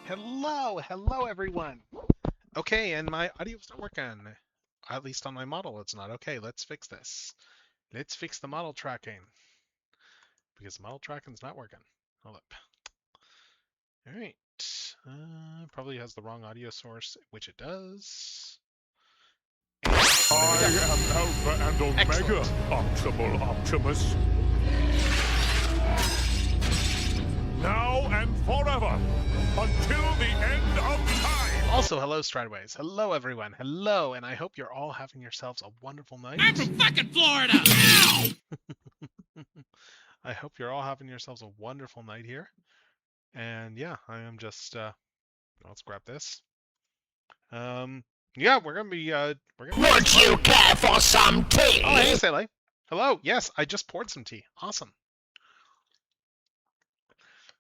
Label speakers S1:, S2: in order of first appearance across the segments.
S1: Hello everyone. Okay, and my audio's not working. At least on my model, it's not. Okay, let's fix this. Let's fix the model tracking because the model tracking's not working. Hold up. All right. Probably has the wrong audio source, which it does. And there we
S2: I
S1: go.
S2: am Alpha and Omega,
S1: Excellent.
S2: Optimal Optimus. Now and forever, until the end of time.
S1: Also, hello Strideways. Hello everyone. Hello, and I hope you're all having yourselves a wonderful night.
S3: I'm from fucking Florida. Ow!
S1: I hope you're all having yourselves a wonderful night here. And yeah, I am just let's grab this. Yeah, we're gonna be
S4: Would you care for some tea?
S1: Oh, hey, Sally. Hello. Yes, I just poured some tea. Awesome.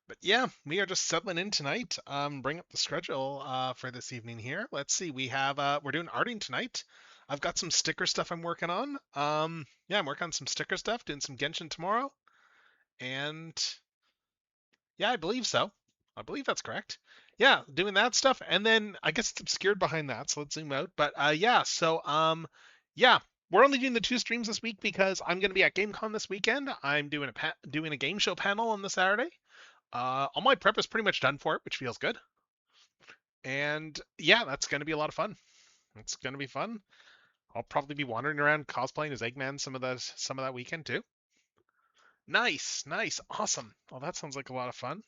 S1: But yeah, we are just settling in tonight. Bring up the schedule for this evening here. Let's see. We're doing arting tonight. I've got some sticker stuff I'm working on. Yeah, I'm working on some sticker stuff, doing some Genshin tomorrow. And yeah, I believe so. I believe that's correct. Yeah, doing that stuff, and then I guess it's obscured behind that, so let's zoom out. But yeah, so yeah, we're only doing the two streams this week because I'm going to be at GameCon this weekend. I'm doing a game show panel on the Saturday. All my prep is pretty much done for it, which feels good. And yeah, that's going to be a lot of fun. It's going to be fun. I'll probably be wandering around cosplaying as Eggman some of that weekend too. Nice, nice, awesome. Well, that sounds like a lot of fun.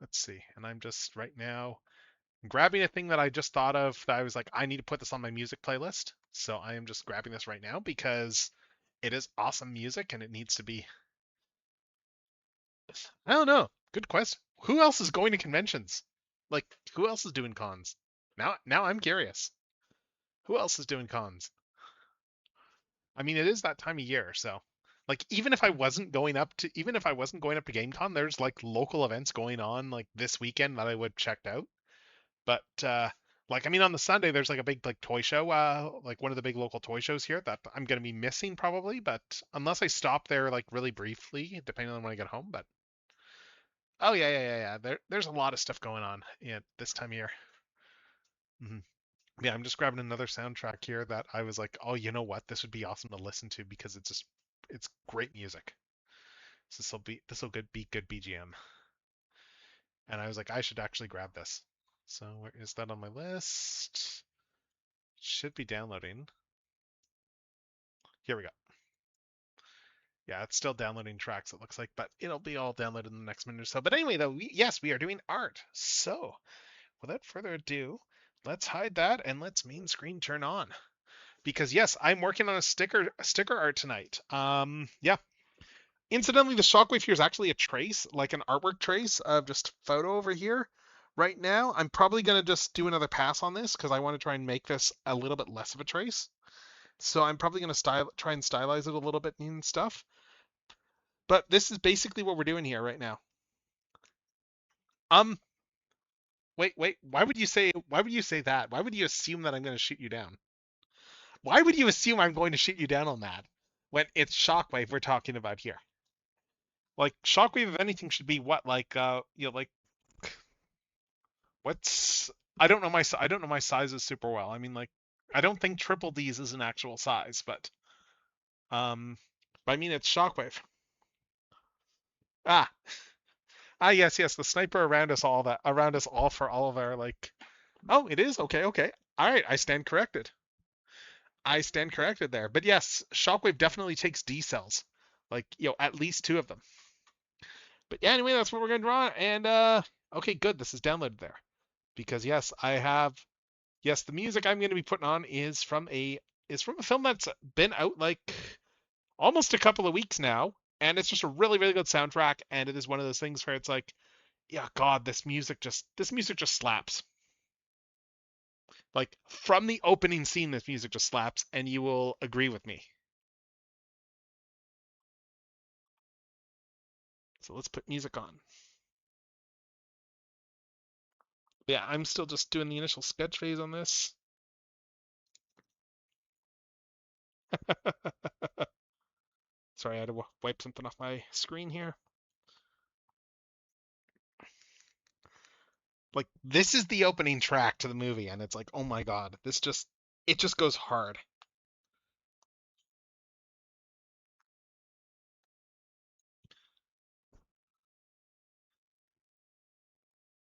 S1: Let's see. And I'm just right now grabbing a thing that I just thought of that I was like, I need to put this on my music playlist. So I am just grabbing this right now because it is awesome music and it needs to be. I don't know. Good question. Who else is going to conventions? Like, who else is doing cons? Now I'm curious. Who else is doing cons? I mean, it is that time of year, so like even if I wasn't going up to GameCon, there's like local events going on like this weekend that I would check out. But like I mean on the Sunday there's like a big like toy show, like one of the big local toy shows here that I'm gonna be missing probably, but unless I stop there like really briefly, depending on when I get home. But oh yeah. There's a lot of stuff going on this time of year. hmm Yeah, I'm just grabbing another soundtrack here that I was like, oh, you know what? This would be awesome to listen to because it's great music. So this will be good BGM. And I was like, I should actually grab this. So where is that on my list? Should be downloading. Here we go. Yeah, it's still downloading tracks, it looks like, but it'll be all downloaded in the next minute or so. But anyway, though, yes, we are doing art. So without further ado, let's hide that and let's main screen turn on. Because yes, I'm working on a sticker art tonight. Yeah. Incidentally, the Shockwave here is actually a trace, like an artwork trace of just photo over here. Right now, I'm probably gonna just do another pass on this because I want to try and make this a little bit less of a trace. So I'm probably gonna try and stylize it a little bit and stuff. But this is basically what we're doing here right now. Um, wait. Why would you say that? Why would you assume that I'm going to shoot you down? Why would you assume I'm going to shoot you down on that when it's Shockwave we're talking about here? Like Shockwave, if anything, should be what like what's I don't know my sizes super well. I mean like I don't think triple D's is an actual size, um, but I mean it's Shockwave. Ah, yes, the sniper around us all for all of our like. Oh, it is okay. All right, I stand corrected. I stand corrected there. But yes, Shockwave definitely takes D cells, like at least two of them. But yeah, anyway, that's what we're gonna draw. And okay, good. This is downloaded there because yes, I have. Yes, the music I'm going to be putting on is from a film that's been out like almost a couple of weeks now, and it's just a really good soundtrack. And it is one of those things where it's like, yeah, God, this music just slaps. Like from the opening scene, this music just slaps, and you will agree with me. So let's put music on. Yeah, I'm still just doing the initial sketch phase on this. Sorry, I had to wipe something off my screen here. Like, this is the opening track to the movie, and it's like, oh my god, it just goes hard.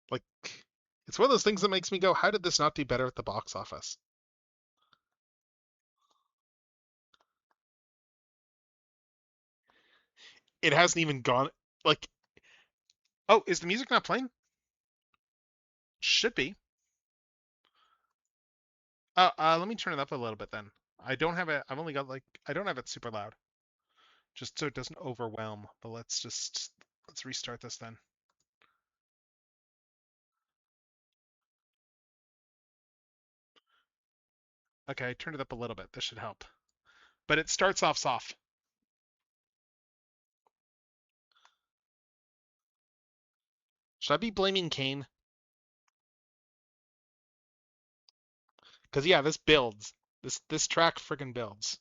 S1: Like, it's one of those things that makes me go, how did this not do better at the box office? It hasn't even gone, like, oh, is the music not playing? Should be. Let me turn it up a little bit then. I don't have it, I've only got like, I don't have it super loud. Just so it doesn't overwhelm, but let's restart this then. Okay, I turned it up a little bit. This should help. But it starts off soft. Should I be blaming Kane? Because yeah, this builds. This track friggin' builds.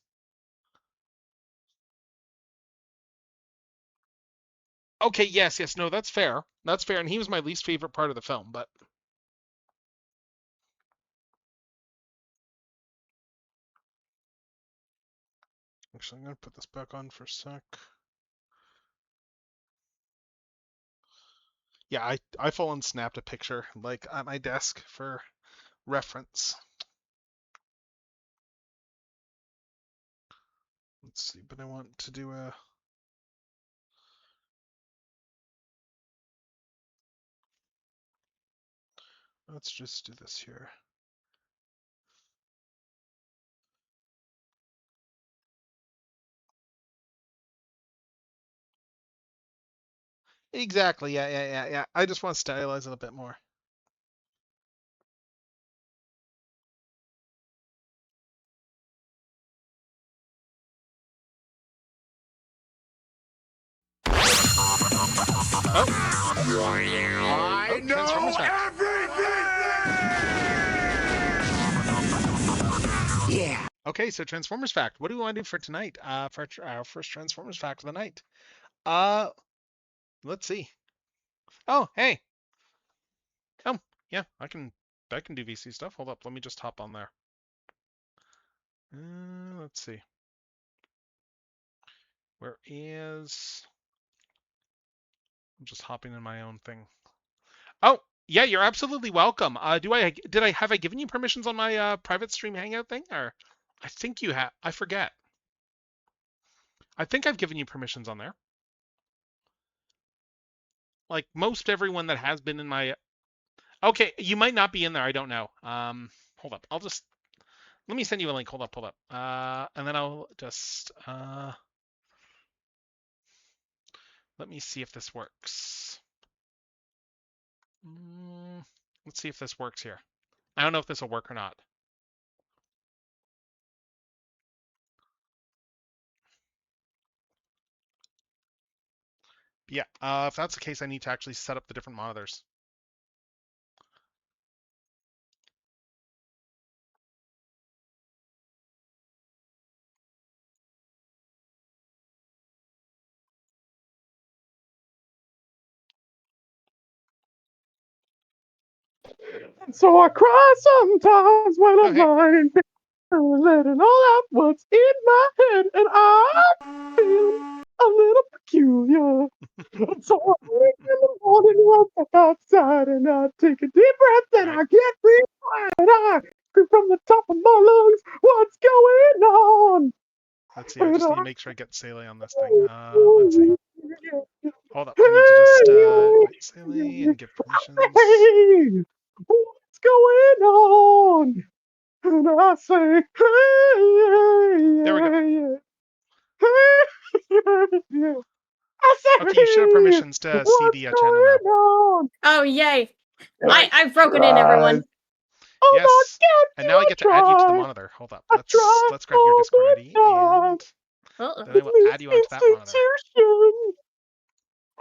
S1: Okay, yes, no, that's fair. That's fair, and he was my least favorite part of the film, but actually, I'm gonna put this back on for a sec. Yeah, I full on snapped a picture like at my desk for reference. Let's see, but I want to do a let's just do this here. Exactly, yeah. I just want to stylize it a bit more. Oh.
S2: I know
S1: Transformers Fact.
S2: everything!
S4: Yeah.
S1: Okay, so Transformers Fact. What do we want to do for tonight? For our first Transformers Fact of the night. Let's see. Oh, hey. Oh, yeah, I can do VC stuff. Hold up, let me just hop on there. Let's see. Where is? I'm just hopping in my own thing. Oh, yeah, you're absolutely welcome. Did I have I given you permissions on my private stream hangout thing, or I think you have? I forget. I think I've given you permissions on there. Like most everyone that has been in my. Okay, you might not be in there. I don't know. Hold up. Let me send you a link. Hold up. And then I'll just let me see if this works. Let's see if this works here. I don't know if this will work or not. Yeah, if that's the case, I need to actually set up the different monitors.
S5: So I cry sometimes when I'm lying, letting all out what's in my head, and I feel a little peculiar. So I wake in the morning, walk back outside, and I take a deep breath, and I get real quiet, and I scream from the top of my lungs, what's going on?
S1: Let's see. I just need to make sure I get Sele on this thing. Let's see. Hold up. I need to just invite Sele and give permissions.
S5: Hey, what's going on? And I say, hey,
S1: There we go.
S5: hey, I say,
S1: Okay, you should have permissions to see the channel now.
S5: on?
S6: Oh, yay.
S1: Right.
S6: I've broken in, everyone.
S5: Oh
S1: Yes.
S5: my God,
S1: And now I get to add you to the monitor. Hold up. Let's grab your Discord ID and then I will add you onto that monitor.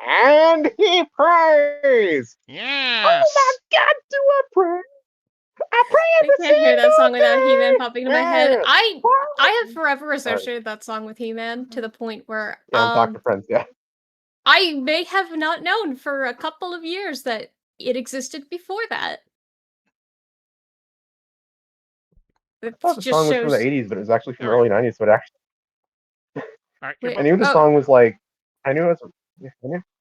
S5: And he prays.
S1: Yes.
S5: Oh my God, do I pray? I pray
S6: I can't hear that song without He-Man popping into my head. I have forever associated that song with He-Man to the point where
S5: Dr. Friends, yeah.
S6: I may have not known for a couple of years that it existed before that.
S5: I
S6: It
S5: thought the
S6: just
S5: song was from the
S6: shows.
S5: 80s, but it was actually from the
S1: Alright.
S5: early 90s. But actually,
S1: Alright,
S6: Wait,
S5: I knew the
S6: oh.
S5: song was like, I knew it was,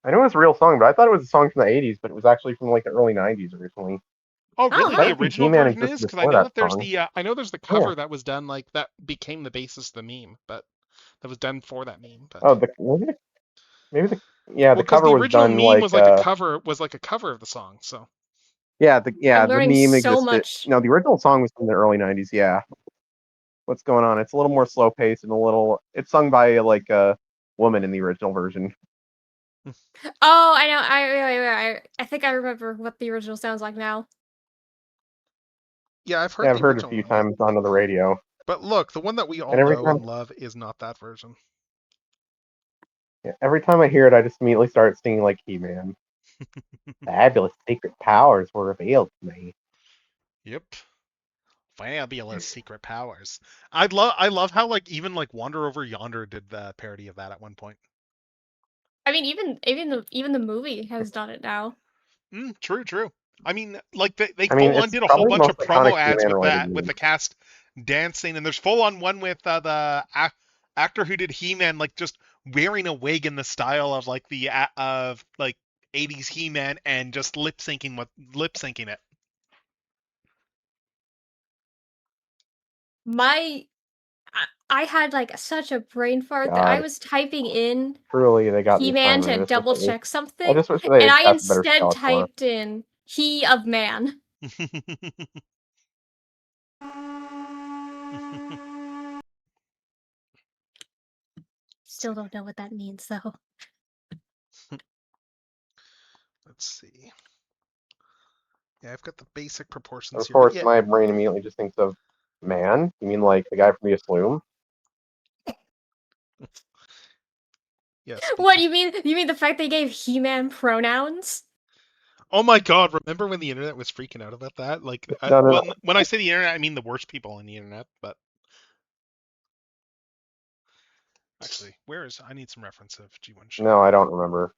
S5: I knew it was a real song, but I thought it was a song from the 80s, but it was actually from like the early 90s originally.
S1: Oh, really?
S6: Oh,
S1: The
S6: huh.
S1: original
S5: He-Man
S1: version
S5: existed
S1: is? Because I
S5: before
S1: know
S5: that
S1: that there's
S5: song.
S1: the cover that was done like that became the basis of the meme, but that was done for that meme. But
S5: Oh, maybe the yeah,
S1: well,
S5: the
S1: because
S5: cover
S1: the
S5: was
S1: original
S5: done
S1: meme
S5: like
S1: was like a cover of the song. So
S6: I'm
S5: the
S6: learning
S5: meme
S6: so
S5: existed.
S6: much.
S5: No, the original song was from the early 90s. Yeah. What's going on? It's a little more slow paced and a little. It's sung by like a woman in the original version.
S6: Oh, I know. I think I remember what the original sounds like now.
S1: yeah, I've heard
S5: Yeah,
S1: the
S5: I've heard it a
S1: original
S5: few
S1: one.
S5: times on the radio.
S1: But look, the one that we all
S5: And every
S1: know
S5: time,
S1: and love is not that version.
S5: yeah, every time I hear it, I just immediately start singing like He-Man. Fabulous secret powers were revealed to me.
S1: Yep. Fabulous secret powers. I love how like even like Wander Over Yonder did the parody of that at one point.
S6: I mean, even the movie has done it now.
S1: True. I mean, like they
S5: I mean,
S1: full on
S5: it's
S1: did a whole
S5: probably the
S1: bunch
S5: most
S1: of promo
S5: iconic
S1: ads
S5: He-Man
S1: with
S5: related
S1: that with
S5: meme.
S1: the cast dancing, and there's full on one with actor who did He-Man like just wearing a wig in the style of like the of like 80s He-Man and just lip syncing it.
S6: I had like such a brain fart that I
S5: God,
S6: was typing in
S5: truly, they got the
S6: He-Man
S5: assignment.
S6: to double check
S5: I
S6: something,
S5: just wish they
S6: and
S5: had
S6: I
S5: got the better
S6: instead
S5: Skeletor.
S6: typed in He of Man. Still don't know what that means though.
S1: Let's see. Yeah, I've got the basic proportions
S5: Of
S1: here, but
S5: course,
S1: yeah.
S5: my brain immediately just thinks of man. You mean like the guy from the Aslume?
S1: Yes.
S6: What you mean? You mean the fact they gave He-Man pronouns?
S1: Oh my god, remember when the internet was freaking out about that? Like,
S5: No.
S1: when I say the internet, I mean the worst people on the internet, but... Actually, I need some reference of G1 Show.
S5: No, I don't remember.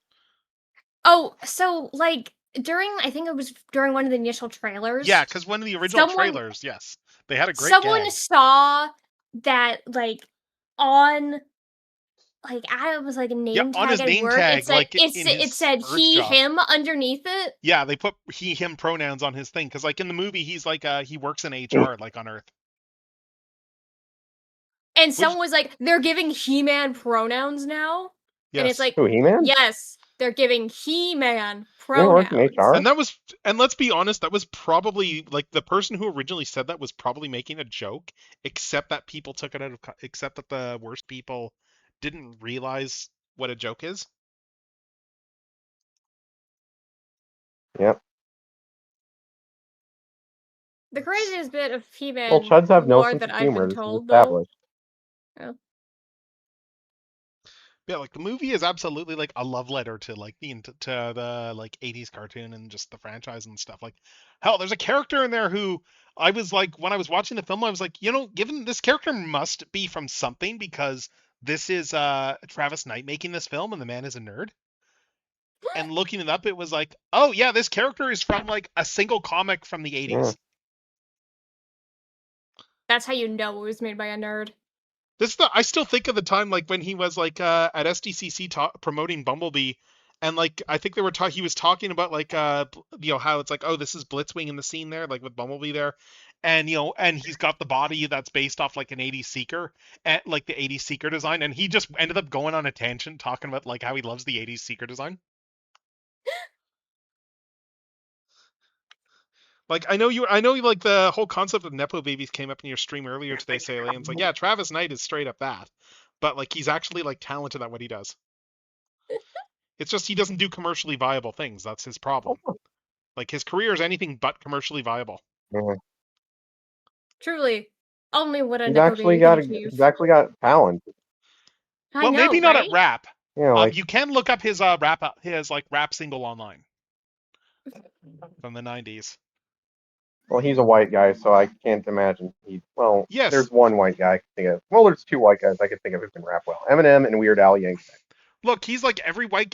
S6: Oh, so like I think it was during one of the initial trailers.
S1: Yeah, because one of the original trailers, yes. They had a great
S6: Someone
S1: gag.
S6: saw that like on like I was like a name tag
S1: on his
S6: at
S1: name
S6: work.
S1: tag,
S6: It said
S1: like in
S6: it
S1: his
S6: said
S1: Earth
S6: he
S1: job.
S6: him underneath it.
S1: Yeah, they put he him pronouns on his thing because like in the movie he's like he works in HR like on Earth.
S6: And someone was like, they're giving He-Man pronouns now.
S1: Yes.
S6: And it's like,
S5: Who, He-Man?
S6: yes, they're giving He-Man
S5: He worked
S6: pronouns.
S5: in HR?
S1: And let's be honest, that was probably like the person who originally said that was probably making a joke, except that people took it out of except that the worst people didn't realize what a joke is.
S5: Yep.
S6: The craziest bit of He-Man
S5: Well, Chuds have no
S6: lore
S5: sense
S6: that
S5: of
S6: I've
S5: humor.
S6: been
S5: This is
S6: told, though.
S5: established.
S1: Yeah, like the movie is absolutely like a love letter to like the like 80s cartoon and just the franchise and stuff. Like, hell, there's a character in there who I was like, when I was watching the film, I was like, given this character must be from something because this is Travis Knight making this film and the man is a nerd. And looking it up, it was like, oh yeah, this character is from like a single comic from the 80s.
S5: Yeah.
S6: That's how you know it was made by a nerd.
S1: I still think of the time like when he was like at SDCC promoting Bumblebee, and like I think he was talking about like how it's like, oh, this is Blitzwing in the scene there, like with Bumblebee there, and and he's got the body that's based off like an 80s Seeker, and like the 80s Seeker design, and he just ended up going on a tangent talking about like how he loves the 80s Seeker design. Like I know like the whole concept of Nepo babies came up in your stream earlier today, Saley, and it's like, yeah, Travis Knight is straight up that. But like he's actually like talented at what he does. It's just he doesn't do commercially viable things. That's his problem. Like his career is anything but commercially viable.
S5: Yeah.
S6: Truly. Only what a
S5: He's
S6: Nepo
S5: actually
S6: baby
S5: got
S6: can achieve.
S5: he's actually got talent.
S6: I know,
S1: maybe not
S6: right?
S1: at rap.
S5: Yeah, like
S1: You can look up his rap single online from the 90s.
S5: well, he's a white guy, so I can't imagine
S1: Yes.
S5: there's one white guy I can think of. Well, there's two white guys I can think of who can rap well. Eminem and Weird Al Yankovic.
S1: Look, he's like every white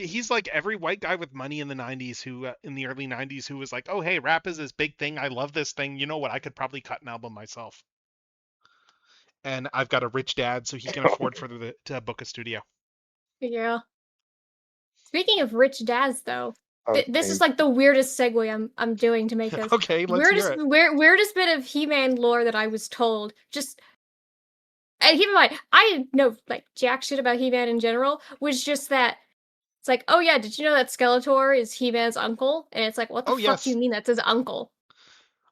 S1: guy with money in the 90s who in the early 90s who was like, "Oh, hey, rap is this big thing. I love this thing. You know what? I could probably cut an album myself." And I've got a rich dad so he can afford to book a studio.
S6: Yeah. Speaking of rich dads, though,
S5: Okay.
S6: this is like the weirdest segue I'm doing to make this.
S1: Okay, let's hear it.
S6: Weirdest bit of He-Man lore that I was told. Just and keep in mind, I know like jack shit about He-Man in general. Was just that it's like, oh yeah, did you know that Skeletor is He-Man's uncle? And it's like, what the
S1: Oh,
S6: fuck
S1: yes.
S6: do you mean that's his uncle?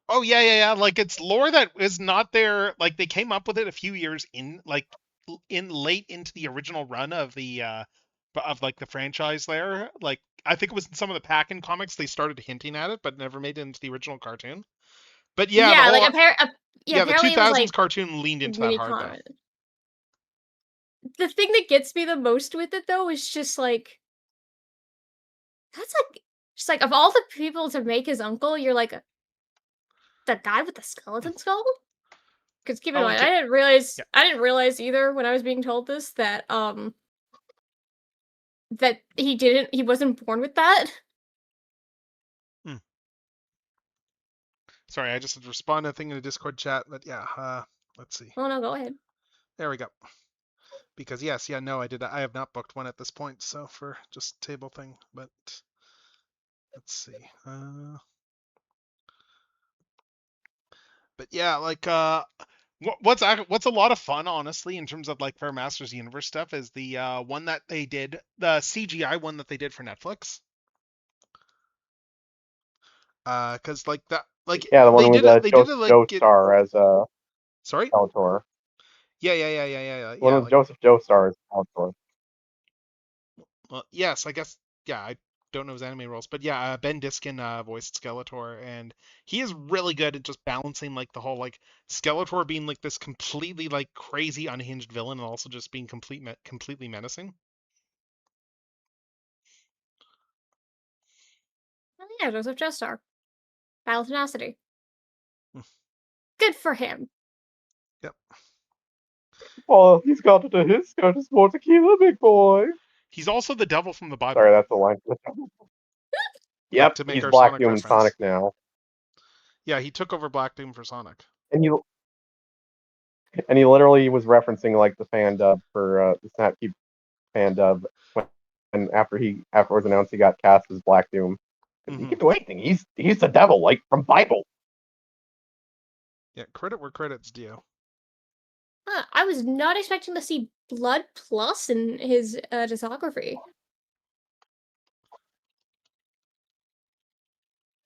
S1: Oh yeah. Like it's lore that is not there. Like they came up with it a few years in late into the original run of the like the franchise there. Like I think it was in some of the Pack-In comics they started hinting at it, but never made it into the original cartoon. But yeah,
S6: Yeah,
S1: the whole
S6: like
S1: the
S6: apparently it was
S1: 2000s
S6: like
S1: cartoon leaned into that
S6: really
S1: hard though.
S6: common. The thing that gets me the most with it though is just like that's like just like of all the people to make his uncle, you're like the guy with the skeleton skull? Because keep in
S1: Oh,
S6: mind,
S1: okay. Yeah.
S6: I didn't realize either when I was being told this that that he wasn't born with that.
S1: Sorry, I just had to respond to a thing in the Discord chat, but yeah, let's see.
S6: Oh no, go ahead.
S1: There we go. Because yes, yeah, no, I have not booked one at this point, so for just table thing, but let's see. But yeah, like what's a lot of fun, honestly, in terms of like for Masters Universe stuff is the one that they did, the CGI one that they did for Netflix. Because like that, like
S5: Yeah, the one
S1: they
S5: with
S1: did it, they did it
S5: Joseph
S1: like
S5: Joestar as
S1: sorry,
S5: Skeletor.
S1: yeah,
S5: One with
S1: like
S5: Joseph Joestar as Skeletor.
S1: well, yes, I guess yeah, I don't know his anime roles, but yeah, Ben Diskin voiced Skeletor, and he is really good at just balancing like the whole like Skeletor being like this completely like crazy unhinged villain, and also just being completely menacing.
S6: Oh yeah, Joseph Joestar. Battle Tenacity. Good for him.
S1: Yep.
S5: Well, he's got it to his got his more tequila, big boy.
S1: He's also the devil from the Bible.
S5: Sorry, that's the line. Yep,
S1: to make
S5: he's
S1: our
S5: Black
S1: Sonic
S5: Doom and
S1: reference.
S5: Sonic now.
S1: Yeah, he took over Black Doom for Sonic.
S5: And he literally was referencing like the fan dub for the Snapkeep fan dub when after it was announced he got cast as Black Doom. He can do anything. He's the devil, like from Bible.
S1: Yeah, credit where credit's due.
S6: I was not expecting to see Blood Plus in his discography.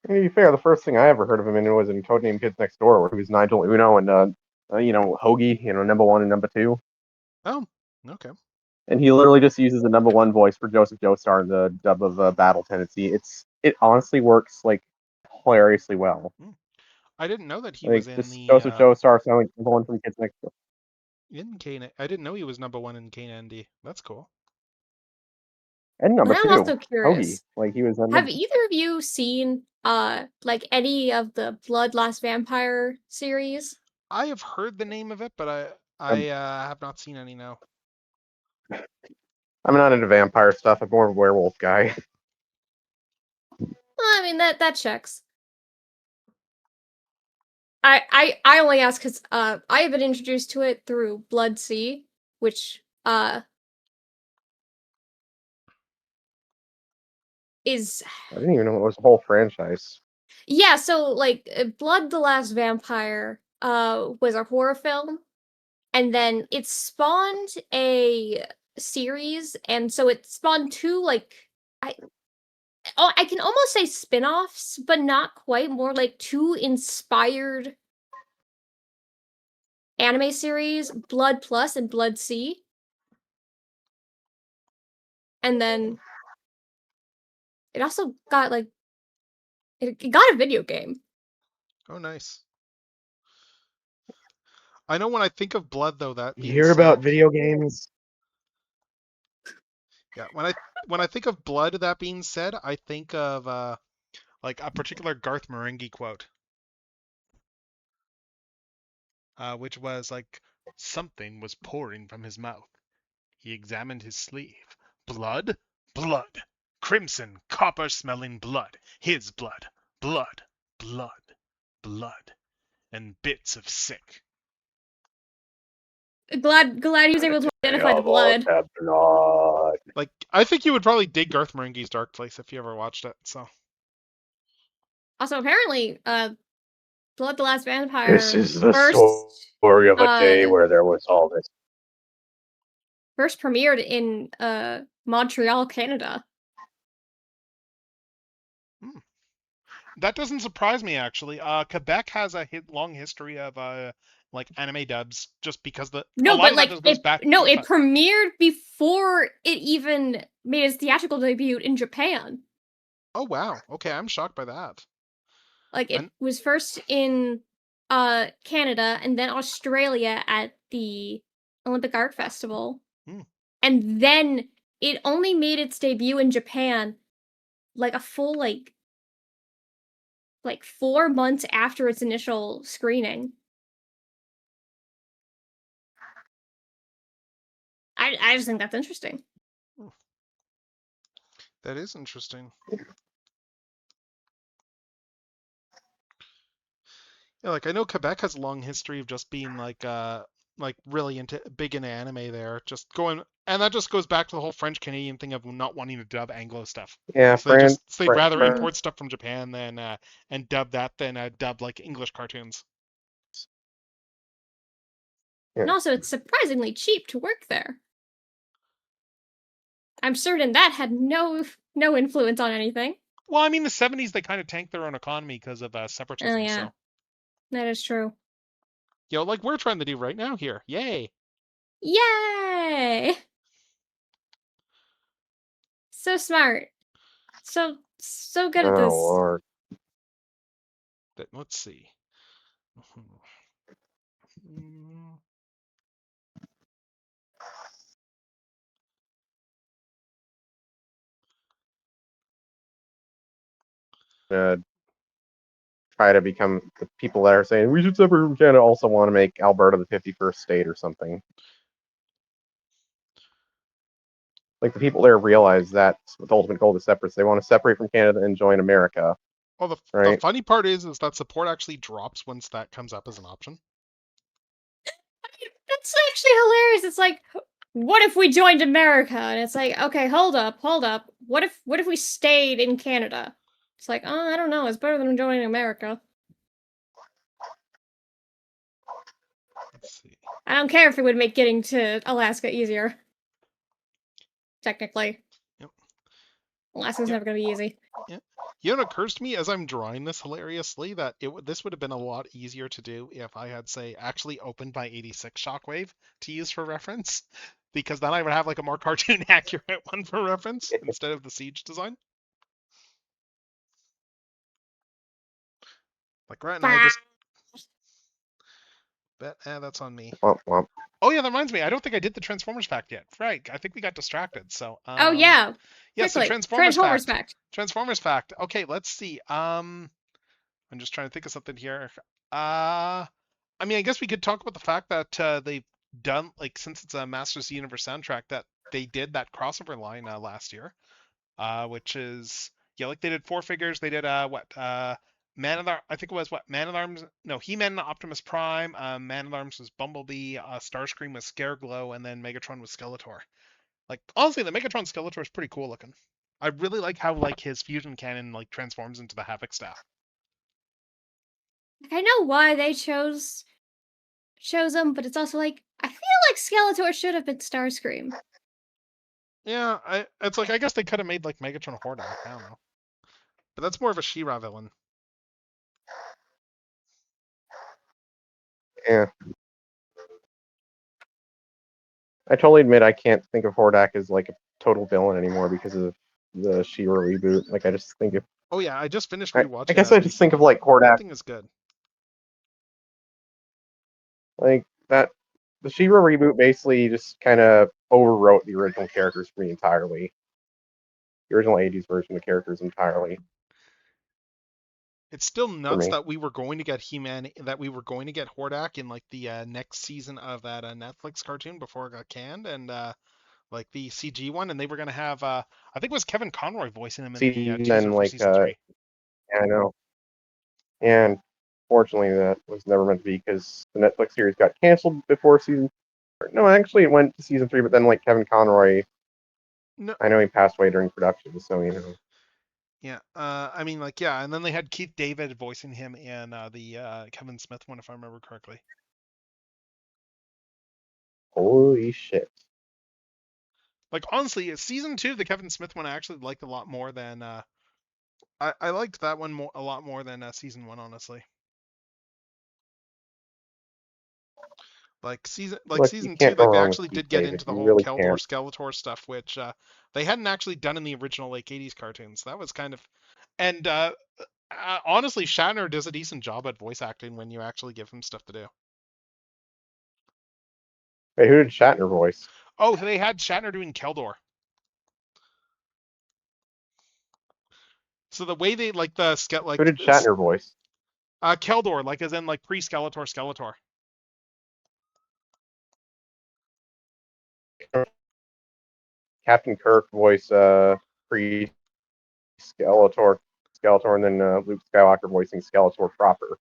S5: To be fair, the first thing I ever heard of him in was in Codename Kids Next Door, where he was Nigel Uno and Hoagie, number 1 and number 2.
S1: Oh, okay.
S5: And he literally just uses the number 1 voice for Joseph Joestar in the dub of Battle Tendency. It honestly works like hilariously well.
S1: I didn't know that he
S5: like,
S1: was in the
S5: Joseph Joestar sounding number 1 from Kids Next Door.
S1: In Kane. I didn't know he was number 1 in Kane Andy. That's cool.
S5: And number 2,
S6: I'm also curious.
S5: Hoagie. Like he was.
S6: Have either of you seen like any of the Blood Last Vampire series?
S1: I have heard the name of it, but I have not seen any now.
S5: I'm not into vampire stuff. I'm more of a werewolf guy.
S6: I mean that checks. I only ask because I have been introduced to it through Blood Sea, which is
S5: I didn't even know it was a whole franchise.
S6: yeah. So like Blood the Last Vampire was a horror film, and then it spawned a series, and so it spawned two like I can almost say spin-offs, but not quite. More like two inspired anime series, Blood Plus and Blood Sea. And then it also got like it got a video game.
S1: Oh, nice. I know when I think of Blood, though, that
S5: You hear about video games?
S1: Yeah, when I think of Blood, that being said, I think of like a particular Garth Marenghi quote, which was like, something was pouring from his mouth. He examined his sleeve. Blood, blood, crimson, copper-smelling blood, his blood, blood, blood, blood, and bits of sick.
S6: Glad he was able to identify the blood.
S1: Like, I think you would probably dig Garth Marenghi's Dark Place if you ever watched it. So
S6: Also, apparently, Blood the Last Vampire.
S5: This is the
S6: first,
S5: story of a day where there was all this.
S6: First premiered in Montreal, Canada.
S1: that doesn't surprise me actually. Quebec has a long history of like anime dubs, just because a
S6: No,
S1: lot
S6: but
S1: of
S6: like
S1: that just goes back.
S6: it premiered before it even made its theatrical debut in Japan.
S1: Oh wow. Okay, I'm shocked by that.
S6: Like it was first in Canada and then Australia at the Olympic Art Festival. And then it only made its debut in Japan like a full like 4 months after its initial screening. I just think that's interesting.
S1: That is interesting. Yeah, like I know Quebec has a long history of just being like really big into anime there, just going, and that just goes back to the whole French Canadian thing of not wanting to dub Anglo stuff.
S5: Yeah,
S1: so they'd rather import stuff from Japan than and dub that than dub like English cartoons.
S6: Yeah. And also, it's surprisingly cheap to work there. I'm certain that had no influence on anything.
S1: Well, I mean, the 70s they kind of tanked their own economy because of separatism.
S6: Oh yeah,
S1: so.
S6: That is true.
S1: Yo, like we're trying to do right now here. Yay!
S6: Yay! So smart. So good at this.
S5: Lord.
S1: Let's see.
S5: Try to become the people that are saying we should separate from Canada also want to make Alberta the 51st state or something. Like the people there realize that the ultimate goal is separate. So they want to separate from Canada and join America.
S1: Well, the funny part is that support actually drops once that comes up as an option.
S6: That's actually hilarious. It's like, what if we joined America? And it's like, okay, hold up. What if we stayed in Canada? It's like, oh, I don't know. It's better than joining America.
S1: Let's see.
S6: I don't care if it would make getting to Alaska easier. Technically.
S1: Yep.
S6: Alaska's never going to be easy.
S1: Yeah. You know, it occurs to me as I'm drawing this hilariously that this would have been a lot easier to do if I had, say, actually opened my 86 Shockwave to use for reference, because then I would have like a more cartoon accurate one for reference instead of the Siege design. Like right now, I just. Bet that's on me.
S5: Womp, womp.
S1: Oh yeah, that reminds me. I don't think I did the Transformers fact yet. Right, I think we got distracted. So.
S6: Oh yeah.
S1: Yeah, so Transformers fact. Transformers fact. Okay, let's see. I'm just trying to think of something here. I mean, I guess we could talk about the fact that they've done, like, since it's a Masters of the Universe soundtrack, that they did that crossover line last year, which is, yeah, like they did Four Figures. They did Man at Arms. I think it was Man at Arms. No, He-Man and Optimus Prime. Man at Arms was Bumblebee. Starscream was Scareglow, and then Megatron was Skeletor. Like, honestly, the Megatron Skeletor is pretty cool looking. I really like how like his fusion cannon like transforms into the Havoc staff.
S6: I know why they chose him, but it's also like I feel like Skeletor should have been Starscream.
S1: Yeah, it's like I guess they could have made like Megatron Hordak. I don't know, but that's more of a She-Ra villain.
S5: Yeah. I totally admit I can't think of Hordak as like a total villain anymore because of the She-Ra reboot. Like I just think of.
S1: Oh yeah, I just finished rewatching.
S5: I guess I just think of like Hordak.
S1: Everything is good.
S5: Like that, the She-Ra reboot basically just kind of overwrote the original characters for me entirely. The original 80s version of the characters entirely.
S1: It's still nuts that we were going to get He-Man, that we were going to get Hordak in like the next season of that Netflix cartoon before it got canned, and like the CG one, and they were gonna have I think it was Kevin Conroy voicing him in
S5: See,
S1: the
S5: then,
S1: teaser for
S5: like,
S1: season 3.
S5: I know. And fortunately, that was never meant to be because the Netflix series got canceled before season. No, actually, it went to season 3, but then like Kevin Conroy,
S1: No,
S5: I know he passed away during production, so you know.
S1: yeah, I mean, like, yeah, and then they had Keith David voicing him in the Kevin Smith one, if I remember correctly.
S5: Holy shit!
S1: Like, honestly, season 2 of the Kevin Smith one I actually liked a lot more than I liked that one a lot more than season 1, honestly. Like
S5: Look, you
S1: season 2,
S5: can't go
S1: like they
S5: wrong with
S1: actually
S5: Keith
S1: did get
S5: David.
S1: into the
S5: You
S1: whole
S5: really
S1: Keldor
S5: can't.
S1: Skeletor stuff, which they hadn't actually done in the original like 80s cartoons. That was kind of, and honestly, Shatner does a decent job at voice acting when you actually give him stuff to do.
S5: Wait, who did Shatner voice?
S1: Oh, they had Shatner doing Keldor. So the way they like the
S5: Who did Shatner voice?
S1: Keldor, like as in like pre-Skeletor Skeletor.
S5: Captain Kirk voice pre Skeletor, and then Luke Skywalker voicing Skeletor proper.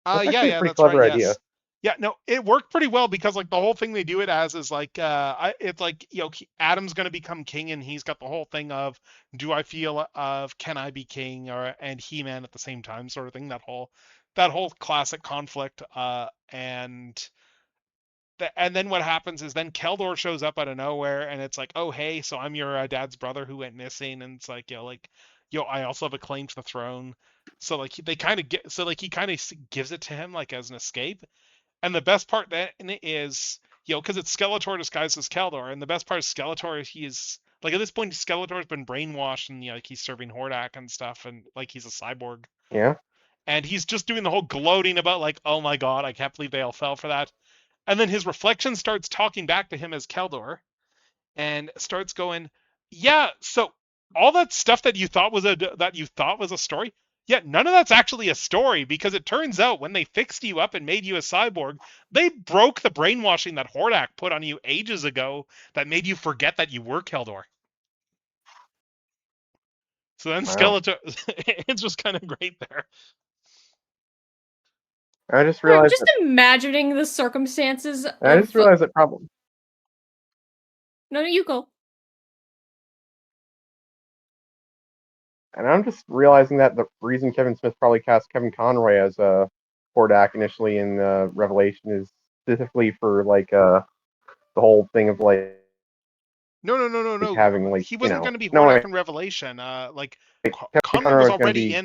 S5: That's actually a pretty
S1: That's right.
S5: clever idea.
S1: Yes. Yeah, no, it worked pretty well because like the whole thing they do it as is like it's like, you know, Adam's gonna become king and he's got the whole thing of do I feel of can I be king or and He-Man at the same time sort of thing, that whole classic conflict and then what happens is then Keldor shows up out of nowhere and it's like, oh hey, so I'm your dad's brother who went missing, and it's like, I also have a claim to the throne. So like they kind of get, so like he kind of gives it to him like as an escape. And the best part then is, because it's Skeletor disguised as Keldor, and the best part is Skeletor is he is like at this point Skeletor's been brainwashed and like he's serving Hordak and stuff, and like he's a cyborg.
S5: Yeah.
S1: And he's just doing the whole gloating about like, oh my god, I can't believe they all fell for that. And then his reflection starts talking back to him as Keldor and starts going, yeah, so all that stuff that you thought was a story, yeah, none of that's actually a story, because it turns out when they fixed you up and made you a cyborg, they broke the brainwashing that Hordak put on you ages ago that made you forget that you were Keldor. So then Skeletor, it's just kind of great there.
S5: I just
S6: I'm
S5: realized.
S6: just imagining the circumstances.
S5: I just realized that problem.
S6: No, you go.
S5: And I'm just realizing that the reason Kevin Smith probably cast Kevin Conroy as Hordak initially in Revelation is specifically for like the whole thing of like
S1: No.
S5: having like
S1: He wasn't going to be
S5: no
S1: Hordak
S5: wait,
S1: in Revelation. Like
S5: Kevin
S1: Conroy was
S5: Conroy is going to
S1: already
S5: be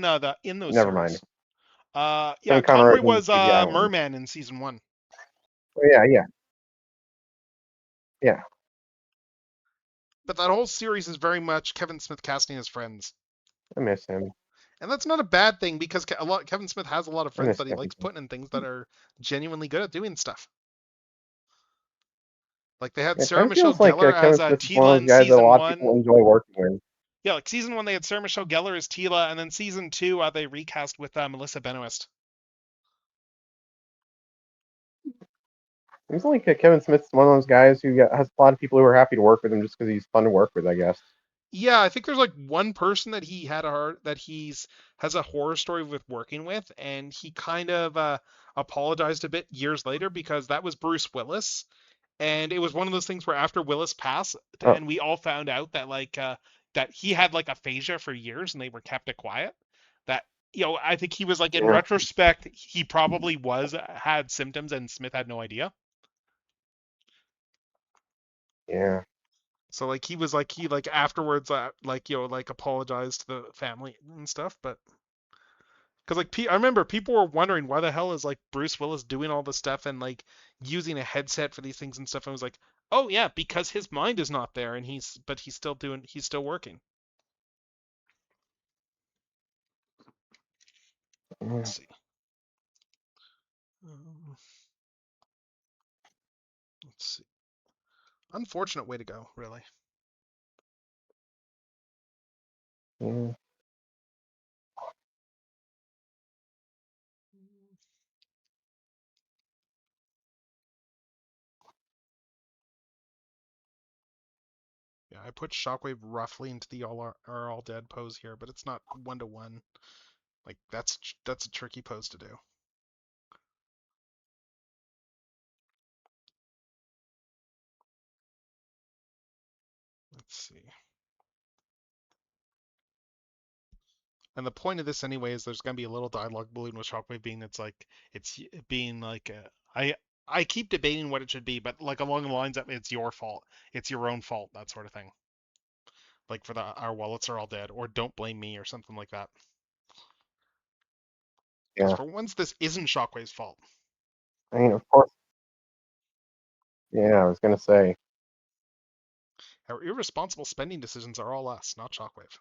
S1: in those
S5: never
S1: series.
S5: mind.
S1: Yeah,
S5: Kevin Conroy
S1: Conroy
S5: is in
S1: was
S5: CGI one.
S1: Merman in season 1.
S5: Oh, yeah.
S1: But that whole series is very much Kevin Smith casting his friends.
S5: I miss him.
S1: And that's not a bad thing, because Kevin Smith has a lot of
S5: I
S1: friends
S5: miss
S1: that he
S5: Kevin
S1: likes
S5: Smith.
S1: putting in things that are genuinely good at doing stuff. Like they had
S5: Yeah,
S1: Sarah
S5: it
S1: Michelle
S5: feels like
S1: Gellar
S5: Kevin
S1: as
S5: Smith is
S1: Teela
S5: one of
S1: in
S5: those guys that a
S1: season
S5: lot of
S1: 1.
S5: people enjoy working with.
S1: Yeah, like season 1 they had Sarah Michelle Gellar as Teela, and then season 2 they recast with Melissa Benoist.
S5: Seems like Kevin Smith's one of those guys who has a lot of people who are happy to work with him just because he's fun to work with, I guess.
S1: Yeah, I think there's like one person that has a horror story with working with, and he kind of apologized a bit years later, because that was Bruce Willis, and it was one of those things where after Willis passed,
S5: Oh.
S1: and we all found out that that he had like aphasia for years, and they were kept it quiet. That I think he was like, in retrospect, he probably had symptoms, and Smith had no idea.
S5: Yeah.
S1: So like he was like afterwards like apologized to the family and stuff, but because like I remember people were wondering why the hell is like Bruce Willis doing all this stuff and like using a headset for these things and stuff, and I was like, oh yeah, because his mind is not there, and he's still working. Let's see. Let's see. Unfortunate way to go, really.
S5: Yeah.
S1: I put Shockwave roughly into the all dead pose here, but it's not 1-to-1. Like that's a tricky pose to do. Let's see. And the point of this anyway is there's gonna be a little dialogue balloon with Shockwave being it's being like I keep debating what it should be, but like along the lines of it's your fault, it's your own fault, that sort of thing. Like for our wallets are all dead, or don't blame me, or something like that. Because for once, this isn't Shockwave's fault.
S5: I mean, of course. Yeah, I was gonna say.
S1: Our irresponsible spending decisions are all us, not Shockwave.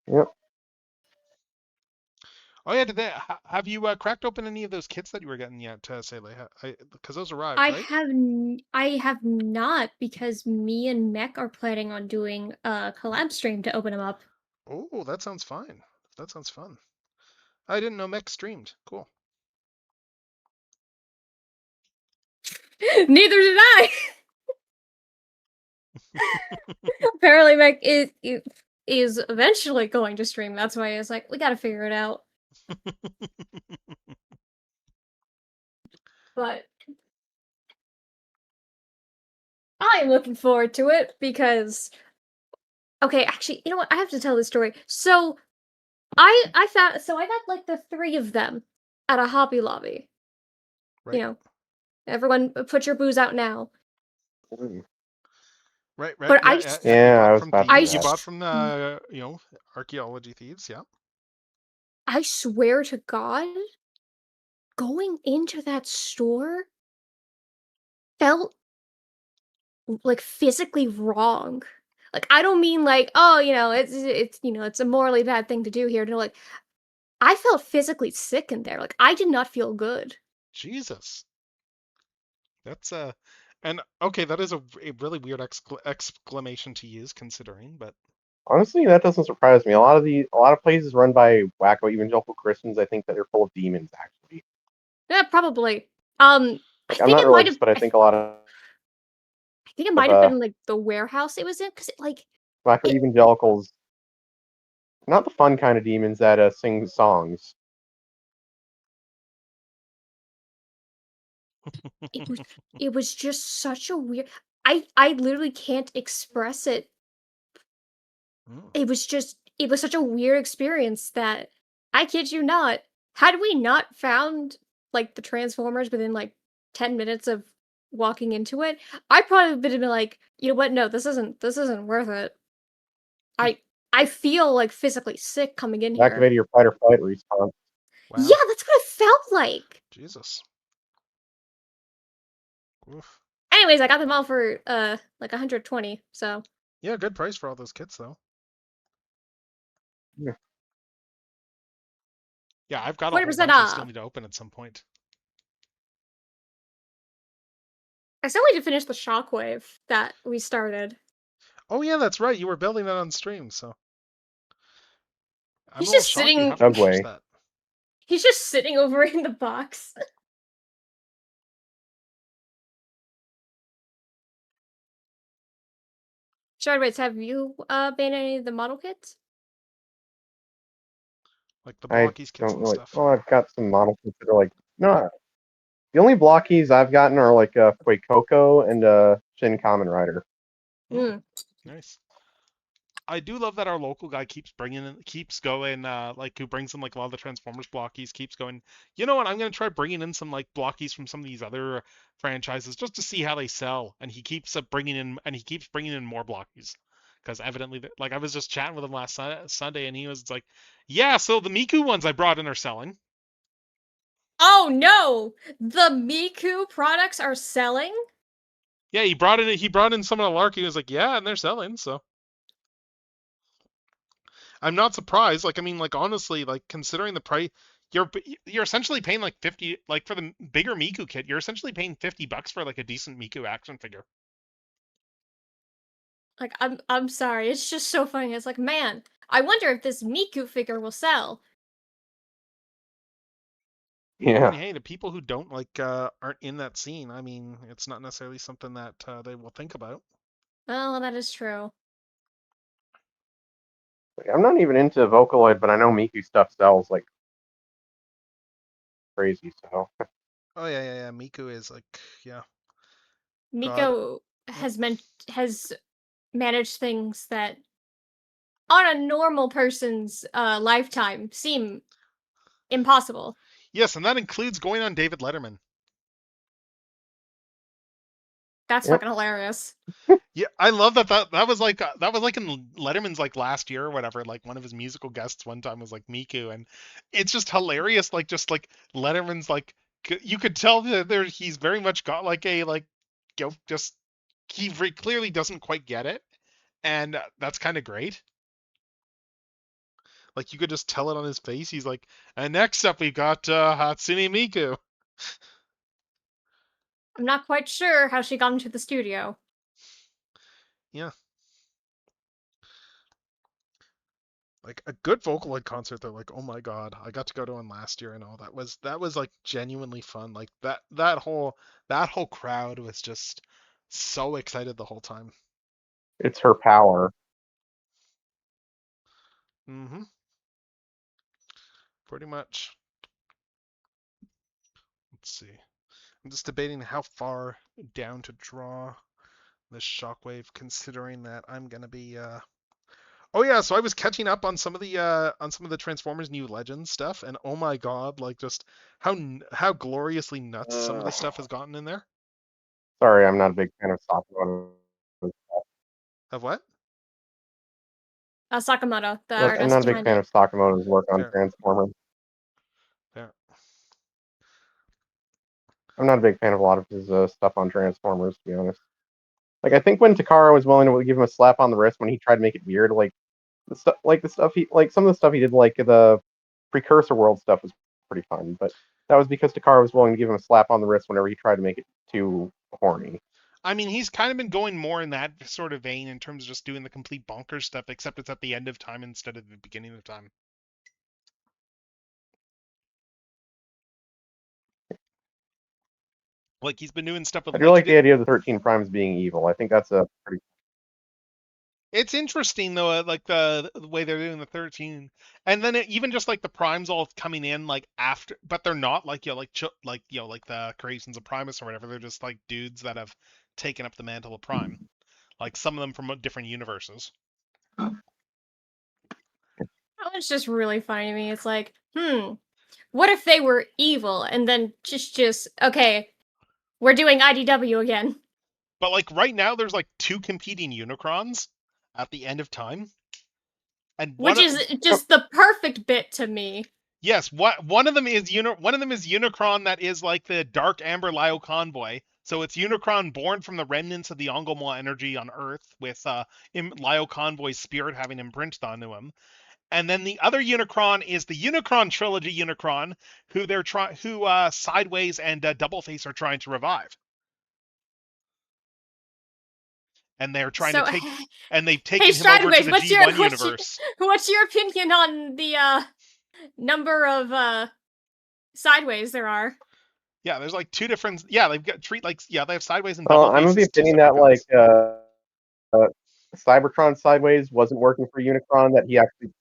S5: Yep.
S1: Oh yeah, have you cracked open any of those kits that you were getting yet, Seele? Because those arrived, right?
S6: I have not, because me and Mech are planning on doing a collab stream to open them up.
S1: Oh, that sounds fine. That sounds fun. I didn't know Mech streamed. Cool.
S6: Neither did I. Apparently, Mech is eventually going to stream. That's why I was like, we gotta figure it out. But I'm looking forward to it because, okay, actually, you know what? I have to tell this story. So I got like the 3 of them at a Hobby Lobby.
S1: Right.
S6: You know, everyone put your booze out now.
S1: Right.
S6: But
S1: yeah,
S5: I was about to
S1: you bought from the Archaeology Thieves, yeah.
S6: I swear to God, going into that store felt like physically wrong. Like, I don't mean like, oh, it's a morally bad thing to do here. No, like, I felt physically sick in there. Like, I did not feel good.
S1: Jesus. That's and okay, that is a really weird exclamation to use, considering, but
S5: Honestly, that doesn't surprise me. A lot of places run by wacko evangelical Christians, I think that are full of demons. Actually,
S6: Yeah, probably.
S5: I'm not religious, but I think a lot of
S6: I think it might have been like the warehouse it was in, because
S5: wacko evangelicals, not the fun kind of demons that sing songs.
S6: It was just such a weird. I literally can't express it. It was such a weird experience that, I kid you not, had we not found like the Transformers within like 10 minutes of walking into it, I probably would have been like, you know what? No, this isn't worth it. I feel like physically sick coming in here.
S5: Activated your fight or flight response.
S6: Wow. Yeah, that's what it felt like.
S1: Jesus. Oof.
S6: Anyways, I got them all for like 120. So
S1: yeah, good price for all those kits though. Yeah, I've got a whole bunch I still need to open at some point.
S6: I still need to finish the Shockwave that we started.
S1: Oh yeah, that's right. You were building that on stream, so
S6: he's just sitting. He's just sitting over in the box. Shardwaits, have you been any of the model kits?
S1: Like the blockies kits and stuff.
S5: Oh, I've got some model kits that are like no. The only blockies I've gotten are like Fuecoco and Shin Kamen Rider.
S1: Nice. I do love that our local guy keeps going, like who brings in like a lot of the Transformers blockies, keeps going, you know what, I'm gonna try bringing in some like blockies from some of these other franchises just to see how they sell, and he keeps bringing in more blockies, because evidently, like I was just chatting with him last Sunday, and he was like, yeah, so the Miku ones I brought in are selling.
S6: Oh no, the Miku products are selling?
S1: Yeah, he brought in some of the Larky, he was like, yeah, and they're selling, so I'm not surprised. Like, I mean, like, honestly, like, considering the price, you're essentially paying like 50, like, for the bigger Miku kit, you're essentially paying $50 for like a decent Miku action figure.
S6: Like, I'm sorry, it's just so funny. It's like, man, I wonder if this Miku figure will sell.
S1: I
S5: Yeah.
S1: mean, hey, to people who don't aren't in that scene, I mean, it's not necessarily something that they will think about.
S6: Well, that is true.
S5: I'm not even into Vocaloid, but I know Miku stuff sells like crazy. So
S1: Oh yeah. Miku is like, yeah. God.
S6: Miko has managed things that on a normal person's lifetime seem impossible.
S1: Yes, and that includes going on David Letterman.
S6: That's
S5: Yep.
S6: fucking hilarious.
S1: Yeah, I love that was like in Letterman's like last year or whatever. Like one of his musical guests one time was like Miku, and it's just hilarious. Like just like Letterman's like you could tell that he's very much got like a like just he very clearly doesn't quite get it, and that's kind of great. Like you could just tell it on his face. He's like, and next up we got Hatsune Miku.
S6: I'm not quite sure how she got into the studio.
S1: Yeah. Like a good Vocaloid concert though, like oh my god, I got to go to one last year and all that was like genuinely fun. Like that whole crowd was just so excited the whole time.
S5: it's her power.
S1: Mm-hmm. Pretty much. Let's see. I'm just debating how far down to draw this Shockwave, considering that I'm gonna be oh yeah, so I was catching up on some of the Transformers New Legends stuff, and oh my god, like just how gloriously nuts some of the stuff has gotten in there.
S5: Sorry, I'm not a big fan of Sakamoto.
S1: Of what?
S6: Sakamoto, the
S5: Look, I'm
S6: artist
S5: not a big
S6: behind
S5: fan
S6: it.
S5: of Sakamoto's work on
S1: Fair.
S5: Transformers.
S1: Fair.
S5: I'm not a big fan of a lot of his stuff on Transformers, to be honest. Like, I think when Takara was willing to give him a slap on the wrist when he tried to make it weird, like some of the stuff he did, like the Precursor World stuff, was pretty fun. But that was because Takara was willing to give him a slap on the wrist whenever he tried to make it too horny.
S1: I mean, he's kind of been going more in that sort of vein in terms of just doing the complete bonkers stuff, except it's at the end of time instead of the beginning of time. Like he's been doing stuff with
S5: I do like the idea of the 13 Primes being evil. I think that's a pretty.
S1: It's interesting though, like the way they're doing the 13, and then even just like the primes all coming in like after, but they're not like like the creations of Primus or whatever. They're just like dudes that have taken up the mantle of Prime, like some of them from different universes.
S6: That was just really funny to me. It's like, what if they were evil and then just okay, we're doing IDW again.
S1: But like right now, there's like two competing Unicrons at the end of time, and
S6: Which is just the perfect bit to me.
S1: Yes, one of them is Unicron that is like the Dark Amber Lio Convoy. So it's Unicron born from the remnants of the Ongolmo energy on Earth, with Lio Convoy's spirit having imprinted onto him. And then the other Unicron is the Unicron trilogy Unicron, who Sideways and Doubleface are trying to revive. And they're trying to take, and they've taken him over to the G1 universe.
S6: What's your opinion on the number of Sideways there are?
S1: Yeah, there's like two different. Yeah, they've got they have Sideways and
S5: Well,
S1: Doubleface.
S5: I'm of the opinion that like Cybertron Sideways wasn't working for Unicron. That he actually.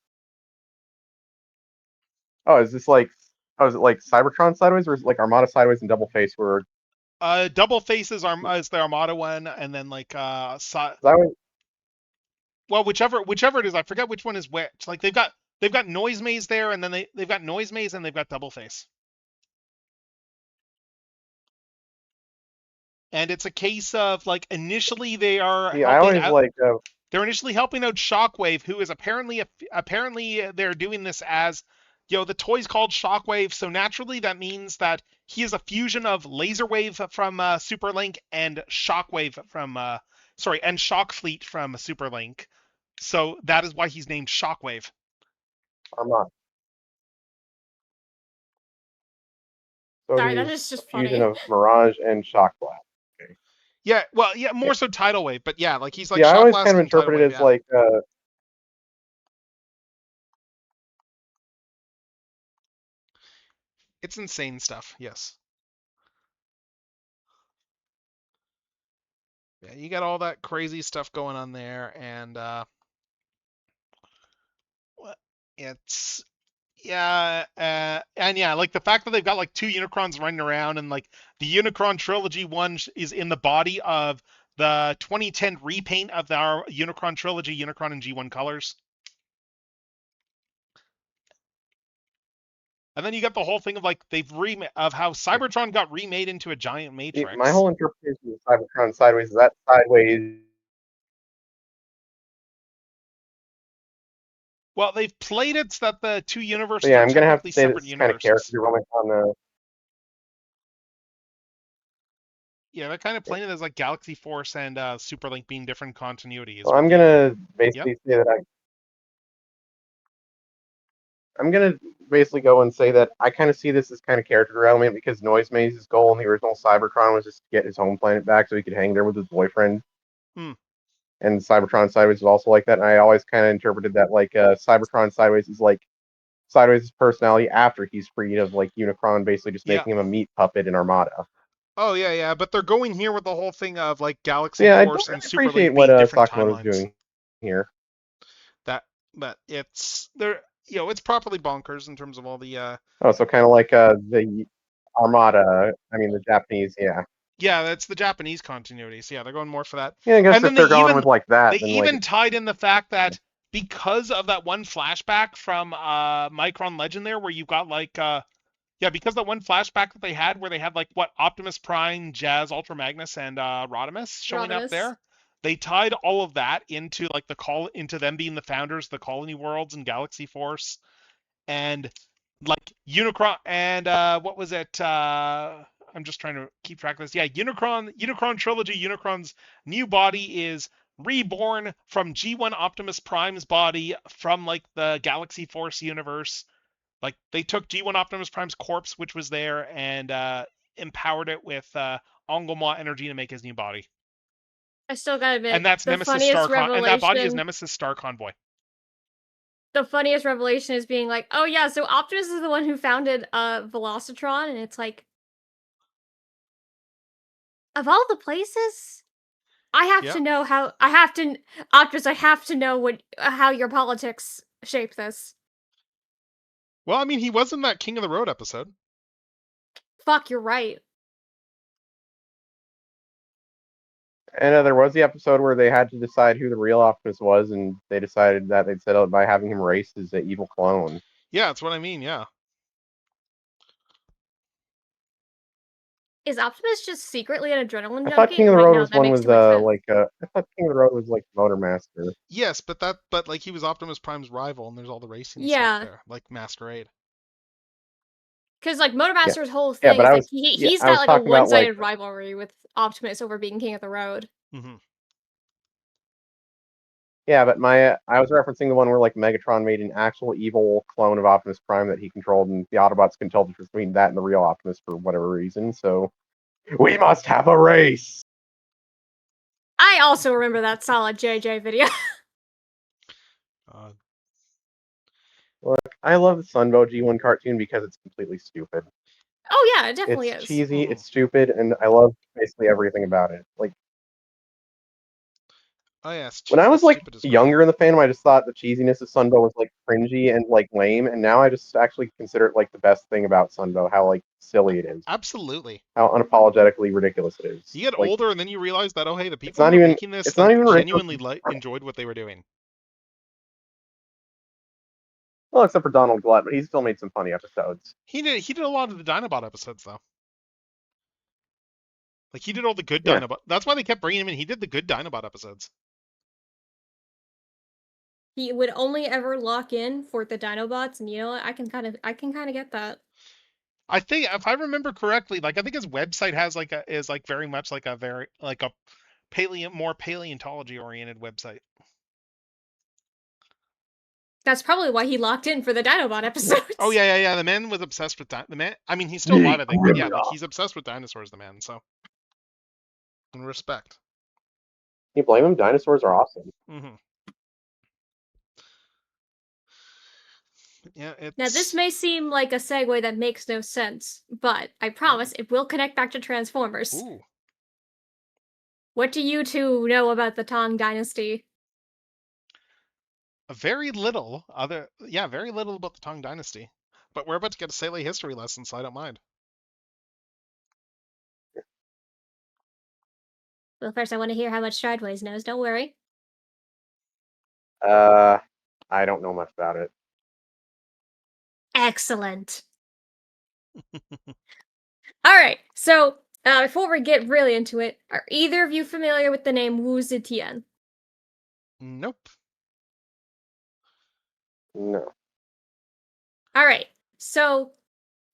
S5: Oh, is it like Cybertron Sideways, or is it like Armada Sideways and Doubleface were?
S1: Doubleface is the Armada one, and then like well, whichever it is, I forget which one is which. Like they've got Noisemaze there, and then they've got Noisemaze and they've got Doubleface. And it's a case of like initially they are they're initially helping out Shockwave, who is apparently they're doing this as the toy's called Shockwave, so naturally that means that he is a fusion of Laserwave from Super Link and Shockwave from and Shockfleet from Super Link. So that is why he's named Shockwave.
S5: Armada. So
S6: sorry, that is just funny.
S5: Fusion of Mirage and Shock Blast. Okay.
S1: Yeah, well, yeah, more so Tidal Wave, but yeah, like he's like.
S5: Yeah,
S1: Shock
S5: I always
S1: Blast
S5: kind of
S1: and
S5: interpret it as like.
S1: It's insane stuff. Yes. Yeah, you got all that crazy stuff going on there, and it's and yeah, like the fact that they've got like 2 Unicrons running around, and like the Unicron Trilogy one is in the body of the 2010 repaint of our Unicron Trilogy, Unicron and G1 colors. And then you got the whole thing of like of how Cybertron got remade into a giant matrix.
S5: My whole interpretation of Cybertron Sideways is that Sideways.
S1: Well, they've played it so that the 2 universes
S5: Yeah,
S1: are
S5: I'm gonna have to
S1: technically
S5: say
S1: separate
S5: this is kind of
S1: universes.
S5: character development on the.
S1: Yeah, they're kind of playing it as like Galaxy Force and Superlink being different continuities.
S5: Well, I'm gonna basically say that I'm gonna basically go and say that I kind of see this as kind of character development because Noisemaze's goal in the original Cybertron was just to get his home planet back so he could hang there with his boyfriend. And Cybertron Sideways is also like that. And I always kind of interpreted that like Cybertron Sideways is like Sideways' personality after he's freed of like Unicron, basically just making him a meat puppet in Armada.
S1: Oh yeah, but they're going here with the whole thing of like Galaxy Force and Superlink
S5: appreciate
S1: being
S5: what
S1: different
S5: Sakamoto's
S1: timelines.
S5: doing here.
S1: But it's it's properly bonkers in terms of all the.
S5: So kind of like the Armada. I mean the Japanese, yeah.
S1: Yeah, that's the Japanese continuity. So yeah, they're going more for that.
S5: Yeah, I guess
S1: and
S5: if they're going with like that,
S1: they
S5: then
S1: even
S5: like...
S1: tied in the fact that because of that one flashback from Micron Legend there, where you've got like because that one flashback that they had where they had like what Optimus Prime, Jazz, Ultra Magnus, and Rodimus showing up there. They tied all of that into like into them being the founders of the Colony Worlds and Galaxy Force, and like Unicron and what was it? I'm just trying to keep track of this. Yeah, Unicron Trilogy. Unicron's new body is reborn from G1 Optimus Prime's body from like the Galaxy Force universe. Like they took G1 Optimus Prime's corpse, which was there, and empowered it with Ongolma energy to make his new body.
S6: I still gotta admit,
S1: and that's Nemesis Star and that body is Nemesis Star Convoy.
S6: The funniest revelation is being like, oh yeah, so Optimus is the one who founded Velocitron, and it's like, of all the places, I have to know how. Optimus, I have to know how your politics shape this.
S1: Well, I mean, he was in that King of the Road episode.
S6: Fuck, you're right.
S5: And there was the episode where they had to decide who the real Optimus was, and they decided that they'd settle it by having him race as an evil clone.
S1: Yeah, that's what I mean, yeah.
S6: Is Optimus just secretly an adrenaline junkie?
S5: I thought King of the Road was one with I thought King of the Road was like Motormaster.
S1: Yes, but like he was Optimus Prime's rival, and there's all the racing stuff there, like Masquerade.
S6: Because like Motormaster's whole thing is like he's got like a one-sided rivalry with Optimus over being King of the Road.
S1: Mm-hmm.
S5: Yeah, but I was referencing the one where like Megatron made an actual evil clone of Optimus Prime that he controlled, and the Autobots can tell the difference between that and the real Optimus for whatever reason. So we must have a race.
S6: I also remember that solid JJ video.
S5: Look, I love the Sunbow G1 cartoon because it's completely stupid.
S6: Oh yeah, it definitely is.
S5: It's cheesy, it's stupid, and I love basically everything about it. Like,
S1: oh yes.
S5: When I was like younger in the fandom, I just thought the cheesiness of Sunbow was like cringy and like lame, and now I just actually consider it like the best thing about Sunbow, how like silly it is.
S1: Absolutely.
S5: How unapologetically ridiculous it is.
S1: You get older, and then you realize that the people
S5: who
S1: were making this genuinely enjoyed what they were doing.
S5: Well, except for Donald Glut, but he still made some funny episodes.
S1: He did a lot of the Dinobot episodes though. Like he did all the good Dinobot. That's why they kept bringing him in. He did the good Dinobot episodes.
S6: He would only ever lock in for the Dinobots, and you know what? I can kind of get that.
S1: I think if I remember correctly, like I think his website has is very much like a more paleontology oriented website.
S6: That's probably why he locked in for the Dinobot episodes.
S1: Oh yeah. The man was obsessed with the man. I mean, he's still alive, I think. But yeah, like he's obsessed with dinosaurs. The man. So, in respect.
S5: Can you blame him? Dinosaurs are awesome.
S1: Mm-hmm. Yeah, it's...
S6: Now, this may seem like a segue that makes no sense, but I promise it will connect back to Transformers.
S1: Ooh.
S6: What do you two know about the Tang Dynasty?
S1: Very little very little about the Tang Dynasty. But we're about to get a Sailor history lesson, so I don't mind.
S6: Well, first I want to hear how much Strideways knows. Don't worry.
S5: I don't know much about it.
S6: Excellent. All right. So before we get really into it, are either of you familiar with the name Wu Zetian?
S1: Nope.
S5: No.
S6: All right. So,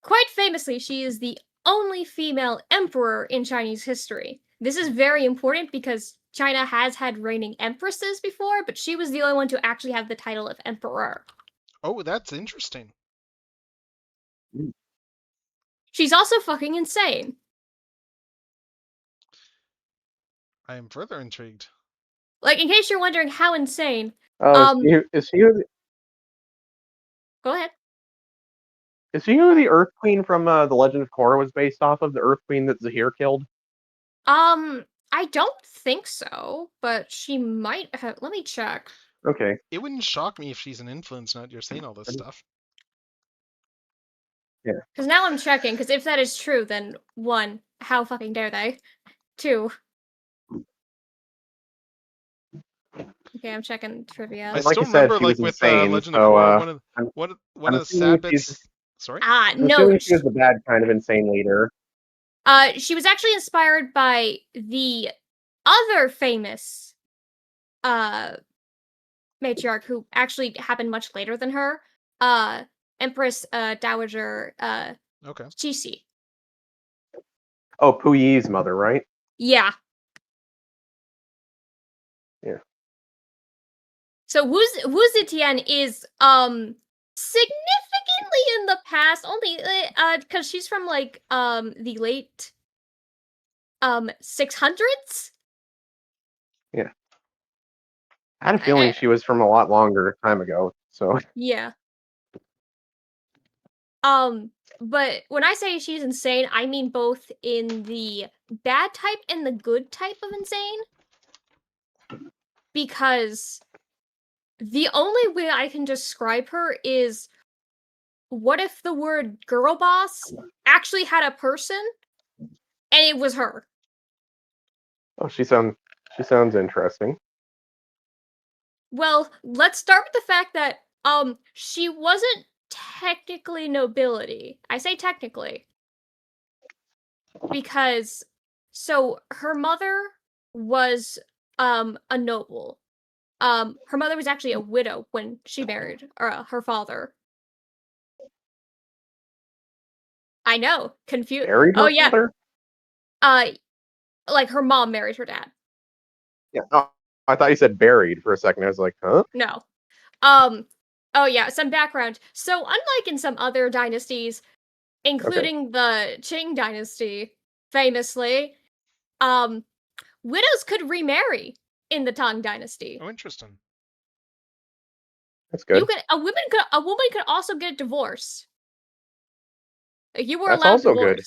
S6: quite famously, she is the only female emperor in Chinese history. This is very important because China has had reigning empresses before, but she was the only one to actually have the title of emperor.
S1: Oh, that's interesting.
S6: She's also fucking insane.
S1: I am further intrigued.
S6: Like, in case you're wondering how insane,
S5: Oh, is he
S6: go ahead.
S5: is he who the Earth Queen from the Legend of Korra was based off of? The Earth Queen that Zahir killed?
S6: I don't think so, but she might have. Let me check.
S5: Okay.
S1: It wouldn't shock me if she's an influence nut. You're saying all this stuff.
S5: Yeah.
S6: Because now I'm checking, because if that is true, then 1, how fucking dare they? 2. Okay, I'm checking trivia.
S1: I
S5: Like
S1: still
S5: you said,
S1: remember,
S5: she was
S1: like, with
S5: insane,
S1: Legend
S5: so,
S1: of Korra,
S5: I'm
S1: one of the
S5: assuming
S1: sad bits...
S5: she's-
S1: Sorry?
S5: I'm
S6: No.
S5: assuming she was the bad kind of insane leader.
S6: She was actually inspired by the other famous matriarch who actually happened much later than her. Empress Dowager
S1: Okay.
S6: Cixi.
S5: Oh, Puyi's mother, right?
S6: Yeah.
S5: Yeah.
S6: So Wu Zetian is significantly in the past, only because she's from like the late 600s.
S5: Yeah. I had a feeling she was from a lot longer time ago. So
S6: Yeah. But when I say she's insane, I mean both in the bad type and the good type of insane. Because the only way I can describe her is, what if the word girl boss actually had a person and it was her?
S5: oh, she sounds interesting.
S6: Well, let's start with the fact that she wasn't technically nobility. I say technically because so her mother was a noble. Her mother was actually a widow when she married her father. I know, confused.
S5: Married her
S6: Oh yeah,
S5: father?
S6: like her mom married her dad.
S5: Yeah. Oh, I thought you said buried for a second. I was like, huh?
S6: No. Oh yeah, some background. So unlike in some other dynasties, including the Qing dynasty, famously, widows could remarry in the Tang dynasty.
S1: Oh, interesting.
S5: That's good.
S6: A woman could also get divorced. Like, you were
S5: That's
S6: allowed
S5: also good.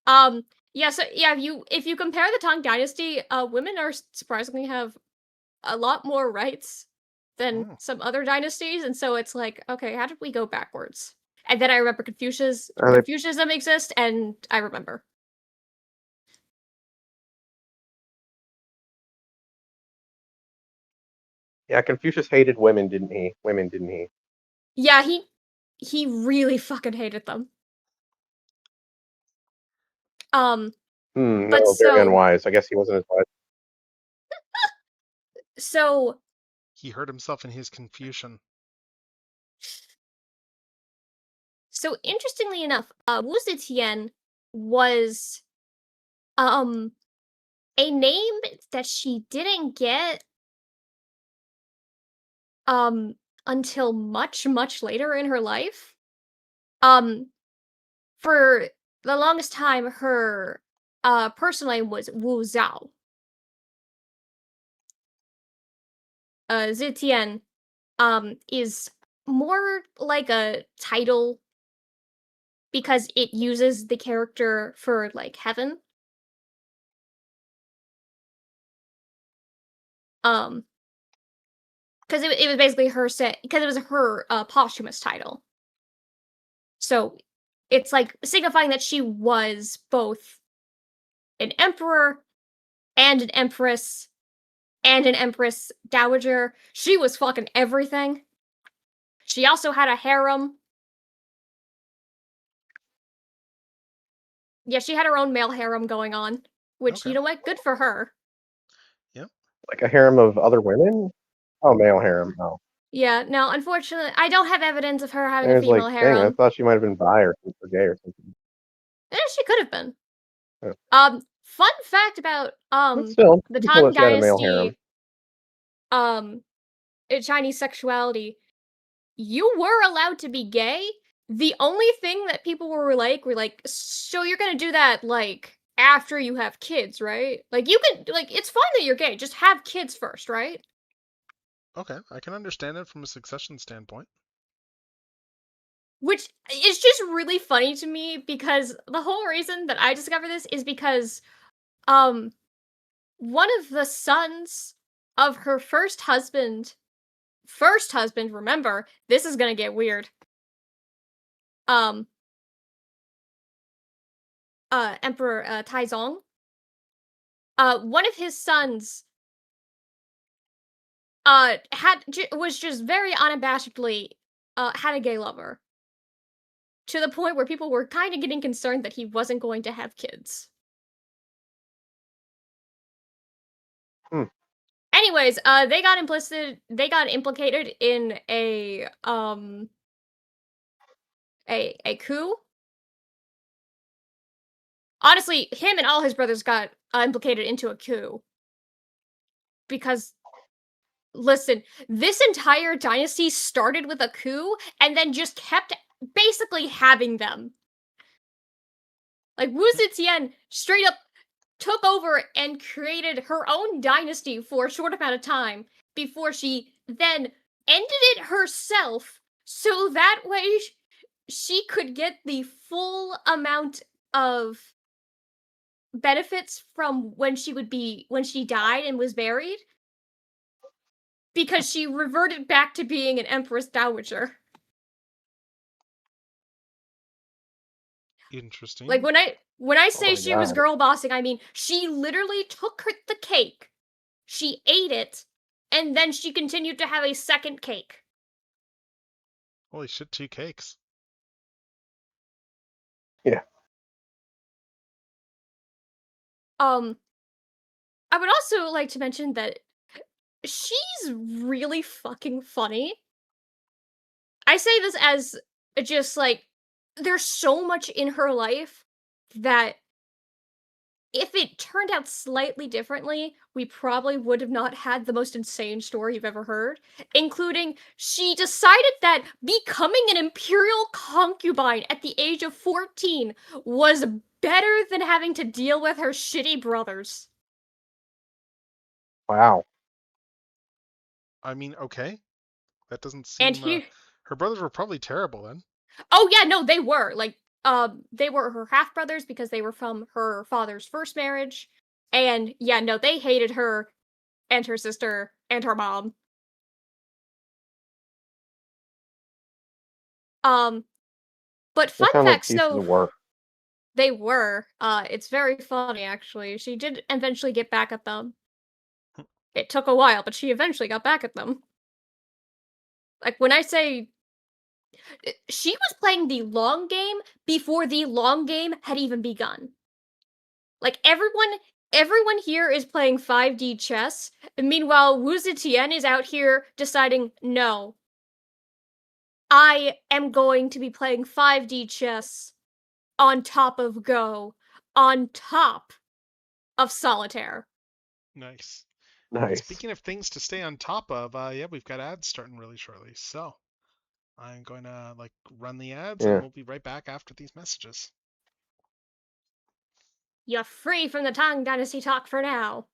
S6: divorce. Yeah, so yeah, if you compare the Tang dynasty, women are surprisingly have a lot more rights than
S1: Oh.
S6: some other dynasties, and so it's like, okay, how did we go backwards? And then I remember Confucianism exists, and I remember.
S5: Yeah, Confucius hated women, didn't he? Women, didn't he?
S6: Yeah, he really fucking hated them. But
S5: No, very unwise. I guess he wasn't as wise.
S6: So
S1: He hurt himself in his Confucian.
S6: So interestingly enough, Wu Zetian was a name that she didn't get until much, much later in her life. For the longest time, her personal name was Wu Zhao. Zetian is more like a title because it uses the character for like heaven. Because it was basically her because it was her posthumous title. So it's like signifying that she was both an emperor and an empress and an empress dowager. She was fucking everything. She also had a harem. Yeah, she had her own male harem going on, which,
S1: Okay.
S6: you know what? Good for her.
S5: Like a harem of other women? Oh, male harem. Oh.
S6: Yeah, no, unfortunately, I don't have evidence of her having
S5: I
S6: a
S5: was like,
S6: female
S5: dang, I
S6: harem.
S5: thought she might have been bi or gay or something.
S6: She could have been.
S5: Yeah.
S6: Fun fact about
S5: But still,
S6: the
S5: pretty cool
S6: Tang
S5: that she had a male harem.
S6: Dynasty, Chinese sexuality. You were allowed to be gay. The only thing that people were like, so you're gonna do that like after you have kids, right? Like you can, like, it's fine that you're gay, just have kids first, right?
S1: Okay, I can understand it from a succession standpoint.
S6: Which is just really funny to me because the whole reason that I discovered this is because one of the sons of her first husband, remember, this is gonna get weird. Emperor Taizong. One of his sons was just very unabashedly had a gay lover. To the point where people were kind of getting concerned that he wasn't going to have kids. Anyways, they got implicated in a coup. Honestly, him and all his brothers got implicated into a coup. Because, listen, this entire dynasty started with a coup and then just kept basically having them. Like, Wu Zetian straight up took over and created her own dynasty for a short amount of time before she then ended it herself so that way she could get the full amount of benefits from when she died and was buried because she reverted back to being an empress dowager.
S1: Interesting.
S6: Like when I say
S5: my
S6: she was
S5: God.
S6: girl bossing, I mean she literally took the cake, she ate it, and then she continued to have a second cake.
S1: Holy shit, 2 cakes.
S5: Yeah.
S6: I would also like to mention that she's really fucking funny. I say this as just like, there's so much in her life that if it turned out slightly differently, we probably would have not had the most insane story you've ever heard, including she decided that becoming an imperial concubine at the age of 14 was better than having to deal with her shitty brothers.
S5: Wow.
S1: I mean, okay. That doesn't seem...
S6: And here,
S1: her brothers were probably terrible then.
S6: oh yeah, no, they were. Like, they were her half brothers because they were from her father's first marriage. And yeah, no, they hated her and her sister and her mom. But
S5: They're
S6: fun
S5: kind of like
S6: fact,
S5: pieces
S6: so
S5: of work.
S6: they were. It's very funny actually. She did eventually get back at them. It took a while, but she eventually got back at them. Like when I say she was playing the long game before the long game had even begun. Like everyone here is playing 5D chess, and meanwhile Wu Zetian is out here deciding, no, I am going to be playing 5D chess on top of Go, on top of Solitaire.
S1: Nice.
S5: Nice.
S1: Speaking of things to stay on top of, yeah, we've got ads starting really shortly. So I'm going to run the ads and we'll be right back after these messages.
S6: You're free from the Tang Dynasty talk for now.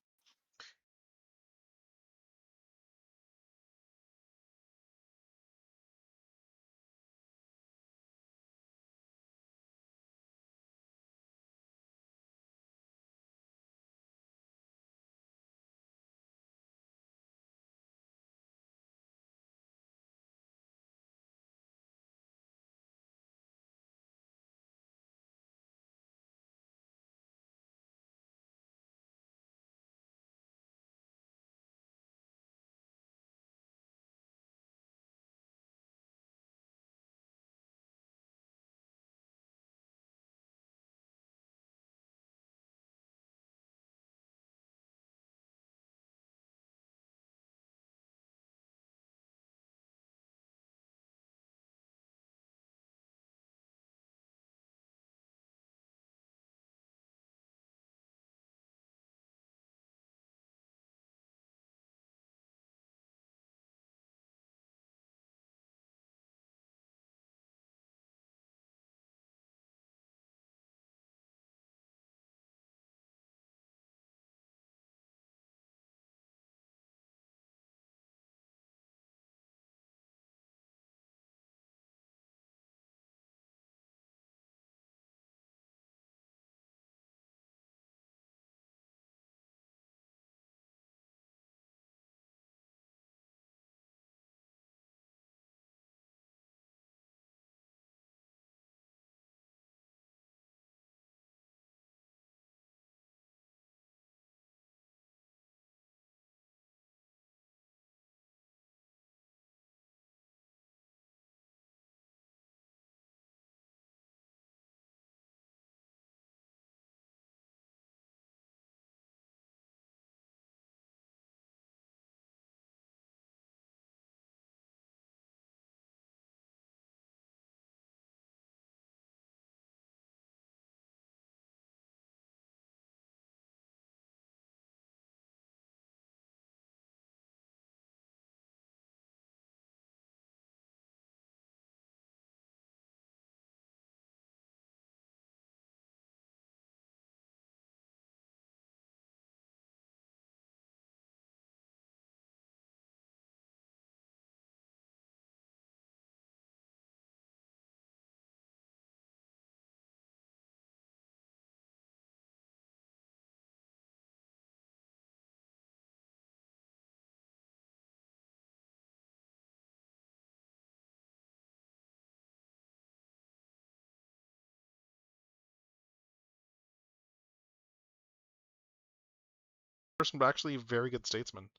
S1: person, but actually a very good statesman.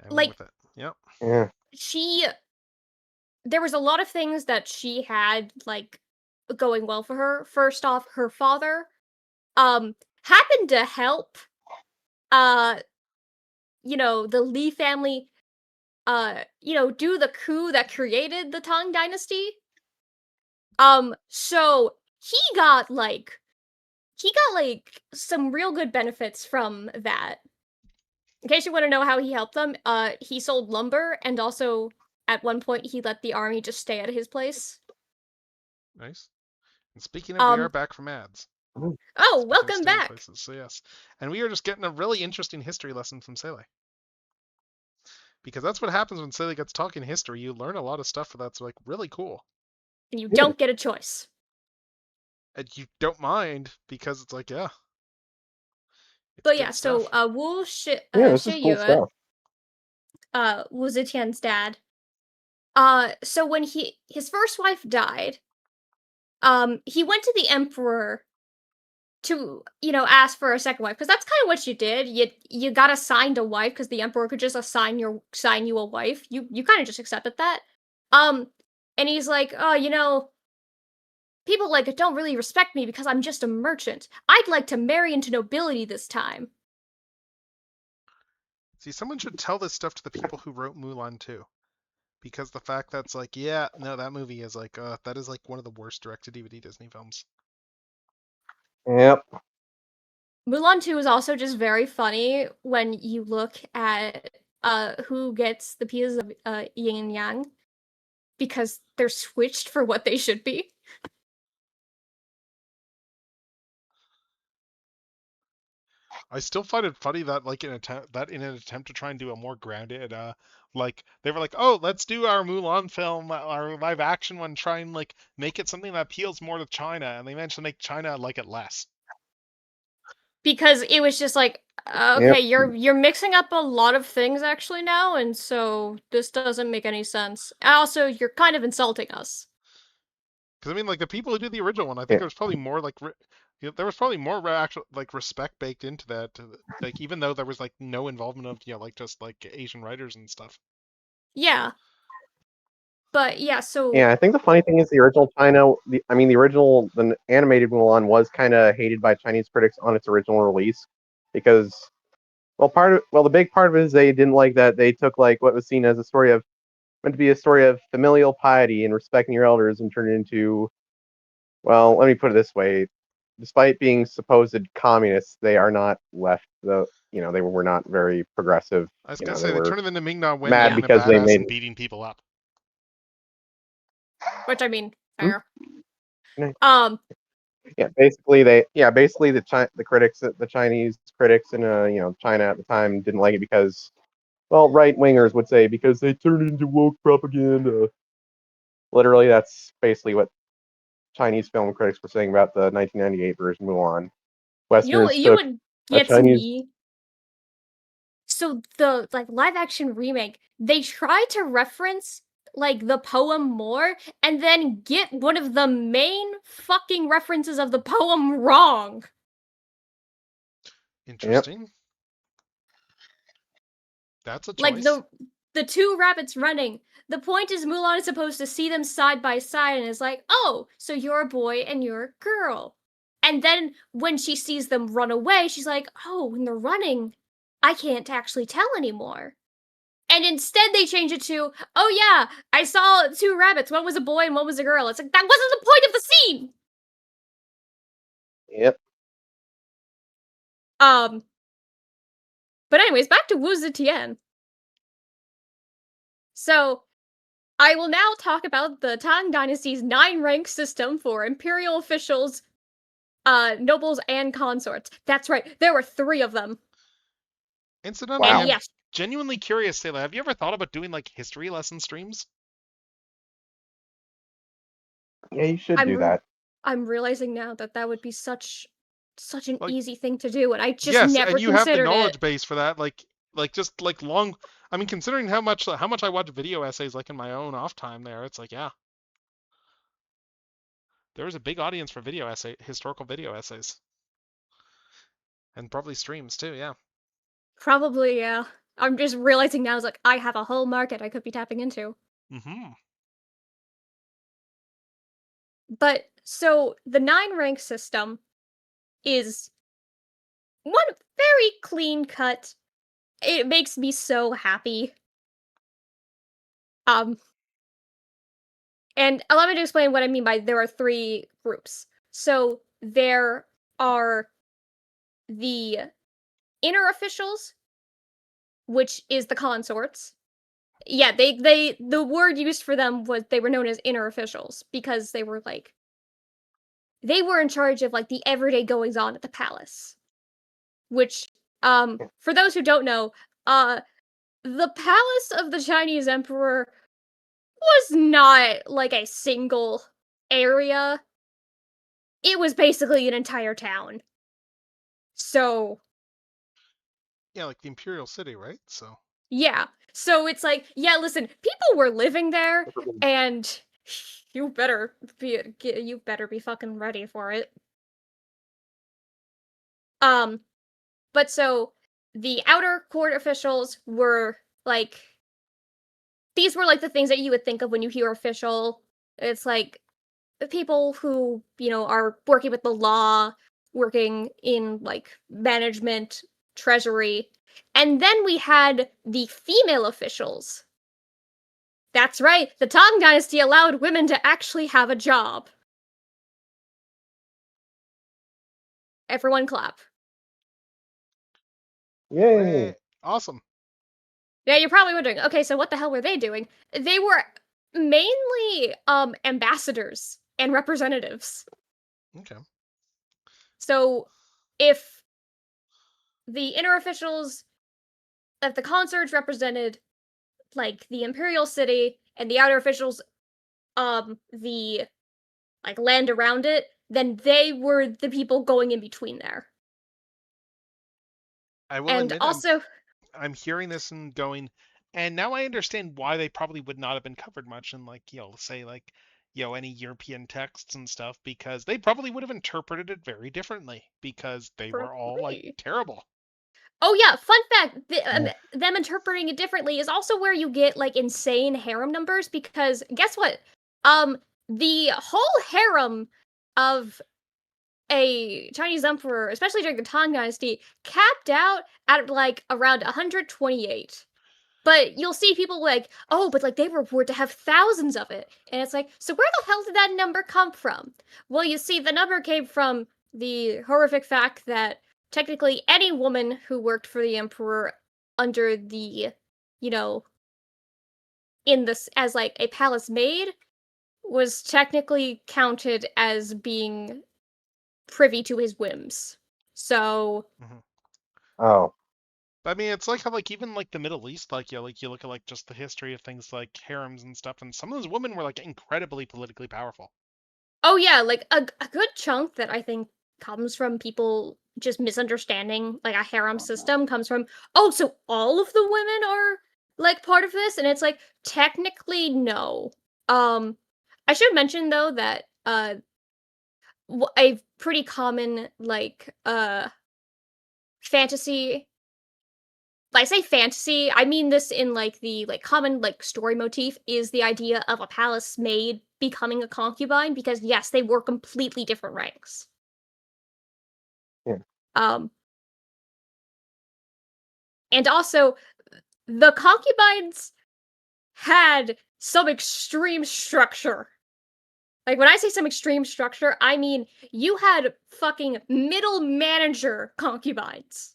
S1: I went
S6: Like-
S1: with it. Yep.
S5: Yeah.
S6: There was a lot of things that she had like going well for her. First off, her father happened to help the Li family do the coup that created the Tang dynasty. So he got some real good benefits from that. In case you want to know how he helped them, he sold lumber, and also at one point he let the army just stay at his place.
S1: Nice. And speaking of, we are
S6: Um,
S1: back from ads.
S6: Oh,
S1: Speaking of
S6: welcome
S1: staying
S6: back.
S1: places, so yes. And we are just getting a really interesting history lesson from Sele. Because that's what happens when Sele gets talking history. You learn a lot of stuff that's like really cool.
S6: And you
S5: Yeah.
S6: don't get a choice.
S1: And you don't mind because it's like, yeah. It's
S6: But
S1: good
S6: yeah, so
S1: stuff.
S6: Wu
S5: Yeah, this is cool
S6: Shiyue,
S5: stuff.
S6: Wu Zetian's dad. So when his first wife died, he went to the emperor to, ask for a second wife, because that's kind of what you did. You got assigned a wife because the emperor could just assign you a wife. You kind of just accepted that. And he's like, oh, people don't really respect me because I'm just a merchant. I'd like to marry into nobility this time.
S1: See, someone should tell this stuff to the people who wrote Mulan too. Because the fact that's like, yeah, no, that movie is like, that is like one of the worst direct-to-DVD Disney films.
S5: Yep.
S6: Mulan 2 is also just very funny when you look at who gets the pieces of yin and yang, because they're switched for what they should be.
S1: I still find it funny that like in an attempt to try and do a more grounded, like they were like, oh, let's do our Mulan film, our live action one, try and like make it something that appeals more to China, and they managed to make China like it less.
S6: Because it was just like, okay, you're mixing up a lot of things actually now, and so this doesn't make any sense. Also, you're kind of insulting us.
S1: Because I mean, like the people who did the original one, I think there was probably more like there was probably more actual like respect baked into that, like even though there was like no involvement of like just like Asian writers and stuff.
S6: Yeah. But yeah, so
S5: Yeah, I think the funny thing is the original the animated Mulan was kind of hated by Chinese critics on its original release because, the big part of it is they didn't like that they took like what was seen as meant to be a story of familial piety and respecting your elders and turned it into, well, let me put it this way, despite being supposed communists, they are not left, they were not very progressive.
S1: I was gonna say they turned it into Ming Na Wen
S5: mad
S1: being a
S5: because they
S1: badass
S5: made
S1: and beating people up.
S6: which I mean, fair.
S5: Yeah. Basically the critics, the Chinese critics in China at the time didn't like it because, well, right wingers would say because they turned it into woke propaganda. Literally, that's basically what Chinese film critics were saying about the 1998 version Mulan. Westerners
S6: You
S5: took
S6: would
S5: a
S6: get
S5: Chinese.
S6: me. So the live action remake, they try to reference like the poem more and then get one of the main fucking references of the poem wrong.
S1: Interesting. That's a choice.
S6: Like the two rabbits running. The point is Mulan is supposed to see them side by side and is like, oh, so you're a boy and you're a girl. And then when she sees them run away, she's like, oh, when they're running, I can't actually tell anymore. And instead they change it to, oh yeah, I saw two rabbits. One was a boy and one was a girl. It's like, that wasn't the point of the scene!
S5: Yep.
S6: But anyways, back to Wu Zetian. So, I will now talk about the Tang Dynasty's 9-rank system for imperial officials, nobles, and consorts. That's right, there were 3 of them.
S1: Incidentally,
S5: Wow.
S1: I'm
S6: Yes,
S1: genuinely curious, Sayla, have you ever thought about doing like history lesson streams?
S5: Yeah, you should
S6: I'm
S5: do
S6: re-
S5: that.
S6: I'm realizing now that would be such an
S1: Like,
S6: easy thing to do, and I just
S1: yes,
S6: never
S1: and you have the
S6: considered
S1: knowledge
S6: it.
S1: base for that. Like just like long. I mean, considering how much I watch video essays like in my own off time, there, it's like yeah, there is a big audience for historical video essays, and probably streams too. Yeah.
S6: Probably, yeah. I'm just realizing now, like, I have a whole market I could be tapping into.
S1: Mm-hmm.
S6: But, so, the 9-rank system is one very clean cut. It makes me so happy. And allow me to explain what I mean by there are 3 groups. So, there are the inner officials, which is the consorts. Yeah, the word used for them was they were known as inner officials because they were like they were in charge of like the everyday goings on at the palace. Which for those who don't know, the palace of the Chinese emperor was not like a single area. It was basically an entire town. So
S1: Yeah, like the Imperial City, right? So
S6: yeah. So it's like, yeah, listen, people were living there and you better be fucking ready for it. But so the outer court officials were like these were like the things that you would think of when you hear official. It's like the people who, are working with the law, working in like management, treasury. And then we had the female officials. That's right, the Tang Dynasty allowed women to actually have a job. Everyone clap.
S5: Yay!
S1: awesome.
S6: Yeah, you're probably wondering, okay, so what the hell were they doing? They were mainly ambassadors and representatives.
S1: Okay.
S6: So if the inner officials of the consorts represented like the imperial city and the outer officials the like land around it, then they were the people going in between there.
S1: I will
S6: And
S1: admit,
S6: also
S1: I'm hearing this and going, and now I understand why they probably would not have been covered much in like, say like, any European texts and stuff, because they probably would have interpreted it very differently because they were all like
S6: Probably.
S1: terrible.
S6: Oh yeah, fun fact, them interpreting it differently is also where you get like insane harem numbers because guess what? The whole harem of a Chinese emperor, especially during the Tang Dynasty, capped out at like around 128. But you'll see people like, oh, but like they were reported to have thousands of it. And it's like, so where the hell did that number come from? Well, you see, the number came from the horrific fact that technically any woman who worked for the emperor under the, in this as like a palace maid was technically counted as being privy to his whims. So
S5: Oh.
S1: I mean, it's like how like even like the Middle East, like you look at like just the history of things like harems and stuff, and some of those women were like incredibly politically powerful.
S6: oh yeah, like a good chunk that I think comes from people just misunderstanding like a harem system comes from, oh, so all of the women are like part of this, and it's like technically no. I should mention though that a pretty common like fantasy. I say fantasy, I mean this in like the like common like story motif is the idea of a palace maid becoming a concubine because yes, they were completely different ranks.
S5: Yeah.
S6: And also the concubines had some extreme structure. Like when I say some extreme structure, I mean you had fucking middle manager concubines.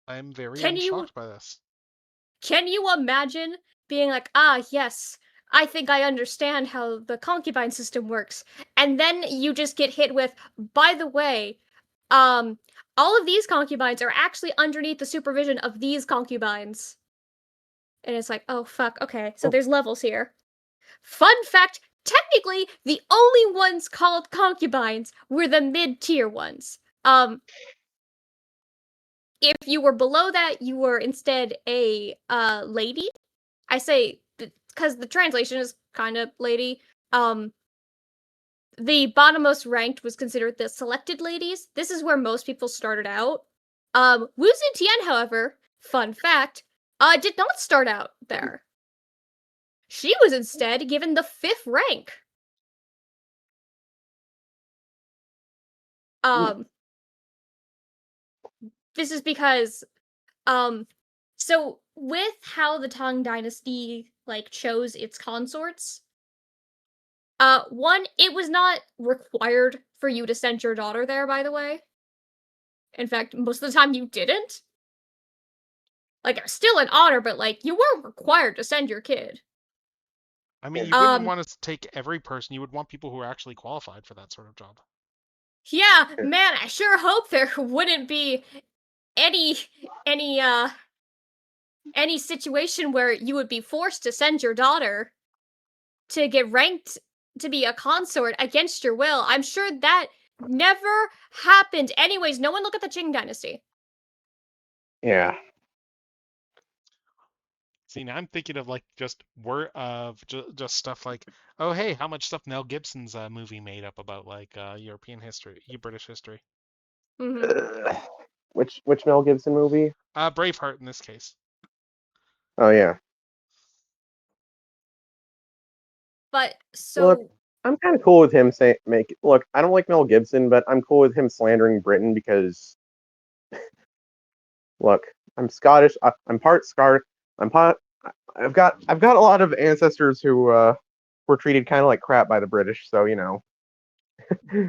S1: I'm very
S6: Can you-
S1: shocked by this.
S6: Can you imagine being like, ah, yes, I think I understand how the concubine system works. And then you just get hit with, by the way, all of these concubines are actually underneath the supervision of these concubines. And it's like, oh, fuck, okay, so there's levels here. Fun fact, technically, the only ones called concubines were the mid-tier ones. If you were below that, you were instead a lady. I say because the translation is kind of lady. The bottommost ranked was considered the selected ladies. This is where most people started out. Wu Zetian, however, fun fact, did not start out there. She was instead given the 5th rank. This is because, so with how the Tang Dynasty, like, chose its consorts, one, it was not required for you to send your daughter there, by the way. In fact, most of the time you didn't. Like, it was still an honor, but, like, you weren't required to send your kid.
S1: I mean, you wouldn't want to take every person. You would want people who are actually qualified for that sort of job.
S6: Yeah, man, I sure hope there wouldn't be any situation where you would be forced to send your daughter to get ranked to be a consort against your will. I'm sure that never happened. Anyways, no one look at the Qing Dynasty.
S5: Yeah.
S1: See, now I'm thinking of like just stuff like, oh hey, how much stuff Mel Gibson's movie made up about like European history, British history.
S6: Mm-hmm.
S5: Which Mel Gibson movie?
S1: Braveheart in this case.
S5: Oh yeah.
S6: But so
S5: Look, I'm kind of cool with him saying look, I don't like Mel Gibson, but I'm cool with him slandering Britain because look, I'm Scottish. I'm part Scottish. I've got a lot of ancestors who were treated kind of like crap by the British, so you know.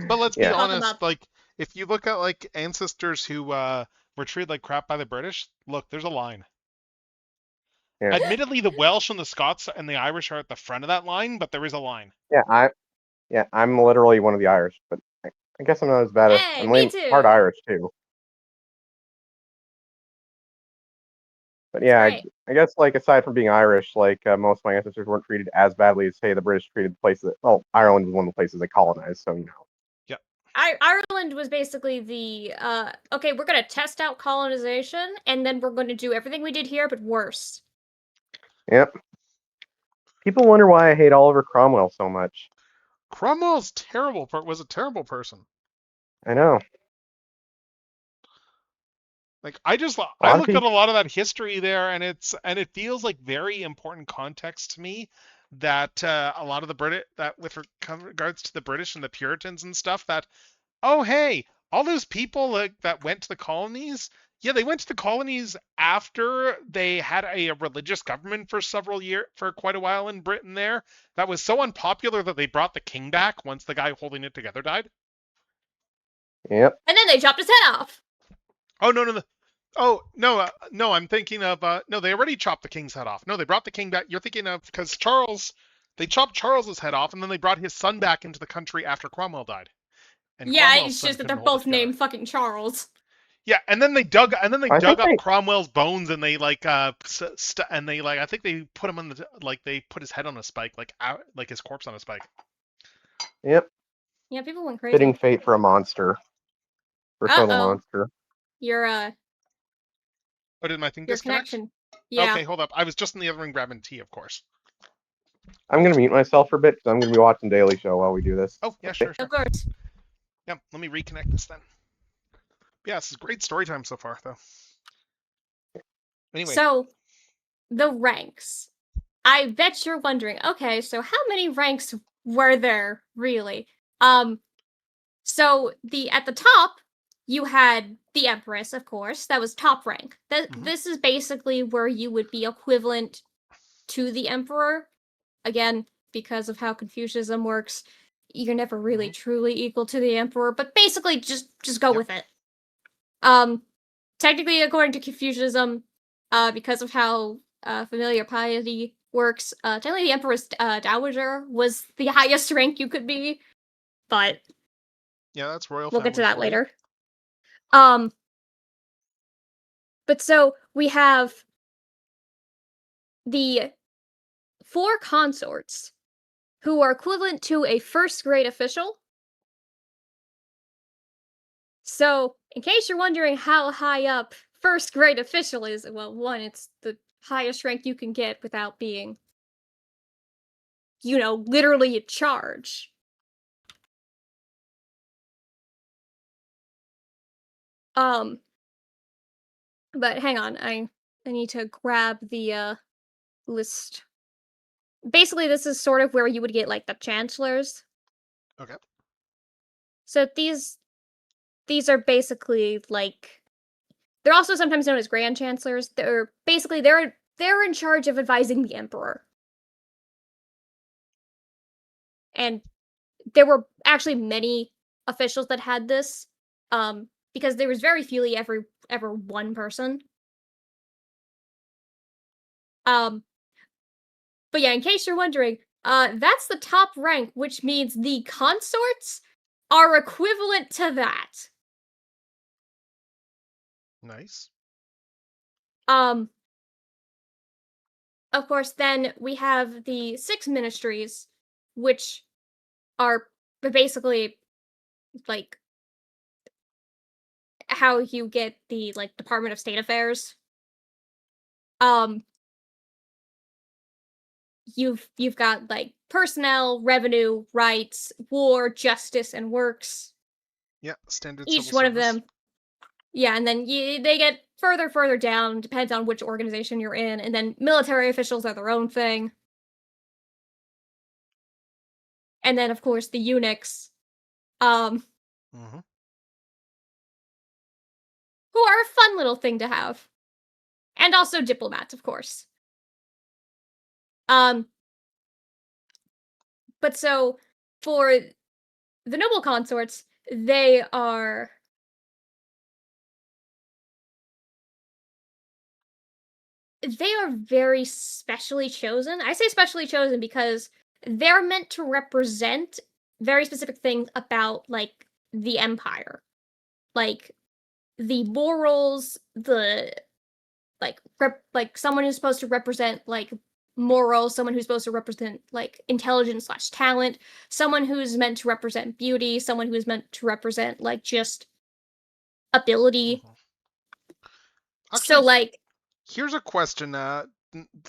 S1: But let's be
S5: Yeah.
S1: honest, like if you look at like ancestors who were treated like crap by the British, look, there's a line.
S5: Yeah.
S1: Admittedly, the Welsh and the Scots and the Irish are at the front of that line, but there is a line.
S5: Yeah, I'm literally one of the Irish, but I guess I'm not as bad as
S6: Hey,
S5: I'm
S6: me
S5: like
S6: too.
S5: part Irish too. But yeah,
S6: right.
S5: I guess like aside from being Irish, like most of my ancestors weren't treated as badly as say the British treated the places that, well, Ireland was one of the places they colonized, so you know.
S6: Ireland was basically the okay, we're gonna test out colonization, and then we're gonna do everything we did here, but worse.
S5: Yep. People wonder why I hate Oliver Cromwell so much.
S1: Cromwell's was a terrible person.
S5: I know.
S1: Like I look at a lot of that history there, and it feels like very important context to me that a lot of the British, that with regards to the British and the Puritans and stuff, that oh hey, all those people that went to the colonies, yeah, they went to the colonies after they had a religious government for quite a while in Britain there. That was so unpopular that they brought the king back once the guy holding it together died.
S5: Yep.
S6: And then they chopped his head off.
S1: Oh no. Oh no, no! I'm thinking of no. They already chopped the king's head off. No, they brought the king back. You're thinking of because they chopped Charles's head off, and then they brought his son back into the country after Cromwell died. And
S6: yeah,
S1: Cromwell's
S6: it's
S1: son
S6: just that
S1: couldn't
S6: they're
S1: hold it
S6: both
S1: together.
S6: named fucking Charles.
S1: Yeah, and then they dug up
S5: they-
S1: Cromwell's bones, and they like and they like I think they put him on they put his head on a spike, like his corpse on a spike.
S5: Yep.
S6: Yeah, people went crazy.
S5: Fitting fate for a monster. For a total
S6: Uh-oh.
S5: monster.
S6: Your
S1: Oh, did my thing
S6: your
S1: disconnect?
S6: connection. Yeah.
S1: Okay, hold up. I was just in the other room grabbing tea, of course.
S5: I'm gonna mute myself for a bit because I'm gonna be watching Daily Show while we do this.
S1: Oh yeah, sure.
S6: Of course.
S1: Yeah, let me reconnect this then. Yeah, this is great story time so far, though. Anyway.
S6: So, the ranks. I bet you're wondering, okay, so how many ranks were there, really? So, at the top, you had the Empress, of course. That was top rank. This is basically where you would be equivalent to the Emperor. Again, because of how Confucianism works, you're never really truly equal to the Emperor, but basically just go with it. Technically, according to Confucianism, because of how familiar piety works, technically the Emperor's Dowager was the highest rank you could be, but
S1: yeah, that's royal.
S6: We'll get to that later. But so we have the 4 consorts who are equivalent to a first-grade official. So, in case you're wondering how high up first-grade official is, well, one, it's the highest rank you can get without being, literally in charge. But hang on, I need to grab the list. Basically, this is sort of where you would get like the chancellors.
S1: Okay.
S6: So these are basically like they're also sometimes known as grand chancellors. They're basically they're in charge of advising the emperor. And there were actually many officials that had this, because there was very few ever one person. But yeah, in case you're wondering, that's the top rank, which means the consorts are equivalent to that.
S1: Nice.
S6: Of course, then we have the 6 ministries, which are basically like how you get the like Department of State Affairs. You've got like personnel, revenue, rights, war, justice, and works.
S1: Yeah, standard
S6: Each
S1: civil
S6: one
S1: service.
S6: of them. Yeah, and then they get further down, depends on which organization you're in, and then military officials are their own thing. And then, of course, the eunuchs, who are a fun little thing to have. And also diplomats, of course. But so, for the noble consorts, they are very specially chosen. I say specially chosen because they're meant to represent very specific things about, like, the empire. Like, the morals, the, like, someone who's supposed to represent, like, morals, someone who's supposed to represent, like, intelligence/talent, someone who's meant to represent beauty, someone who's meant to represent, like, just ability.
S1: Actually,
S6: So, like,
S1: here's a question that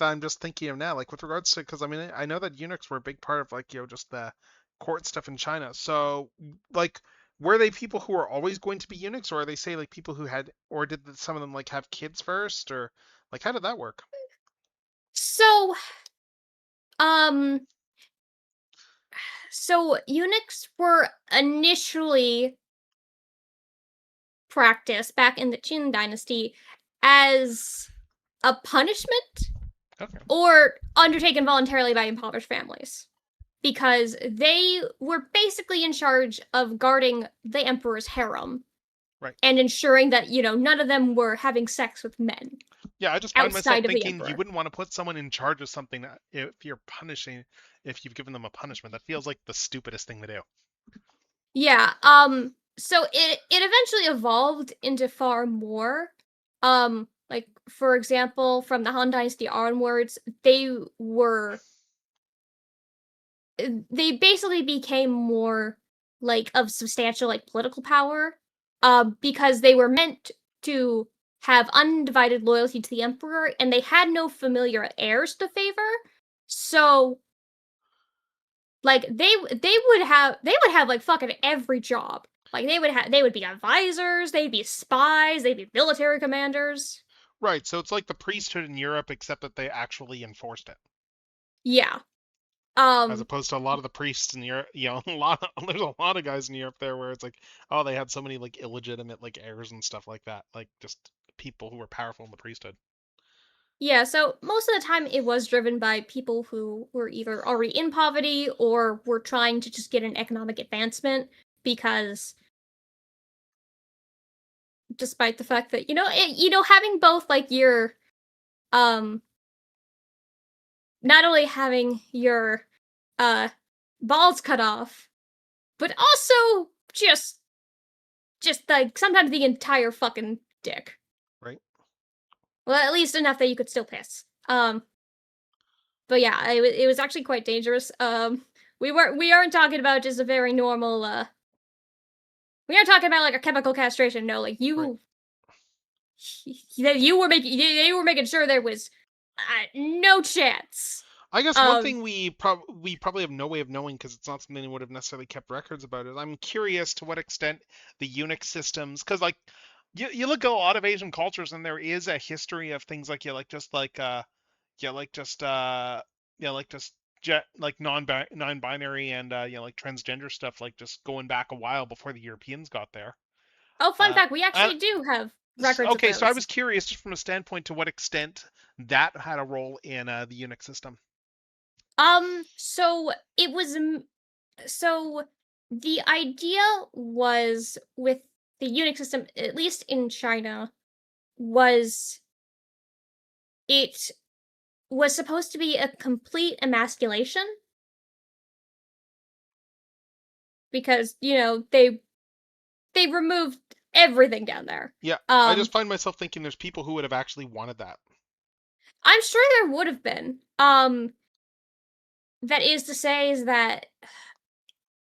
S1: I'm just thinking of now, like with regards to, because I mean, I know that eunuchs were a big part of like, just the court stuff in China. So, like, were they people who were always going to be eunuchs, or are they say like people who had, or did some of them like have kids first, or like how did that work?
S6: So, so eunuchs were initially practiced back in the Qin dynasty as a punishment or undertaken voluntarily by impoverished families, because they were basically in charge of guarding the emperor's harem,
S1: right,
S6: and ensuring that none of them were having sex with men.
S1: Yeah, I just find myself
S6: outside of the
S1: thinking you
S6: emperor.
S1: wouldn't want to put someone in charge of something that if you've given them a punishment, that feels like the stupidest thing to do.
S6: Yeah, so it eventually evolved into far more. Like, for example, from the Han Dynasty onwards, they basically became more like of substantial like political power, because they were meant to have undivided loyalty to the emperor, and they had no familiar heirs to favor. So, like, they would have like fucking every job. Like, they would be advisors, they'd be spies, they'd be military commanders.
S1: Right, so it's like the priesthood in Europe, except that they actually enforced it.
S6: Yeah.
S1: As opposed to a lot of the priests in Europe, there's a lot of guys in Europe there where it's like, oh, they had so many like illegitimate like heirs and stuff like that, like just people who were powerful in the priesthood.
S6: Yeah, so most of the time it was driven by people who were either already in poverty or were trying to just get an economic advancement, because despite the fact that having both like your not only having your balls cut off, but also just like sometimes the entire fucking dick.
S1: Right.
S6: Well, at least enough that you could still piss. But yeah, it was actually quite dangerous. We aren't talking about just a very normal we aren't talking about like a chemical castration. No, like you you were making sure there was no chance.
S1: I guess one thing we probably have no way of knowing, because it's not something they would have necessarily kept records about it. I'm curious to what extent the eunuch systems, because like you look at a lot of Asian cultures, and there is a history of things like non-binary and like transgender stuff, like just going back a while before the Europeans got there.
S6: Oh, fun fact, we
S1: And
S6: actually do have records of
S1: okay, so I
S6: those.
S1: was curious, just from a standpoint, to what extent that had a role in the Unix system.
S6: So it was so the idea was with the Unix system, at least in China, was it was supposed to be a complete emasculation because they removed everything down there.
S1: Yeah, I just find myself thinking there's people who would have actually wanted that.
S6: I'm sure there would have been. That is to say is that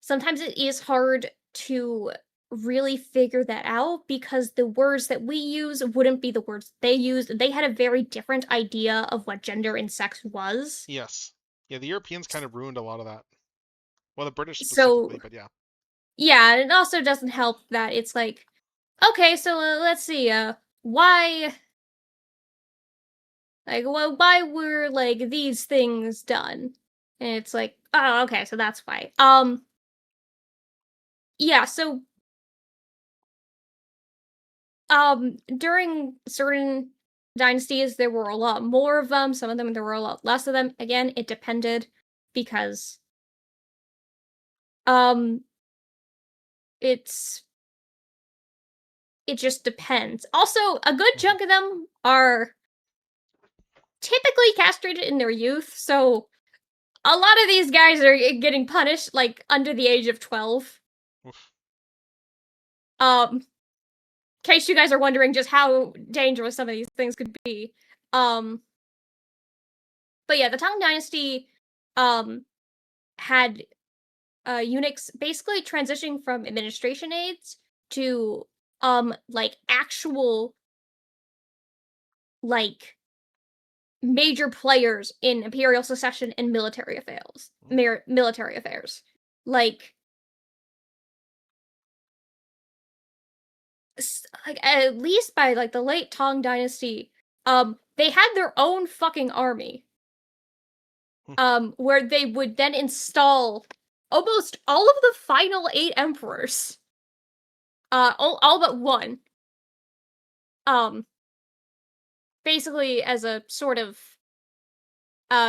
S6: sometimes it is hard to really figure that out because the words that we use wouldn't be the words they used. They had a very different idea of what gender and sex was.
S1: Yes. Yeah, the Europeans kind of ruined a lot of that. Well, the British
S6: So,
S1: specifically, but yeah.
S6: yeah, and it also doesn't help that it's like, okay, so let's see, why were like these things done? And it's like, oh, okay, so that's why. Yeah, so during certain dynasties there were a lot more of them, some of them there were a lot less of them. Again, it depended because it just depends. Also, a good chunk of them are typically castrated in their youth, so a lot of these guys are getting punished like under the age of 12.
S1: Oof.
S6: In case you guys are wondering just how dangerous some of these things could be. But yeah, the Tang Dynasty had Unix basically transitioning from administration aids to like actual like major players in imperial succession and military affairs. Like at least by like the late Tang Dynasty, they had their own fucking army. Where they would then install almost all of the final 8 emperors. All but one. Basically as a sort of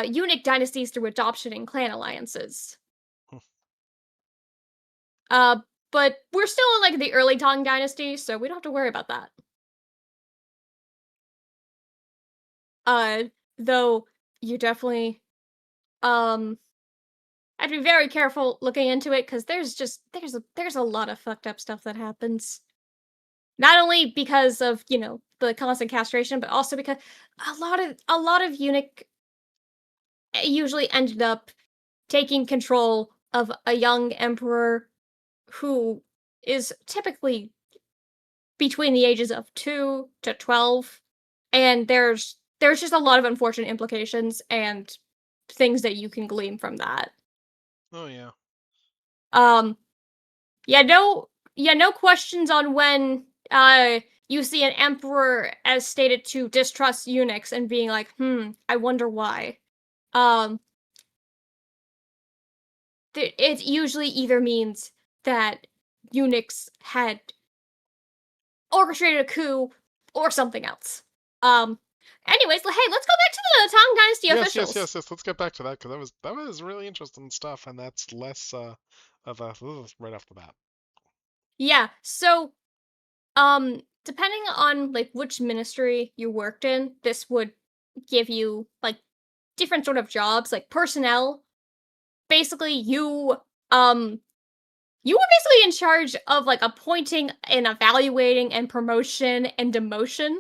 S6: unique dynasties through adoption and clan alliances. But we're still in like the early Tang Dynasty, so we don't have to worry about that. Though you definitely have to be very careful looking into it because there's a lot of fucked up stuff that happens. Not only because of, the constant castration, but also because a lot of eunuch usually ended up taking control of a young emperor who is typically between the ages of 2 to 12, and there's just a lot of unfortunate implications and things that you can glean from that.
S1: Oh yeah.
S6: No questions on when you see an emperor as stated to distrust eunuchs and being like, I wonder why. It usually either means that eunuchs had orchestrated a coup or something else. Anyways, hey, let's go back to the Tang Dynasty officials.
S1: Yes. Let's get back to that because that was really interesting stuff, and that's less of a right off the bat.
S6: Yeah. So, depending on like which ministry you worked in, this would give you like different sort of jobs, like personnel. Basically, you were basically in charge of like appointing and evaluating and promotion and demotion.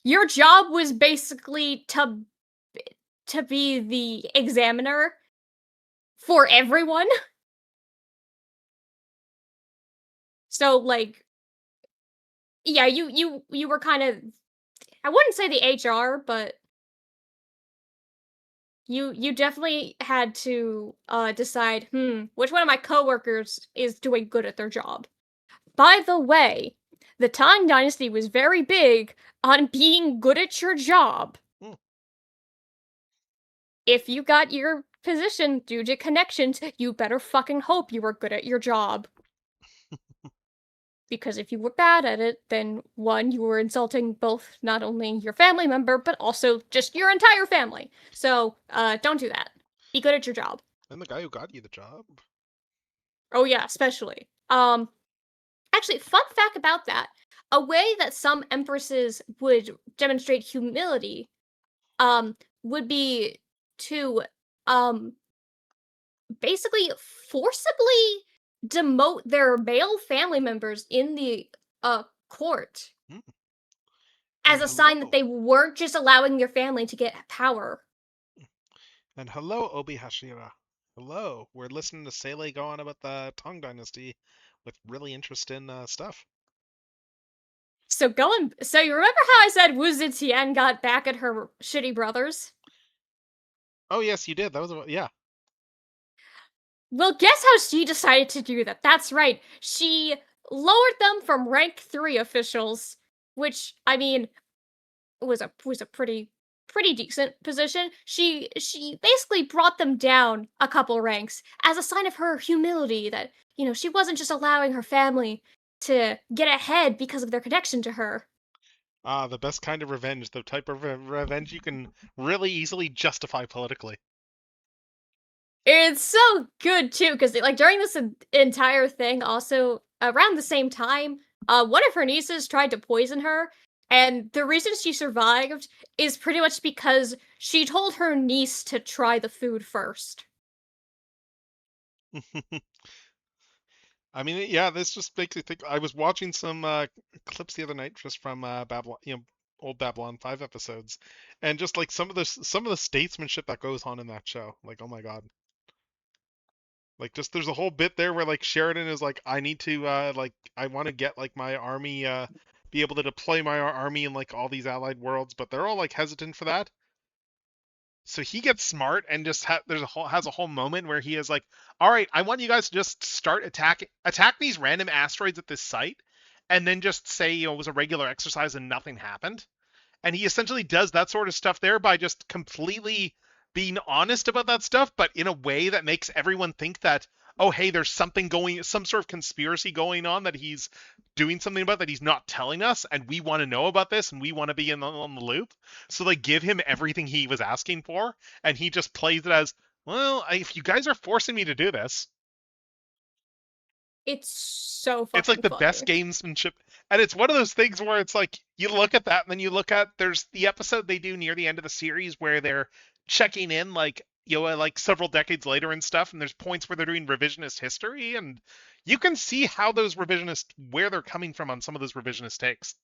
S6: Your job was basically to be the examiner for everyone. So like, yeah, you were kind of, I wouldn't say the HR, but you definitely had to decide, which one of my coworkers is doing good at their job. by the way, the Tang Dynasty was very big on being good at your job. If you got your position due to connections, you better fucking hope you were good at your job. Because if you were bad at it, then one, you were insulting both not only your family member, but also just your entire family. So, don't do that. Be good at your job.
S1: And the guy who got you the job.
S6: Oh yeah, especially. Actually, fun fact about that. A way that some empresses would demonstrate humility, would be to, basically forcibly demote their male family members in the, court. As a sign that they weren't just allowing your family to get power.
S1: And hello, Obi Hashira. Hello. We're listening to Sele go on about the Tang Dynasty with really interesting stuff.
S6: So you remember how I said Wu Zetian got back at her shitty brothers?
S1: Oh yes, you did. That was yeah.
S6: Well, guess how she decided to do that? That's right. She lowered them from rank 3 officials, which, I mean, was a pretty decent position. She basically brought them down a couple ranks as a sign of her humility that, you know, she wasn't just allowing her family to get ahead because of their connection to her.
S1: Ah, the best kind of revenge, the type of revenge you can really easily justify politically.
S6: It's so good too, because like during this entire thing, also around the same time, one of her nieces tried to poison her, and the reason she survived is pretty much because she told her niece to try the food first.
S1: I mean, yeah, this just makes me think. I was watching some clips the other night just from Babylon, old Babylon 5 episodes, and just like some of the statesmanship that goes on in that show. Like, oh my god. Like, just there's a whole bit there where like Sheridan is like, I need to I want to get like my army be able to deploy my army in like all these allied worlds, but they're all like hesitant for that. So he gets smart and just has a whole moment where he is like, all right, I want you guys to just start attack these random asteroids at this site, and then just say, it was a regular exercise and nothing happened. And he essentially does that sort of stuff there by just completely being honest about that stuff, but in a way that makes everyone think that, oh, hey, there's some sort of conspiracy going on that he's doing something about that he's not telling us, and we want to know about this, and we want to be on the loop. So they give him everything he was asking for, and he just plays it as, well, if you guys are forcing me to do this.
S6: It's so fucking
S1: It's like the
S6: funny.
S1: best gamesmanship. And it's one of those things where it's like, you look at that, and then you look at, there's the episode they do near the end of the series where they're checking in, like, like several decades later and stuff, and there's points where they're doing revisionist history, and you can see how those where they're coming from on some of those revisionist takes.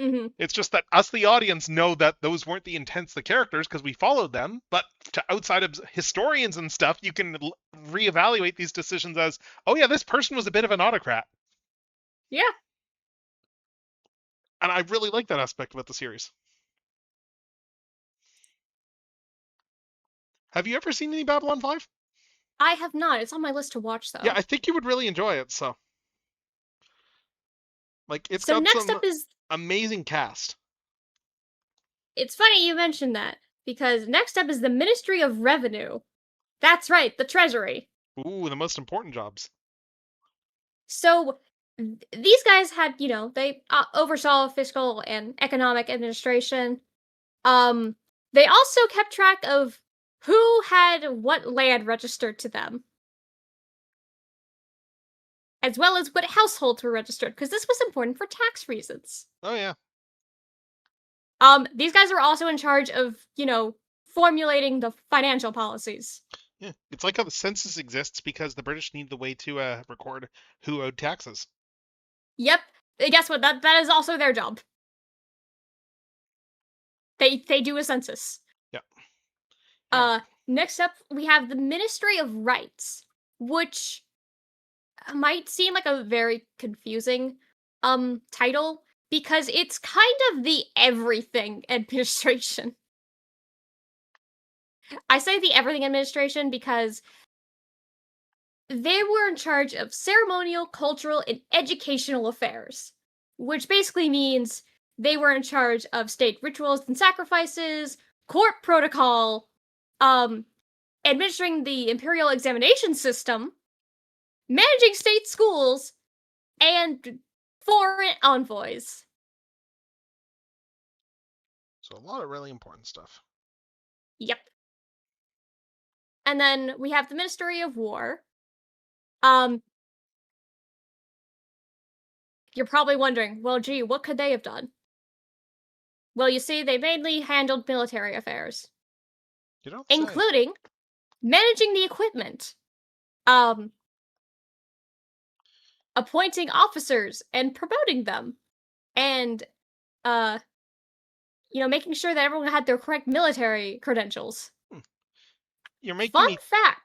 S6: Mm-hmm.
S1: It's just that us, the audience, know that those weren't the intents of the characters because we followed them, but to outside of historians and stuff, you can reevaluate these decisions as, oh yeah, this person was a bit of an autocrat.
S6: Yeah.
S1: And I really like that aspect about the series. Have you ever seen any Babylon 5?
S6: I have not. It's on my list to watch, though.
S1: Yeah, I think you would really enjoy it, so. Like, it's
S6: so
S1: got
S6: next
S1: some
S6: up is
S1: amazing cast.
S6: It's funny you mentioned that, because next up is the Ministry of Revenue. That's right, the Treasury.
S1: Ooh, the most important jobs.
S6: So, these guys had, they oversaw fiscal and economic administration. They also kept track of who had what land registered to them, as well as what households were registered, because this was important for tax reasons.
S1: Oh, yeah.
S6: These guys were also in charge of, formulating the financial policies.
S1: Yeah, it's like how the census exists because the British need the way to record who owed taxes.
S6: Yep. Guess what? That is also their job. They do a census.
S1: Yeah.
S6: Next up, we have the Ministry of Rights, which might seem like a very confusing title, because it's kind of the everything administration. I say the everything administration because they were in charge of ceremonial, cultural, and educational affairs, which basically means they were in charge of state rituals and sacrifices, court protocol, administering the imperial examination system, managing state schools, and foreign envoys.
S1: So a lot of really important stuff.
S6: Yep. And then we have the Ministry of War. You're probably wondering, well, gee, what could they have done? Well, you see, they mainly handled military affairs,
S1: You don't say.
S6: including managing the equipment, appointing officers and promoting them, and making sure that everyone had their correct military credentials.
S1: You're making
S6: Fun
S1: me.
S6: fact.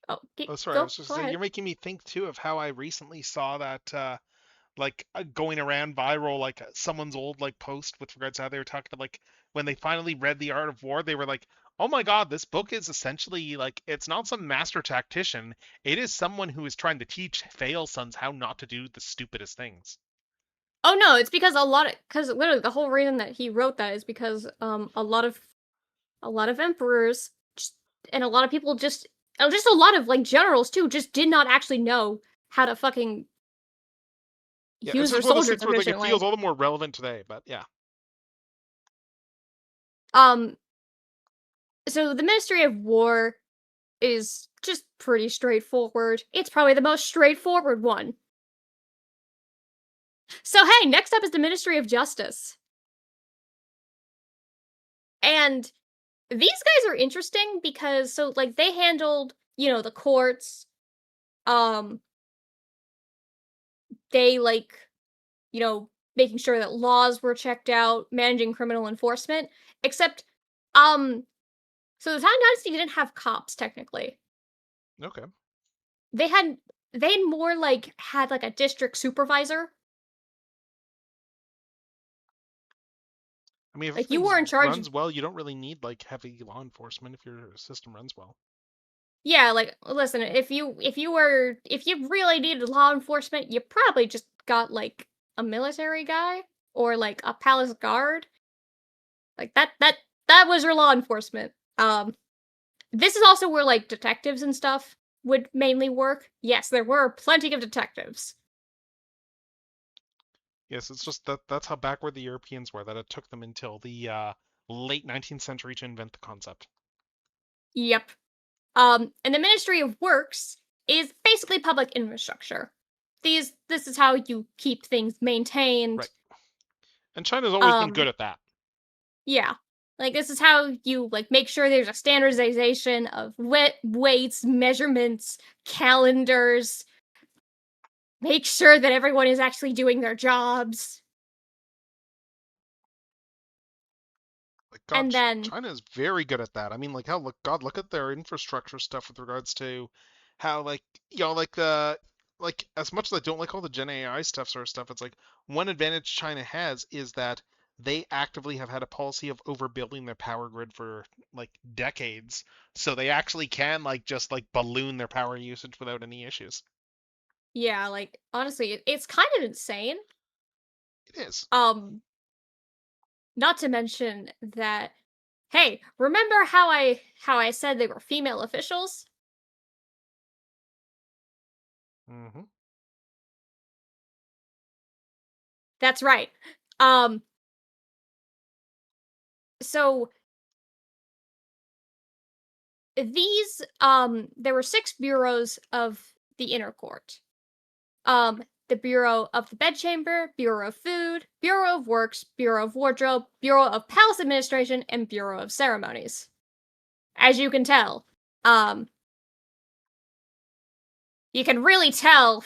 S1: Oh, sorry. I was just saying, you're making me think too of how I recently saw that, going around viral, like someone's old like post with regards to how they were talking to like when they finally read The Art of War, they were like, "Oh my God, this book is essentially like it's not some master tactician. It is someone who is trying to teach Fail sons how not to do the stupidest things."
S6: Oh no, it's because literally the whole reason that he wrote that is because a lot of emperors and a lot of people just a lot of like generals too just did not actually know how to fucking use their soldiers
S1: It
S6: efficiently.
S1: feels all the more relevant today, but yeah.
S6: So the Ministry of War is just pretty straightforward. It's probably the most straightforward one. So hey, next up is the Ministry of Justice. And these guys are interesting because they handled, the courts. They making sure that laws were checked out, managing criminal enforcement. Except so the Tang Dynasty didn't have cops technically.
S1: Okay.
S6: They had more had a district supervisor.
S1: I mean, if
S6: you were in charge
S1: runs well, you don't really need heavy law enforcement if your system runs well.
S6: Yeah, listen, if you really needed law enforcement, you probably just got a military guy or a palace guard. That was your law enforcement. This is also where detectives and stuff would mainly work. Yes, there were plenty of detectives.
S1: Yes, it's just that's how backward the Europeans were, that it took them until the late 19th century to invent the concept.
S6: Yep. And the Ministry of Works is basically public infrastructure. This is how you keep things maintained.
S1: Right. And China's always been good at that.
S6: Yeah. This is how you make sure there's a standardization of weights, measurements, calendars. Make sure that everyone is actually doing their jobs.
S1: God,
S6: and then
S1: China is very good at that. I mean, look at their infrastructure stuff with regards to how as much as I don't like all the Gen AI stuff, it's one advantage China has is that they actively have had a policy of overbuilding their power grid for decades, so they actually can just balloon their power usage without any issues.
S6: Yeah, honestly, it's kind of insane.
S1: It is.
S6: Not to mention that, hey, remember how I said they were female officials?
S1: Mm-hmm.
S6: That's right. So these there were 6 bureaus of the inner court. The Bureau of the Bedchamber, Bureau of Food, Bureau of Works, Bureau of Wardrobe, Bureau of Palace Administration, and Bureau of Ceremonies. As you can tell, you can really tell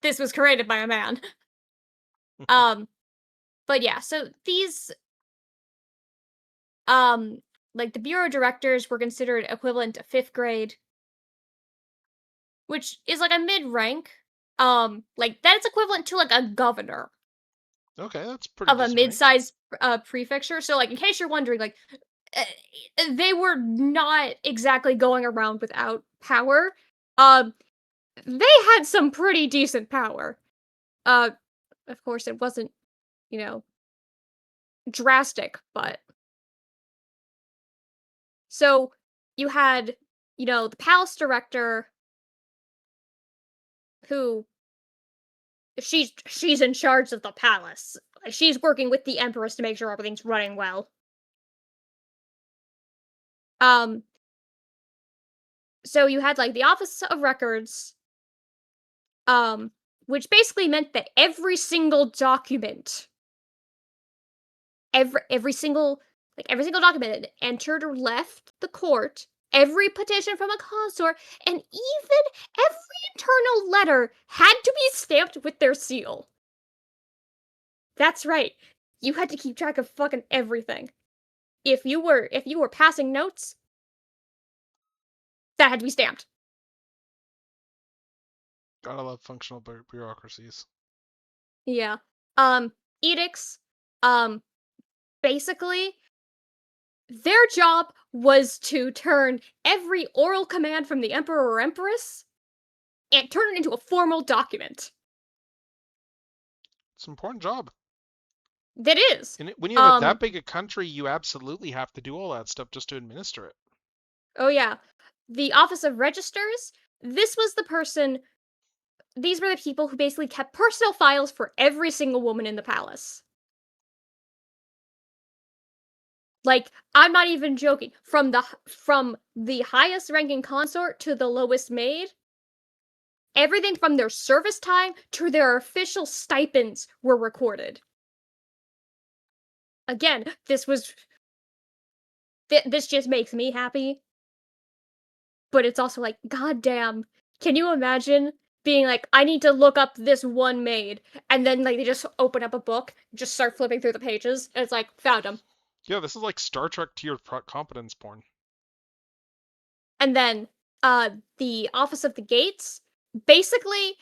S6: this was created by a man. But yeah, so these, the bureau directors were considered equivalent to 5th grade, which is a mid-rank. That's equivalent to a governor.
S1: Okay, that's pretty
S6: of a mid-sized prefecture. So in case you're wondering, they were not exactly going around without power, they had some pretty decent power. Of course, it wasn't, drastic, but. So you had, the palace director who she's in charge of the palace. She's working with the empress to make sure everything's running well. So you had like the Office of Records, which basically meant that every single document, every single document that entered or left the court, every petition from a consort, and even every internal letter had to be stamped with their seal. That's right. You had to keep track of fucking everything. If you were passing notes, that had to be stamped.
S1: Gotta love functional bureaucracies.
S6: Yeah. Edicts, basically, their job was to turn every oral command from the emperor or empress and turn it into a formal document.
S1: It's an important job.
S6: That is.
S1: And when you have that big a country, you absolutely have to do all that stuff just to administer it.
S6: Oh yeah. The Office of Registers, these were the people who basically kept personal files for every single woman in the palace. Like, I'm not even joking. From the highest ranking consort to the lowest maid, everything from their service time to their official stipends were recorded. Again, this just makes me happy. But it's also like, goddamn, can you imagine being like, I need to look up this one maid, and then like they just open up a book, just start flipping through the pages, and it's like, found him.
S1: Yeah, this is like Star Trek tiered competence porn.
S6: And then, the Office of the Gates, basically,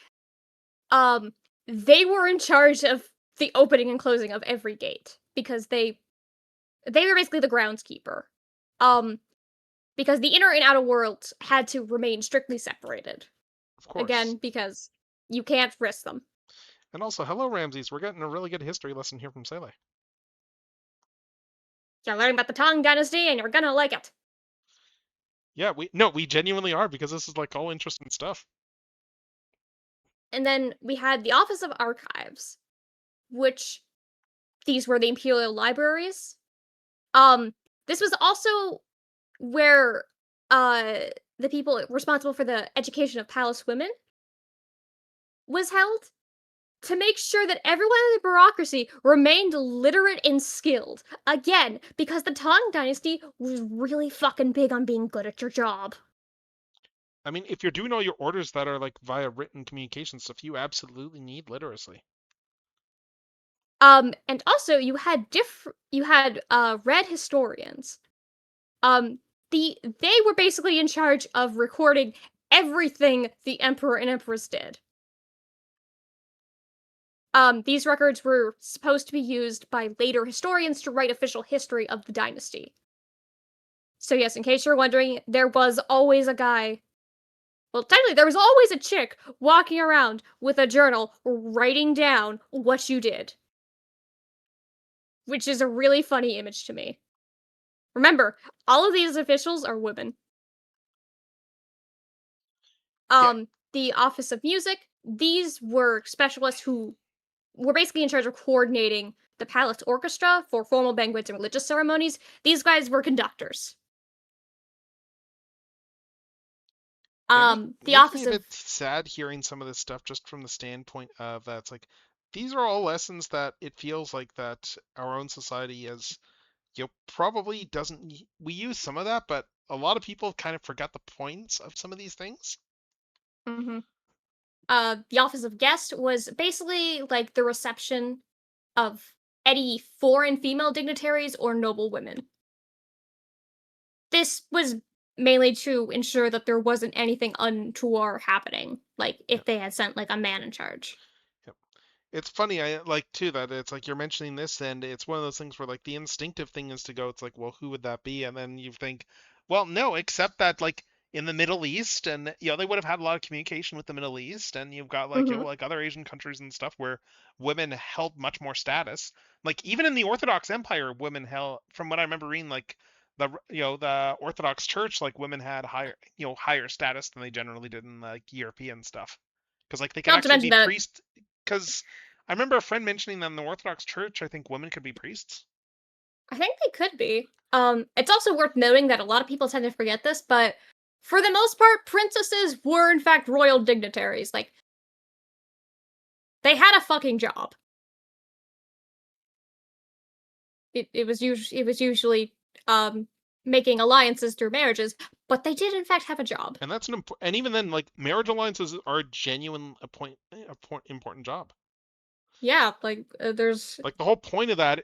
S6: they were in charge of the opening and closing of every gate, because they were basically the groundskeeper. Because the inner and outer worlds had to remain strictly separated.
S1: Of course.
S6: Again, because you can't risk them.
S1: And also, hello Ramses, we're getting a really good history lesson here from Sele.
S6: You're learning about the Tang Dynasty, and you're gonna like it.
S1: Yeah, we genuinely are, because this is like all interesting stuff.
S6: And then we had the Office of Archives, which these were the Imperial Libraries. This was also where the people responsible for the education of palace women was held, to make sure that everyone in the bureaucracy remained literate and skilled. Again, because the Tang Dynasty was really fucking big on being good at your job.
S1: I mean, if you're doing all your orders that are like via written communication stuff, you absolutely need literacy.
S6: And also you had red historians. They were basically in charge of recording everything the emperor and empress did. These records were supposed to be used by later historians to write official history of the dynasty. So yes, in case you're wondering, there was always a guy. Well, technically, there was always a chick walking around with a journal writing down what you did. Which is a really funny image to me. Remember, all of these officials are women. The Office of Music, these were specialists who were basically in charge of coordinating the palace orchestra for formal banquets and religious ceremonies. These guys were conductors. The Office of... It's
S1: sad hearing some of this stuff just from the standpoint of that. It's like, these are all lessons that it feels like that our own society is, probably doesn't. We use some of that, but a lot of people kind of forgot the points of some of these things.
S6: Mm-hmm. The Office of Guest was basically like the reception of any foreign female dignitaries or noble women. This was mainly to ensure that there wasn't anything untoward happening, like if they had sent like a man in charge.
S1: Yep. It's funny, I like too that it's like you're mentioning this, and it's one of those things where like the instinctive thing is to go, it's like, well, who would that be? And then you think, well, no, except that like in the Middle East, and they would have had a lot of communication with the Middle East, and you've got like
S6: Mhm.
S1: like other Asian countries and stuff where women held much more status. Like even in the Orthodox Empire, women held, from what I remember reading, like the Orthodox Church, like women had higher status than they generally did in like European stuff, because like they could
S6: Not to
S1: actually
S6: mention
S1: be
S6: that
S1: priests. Because I remember a friend mentioning that in the Orthodox Church, I think women could be priests.
S6: I think they could be. It's also worth noting that a lot of people tend to forget this, but for the most part, princesses were in fact royal dignitaries. Like, they had a fucking job. It was usually making alliances through marriages, but they did in fact have a job.
S1: And that's and even then, like marriage alliances are a genuine important job.
S6: Yeah, like there's
S1: Like the whole point of that,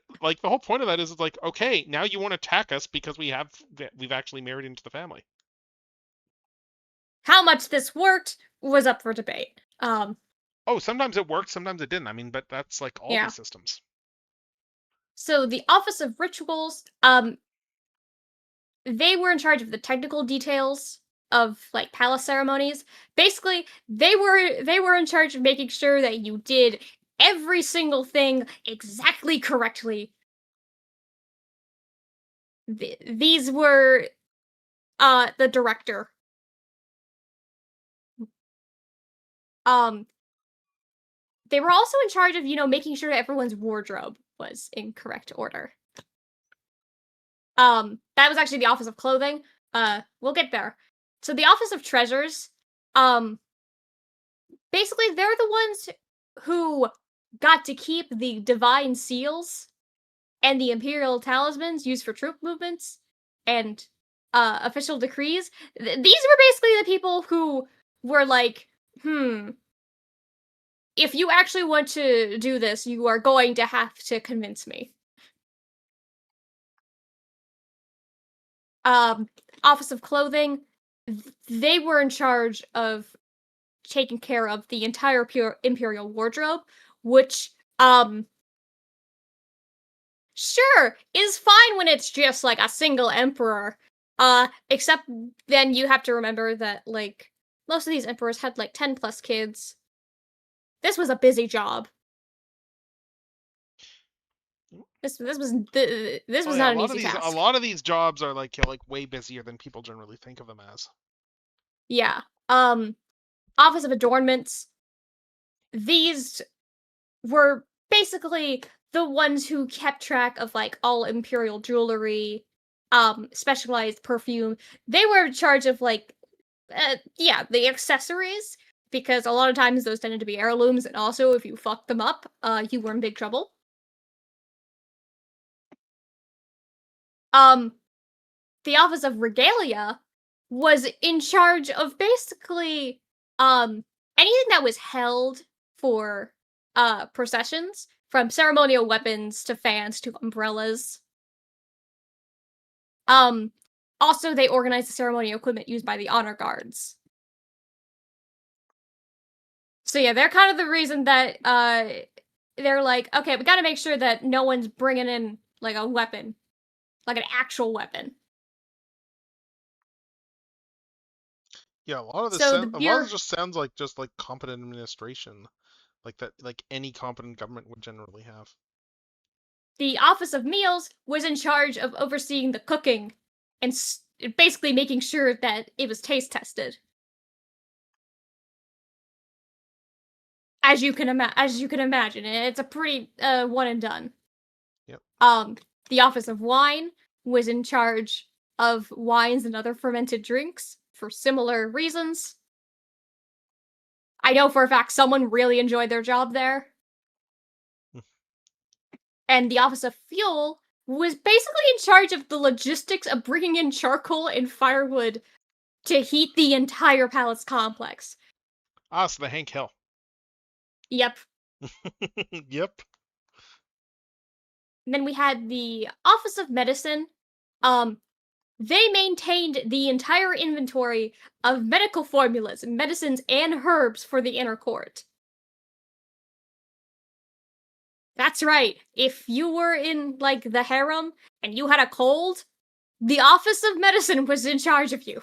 S1: is like, okay, now you want to attack us because we've actually married into the family.
S6: how much this worked was up for debate.
S1: Oh, sometimes it worked, sometimes it didn't. I mean, but that's like all
S6: Yeah.
S1: these systems.
S6: So the Office of Rituals, they were in charge of the technical details of like palace ceremonies. Basically, they were in charge of making sure that you did every single thing exactly correctly. These were the director. They were also in charge of, making sure everyone's wardrobe was in correct order. That was actually the Office of Clothing. We'll get there. So the Office of Treasures, basically they're the ones who got to keep the divine seals and the imperial talismans used for troop movements and official decrees. These were basically the people who were like, if you actually want to do this, you are going to have to convince me. Office of Clothing, they were in charge of taking care of the entire imperial wardrobe, which, sure, is fine when it's just, like, a single emperor. Except then you have to remember that, like, most of these emperors had, like, 10 plus kids. This was a busy job. This was not an easy task.
S1: A lot of these jobs are like way busier than people generally think of them as.
S6: Yeah. Office of Adornments. These were basically the ones who kept track of like all imperial jewelry, specialized perfume. They were in charge of like the accessories, because a lot of times those tended to be heirlooms, and also if you fucked them up, you were in big trouble. The Office of Regalia was in charge of basically anything that was held for processions, from ceremonial weapons to fans to umbrellas. Also they organized the ceremonial equipment used by the honor guards. So yeah, they're kind of the reason that they're like, okay, we gotta make sure that no one's bringing in like a weapon, like an actual weapon.
S1: Yeah, a lot of this just sounds like competent administration, like that, like any competent government would generally have.
S6: The Office of Meals was in charge of overseeing the cooking and basically making sure that it was taste tested. As you can imagine, it's a pretty one and done.
S1: Yep.
S6: The Office of Wine was in charge of wines and other fermented drinks for similar reasons. I know for a fact someone really enjoyed their job there. And the Office of Fuel was basically in charge of the logistics of bringing in charcoal and firewood to heat the entire palace complex.
S1: Ah, so the Hank Hill.
S6: Yep.
S1: Yep.
S6: And then we had the Office of Medicine. They maintained the entire inventory of medical formulas, medicines, and herbs for the inner court. That's right. If you were in, like, the harem and you had a cold, the Office of Medicine was in charge of you.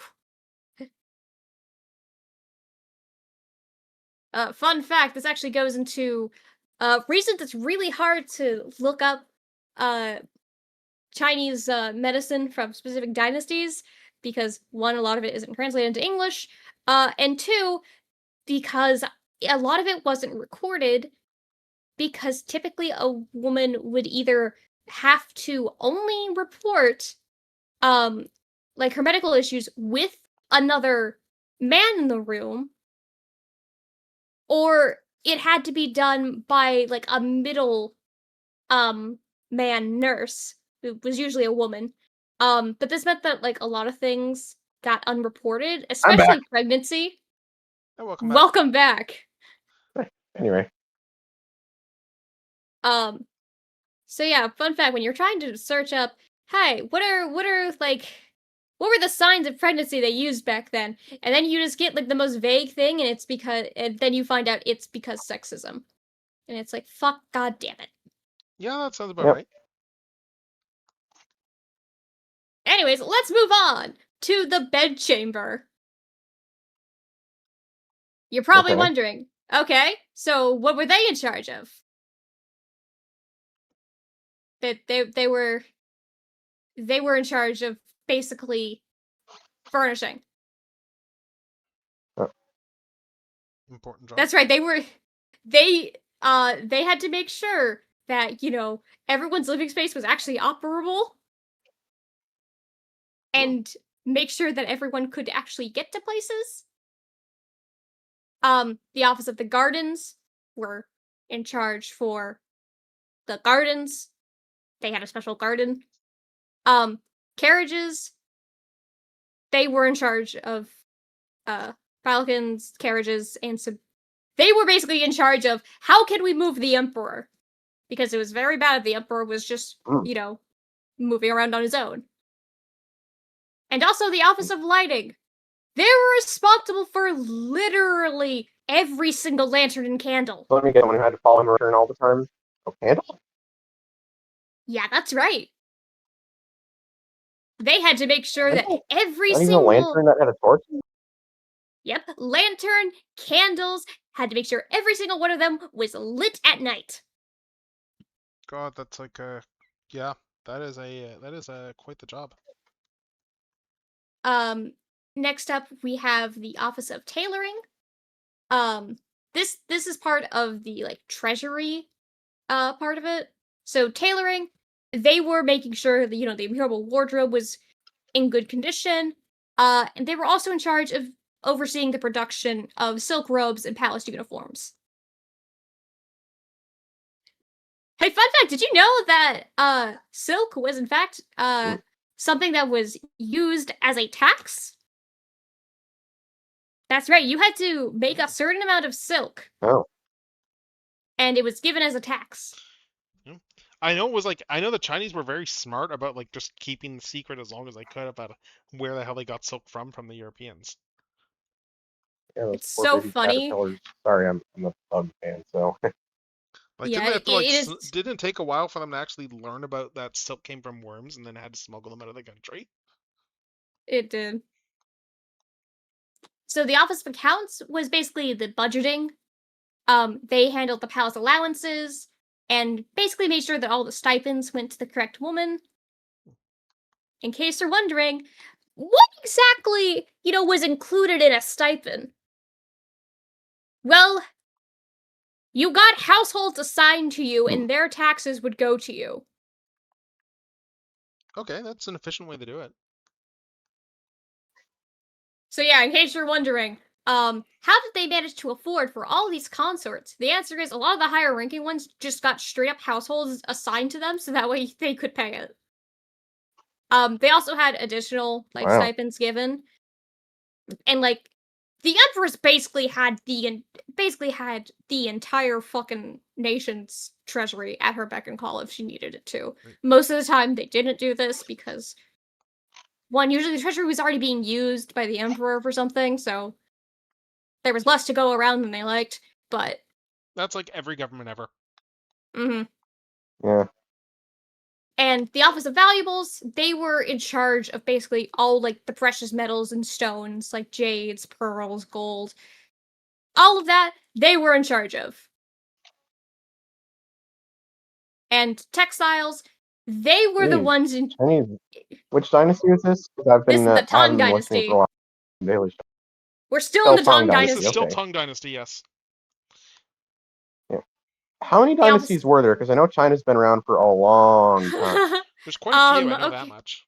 S6: Fun fact, this actually goes into reason that's really hard to look up Chinese medicine from specific dynasties, because one, a lot of it isn't translated into English, and two, because a lot of it wasn't recorded, because typically a woman would either have to only report like her medical issues with another man in the room, or it had to be done by like a middle man nurse, who was usually a woman. But this meant that like a lot of things got unreported, especially pregnancy.
S1: Oh, welcome back.
S6: Welcome back.
S5: Anyway,
S6: So yeah, fun fact, when you're trying to search up, hey, what were the signs of pregnancy they used back then? And then you just get like the most vague thing, and then you find out it's because sexism. And it's like, fuck, god damn it.
S1: Yeah, that sounds about
S5: Yep.
S1: right.
S6: Anyways, let's move on to the bedchamber. You're probably
S5: Okay.
S6: wondering, okay, so what were they in charge of? They were in charge of basically furnishing.
S1: Important job.
S6: That's right. They had to make sure that, you know, everyone's living space was actually operable, and make sure that everyone could actually get to places. The Office of the Gardens were in charge for the gardens. They had a special garden. Carriages, they were in charge of falcons, carriages, and they were basically in charge of how can we move the Emperor, because it was very bad if the Emperor was just, you know, moving around on his own. And also the Office of Lighting. They were responsible for literally every single lantern and candle.
S5: let me get one who had to follow him around all the time. Oh, candle?
S6: Yeah, that's right. They had to make sure that
S5: Not
S6: every
S5: even a
S6: single
S5: lantern that had a torch?
S6: Yep, lantern, candles, had to make sure every single one of them was lit at night.
S1: God, that's like yeah, that is quite the job.
S6: Next up we have the Office of Tailoring. This is part of the like treasury part of it. So tailoring, they were making sure that, you know, the imperial wardrobe was in good condition. And they were also in charge of overseeing the production of silk robes and palace uniforms. Hey, fun fact, did you know that silk was in fact something that was used as a tax? That's right, you had to make a certain amount of silk.
S5: Oh.
S6: And it was given as a tax.
S1: I know the Chinese were very smart about like just keeping the secret as long as they could about where the hell they got silk from the Europeans.
S5: Yeah, those
S6: It's
S5: poor
S6: so
S5: baby
S6: funny.
S5: caterpillars. Sorry, I'm a bug fan, so.
S1: Like,
S6: Yeah,
S1: didn't they have to, like,
S6: it is-
S1: didn't it take a while for them to actually learn about that silk came from worms and then had to smuggle them out of the country?
S6: It did. So the Office of Accounts was basically the budgeting. They handled the palace allowances and basically made sure that all the stipends went to the correct woman. In case you're wondering, what exactly, you know, was included in a stipend? Well, you got households assigned to you and their taxes would go to you.
S1: Okay, that's an efficient way to do it.
S6: So yeah, in case you're wondering, how did they manage to afford for all these consorts? The answer is a lot of the higher ranking ones just got straight up households assigned to them, so that way they could pay it. They also had additional like
S5: Wow.
S6: stipends given, and like the Empress basically had the entire fucking nation's treasury at her beck and call if she needed it to.
S1: Right.
S6: Most of the time, they didn't do this because one, usually the treasury was already being used by the Emperor for something, so there was less to go around than they liked. But
S1: That's like every government ever.
S5: Yeah.
S6: And the Office of Valuables, they were in charge of basically all like the precious metals and stones, like jades, pearls, gold. All of that, they were in charge of. And textiles, they were the
S5: Ooh.
S6: ones in.
S5: Chinese. Which dynasty is this? 'Cause I've
S6: This
S5: been
S6: is the
S5: I
S6: Tang
S5: haven't been listening
S6: Dynasty.
S5: for a while. Daily Show.
S6: We're still
S5: Still
S6: in the Tang
S5: Tang
S6: Dynasty.
S1: This is still
S5: okay.
S1: Tang Dynasty, yes.
S5: How many dynasties were there? Because I know China's been around for a long time.
S1: There's quite a few, I know
S6: okay.
S1: that much.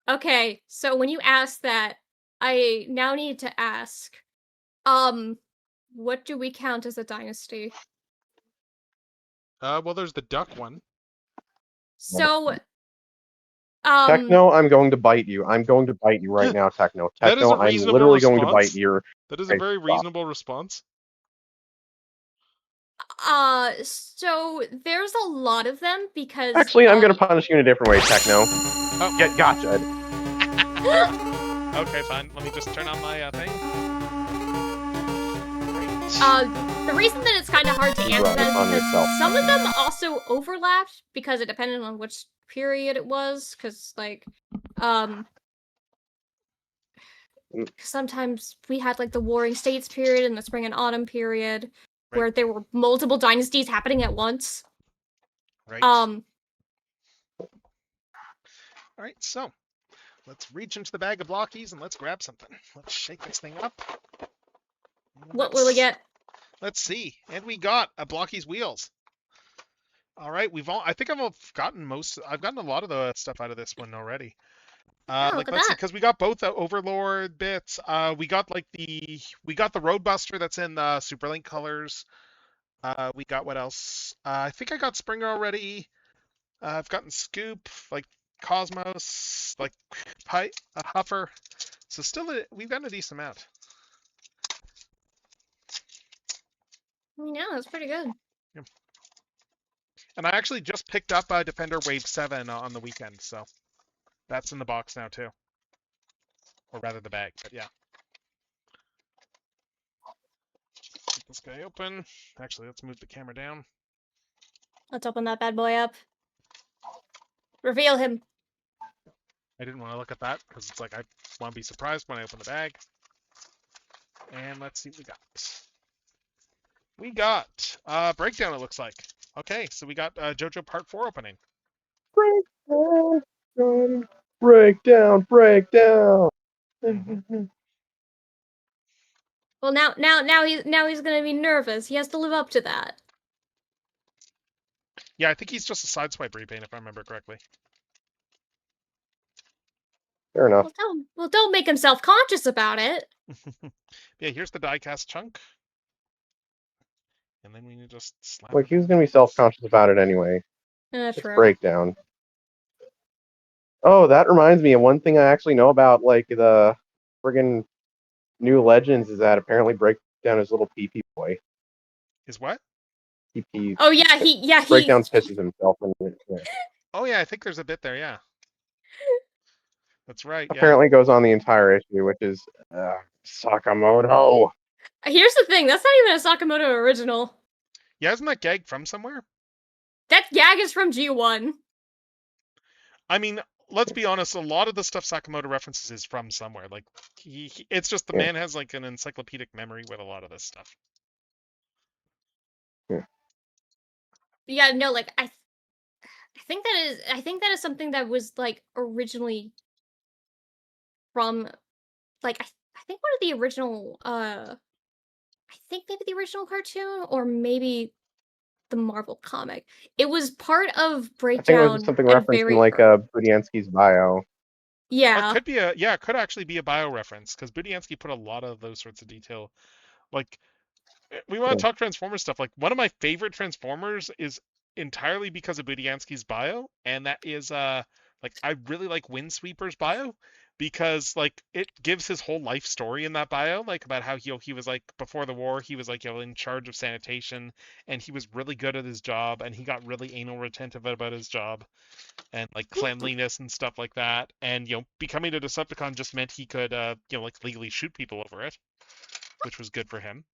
S6: Okay, so when you ask that, I now need to ask, what do we count as a dynasty?
S1: Well, there's the duck one.
S6: So,
S5: Techno, I'm going to bite you. I'm going to bite you right now, Techno.
S1: That is
S5: Techno,
S1: a
S5: I'm
S1: reasonable
S5: literally going to
S1: response.
S5: bite your.
S1: That is a very reasonable response.
S6: so there's a lot of them because
S5: Actually, I'm going to punish you in a different way, Techno.
S1: Oh.
S5: Get gotcha.
S1: Okay, fine. Let me just turn on my thing.
S6: The reason that it's kind of hard to answer
S5: Right,
S6: that
S5: on
S6: is
S5: yourself.
S6: because some of them also overlapped because it depended on which period it was. Because like, sometimes we had like the Warring States period and the Spring and Autumn period,
S1: Right.
S6: where there were multiple dynasties happening at once.
S1: Right.
S6: Um.
S1: All right, so let's reach into the bag of blockies and let's grab something. Let's shake this thing up.
S6: What will we get?
S1: Let's see. And we got a Blockies Wheels. All right, I think I've gotten a lot of the stuff out of this one already.
S6: Look at
S1: let's see,
S6: that.
S1: because we got both the Overlord bits. We got the Roadbuster that's in the Superlink colors. We got what else? I think I got Springer already. I've gotten Scoop, like Cosmos, like Huffer. So we've gotten a decent amount.
S6: Yeah, that's pretty good.
S1: Yeah. And I actually just picked up Defender Wave 7 on the weekend, so that's in the box now too. Or rather the bag, but yeah. Get this guy open. Actually, let's move the camera down.
S6: Let's open that bad boy up. Reveal him.
S1: I didn't want to look at that because it's like I want to be surprised when I open the bag. And let's see what we got. We got Breakdown, it looks like. Okay, so we got JoJo Part 4 opening.
S5: Breakdown.
S6: Well, now he's gonna be nervous. He has to live up to that.
S1: Yeah, I think he's just a Sideswipe repaint, if I remember correctly.
S5: Fair enough.
S6: Well, don't make him self-conscious about it.
S1: Yeah, here's the diecast chunk. And then we need to just slap
S5: Like, he was going to be self-conscious about it anyway. It's
S6: True.
S5: Breakdown. Oh, that reminds me of one thing I actually know about, like, the friggin' new Legends is that apparently Breakdown is little PP boy.
S1: Is what?
S5: PP.
S6: Oh yeah, he
S5: Breakdown pisses himself. Yeah.
S1: Oh yeah, I think there's a bit there, yeah. That's right, yeah.
S5: Apparently goes on the entire issue, which is Sakamoto.
S6: Here's the thing, that's not even a Sakamoto original.
S1: Yeah, isn't that gag from somewhere?
S6: That gag is from G1.
S1: I mean, let's be honest, a lot of the stuff Sakamoto references is from somewhere. Like, it's just the man has like an encyclopedic memory with a lot of this stuff.
S6: Yeah, no, like I think that is something that was like originally from like I think one of the original I think maybe the original cartoon or maybe the Marvel comic. It was part of Breakdown.
S5: I think it was something referenced in like Budiansky's bio.
S6: Yeah.
S1: It could actually be a bio reference because Budiansky put a lot of those sorts of detail. Like, we want to talk Transformers stuff. Like, one of my favorite Transformers is entirely because of Budiansky's bio, and that is like I really like Windsweeper's bio because like it gives his whole life story in that bio, like about how he was like before the war he was like in charge of sanitation and he was really good at his job and he got really anal retentive about his job and like cleanliness and stuff like that, and becoming a Decepticon just meant he could like legally shoot people over it, which was good for him.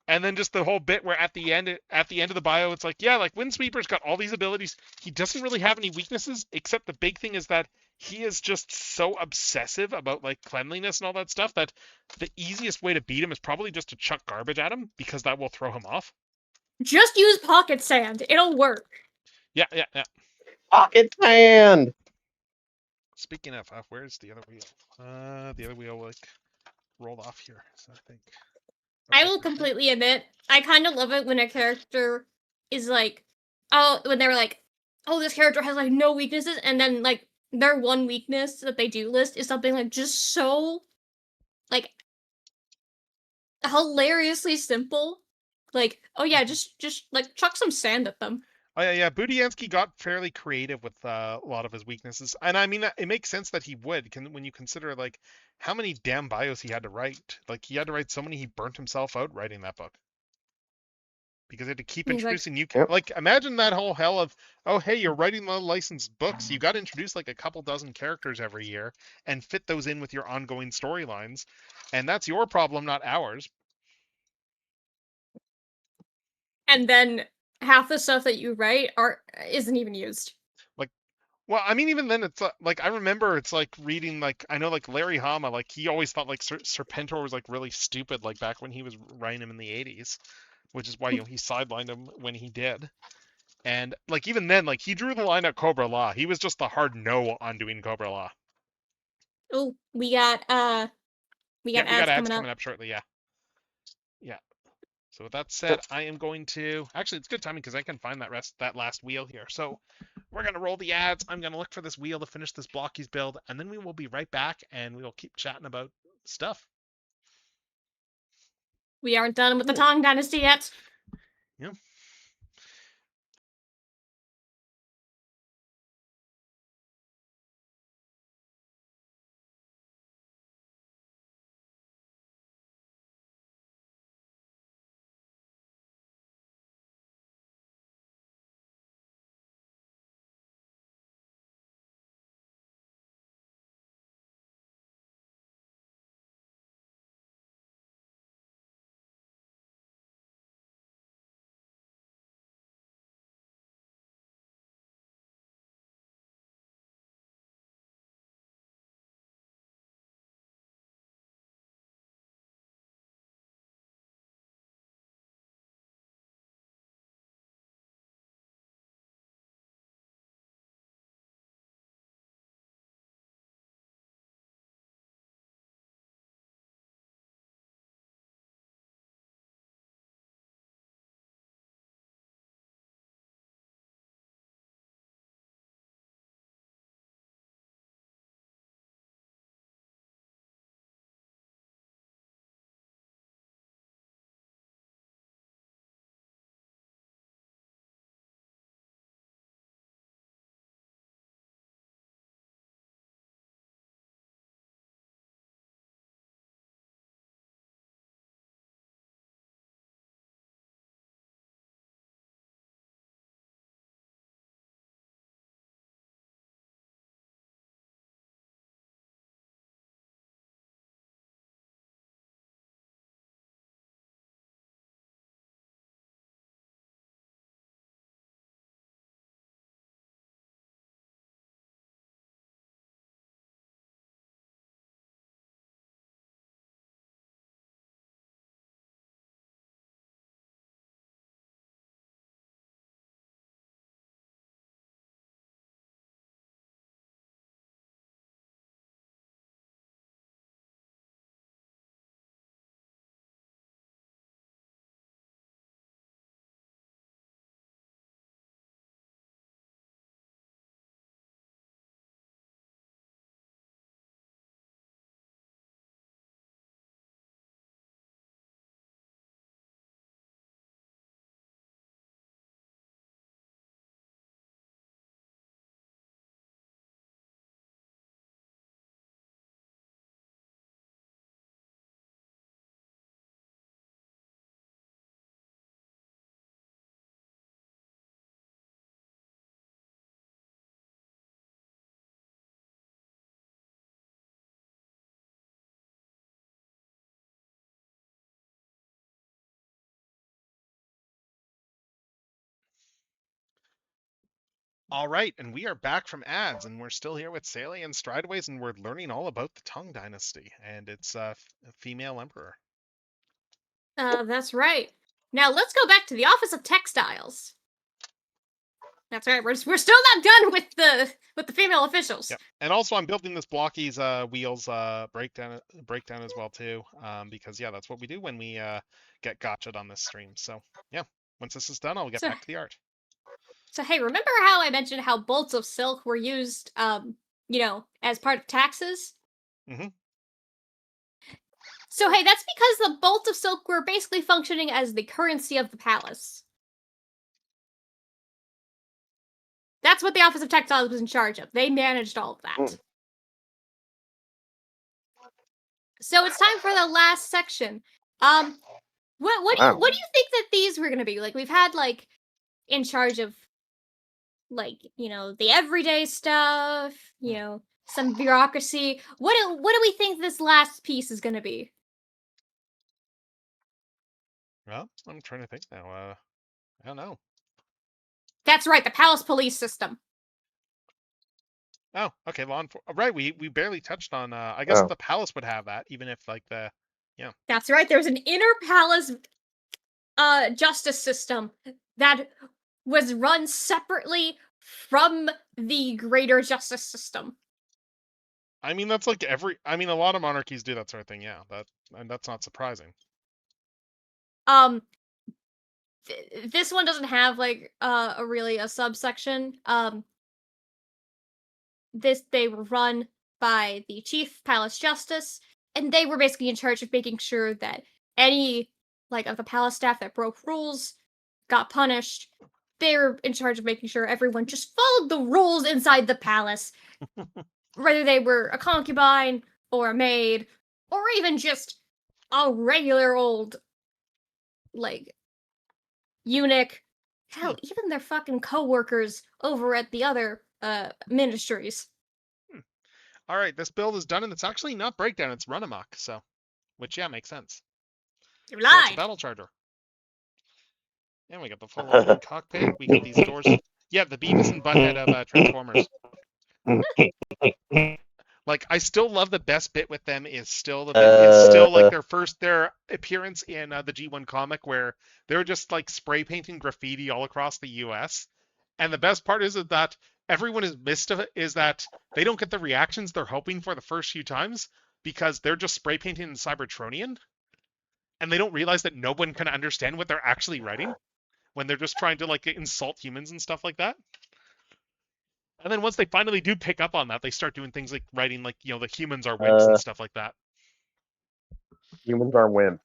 S1: And then just the whole bit where at the end of the bio, it's like, yeah, like Windsweeper's got all these abilities. He doesn't really have any weaknesses, except the big thing is that he is just so obsessive about like cleanliness and all that stuff that the easiest way to beat him is probably just to chuck garbage at him because that will throw him off.
S6: Just use pocket sand. It'll work.
S1: Yeah.
S5: Pocket sand.
S1: Speaking of, where's the other wheel? The other wheel like rolled off here. So I think.
S6: I will completely admit, I kind of love it when a character is like, oh, when they're like, oh, this character has like no weaknesses, and then like their one weakness that they do list is something like just so like hilariously simple. Like, oh yeah, just like chuck some sand at them.
S1: Oh yeah. Budiansky got fairly creative with a lot of his weaknesses, and I mean it makes sense that he would. When you consider like how many damn bios he had to write, like he had to write so many, he burnt himself out writing that book because he had to keep
S6: He's like,
S1: introducing new.
S5: Yep.
S1: Like imagine that whole hell of, oh hey, you're writing the licensed books, you got to introduce like a couple dozen characters every year and fit those in with your ongoing storylines, and that's your problem, not ours.
S6: and then half the stuff that you write isn't even used.
S1: Well, I mean, even then, it's like I remember it's like reading like I know like Larry Hama, like he always thought like Serpentor was like really stupid, like back when he was writing him in the '80s, which is why he sidelined him when he did. And like even then, like he drew the line at Cobra Law. He was just the hard no on doing Cobra Law.
S6: Oh, we got
S1: Yeah, we got
S6: ads
S1: ads
S6: coming up.
S1: coming up shortly. Yeah. So with that said, I am going to actually it's good timing because I can find that last wheel here. So we're gonna roll the ads. I'm gonna look for this wheel to finish this Blockies build, and then we will be right back and we will keep chatting about stuff.
S6: We aren't done with the Tang Dynasty yet.
S1: Yeah. All right, and we are back from ads, and we're still here with Saley and Strideways, and we're learning all about the Tang Dynasty and its female emperor.
S6: That's right. Now let's go back to the Office of Textiles. That's right. We're still not done with the female officials.
S1: Yep. And also, I'm building this Blocky's wheels breakdown as well too, because yeah, that's what we do when we get gotcha'd on this stream. So yeah, once this is done, I'll get back to the art.
S6: So hey, remember how I mentioned how bolts of silk were used, as part of taxes?
S1: Mm-hmm.
S6: So hey, that's because the bolts of silk were basically functioning as the currency of the palace. That's what the Office of Textiles was in charge of. They managed all of that. So it's time for the last section. What do you think that these were gonna be? Like, we've had in charge of the everyday stuff, some bureaucracy. What do we think this last piece is gonna be?
S1: Well, I'm trying to think now. I don't know.
S6: That's right, the palace police system.
S1: Oh, okay, right, we barely touched on I guess the palace would have that, even if
S6: That's right, there's an inner palace justice system that was run separately from the greater justice system.
S1: I mean, that's like a lot of monarchies do that sort of thing, yeah. That's not surprising.
S6: This one doesn't have a subsection. They were run by the chief palace justice, and they were basically in charge of making sure that any of the palace staff that broke rules got punished. They were in charge of making sure everyone just followed the rules inside the palace, whether they were a concubine or a maid or even just a regular old eunuch. Hell, even their fucking co-workers over at the other ministries.
S1: All right, this build is done, and it's actually not breakdown; it's run amok. So, which makes sense.
S6: You lied.
S1: It's a battle charger. And we got the full cockpit. We got these doors. Yeah, the Beavis and Butthead of Transformers. I still love the best bit with them is still their appearance in the G1 comic where they're just spray painting graffiti all across the U.S. And the best part is that everyone is missed of it is that they don't get the reactions they're hoping for the first few times because they're just spray painting in Cybertronian, and they don't realize that no one can understand what they're actually writing when they're just trying to insult humans and stuff like that. And then once they finally do pick up on that, they start doing things like writing the humans are wimps and stuff like that.
S5: Humans are wimps.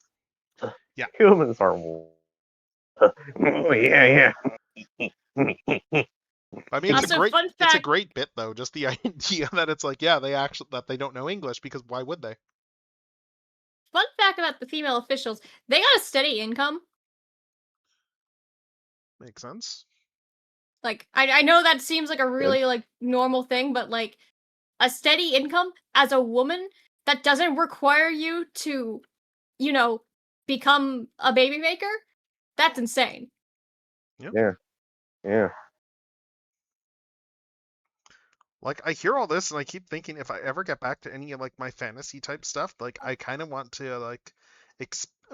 S1: Yeah.
S5: Humans are wimps. Oh, yeah.
S1: I mean, it's a great bit though. Just the idea that it's that they don't know English, because why would they?
S6: Fun fact about the female officials: they got a steady income.
S1: Makes sense.
S6: I know that seems like a really normal thing, but a steady income as a woman that doesn't require you to, become a baby maker. That's insane.
S5: Yep. Yeah.
S1: I hear all this and I keep thinking if I ever get back to any of my fantasy type stuff, I kind of want to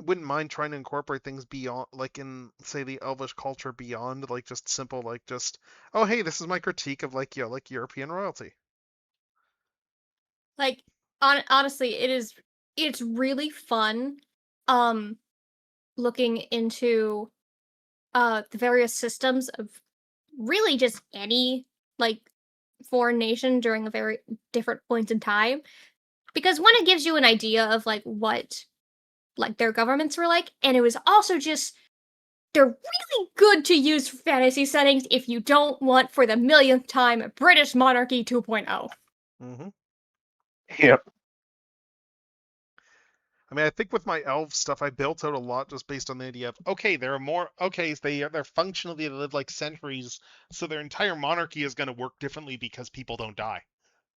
S1: wouldn't mind trying to incorporate things beyond in say the Elvish culture beyond just simple oh hey, this is my critique of European royalty.
S6: Honestly, it's really fun looking into the various systems of really just any foreign nation during a very different point in time, because one, it gives you an idea of what their governments were and it was also just they're really good to use for fantasy settings if you don't want for the millionth time a British monarchy 2.0.
S1: Mm-hmm.
S5: Yep.
S1: I mean, I think with my elf stuff, I built out a lot just based on the idea of they're functionally they live centuries, so their entire monarchy is going to work differently because people don't die.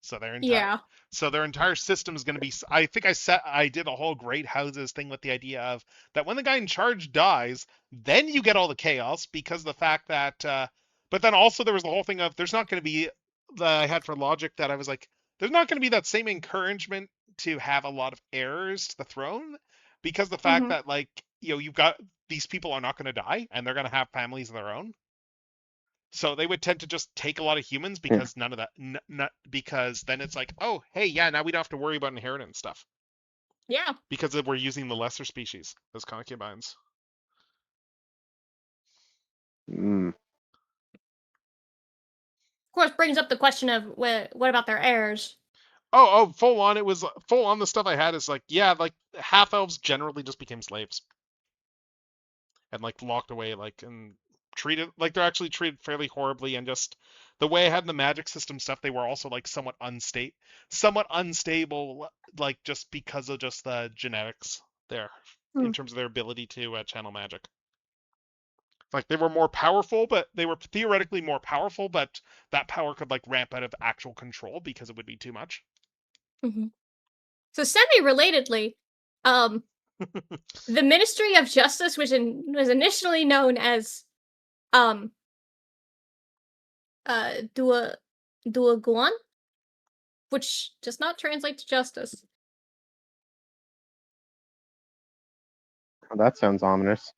S1: So their entire system is going to be. I think I did a whole great houses thing with the idea of that when the guy in charge dies, then you get all the chaos because the fact that But then also there was the whole thing of there's not going to be that I had for logic that I was like, there's not going to be that same encouragement to have a lot of heirs to the throne because the fact that like you've got these people are not going to die and they're going to have families of their own. So they would tend to just take a lot of humans because none of that, because then it's like, oh, hey, yeah, now we don't have to worry about inheritance stuff.
S6: Yeah.
S1: Because we're using the lesser species as concubines.
S5: Mm.
S6: Of course, brings up the question of what about their heirs?
S1: Oh, full on. It was full on. The stuff I had is like, yeah, like half elves generally just became slaves and like locked away, like and treated like they're actually treated fairly horribly, and just the way I had the magic system stuff, they were also like somewhat unstable, like just because of just the genetics there in terms of their ability to channel magic. Like they were more powerful, but they were theoretically more powerful, but that power could like ramp out of actual control because it would be too much.
S6: So semi-relatedly, the Ministry of Justice, which was initially known as Duaguan, which does not translate to justice.
S5: Oh, that sounds ominous.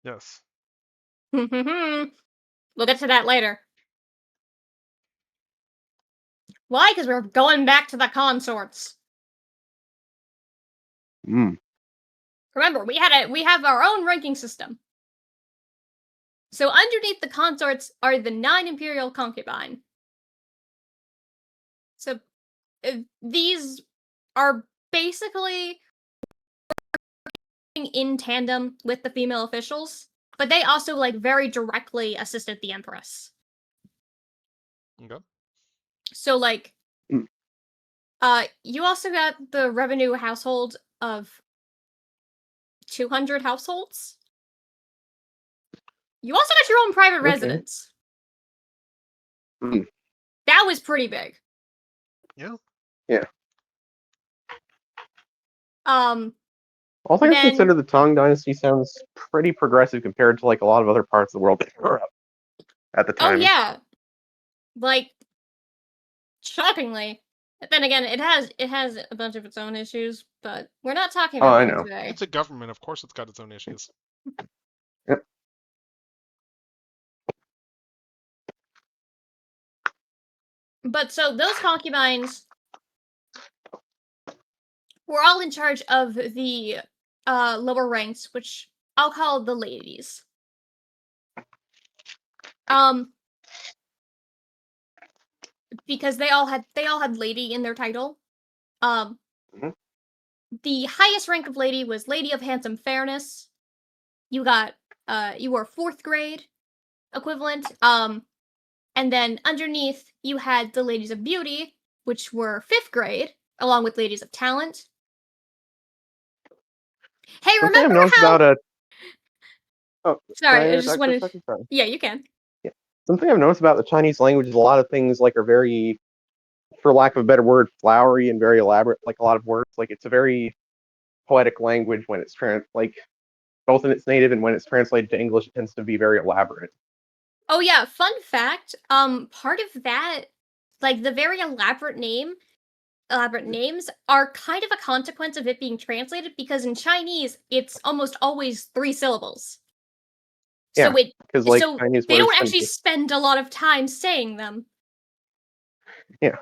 S1: Yes.
S6: We'll get to that later. Why? Because we're going back to the consorts. Remember, we have our own ranking system. So underneath the consorts are the 9 imperial concubine. So these are basically working in tandem with the female officials, but they also like very directly assisted the Empress.
S1: Okay.
S6: So like you also got the revenue household of 200 households. You also got your own private residence. That was pretty big.
S1: Yeah.
S5: All things considered, the Tang Dynasty sounds pretty progressive compared to like a lot of other parts of the world at the time.
S6: Oh yeah, like shockingly. But then again, it has a bunch of its own issues, but we're not talking about them today.
S1: It's a government, of course. It's got its own issues.
S5: Yep.
S6: But so those concubines were all in charge of the lower ranks, which I'll call the ladies. Because they all had lady in their title. The highest rank of lady was Lady of Handsome Fairness. You got you were 4th grade equivalent. And then underneath you had the Ladies of Beauty, which were 5th grade, along with Ladies of Talent. Hey, remember how? Sorry, I just wanted. Yeah, you can.
S5: Yeah. Something I've noticed about the Chinese language is a lot of things like are very, for lack of a better word, flowery and very elaborate. Like a lot of words, like it's a very poetic language when it's like both in its native and when it's translated to English, it tends to be very elaborate.
S6: Oh yeah, fun fact. Part of that, like the very elaborate names are kind of a consequence of it being translated, because in Chinese it's almost always 3 syllables.
S5: Yeah,
S6: so
S5: like
S6: so
S5: Chinese
S6: they don't actually spend a lot of time saying them.
S5: Yeah.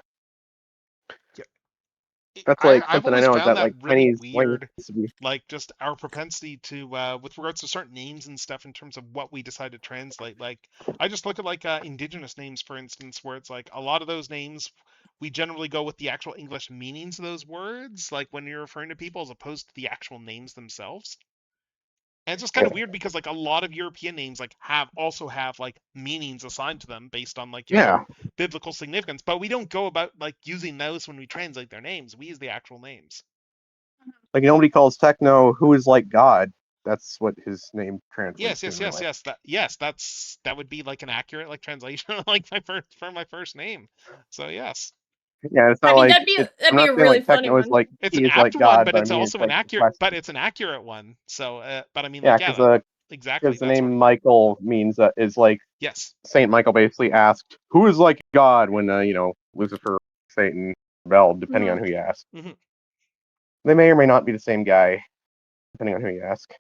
S5: That's like something I know that like
S1: really
S5: Chinese
S1: weird. Like just our propensity to, with regards to certain names and stuff in terms of what we decide to translate. Like I just look at like indigenous names, for instance, where it's like a lot of those names, we generally go with the actual English meanings of those words, like when you're referring to people, as opposed to the actual names themselves. And it's just kind of weird because like a lot of European names like have like meanings assigned to them based on like biblical significance, but we don't go about like using those when we translate their names. We use the actual names.
S5: Like nobody calls Techno who is like God. That's what his name translates.
S1: Yes. That would be like an accurate like translation like for my first name. So yes.
S5: Yeah, it's not
S6: that'd be a really funny one.
S5: Like,
S1: it's an apt
S5: like
S1: one,
S5: God,
S1: but it's also an accurate. But it's an accurate one. So, but I mean, like,
S5: because
S1: exactly.
S5: Because the
S1: That's
S5: name Michael means is like
S1: yes.
S5: Saint Michael basically asked, "Who is like God?" When Lucifer, Satan rebelled, depending on who you ask.
S1: Mhm.
S5: They may or may not be the same guy, depending on who you ask.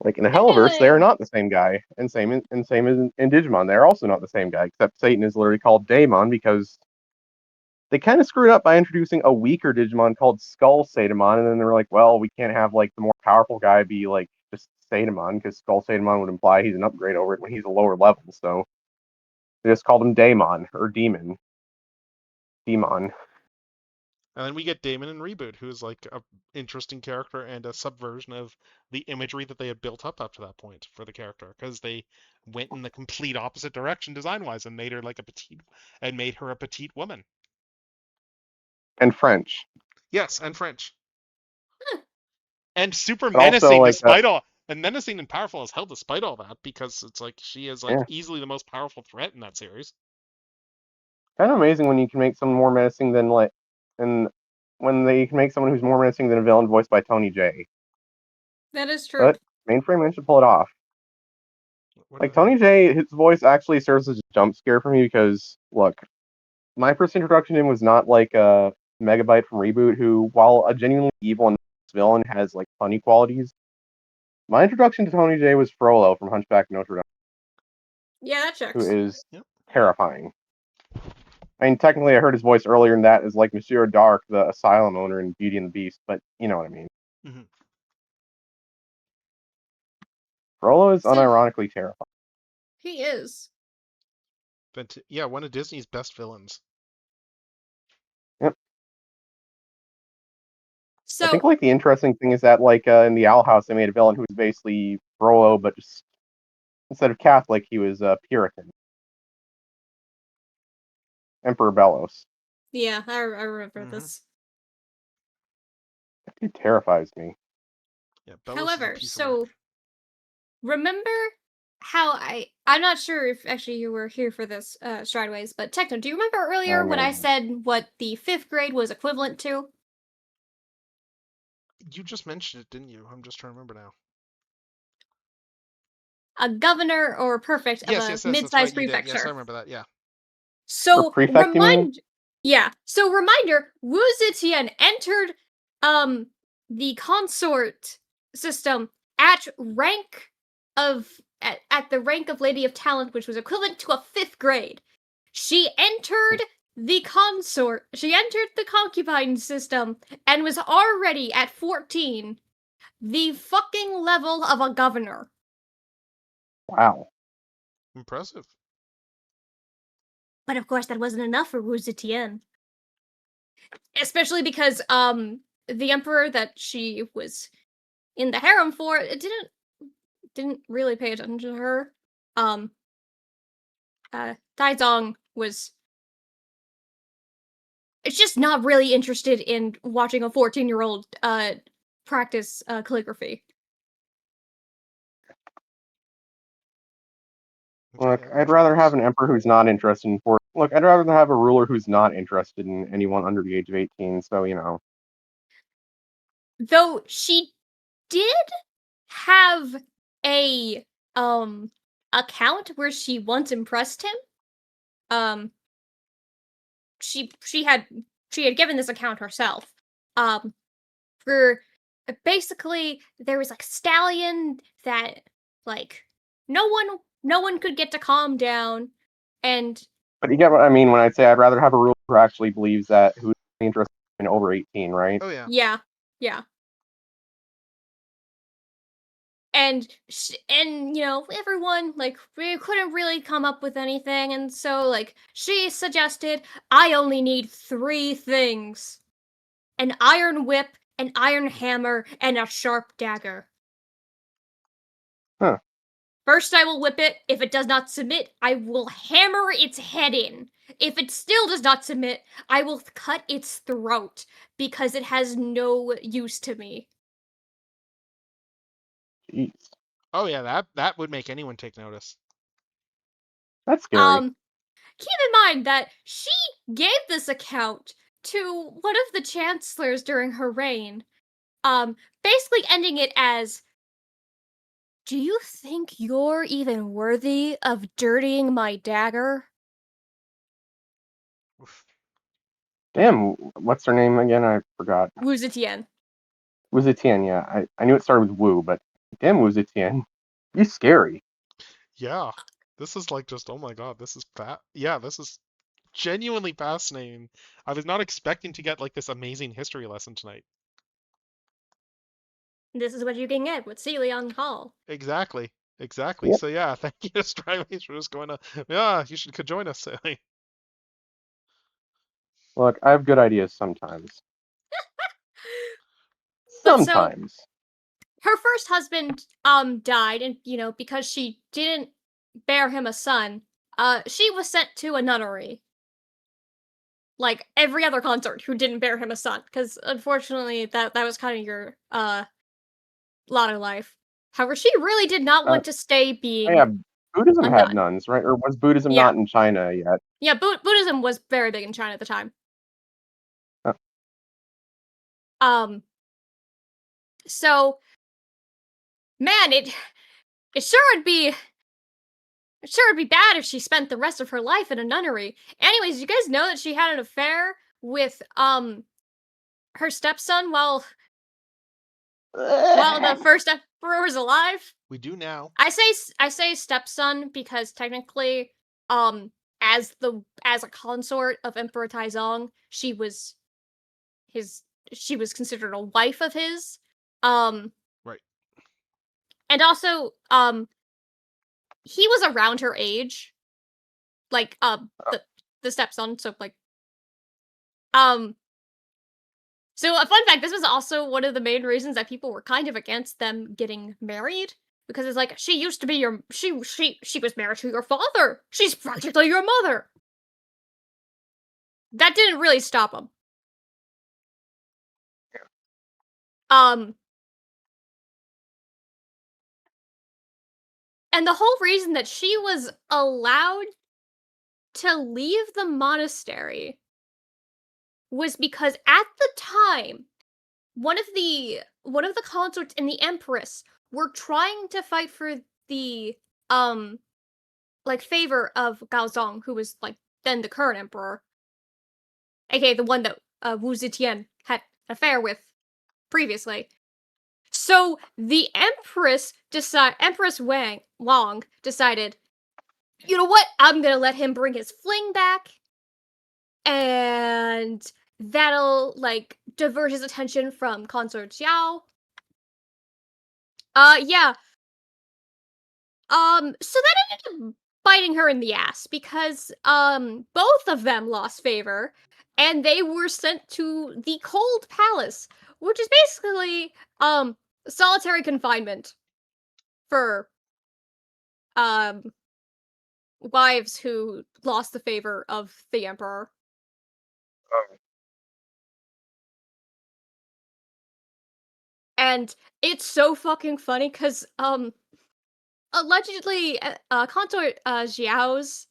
S5: Like in the Hellverse, they are not the same guy, and same as in Digimon, they're also not the same guy. Except Satan is literally called Daemon because they kind of screwed up by introducing a weaker Digimon called Skull Satamon, and then they were like, well, we can't have like the more powerful guy be like just Satamon because Skull Satamon would imply he's an upgrade over it when he's a lower level. So they just called him Daemon or Demon. Demon.
S1: And then we get Damon in Reboot, who's like a interesting character and a subversion of the imagery that they had built up to that point for the character, because they went in the complete opposite direction design-wise and made her like a petite woman.
S5: And French.
S1: Yes, and French. And super
S5: But also,
S1: menacing
S5: like,
S1: despite all, and menacing and powerful as hell despite all that, because it's like she is like
S5: Yeah.
S1: easily the most powerful threat in that series.
S5: Kind of amazing when you can make someone more menacing than and when they can make someone who's more menacing than a villain voiced by Tony J.
S6: That is true.
S5: But Mainframe Man should pull it off. Like Tony J, his voice actually serves as a jump scare for me because look, my first introduction to him was not like a Megabyte from Reboot, who, while a genuinely evil and villain, has like funny qualities. My introduction to Tony J was Frollo from Hunchback of Notre Dame.
S6: Yeah, that checks.
S5: Who is terrifying. I mean, technically, I heard his voice earlier in that as like Monsieur Dark, the asylum owner in Beauty and the Beast, but you know what I mean.
S1: Mm-hmm.
S5: Frollo is unironically terrifying.
S6: He is.
S1: But yeah, one of Disney's best villains.
S5: Yep.
S6: So
S5: I think like the interesting thing is that like in the Owl House they made a villain who was basically Frollo, but just instead of Catholic he was Puritan. Emperor Bellos.
S6: yeah, I remember this.
S5: That dude terrifies me.
S1: Yeah, Bellos
S6: However,
S1: is a piece of
S6: so
S1: work.
S6: remember how I'm not sure if actually you were here for this, Strideways, but Techno, do you remember earlier when I said what the 5th grade was equivalent to?
S1: You just mentioned it, didn't you? I'm just trying to remember now.
S6: A governor or prefect of a mid-sized prefecture.
S1: Yes, I remember that, yeah.
S6: So
S5: prefect, you mean?
S6: So reminder, Wu Zetian entered the consort system at the rank of Lady of Talent, which was equivalent to a 5th grade. She entered the concubine system and was already at 14 the fucking level of a governor.
S5: Wow.
S1: Impressive.
S6: But of course that wasn't enough for Wu Zetian. Especially because the emperor that she was in the harem for didn't really pay attention to her. Taizong was just not really interested in watching a 14-year-old practice calligraphy.
S5: Look, I'd rather have an emperor who's not interested in Look, I'd rather have a ruler who's not interested in anyone under the age of 18, so, you know.
S6: Though she did have a account where she once impressed him. She had given this account herself. For basically there was like a stallion that like no one could get to calm down, and
S5: But you get what I mean when I say I'd rather have a ruler who actually believes that who's interested in over 18, right?
S1: Oh yeah.
S6: Yeah. And you know, everyone, like, we couldn't really come up with anything, and so, like, she suggested, I only need 3 things. An iron whip, an iron hammer, and a sharp dagger.
S5: Huh.
S6: First I will whip it. If it does not submit, I will hammer its head in. If it still does not submit, I will cut its throat, because it has no use to me.
S5: Jeez.
S1: Oh yeah, that would make anyone take notice.
S5: That's scary.
S6: Keep in mind that she gave this account to one of the chancellors during her reign, basically ending it as, Do you think you're even worthy of dirtying my dagger?
S1: Oof.
S5: Damn, what's her name again? I forgot.
S6: Wu Zetian.
S5: Wu Zetian, yeah. I knew it started with Wu, but damn Wu Zetian. You scary.
S1: Yeah, this is like just, oh my god, this is yeah, this is genuinely fascinating. I was not expecting to get like this amazing history lesson tonight.
S6: This is what you can get with Celion Hall.
S1: Exactly.
S5: Yep.
S1: So yeah, thank you to Stryways for just going to, yeah, you should join us.
S5: Look, I have good ideas sometimes.
S6: But so
S5: Sometimes.
S6: her first husband died, and because she didn't bear him a son, she was sent to a nunnery. Like every other consort who didn't bear him a son, because unfortunately that was kind of your lot of life. However, she really did not want to stay being
S5: Yeah, Buddhism
S6: a
S5: had
S6: nun.
S5: nuns, right? Or was Buddhism
S6: Yeah.
S5: not in China yet?
S6: Yeah, Buddhism was very big in China at the time.
S5: Oh.
S6: So, man, it sure would be bad if she spent the rest of her life in a nunnery. Anyways, you guys know that she had an affair with her stepson while the first emperor was alive.
S1: We do now.
S6: I say stepson because technically, as a consort of Emperor Taizong, she was considered a wife of his.
S1: Right.
S6: And also, he was around her age, like the stepson. So like, so a fun fact: this was also one of the main reasons that people were kind of against them getting married, because it's like, she used to be she was married to your father. She's practically your mother. That didn't really stop them. And the whole reason that she was allowed to leave the monastery was because at the time, one of the consorts and the empress were trying to fight for the favor of Gaozong, who was like then the current emperor, aka the one that Wu Zetian had an affair with previously. So the Empress Wang decided, you know what? I'm gonna let him bring his fling back, and that'll like divert his attention from Consort Xiao. Yeah. So that ended up biting her in the ass because both of them lost favor, and they were sent to the Cold Palace, which is basically solitary confinement for wives who lost the favor of the emperor. And it's so fucking funny because allegedly Consort Xiao's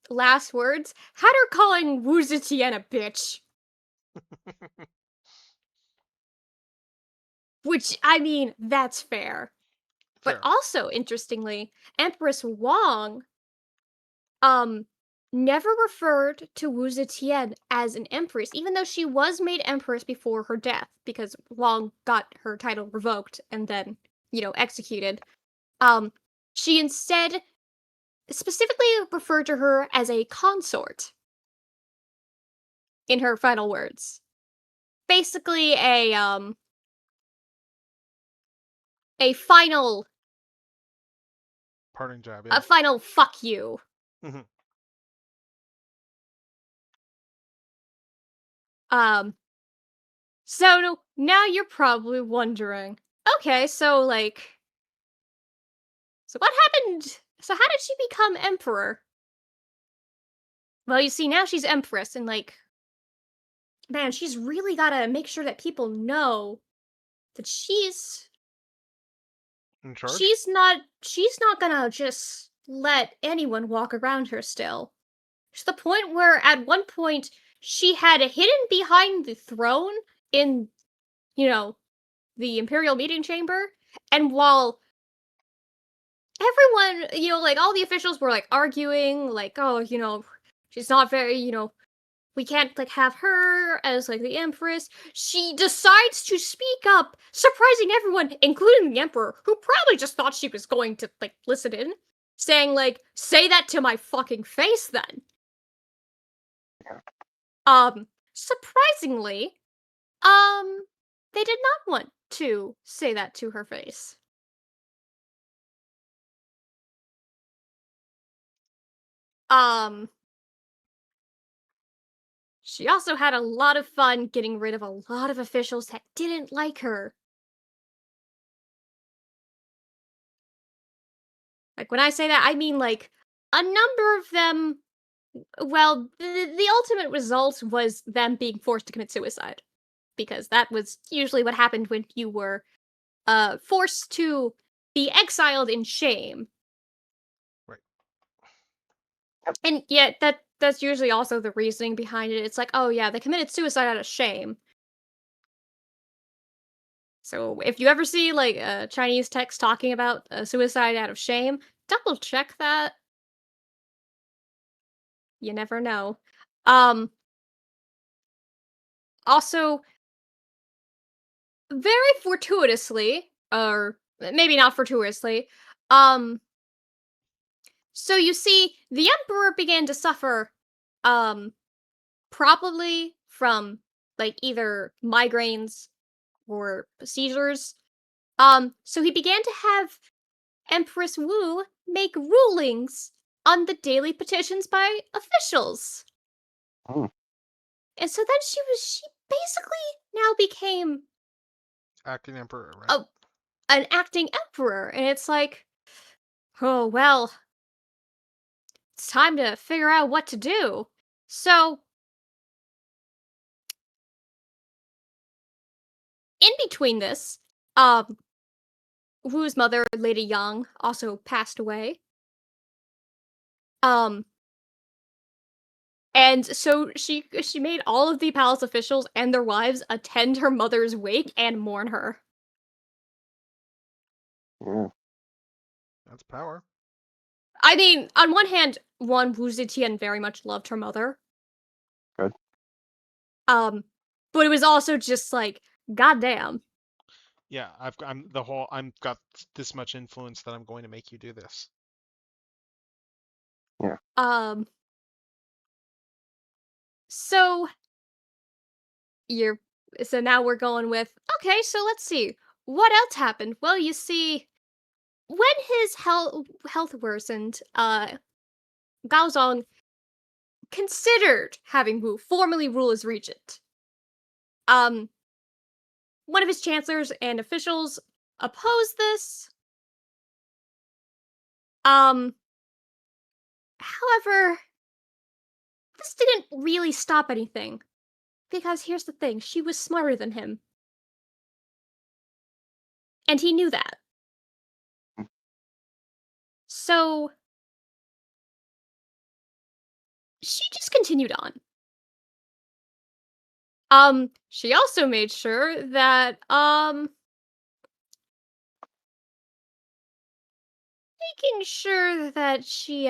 S6: last words had her calling Wu Zetian a bitch. Which, I mean, that's fair. But also, interestingly, Empress Wang never referred to Wu Zetian as an empress, even though she was made empress before her death, because Wang got her title revoked and then, executed. She instead specifically referred to her as a consort in her final words. Basically a final
S1: parting jab, yeah.
S6: A final fuck you.
S1: Mhm.
S6: So now you're probably wondering, okay, so what happened? So how did she become emperor? Well, you see, now she's empress, and man, she's really gotta make sure that people know that she's
S1: in charge.
S6: She's not gonna just let anyone walk around her still. To the point where at one point she had hidden behind the throne in, the Imperial meeting chamber, and while everyone, like all the officials were like arguing, like, oh, she's not very, we can't like have her as like the empress. She decides to speak up, surprising everyone, including the emperor, who probably just thought she was going to like listen in, saying like, say that to my fucking face then. Surprisingly, they did not want to say that to her face. She also had a lot of fun getting rid of a lot of officials that didn't like her. Like, when I say that, I mean, like, a number of them, well, the ultimate result was them being forced to commit suicide. Because that was usually what happened when you were, forced to be exiled in shame.
S1: Right.
S6: And yet, that's usually also the reasoning behind it. It's like, oh yeah, they committed suicide out of shame. So if you ever see like a Chinese text talking about suicide out of shame, double check that. You never know. Also, very fortuitously, or maybe not fortuitously, so you see, the emperor began to suffer, probably from like either migraines or seizures. So he began to have Empress Wu make rulings on the daily petitions by officials.
S5: Oh.
S6: And so then she basically now became
S1: Acting emperor, right?
S6: an acting emperor. And it's like, oh, well, it's time to figure out what to do. So, in between this, Wu's mother, Lady Yang, also passed away. And so she made all of the palace officials and their wives attend her mother's wake and mourn her.
S5: Yeah.
S1: That's power.
S6: I mean, on one hand, Wu Zetian very much loved her mother.
S5: Good.
S6: But it was also just like, goddamn.
S1: Yeah, I've got this much influence that I'm going to make you do this.
S5: Yeah.
S6: So now we're going with, okay, so let's see. What else happened? Well, you see, when his health worsened, Gaozong considered having Wu formally rule as regent. One of his chancellors and officials opposed this. However, this didn't really stop anything. Because here's the thing, she was smarter than him. And he knew that. So, she just continued on. She also made sure that, making sure that she,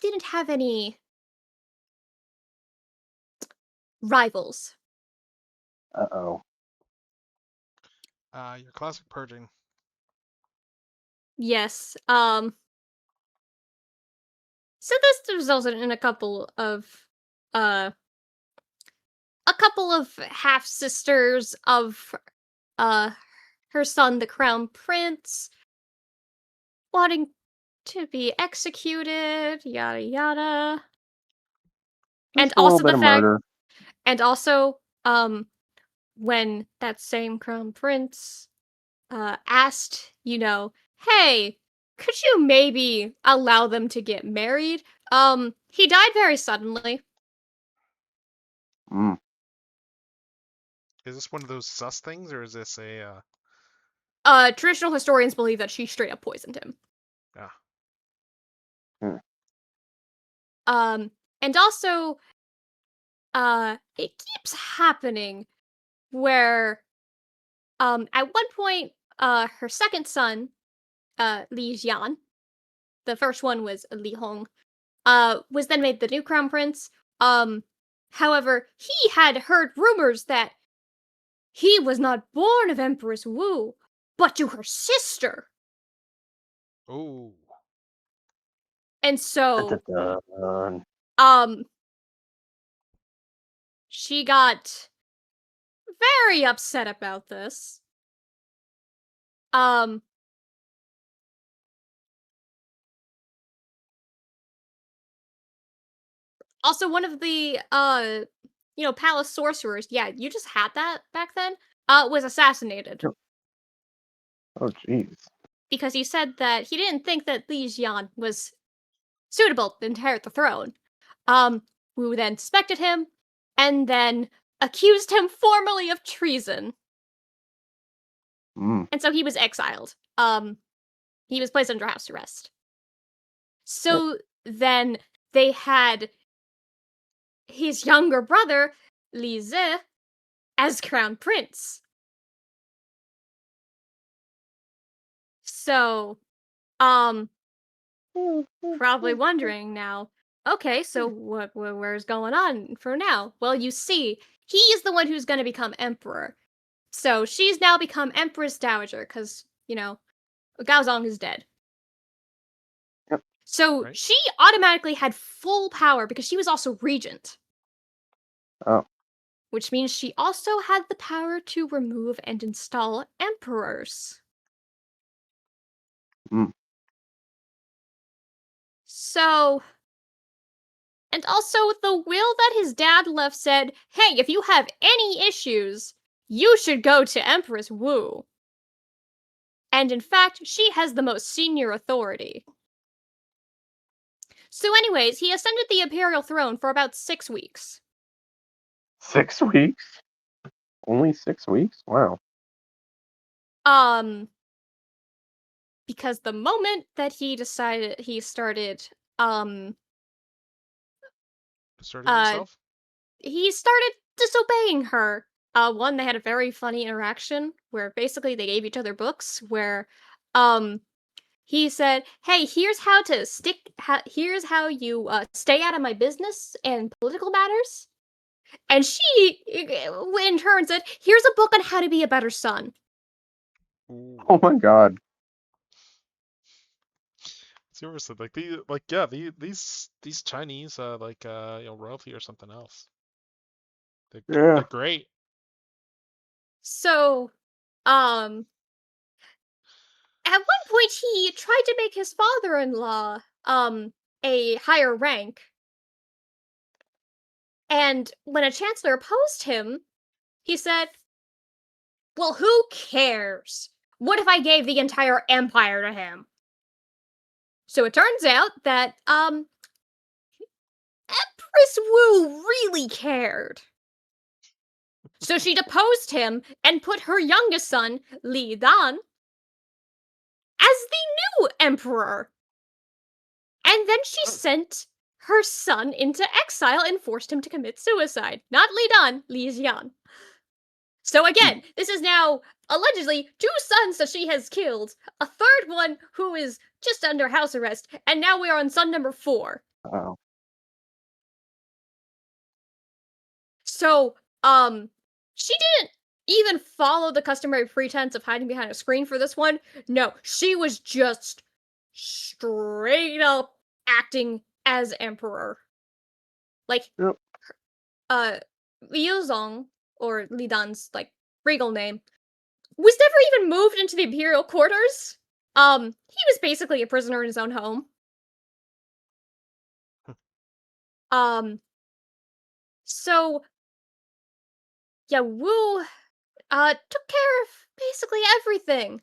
S6: didn't have any rivals.
S5: Uh-oh.
S1: Your classic purging.
S6: Yes, so this resulted in a couple of half-sisters of, her son, the Crown Prince, wanting to be executed, yada yada. And
S5: Just a little
S6: also
S5: bit
S6: the
S5: of
S6: fact,
S5: murder.
S6: and also, when that same Crown Prince, asked, hey, could you maybe allow them to get married? He died very suddenly.
S5: Mm.
S1: Is this one of those sus things, or is this a?
S6: Traditional historians believe that she straight up poisoned him.
S1: Yeah.
S6: And also, it keeps happening where, at one point, her second son, Li Jian, the first one was Li Hong, was then made the new crown prince. However, he had heard rumors that he was not born of Empress Wu, but to her sister.
S1: Oh.
S6: And so,
S5: Dun.
S6: she got very upset about this. Also, one of the, palace sorcerers, yeah, you just had that back then, was assassinated.
S5: Oh, jeez.
S6: Because he said that he didn't think that Li Jian was suitable to inherit the throne. Wu then suspected him, and then accused him formally of treason.
S5: Mm.
S6: And so he was exiled. He was placed under house arrest. So then they had his younger brother, Li Zi, as crown prince. So, probably wondering now, okay, so where's going on for now? Well, you see, he is the one who's going to become emperor. So she's now become Empress Dowager, because, Gaozong is dead.
S5: Yep.
S6: So
S1: Right.
S6: she automatically had full power because she was also regent.
S5: Oh.
S6: Which means she also had the power to remove and install emperors.
S5: Mm.
S6: So, and also the will that his dad left said, hey, if you have any issues, you should go to Empress Wu. And in fact, she has the most senior authority. So anyways, he ascended the imperial throne for about 6 weeks.
S5: 6 weeks? Only 6 weeks? Wow.
S6: Because the moment that he decided he started,
S1: Asserting himself?
S6: he started disobeying her. One, they had a very funny interaction where basically they gave each other books where, he said, hey, here's how to here's how you, stay out of my business and political matters. And she, in turn, said, here's a book on how to be a better son.
S1: Ooh.
S5: Oh my god.
S1: Seriously, these Chinese, royalty or something else. They're great.
S6: So, at one point he tried to make his father-in-law, a higher rank. And when a chancellor opposed him, he said, well, who cares? What if I gave the entire empire to him? So it turns out that, Empress Wu really cared. So she deposed him and put her youngest son, Li Dan, as the new emperor. And then she sent her son into exile and forced him to commit suicide. Not Li Dan, Li Jian. So again, this is now allegedly 2 sons that she has killed, a third one who is just under house arrest, and now we are on son number 4.
S5: Wow.
S6: So, she didn't even follow the customary pretense of hiding behind a screen for this one. No, she was just straight up acting as emperor. Like,
S5: Yep.
S6: Liu Zong, or Li Dan's, regal name, was never even moved into the imperial quarters. He was basically a prisoner in his own home. So, yeah, Wu, took care of basically everything.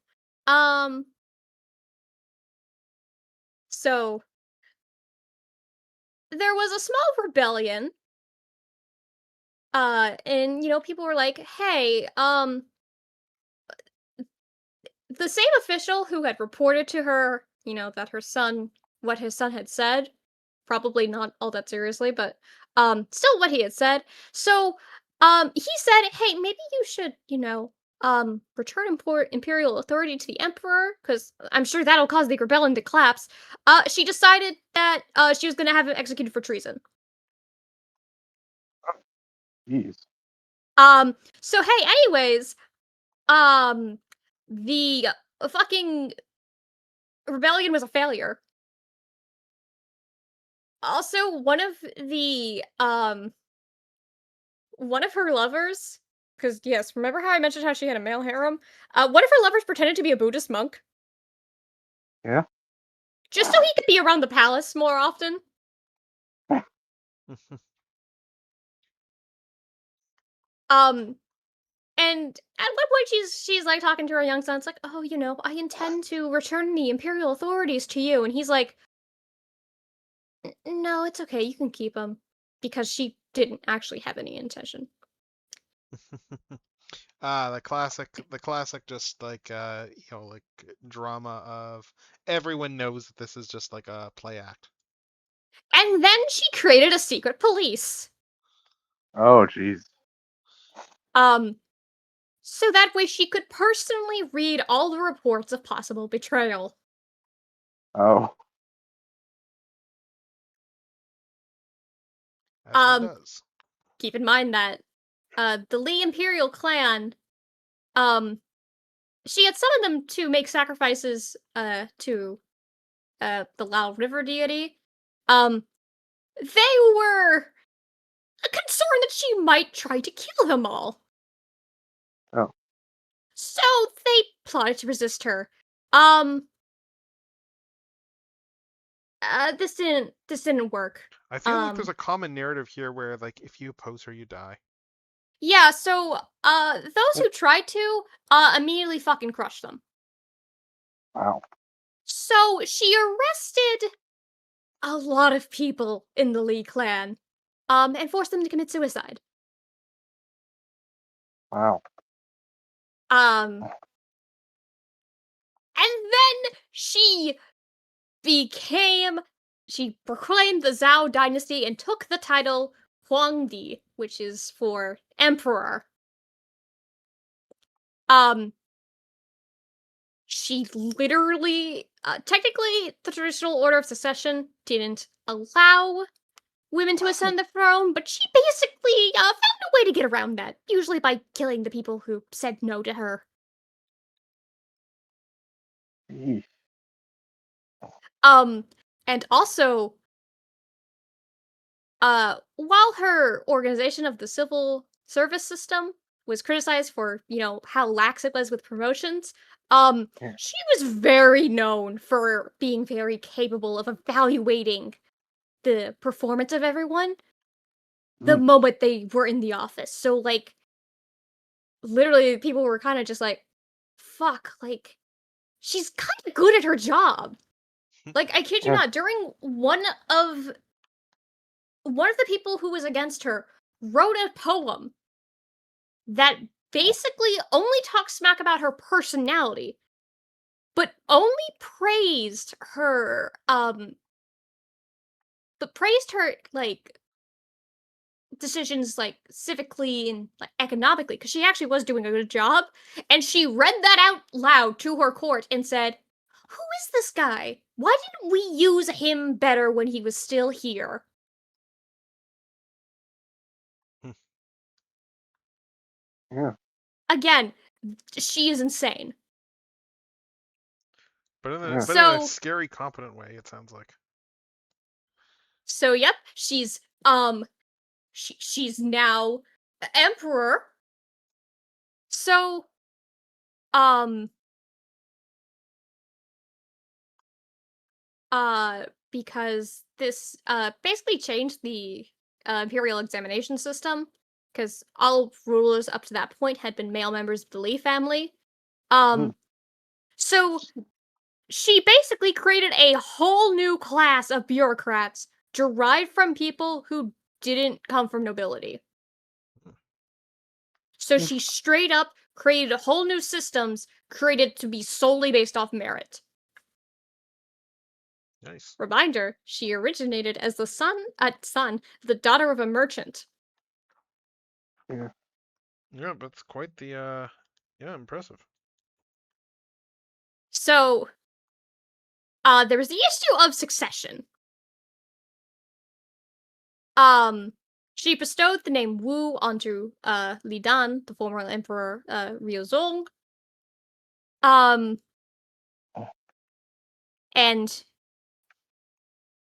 S6: So, there was a small rebellion, and, people were like, hey, the same official who had reported to her, that what his son had said, probably not all that seriously, but, still what he had said. So, he said, hey, maybe you should, return imperial authority to the emperor, because I'm sure that'll cause the rebellion to collapse. She decided that she was going to have him executed for treason.
S5: Jeez.
S6: So hey, anyways, the fucking rebellion was a failure. Also, one of her lovers, because yes, remember how I mentioned how she had a male harem? One of her lovers pretended to be a Buddhist monk.
S5: Yeah.
S6: Just so he could be around the palace more often. And at one point she's like talking to her young son. It's like, oh, you know, I intend to return the imperial authorities to you, and he's like, no, it's okay, you can keep them, because she didn't actually have any intention.
S1: The classic, just like like drama of everyone knows that this is just like a play act.
S6: And then she created a secret police.
S5: Oh, jeez.
S6: So that way she could personally read all the reports of possible betrayal.
S5: Oh.
S1: As one does.
S6: Keep in mind that the Lee Imperial clan, she had summoned them to make sacrifices to the Lao River deity. They were concerned that she might try to kill them all.
S5: Oh.
S6: So they plotted to resist her. This didn't work.
S1: I feel like there's a common narrative here where, like, if you oppose her, you die.
S6: Yeah, so those who tried to immediately fucking crushed them.
S5: Wow.
S6: So she arrested a lot of people in the Lee clan, and forced them to commit suicide.
S5: Wow.
S6: And then she proclaimed the Zhao dynasty and took the title Huangdi, which is for emperor. She literally, technically, the traditional order of succession didn't allow women to ascend the throne, but she basically found a way to get around that, usually by killing the people who said no to her.
S5: Jeez.
S6: And also, while her organization of the civil service system was criticized for, how lax it was with promotions, she was very known for being very capable of evaluating the performance of everyone the moment they were in the office. So, like, literally, people were kind of just like, fuck, like, she's kind of good at her job. Like, I kid you not, during one of the people who was against her wrote a poem that basically only talks smack about her personality, but only praised her, like, decisions, like, civically and, like, economically, because she actually was doing a good job, and she read that out loud to her court and said, who is this guy? Why didn't we use him better when he was still here?
S5: Yeah.
S6: Again, she is insane.
S1: But in a scary, competent way, it sounds like.
S6: So, yep, she's now emperor. So, because this basically changed the imperial examination system, because all rulers up to that point had been male members of the Lee family. So she basically created a whole new class of bureaucrats derived from people who didn't come from nobility. So she straight up created a whole new systems created to be solely based off merit.
S1: Nice.
S6: Reminder, she originated as the daughter of a merchant.
S5: Yeah.
S1: Yeah, but it's quite the Yeah, impressive.
S6: So, there was the issue of succession. She bestowed the name Wu onto Li Dan, the former emperor Ryozong. And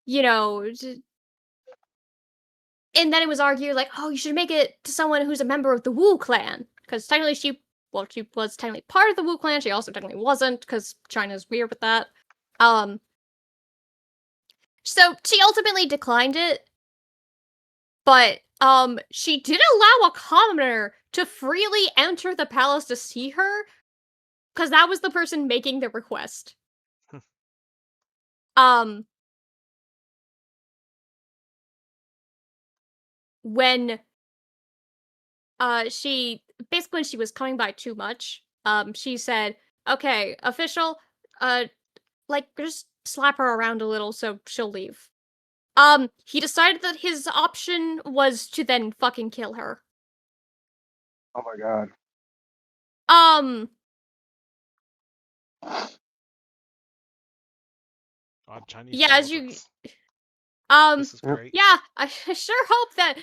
S6: you know, and then it was argued like, oh, you should make it to someone who's a member of the Wu clan, because technically she was technically part of the Wu clan. She also technically wasn't, because China's weird with that. So she ultimately declined it, but she did allow a commoner to freely enter the palace to see her, because that was the person making the request. When when she was coming by too much, she said, okay, official, like, just slap her around a little so she'll leave. He decided that his option was to then fucking kill her.
S5: Oh my god.
S1: Odd Chinese
S6: Yeah, as you,
S1: politics.
S6: this
S1: is great.
S6: yeah, I sure hope that,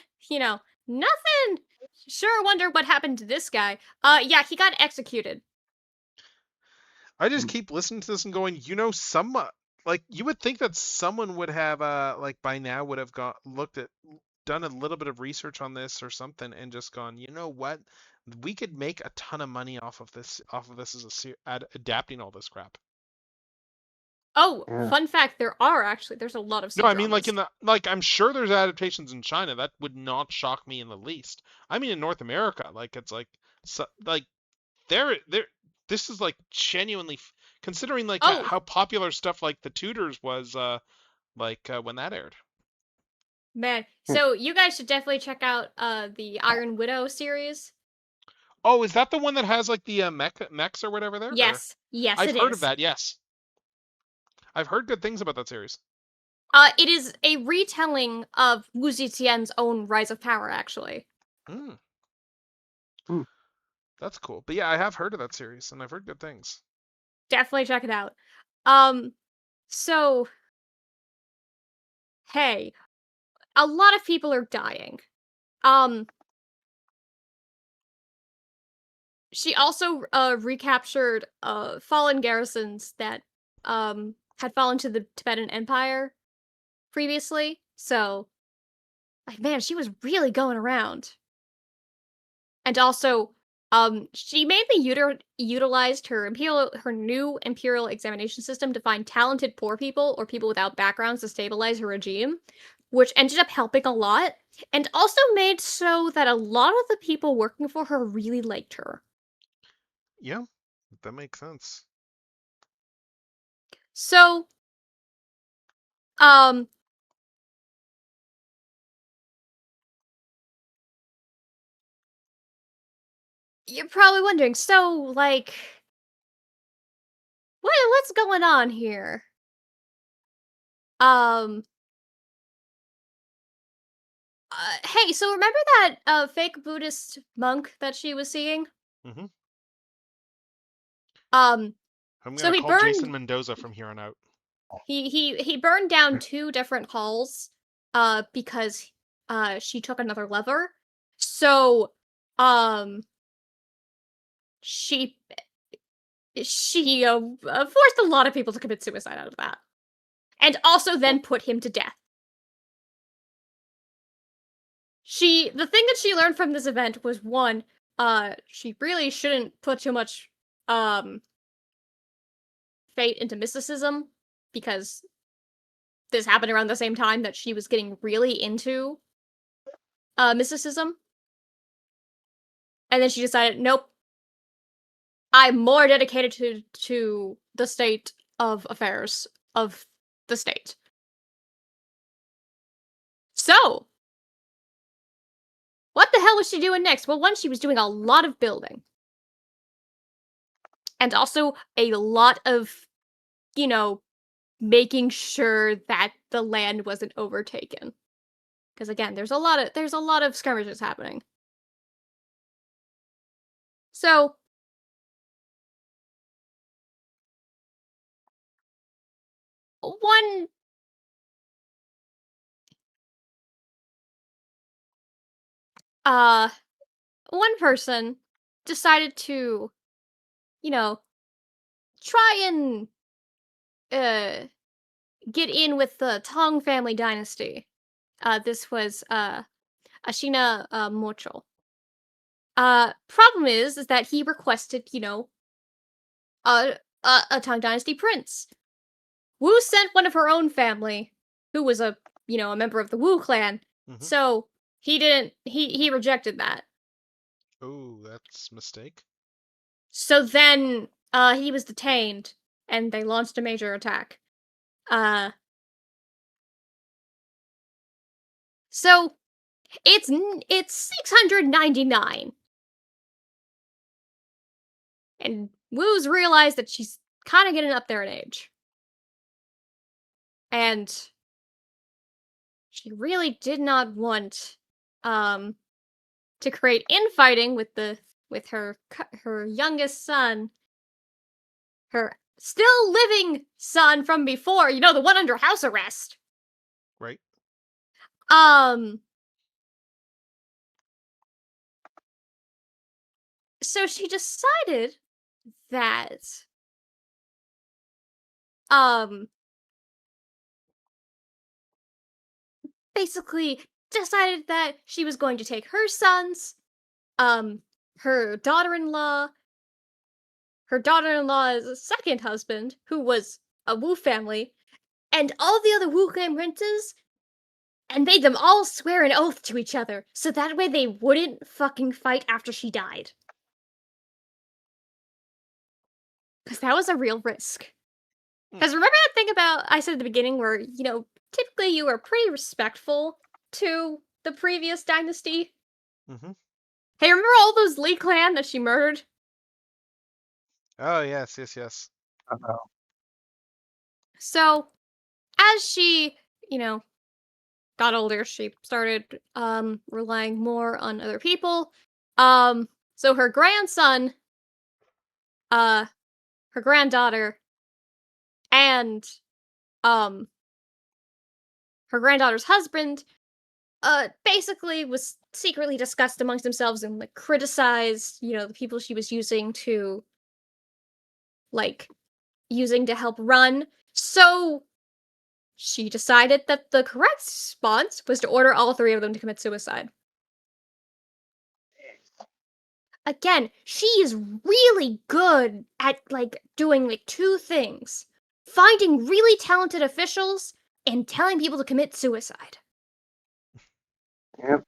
S6: nothing. Sure wonder what happened to this guy. Yeah, he got executed.
S1: I just keep listening to this and going, like, you would think that someone would have, like, by now would have done a little bit of research on this or something and just gone, you know what? We could make a ton of money off of this as adapting all this crap.
S6: Oh,
S5: Yeah.
S6: fun fact, there's a lot of
S1: No, I mean, like, I'm sure there's adaptations in China. That would not shock me in the least. I mean, in North America, like, it's like, this is like genuinely, considering like how popular stuff like The Tudors was, when that aired.
S6: Man, so you guys should definitely check out the Iron Widow series.
S1: Oh, is that the one that has like the mechs or whatever there?
S6: Yes, yes,
S1: I've heard of that. Yes, I've heard good things about that series.
S6: It is a retelling of Wu Zetian's own Rise of Power, actually.
S1: That's cool. But yeah, I have heard of that series, and I've heard good things.
S6: Definitely check it out. So, hey, a lot of people are dying. She also recaptured fallen garrisons that had fallen to the Tibetan Empire previously. So, like, man, she was really going around. And also, she mainly utilized her new imperial examination system to find talented poor people or people without backgrounds to stabilize her regime, which ended up helping a lot, and also made so that a lot of the people working for her really liked her.
S1: Yeah, that makes sense.
S6: So, you're probably wondering, so, like, what's going on here? Hey, so remember that fake Buddhist monk that she was seeing?
S1: Mm-hmm.
S6: I'm
S1: gonna call Jason Mendoza from here on out.
S6: He burned down 2 different halls because she took another lever. So she forced a lot of people to commit suicide out of that. And also then put him to death. The thing that she learned from this event was, one, she really shouldn't put too much fate into mysticism, because this happened around the same time that she was getting really into mysticism. And then she decided, nope, I'm more dedicated to the state of affairs of the state. So, what the hell was she doing next? Well, one, she was doing a lot of building. And also a lot of, making sure that the land wasn't overtaken. Because again, there's a lot of skirmishes happening. So, one person decided to, you know, try and get in with the Tong family dynasty. This was Ashina Mocho. Problem is that he requested, a Tang Dynasty prince. Wu sent one of her own family, who was a member of the Wu clan.
S1: Mhm.
S6: So he rejected that.
S1: Oh, that's a mistake.
S6: So then he was detained, and they launched a major attack. So it's 699. And Wu's realized that she's kind of getting up there in age. And she really did not want to create infighting with her youngest son, her still living son from before, the one under house arrest.
S1: Right.
S6: So she decided that basically decided that she was going to take her sons, her daughter-in-law's second husband, who was a Wu family, and all the other Wu clan princes, and made them all swear an oath to each other, so that way they wouldn't fucking fight after she died. Because that was a real risk. Because remember that thing I said at the beginning where, typically you were pretty respectful to the previous dynasty?
S1: Mm-hmm.
S6: Hey, remember all those Li clan that she murdered?
S1: Oh, yes.
S5: Uh-oh.
S6: So, as she, got older, she started relying more on other people. So her grandson, her granddaughter, and her granddaughter's husband basically was secretly discussed amongst themselves and criticized, the people she was using to help run. So she decided that the correct response was to order all three of them to commit suicide. Again, she is really good at doing two things: finding really talented officials and telling people to commit suicide.
S5: Yep.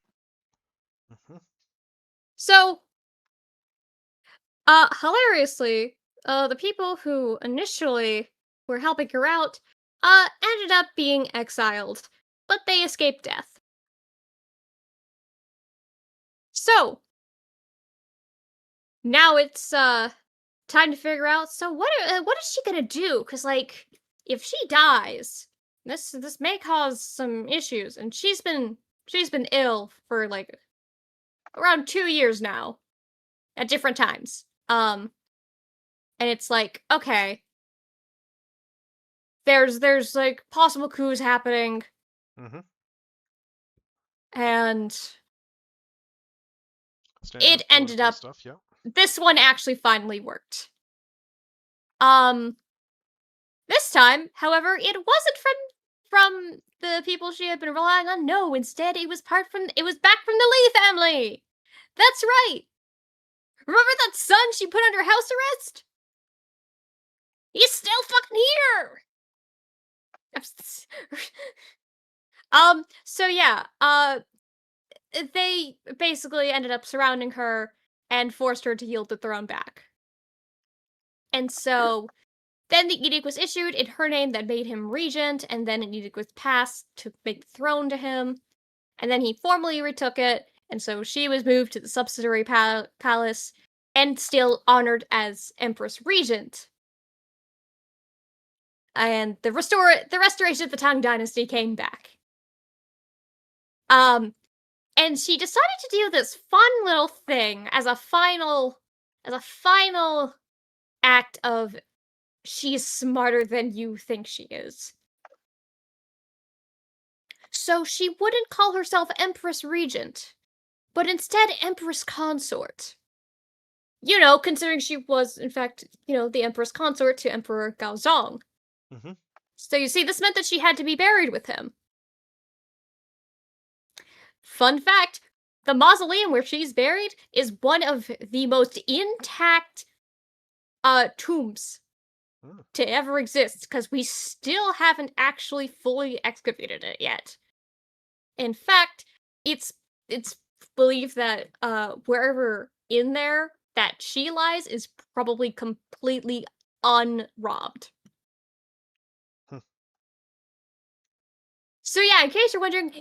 S1: Mm-hmm.
S6: So, hilariously, the people who initially were helping her out, ended up being exiled, but they escaped death. So, now it's, time to figure out, so what is she gonna do? Because, if she dies, this may cause some issues, and she's been ill for, around 2 years now, at different times. And it's okay, there's possible coups happening,
S1: Mm-hmm.
S6: and
S1: Standard
S6: it ended
S1: political
S6: up
S1: stuff, yeah.
S6: this one actually finally worked. This time, however, it wasn't from the people she had been relying on. No, instead it was back from the Li family. That's right. Remember that son she put under house arrest? He's still fucking here. So yeah, they basically ended up surrounding her and forced her to yield the throne back. And so then the edict was issued in her name that made him regent, and then an edict was passed to make the throne to him, and then he formally retook it, and so she was moved to the subsidiary palace and still honored as Empress Regent. And the restoration of the Tang Dynasty came back. And she decided to do this fun little thing as a final act of she's smarter than you think she is. So she wouldn't call herself Empress Regent, but instead Empress Consort. You know, considering she was, in fact, the Empress Consort to Emperor Gaozong.
S1: Mhm.
S6: So you see, this meant that she had to be buried with him. Fun fact, the mausoleum where she's buried is one of the most intact tombs
S1: Hmm.
S6: to ever exist, because we still haven't actually fully excavated it yet. In fact, it's believed that wherever in there that she lies is probably completely unrobbed.
S1: Hmm.
S6: So yeah, in case you're wondering,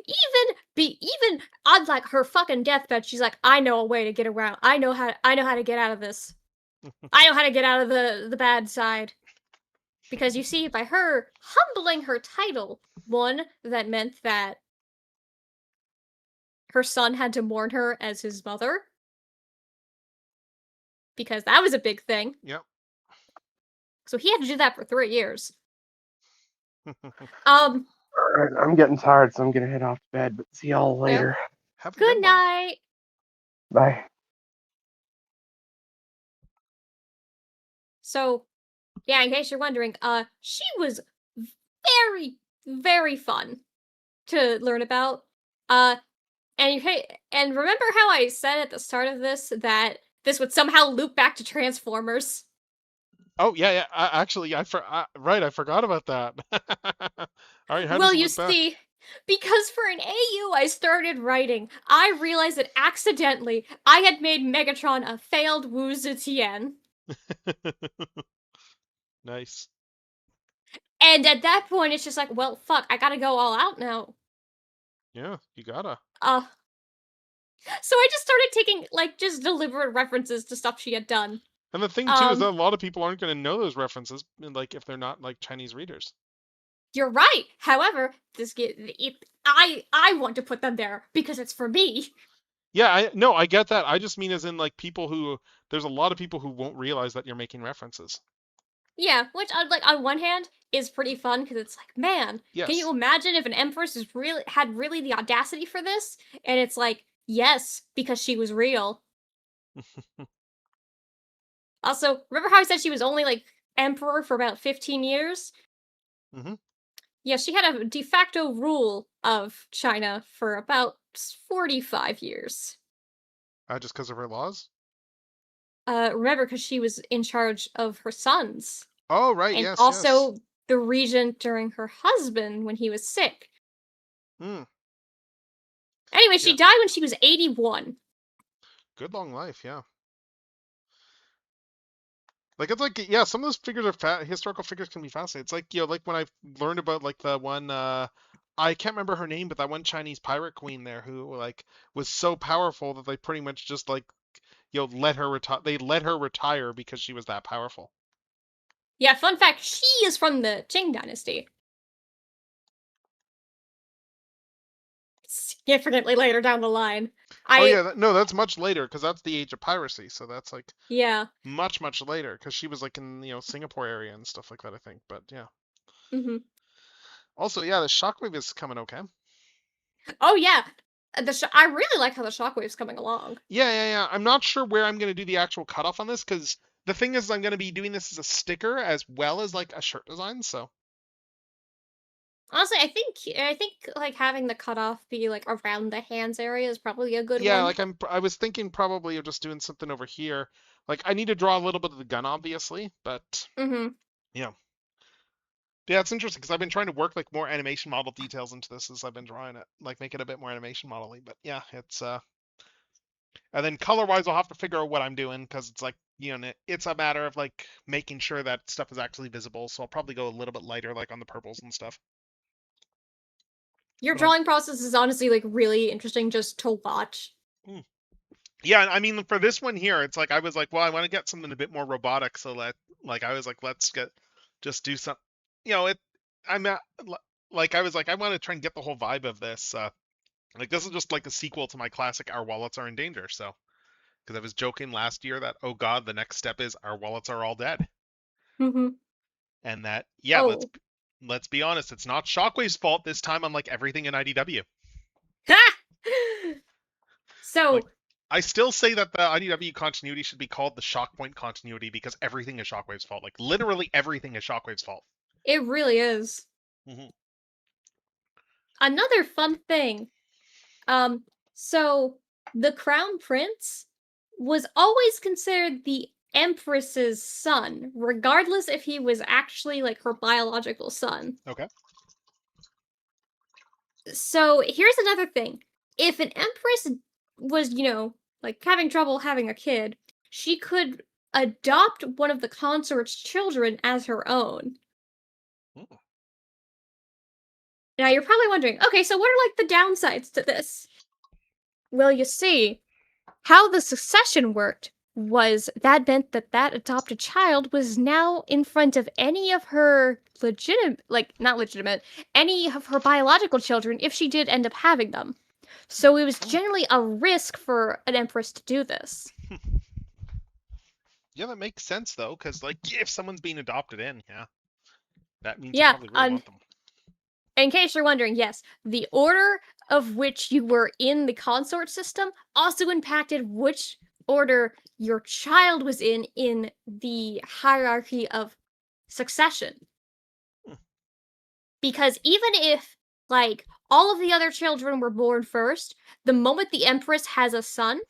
S6: even on like her fucking deathbed, she's like, I know a way to get around. I know how to get out of this. I know how to get out of the bad side. Because you see, by her humbling her title, one, that meant that her son had to mourn her as his mother. Because that was a big thing.
S1: Yep.
S6: So he had to do that for 3 years.
S5: Alright, I'm getting tired, so I'm gonna head off to bed, but see y'all
S6: Yeah.
S5: later.
S1: Have a
S6: Good
S1: good one.
S6: night.
S5: Bye.
S6: So, yeah, in case you're wondering, she was very, very fun to learn about. And remember how I said at the start of this that this would somehow loop back to Transformers?
S1: Oh yeah. Actually, I forgot about that. All right, how does
S6: Well,
S1: it
S6: you
S1: look back?
S6: see, because for an AU I started writing, I realized that accidentally I had made Megatron a failed Wu Zetian.
S1: Nice.
S6: And at that point, it's just like, well, fuck, I gotta go all out now.
S1: Yeah, you gotta.
S6: So I just started taking, like, just deliberate references to stuff she had done.
S1: And the thing too is that a lot of people aren't going to know those references, like if they're not like Chinese readers.
S6: You're right. However, I want to put them there because it's for me.
S1: Yeah, I get that. I just mean as in like people who there's a lot of people who won't realize that you're making references.
S6: Yeah, which on one hand is pretty fun because it's like, man,
S1: Yes.
S6: can you imagine if an empress had really the audacity for this? And it's like, yes, because she was real. Also, remember how I said she was only like emperor for about 15 years?
S1: Mm-hmm.
S6: Yeah, she had a de facto rule of China for about 45 years.
S1: Just because of her laws?
S6: Remember, because she was in charge of her sons.
S1: Oh, right.
S6: And
S1: Yes.
S6: also the regent during her husband when he was sick.
S1: Hmm.
S6: Anyway, she
S1: Yeah.
S6: died when she was 81.
S1: Good long life. Yeah. Like it's like yeah, some of those figures are historical figures can be fascinating. It's like like when I learned about like the one I can't remember her name, but that one Chinese pirate queen there who like was so powerful that they pretty much just like let her retire. They let her retire because she was that powerful.
S6: Yeah, fun fact, she is from the Qing dynasty. Significantly later down the line.
S1: Oh yeah, no, that's much later because that's the age of piracy. So that's like
S6: yeah,
S1: much later because she was like in Singapore area and stuff like that. I think, but yeah.
S6: mm-hmm.
S1: Also, yeah, the Shockwave is coming okay.
S6: Oh yeah, I really like how the Shockwave's coming along.
S1: Yeah. I'm not sure where I'm gonna do the actual cutoff on this because the thing is I'm gonna be doing this as a sticker as well as like a shirt design. So
S6: honestly, I think like having the cutoff be like around the hands area is probably a good
S1: yeah,
S6: one.
S1: like I was thinking probably of just doing something over here. Like I need to draw a little bit of the gun, obviously, but yeah. Yeah, it's interesting because I've been trying to work like more animation model details into this as I've been drawing it, like make it a bit more animation model-y. But yeah, it's and then color-wise, I'll have to figure out what I'm doing because it's like it's a matter of like making sure that stuff is actually visible. So I'll probably go a little bit lighter, like on the purples and stuff.
S6: Your drawing process is honestly like really interesting just to watch.
S1: Yeah, I mean for this one here, it's like I was like, well, I want to get something a bit more robotic, so I was like, let's just do some, I'm at, like I was like, I want to try and get the whole vibe of this. Like this is just like a sequel to my classic Our Wallets Are in Danger. So, because I was joking last year that oh god, the next step is our wallets are all dead,
S6: Mm-hmm.
S1: and that let's be honest, it's not Shockwave's fault this time, unlike everything in IDW.
S6: So
S1: Like, I still say that the IDW continuity should be called the Shockpoint continuity because everything is Shockwave's fault. Like, literally everything is Shockwave's fault.
S6: it really is.
S1: Mhm.
S6: Another fun thing. So the Crown Prince was always considered the Empress's son, regardless if he was actually like her biological son.
S1: Okay.
S6: So here's another thing. If an Empress was, like having trouble having a kid, she could adopt one of the consort's children as her own.
S1: Ooh.
S6: Now you're probably wondering, okay, so what are like the downsides to this? Well, you see, how the succession worked was that meant that that adopted child was now in front of any of her any of her biological children if she did end up having them. So it was generally a risk for an empress to do this.
S1: Yeah, that makes sense though, because like if someone's being adopted in, yeah, that means
S6: Yeah,
S1: you probably really want them.
S6: in case you're wondering, yes, the order of which you were in the consort system also impacted which order your child was in the hierarchy of succession. Because even if, like, all of the other children were born first, the moment the Empress has a son,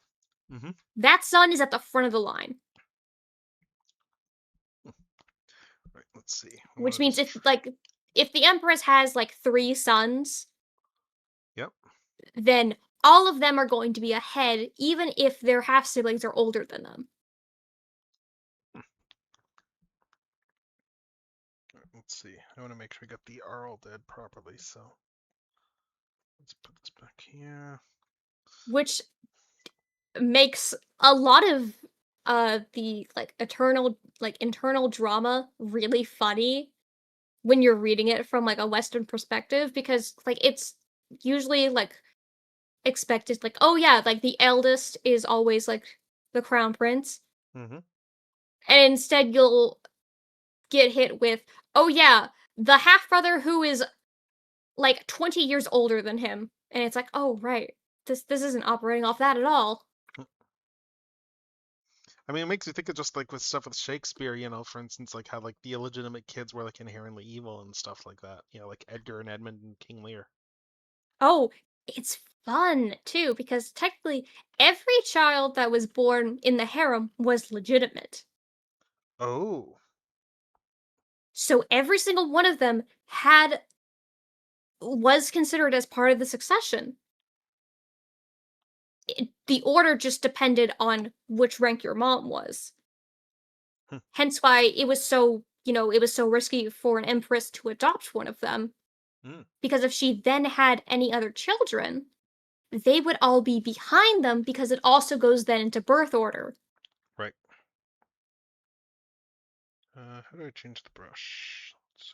S6: that son is at the front of the line.
S1: Right, let's see.
S6: Which means if the Empress has, 3 sons,
S1: Yep.
S6: then all of them are going to be ahead, even if their half-siblings are older than them.
S1: Let's see. I want to make sure we got the Arl dead properly, so let's put this back here.
S6: Which makes a lot of the internal drama really funny when you're reading it from a Western perspective, because it's usually expected oh yeah, the eldest is always the crown prince.
S1: Mm-hmm.
S6: And instead you'll get hit with, oh yeah, the half brother who is 20 years older than him, and it's oh right, this isn't operating off that at all.
S1: I mean, it makes you think of just with stuff with Shakespeare, for instance, how the illegitimate kids were inherently evil and stuff like that. Like Edgar and Edmund and King Lear.
S6: Oh, it's fun too, because technically every child that was born in the harem was legitimate.
S1: Oh.
S6: So every single one of them was considered as part of the succession. The order just depended on which rank your mom was. Hence why it was so risky for an empress to adopt one of them. Because if she then had any other children, they would all be behind them, because it also goes then into birth order.
S1: Right. How do I change the brush? Let's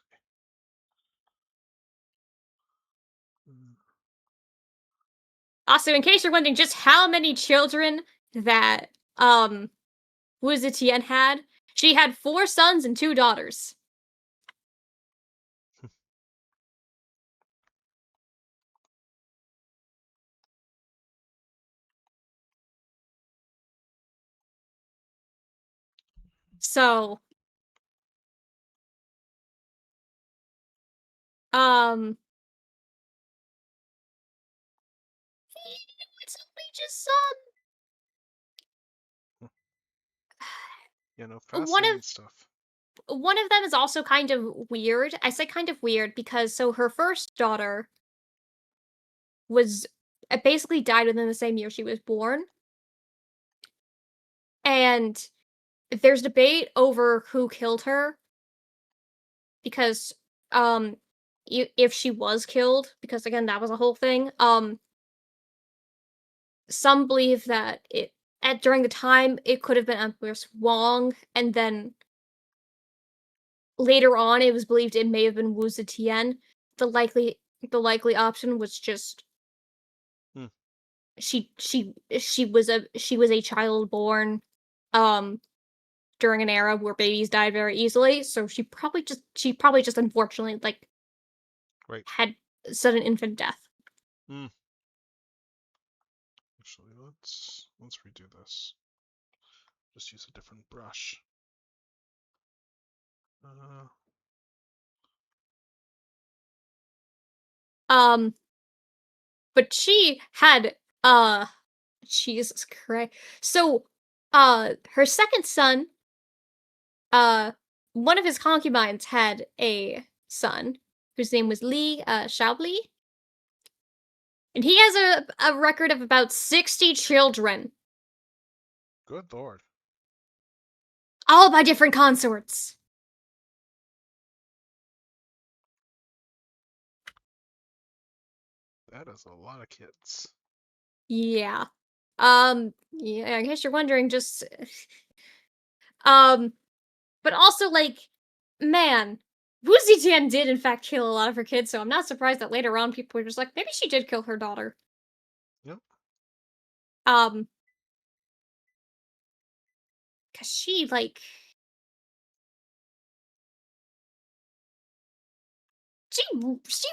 S1: see.
S6: Also, in case you're wondering just how many children that Wu Zetian had, she had 4 sons and 2 daughters. So, it's only just
S1: fascinating stuff.
S6: One of them is also kind of weird. I say kind of weird because her first daughter was basically died within the same year she was born. And there's debate over who killed her, because if she was killed, because again that was a whole thing. Some believe that during the time it could have been Empress Wang, and then later on it was believed it may have been Wu Zetian. The likely option was just she was a child born during an era where babies died very easily, so she probably just unfortunately like
S1: Right.
S6: had sudden infant death.
S1: Actually, let's redo this. Just use a different brush.
S6: But she had Jesus Christ. So her second son, one of his concubines had a son whose name was Li Shaobli. And he has a record of about 60 children,
S1: Good lord.
S6: all by different consorts.
S1: That is a lot of kids.
S6: Yeah. Yeah, I guess you're wondering just but also like, man, Wu Zetian did in fact kill a lot of her kids, so I'm not surprised that later on people were just like, maybe she did kill her daughter.
S1: Yep.
S6: Cause she like she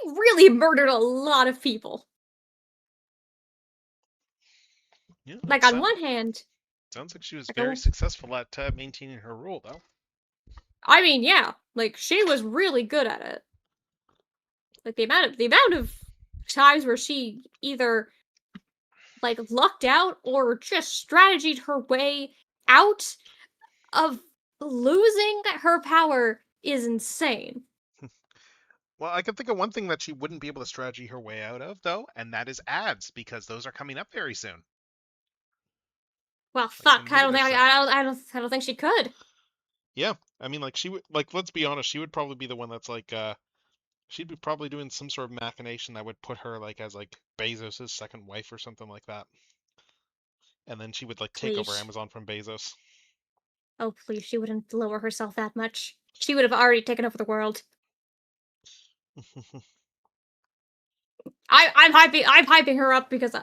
S6: really murdered a lot of people.
S1: Yeah.
S6: Like on one hand,
S1: Sounds like she was
S6: like,
S1: very successful at maintaining her rule, though.
S6: I mean, yeah, like she was really good at it. Like the amount of times where she either like lucked out or just strategied her way out of losing her power is insane.
S1: Well, I can think of one thing that she wouldn't be able to strategy her way out of, though, and that is ads, because those are coming up very soon.
S6: Well,
S1: Like
S6: fuck,
S1: some limited stuff.
S6: I don't think she could.
S1: Yeah, I mean, like she would, like, let's be honest, she would probably be the one that's like, she'd be probably doing some sort of machination that would put her like as like Bezos's second wife or something like that, and then she would like take over
S6: Please.
S1: Amazon from Bezos.
S6: Oh, please, she wouldn't lower herself that much. She would have already taken over the world. I'm hyping her up because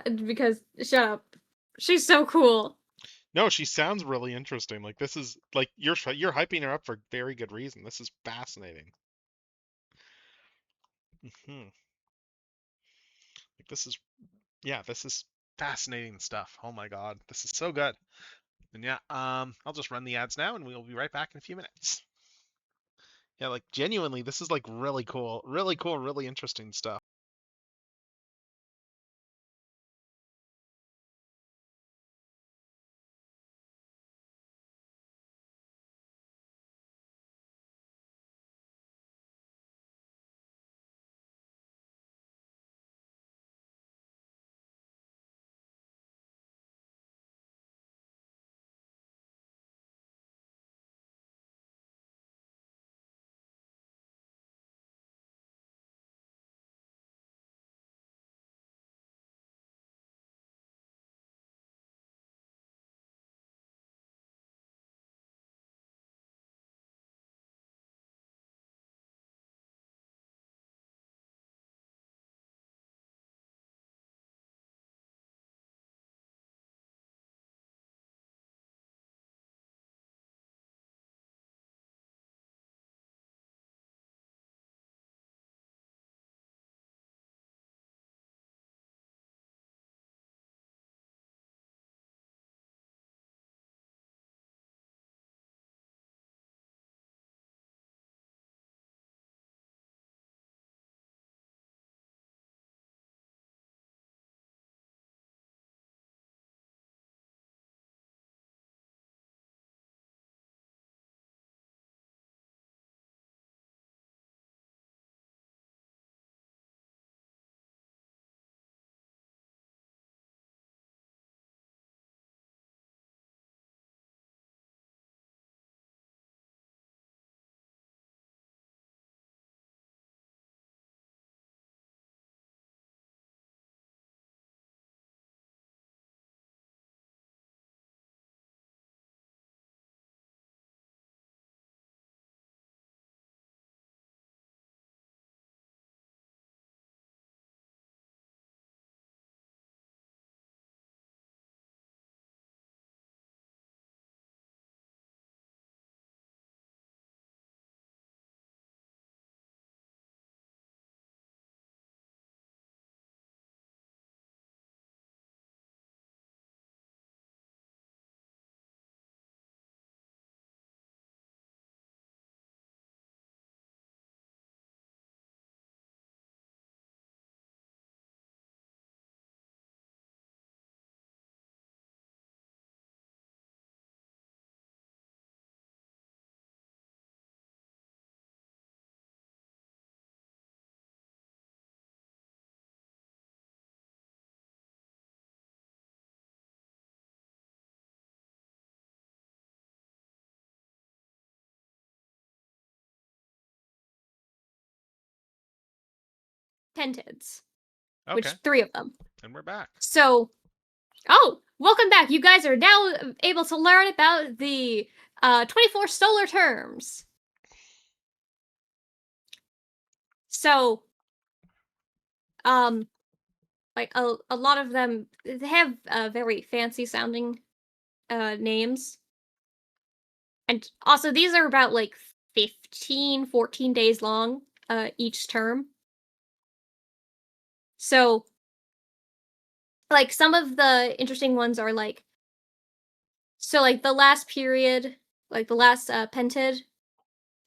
S6: shut up. She's so cool.
S1: No, she sounds really interesting. Like this is like you're hyping her up for very good reason. This is fascinating. Like this is this is fascinating stuff. Oh my god, this is so good. And yeah, I'll just run the ads now, and we'll be right back in a few minutes. Yeah, like genuinely, this is like really cool, really interesting stuff.
S6: Pentids,
S1: Okay,
S6: which 3 of them.
S1: and we're back.
S6: So, welcome back. You guys are now able to learn about the 24 solar terms. So, like a lot of them, they have very fancy sounding names. And also these are about like 14 days long each term. So, like, some of the interesting ones are like, so like the last period, like the last pentid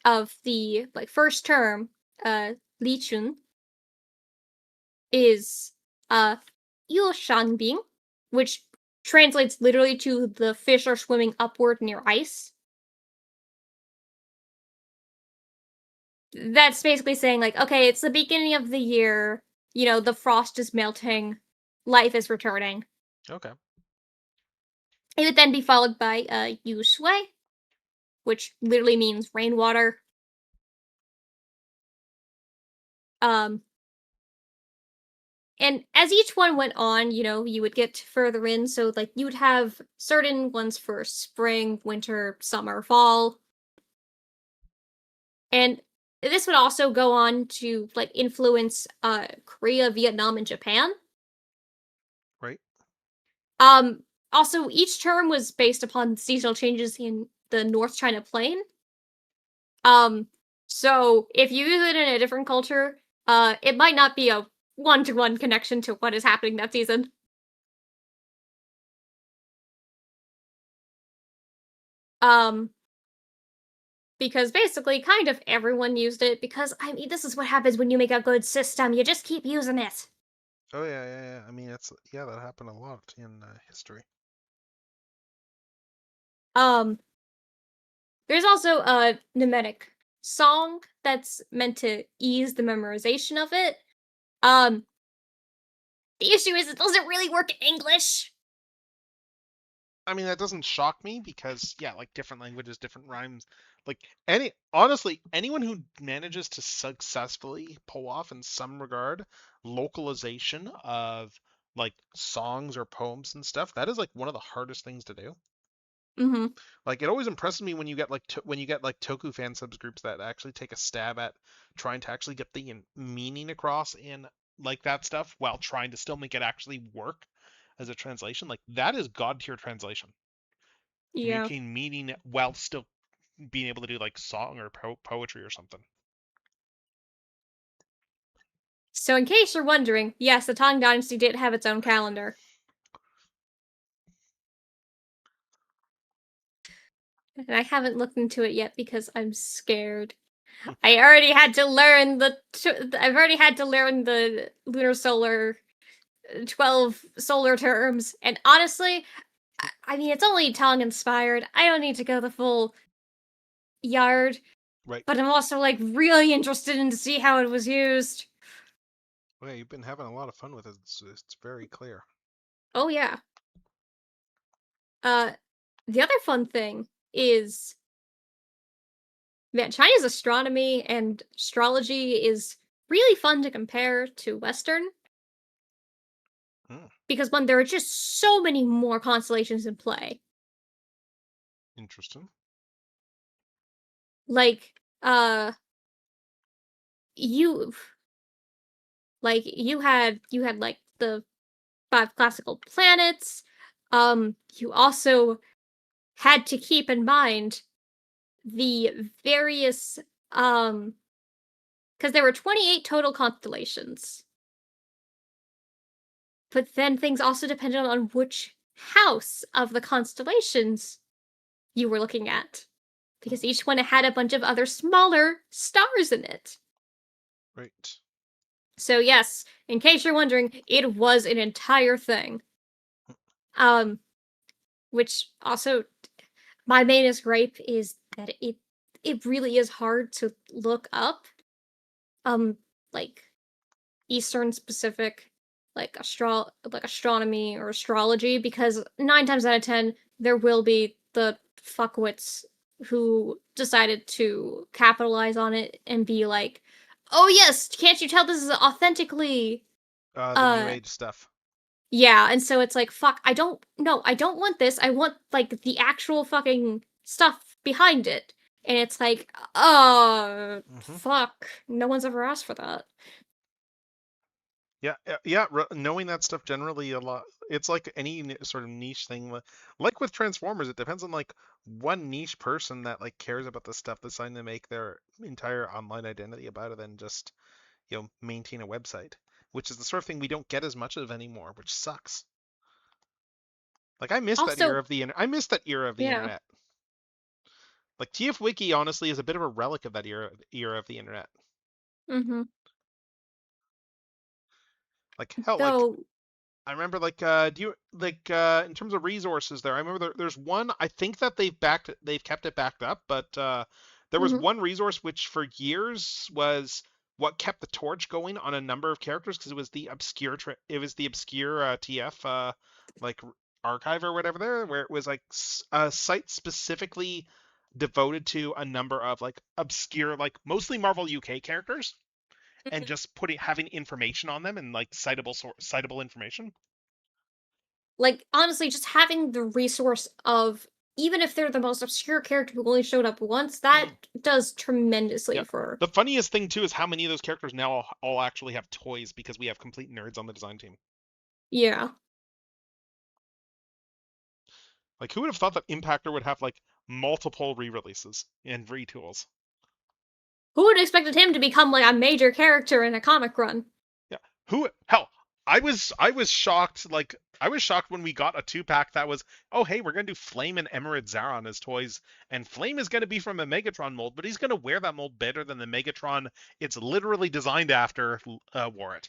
S6: of the like first term, Li Chun, is Yu Shanbing, which translates literally to the fish are swimming upward near ice. That's basically saying, like, okay, it's the beginning of the year, you know, the frost is melting, life is returning.
S1: Okay.
S6: It would then be followed by Yu Shui, which literally means rainwater. And as each one went on, you know, you would get further in, so like you would have certain ones for spring, winter, summer, fall. And this would also go on to like influence Korea, Vietnam, and Japan.
S1: Right.
S6: Also each term was based upon seasonal changes in the North China Plain. So if you use it in a different culture, it might not be a one-to-one connection to what is happening that season. Because basically kind of everyone used it, because I mean this is what happens when you make a good system, you just keep using it.
S1: Oh yeah. I mean, that happened a lot in history.
S6: There's also a Nemetic song that's meant to ease the memorization of it. The issue is it doesn't really work in English.
S1: I mean, that doesn't shock me because, yeah, like different languages, different rhymes. Like honestly, anyone who manages to successfully pull off in some regard localization of like songs or poems and stuff, that is like one of the hardest things to do.
S6: Mm-hmm.
S1: Like it always impresses me when you get like Toku fan subs groups that actually take a stab at trying to actually get the meaning across in like that stuff while trying to still make it actually work as a translation. Like that is god tier translation.
S6: Yeah.
S1: Communicating meaning while still being able to do like song or poetry or something.
S6: So in case you're wondering, yes, the Tang Dynasty did have its own calendar. And I haven't looked into it yet because I'm scared. I already had to learn I've already had to learn the lunar solar 12 solar terms, and honestly, I mean it's only Tang inspired. I don't need to go the full yard.
S1: Right.
S6: But I'm also like really interested in to see how it was used.
S1: Well, yeah, you've been having a lot of fun with it. It's very clear.
S6: Oh yeah. The other fun thing is that China's astronomy and astrology is really fun to compare to Western. Because there are just so many more constellations in play.
S1: Interesting.
S6: Like, you had like the 5 classical planets. You also had to keep in mind the various because there were 28 total constellations. But then things also depended on which house of the constellations you were looking at, because each one had a bunch of other smaller stars in it.
S1: Right.
S6: So yes, in case you're wondering, it was an entire thing. Which also, my mainest gripe is that it really is hard to look up, like Eastern specific, like astronomy or astrology, because 9 times out of 10 there will be the fuckwits who decided to capitalize on it and be like, oh yes, can't you tell this is authentically
S1: The New Age stuff.
S6: yeah, and so it's like, fuck, I don't want this. I want like the actual fucking stuff behind it. And it's like, fuck, no one's ever asked for that.
S1: Yeah. Knowing that stuff generally a lot. It's like any sort of niche thing. Like with Transformers, it depends on like one niche person that like cares about the stuff that's trying to make their entire online identity about it than just maintain a website, which is the sort of thing we don't get as much of anymore, which sucks. Like I miss that
S6: Also-
S1: era of the I miss that era of the
S6: Yeah.
S1: internet. Like TF Wiki honestly is a bit of a relic of that era of the internet.
S6: Mm-hmm.
S1: Like hell, like
S6: Though,
S1: I remember like do you like in terms of resources there, I remember there's one, I think that they've kept it backed up, but there was
S6: Mhm.
S1: one resource which for years was what kept the torch going on a number of characters because it was the obscure TF like archive or whatever there, where it was like a site specifically devoted to a number of like obscure, like mostly Marvel UK characters, and just having information on them and like citable information.
S6: like, honestly, just having the resource of, even if they're the most obscure character who only showed up once, that does tremendously
S1: Yeah.
S6: for...
S1: The funniest thing too is how many of those characters now all actually have toys because we have complete nerds on the design team.
S6: Yeah.
S1: Like who would have thought that Impactor would have like multiple re-releases and retools?
S6: Who would have expected him to become, like, a major character in a comic run?
S1: Yeah. Hell, I was shocked, like I was shocked when we got a 2-pack that was, oh hey, we're gonna do Flame and Emerald Zaron as toys, and Flame is gonna be from a Megatron mold, but he's gonna wear that mold better than the Megatron it's literally designed after wore it.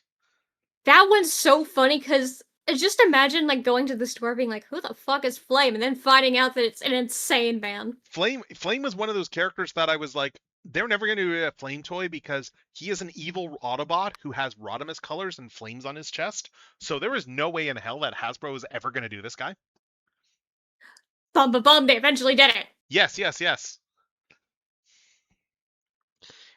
S6: That one's so funny, because just imagine, like, going to the store being like, who the fuck is Flame? And then finding out that it's an insane man.
S1: Flame was one of those characters that I was like, they're never going to do a Flame toy because he is an evil Autobot who has Rodimus colors and flames on his chest. So there is no way in hell that Hasbro is ever going to do this guy.
S6: Bum, they eventually did it.
S1: Yes.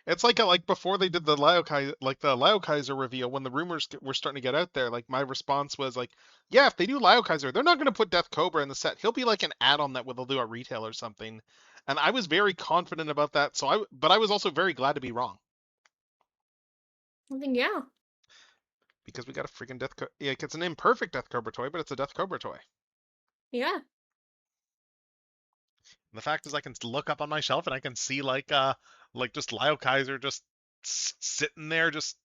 S1: It's like before they did the Liokaiser reveal, when the rumors were starting to get out there, like my response was like, yeah, if they do Liokaiser, they're not going to put Death Cobra in the set. He'll be like an add-on that they'll do at retail or something. And I was very confident about that. But I was also very glad to be wrong.
S6: I think, yeah.
S1: Because we got a freaking Death Cobra. Yeah, it's an imperfect Death Cobra toy, but it's a Death Cobra toy.
S6: Yeah.
S1: And the fact is, I can look up on my shelf and I can see like just Liokaiser just sitting there, just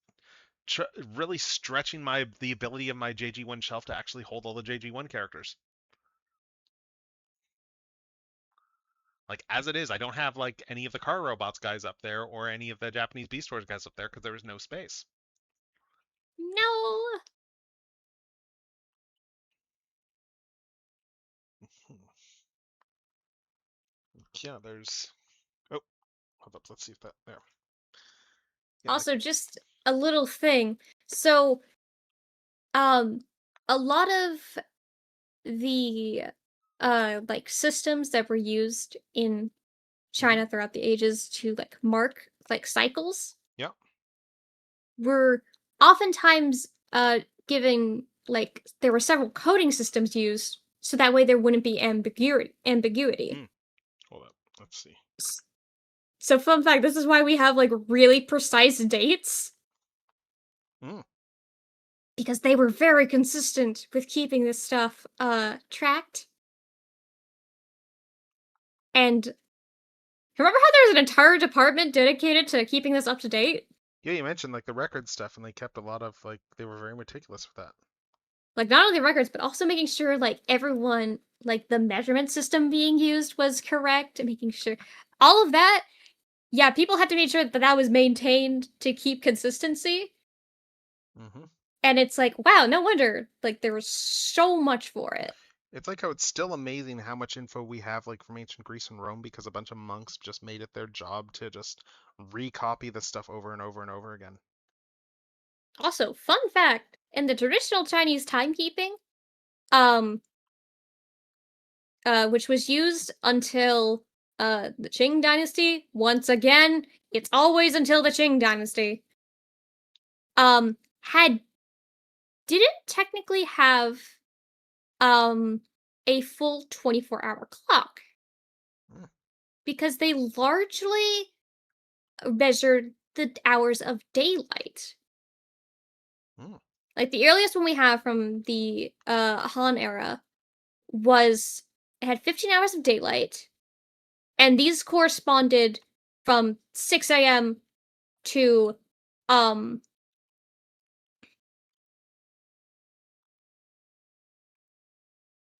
S1: really stretching the ability of my JG1 shelf to actually hold all the JG1 characters. Like as it is, I don't have like any of the Car Robots guys up there or any of the Japanese Beast Wars guys up there because there was no space.
S6: No.
S1: Yeah, there's. Oh, hold up. Let's see if that there. Yeah,
S6: Also, just a little thing. So, a lot of the like systems that were used in China throughout the ages to like mark like cycles,
S1: yeah,
S6: were oftentimes given, like, there were several coding systems used so that way there wouldn't be ambiguity.
S1: Hold up. Let's see.
S6: So, fun fact, this is why we have like really precise dates. Because they were very consistent with keeping this stuff tracked. And remember how there's an entire department dedicated to keeping this up to date?
S1: Yeah, you mentioned like the record stuff, and they kept a lot of like they were very meticulous with that.
S6: Like not only records, but also making sure like everyone, like the measurement system being used was correct, and making sure all of that. Yeah, people had to make sure that was maintained to keep consistency. And it's like, wow, no wonder, like, there was so much for it.
S1: It's like how it's still amazing how much info we have, like, from ancient Greece and Rome, because a bunch of monks just made it their job to just recopy the stuff over and over and over again.
S6: Also, fun fact, in the traditional Chinese timekeeping, which was used until the Qing Dynasty, once again, it's always until the Qing Dynasty. didn't technically have a full 24-hour clock because they largely measured the hours of daylight. Like the earliest one we have from the Han era was it had 15 hours of daylight, and these corresponded from 6 a.m. to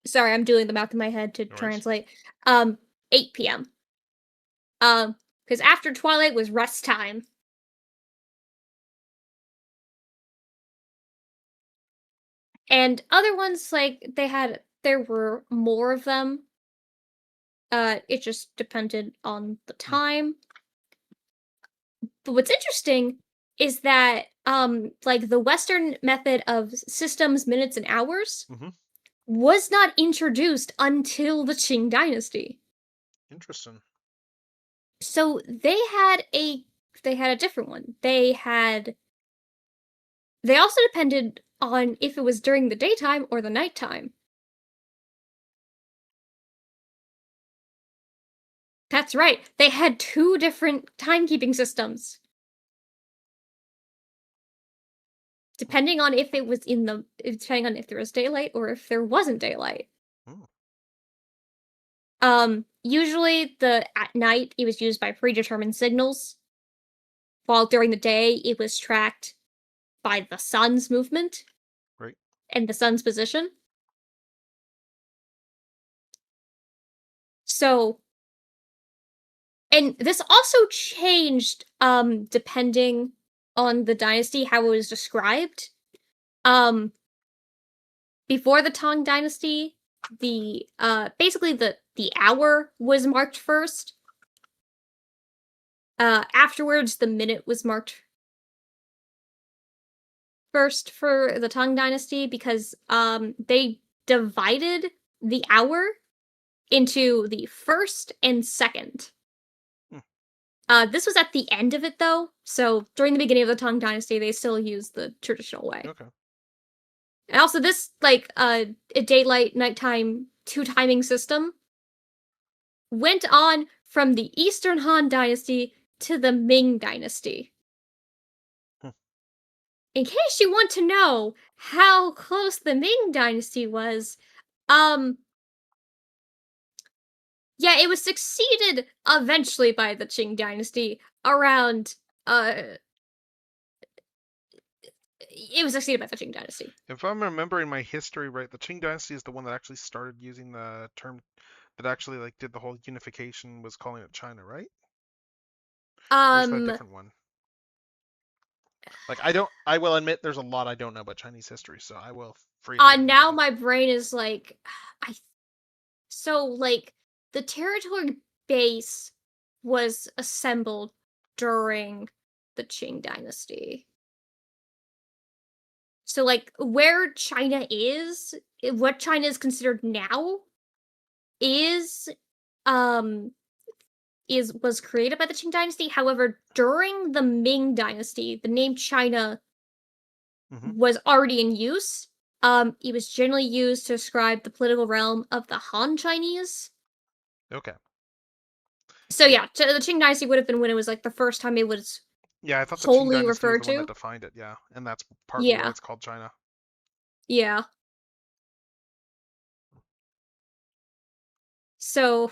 S6: sorry, I'm doing the math in my head to translate. 8 p.m. Because after twilight was rest time. And other ones, like, there were more of them. It just depended on the time. But what's interesting is that, like, the Western method of systems, minutes, and hours was not introduced until the Qing Dynasty.
S1: Interesting.
S6: So they had a different one. They also depended on if it was during the daytime or the nighttime. That's right. They had 2 different timekeeping systems. Depending on if it was depending on if there was daylight or if there wasn't daylight. Usually at night it was used by predetermined signals, while during the day it was tracked by the sun's movement.
S1: Right.
S6: And the sun's position. So, and this also changed depending on the dynasty, how it was described. Before the Tang Dynasty, basically the hour was marked first. Afterwards, the minute was marked first for the Tang Dynasty because they divided the hour into the first and second. This was at the end of it, though, so during the beginning of the Tang Dynasty, they still used the traditional way.
S1: Okay.
S6: And also, this, like, a daylight, nighttime, 2 timing system went on from the Eastern Han Dynasty to the Ming Dynasty. In case you want to know how close the Ming Dynasty was, yeah, it was succeeded eventually by the Qing Dynasty around, it was succeeded by the Qing Dynasty.
S1: If I'm remembering my history right, the Qing Dynasty is the one that actually started using the term that actually, like, did the whole unification, was calling it China, right? Or is that a different one? Like, I will admit there's a lot I don't know about Chinese history, so I will freely admit
S6: now
S1: it.
S6: my brain is like, so, like, the territory base was assembled during the Qing Dynasty. So, like, where China is, what China is considered now, was created by the Qing Dynasty. However, during the Ming Dynasty, the name China was already in use. It was generally used to describe the political realm of the Han Chinese.
S1: Okay.
S6: So yeah, the Qing Dynasty would have been when it was, like, the first time it was
S1: Yeah, I thought the Qing
S6: wholly
S1: Dynasty
S6: referred
S1: was the one
S6: to.
S1: that defined it, yeah. And that's partly why
S6: Yeah.
S1: it's called China.
S6: Yeah. So,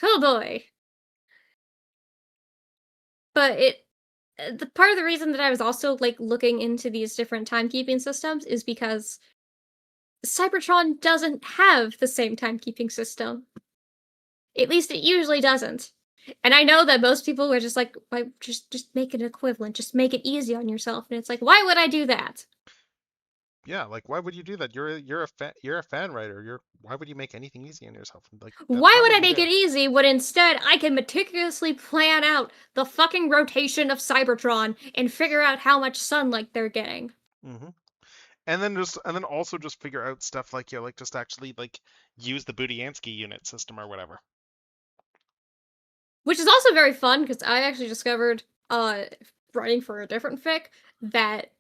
S6: oh boy. But the part of the reason that I was also, like, looking into these different timekeeping systems is because Cybertron doesn't have the same timekeeping system. At least it usually doesn't. And I know that most people are just like, why, just make it equivalent, just make it easy on yourself. And it's like, why would I do that?
S1: Yeah, like, why would you do that? You're a fan writer. Why would you make anything easy on yourself? Like,
S6: why would I make it easy when instead I can meticulously plan out the fucking rotation of Cybertron and figure out how much sunlight they're getting?
S1: And then also just figure out stuff like, you know, like, just actually, like, use the Budiansky unit system or whatever.
S6: Which is also very fun because I actually discovered running for a different fic that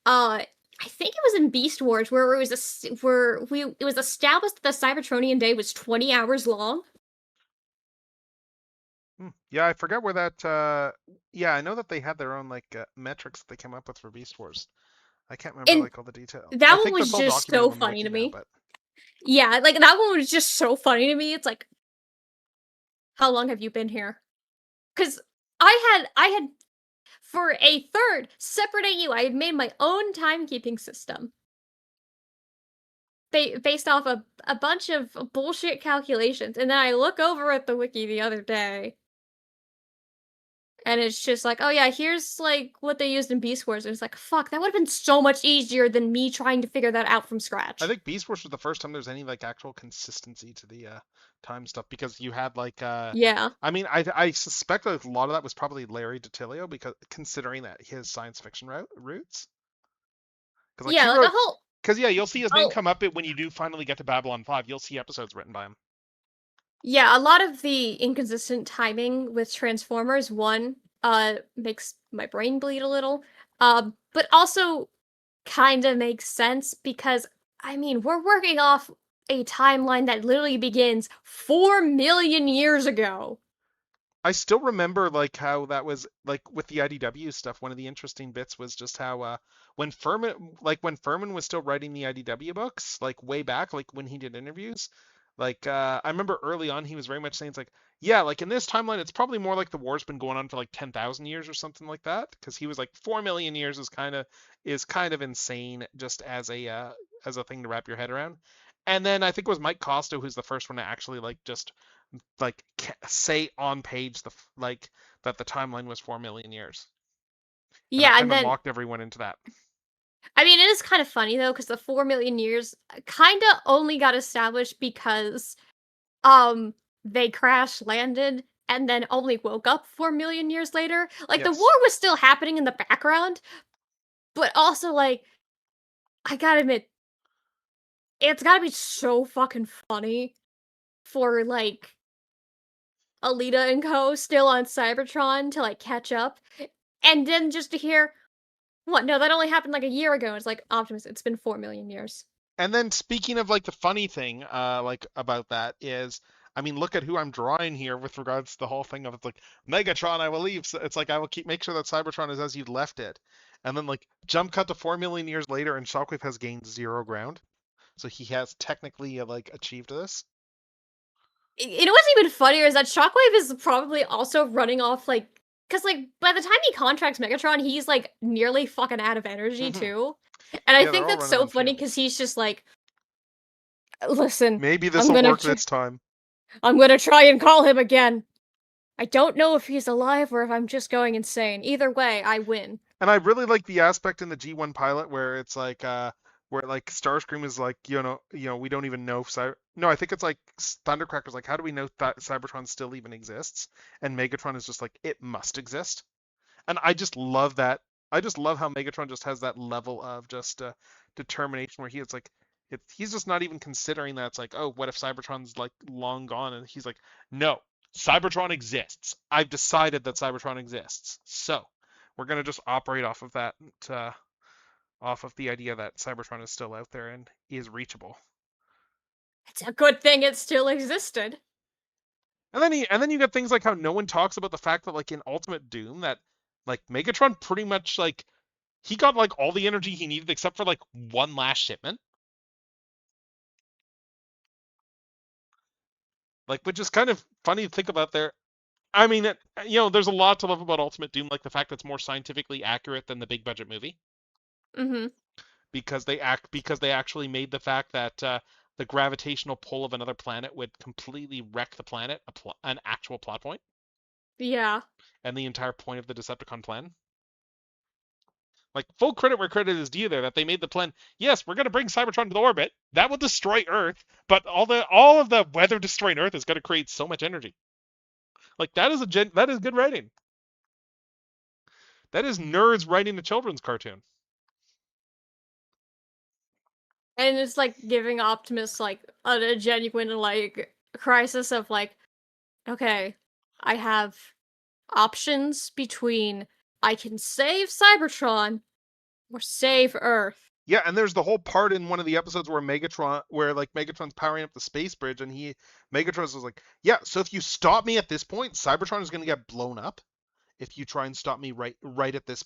S6: I think it was in Beast Wars where it was it was established that the Cybertronian day was 20 hours long.
S1: Yeah, I forget where that. Yeah, I know that they had their own like metrics that they came up with for Beast Wars. I can't remember
S6: And
S1: like all the details.
S6: that
S1: I
S6: one
S1: think
S6: was
S1: that's all
S6: just
S1: documented
S6: so
S1: on the
S6: funny to
S1: wiki now,
S6: me.
S1: but
S6: Yeah, like that one was just so funny to me. It's like, how long have you been here? Because I had for a third separate AU, I had made my own timekeeping system. Based off a bunch of bullshit calculations, and then I look over at the wiki the other day, and it's just like, oh yeah, here's like what they used in Beast Wars. And it's like, fuck, that would have been so much easier than me trying to figure that out from scratch.
S1: I think Beast Wars was the first time there's any like actual consistency to the time stuff because you had like
S6: Yeah.
S1: I mean I suspect that a lot of that was probably Larry DiTilio because considering that his science fiction roots. Like,
S6: yeah, like a whole.
S1: Because yeah, you'll see his name come up when you do finally get to Babylon 5. You'll see episodes written by him.
S6: Yeah, a lot of the inconsistent timing with Transformers, one, makes my brain bleed a little, but also kind of makes sense because, I mean, we're working off a timeline that literally begins 4 million years ago.
S1: I still remember like how that was like with the IDW stuff. One of the interesting bits was just how when Furman was still writing the IDW books, like way back, like when he did interviews, like I remember early on he was very much saying it's like, yeah, like in this timeline it's probably more like the war's been going on for like 10,000 years or something like that, because he was like 4 million years is kind of insane just as a thing to wrap your head around. And then I think it was Mike Costa who's the first one to actually like just like say on page like that the timeline was 4 million years.
S6: Yeah,
S1: and
S6: and then
S1: locked everyone into that.
S6: I mean, it is kind of funny though, because the 4 million years kind of only got established because, they crash landed and then only woke up 4 million years later. Like the
S1: Yes.
S6: war was still happening in the background, but also like, I gotta admit, it's gotta be so fucking funny for like Alita and co still on Cybertron to like catch up, and then just to hear, what? No, that only happened like a year ago. It's like, Optimus, it's been 4 million years.
S1: And then speaking of like the funny thing like about that is, I mean, look at who I'm drawing here with regards to the whole thing of it's like Megatron, I will leave. So it's like I will make sure that Cybertron is as you left it. And then like jump cut to 4 million years later and Shockwave has gained 0 ground. So he has technically like achieved this.
S6: You know what's even funnier is that Shockwave is probably also running off like, because like by the time he contracts Megatron, he's like nearly fucking out of energy too. And I think that's so funny because he's just like, listen,
S1: maybe this will work this time.
S6: I'm gonna try and call him again. I don't know if he's alive or if I'm just going insane. Either way, I win.
S1: And I really like the aspect in the G1 pilot where it's like where like Starscream is like, you know, we don't even know if I think it's like Thundercracker's like, how do we know that Cybertron still even exists? And Megatron is just like, it must exist. And I just love that. I just love how Megatron just has that level of just determination where he's like, he's just not even considering that. It's like, oh, what if Cybertron's like long gone? And he's like, no, Cybertron exists. I've decided that Cybertron exists. So we're going to just operate off of that, off of the idea that Cybertron is still out there and is reachable.
S6: It's a good thing it still existed.
S1: And then you get things like how no one talks about the fact that like in Ultimate Doom that like Megatron pretty much like he got like all the energy he needed except for like one last shipment. Like, which is kind of funny to think about there. I mean, there's a lot to love about Ultimate Doom, like the fact that it's more scientifically accurate than the big budget movie.
S6: Mm-hmm.
S1: Because they actually made the fact that the gravitational pull of another planet would completely wreck the planet, an actual plot point.
S6: Yeah.
S1: And the entire point of the Decepticon plan. Like, full credit where credit is due there, that they made the plan. Yes, we're going to bring Cybertron to the orbit. That will destroy Earth, but all of the weather destroying Earth is going to create so much energy. Like, that is good writing. That is nerds writing a children's cartoon.
S6: And it's like giving Optimus like a genuine like crisis of like, okay, I have options between I can save Cybertron or save Earth.
S1: Yeah, and there's the whole part in one of the episodes where Megatron's powering up the space bridge, and Megatron was like, "Yeah, so if you stop me at this point, Cybertron is going to get blown up. If you try and stop me right this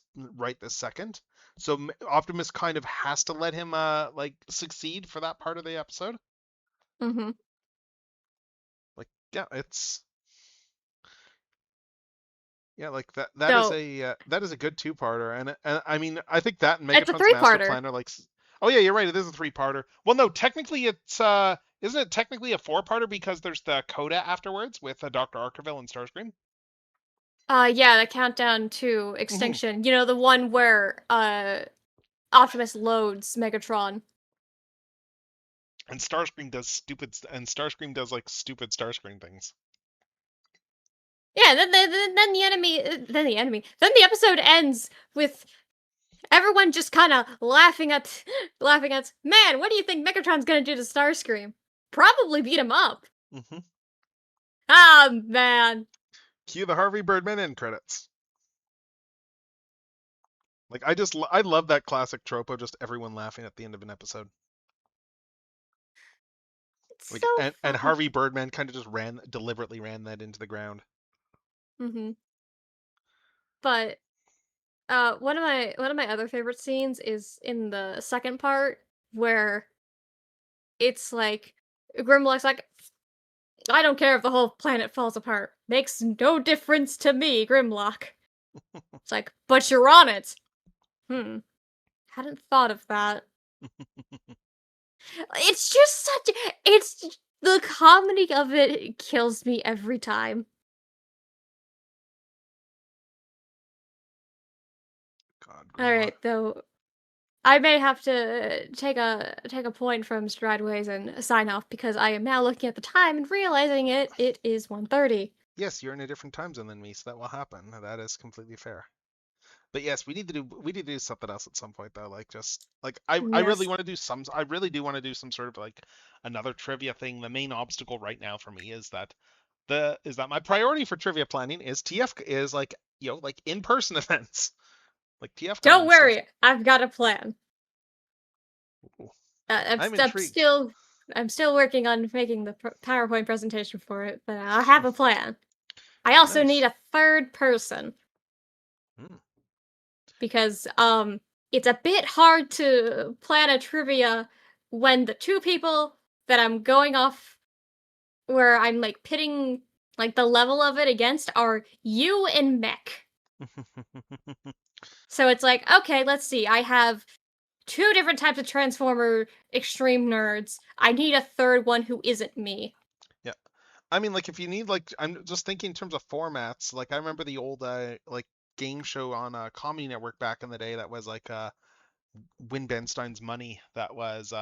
S1: second." So Optimus kind of has to let him like succeed for that part of the episode.
S6: Mm-hmm.
S1: Like, yeah, like that is a good two-parter, and I mean I think that and
S6: It's a
S1: Megatron's Master
S6: three-parter.
S1: Plan are like, oh yeah, you're right, it is a three-parter. Well, no, technically it's isn't it technically a four-parter because there's the coda afterwards with Dr. Arkerville and Starscream?
S6: Yeah, the countdown to extinction. You know, the one where Optimus loads Megatron.
S1: And Starscream does like stupid Starscream things.
S6: Yeah, then the episode ends with everyone just kind of laughing at, man, what do you think Megatron's gonna do to Starscream? Probably beat him up.
S1: Mm-hmm.
S6: Ah, man.
S1: Cue the Harvey Birdman end credits. Like, I love that classic trope of just everyone laughing at the end of an episode.
S6: It's
S1: Like,
S6: so
S1: and Harvey Birdman kind of just deliberately ran that into the ground.
S6: Mm-hmm. But one of my other favorite scenes is in the second part where it's like Grimlock's like, I don't care if the whole planet falls apart. Makes no difference to me, Grimlock. It's like, but you're on it. Hadn't thought of that. It's just the comedy of it kills me every time.
S1: God.
S6: All right, though, I may have to take a point from Stradways and sign off because I am now looking at the time and realizing it is 1:30.
S1: Yes, you're in a different time zone than me, so that will happen. That is completely fair. But yes, we need to do something else at some point though. Like, just like I really
S6: Yes.
S1: want to do I really do want to do some sort of like another trivia thing. The main obstacle right now for me is that my priority for trivia planning is TF is like, you know, like in-person events. Like TF.
S6: Don't worry, I've got a plan.
S1: I'm intrigued.
S6: I'm still working on making the PowerPoint presentation for it, but I have a plan. I also
S1: Nice.
S6: need a third person. Because it's a bit hard to plan a trivia when the two people that I'm going off where I'm like pitting like the level of it against are you and Mech. So it's like, okay, let's see. I have two different types of Transformer extreme nerds. I need a third one who isn't me.
S1: Yeah. I mean, like, if you need, like, I'm just thinking in terms of formats. Like, I remember the old, like, game show on Comedy Network back in the day that was like Win Ben Stein's Money. That was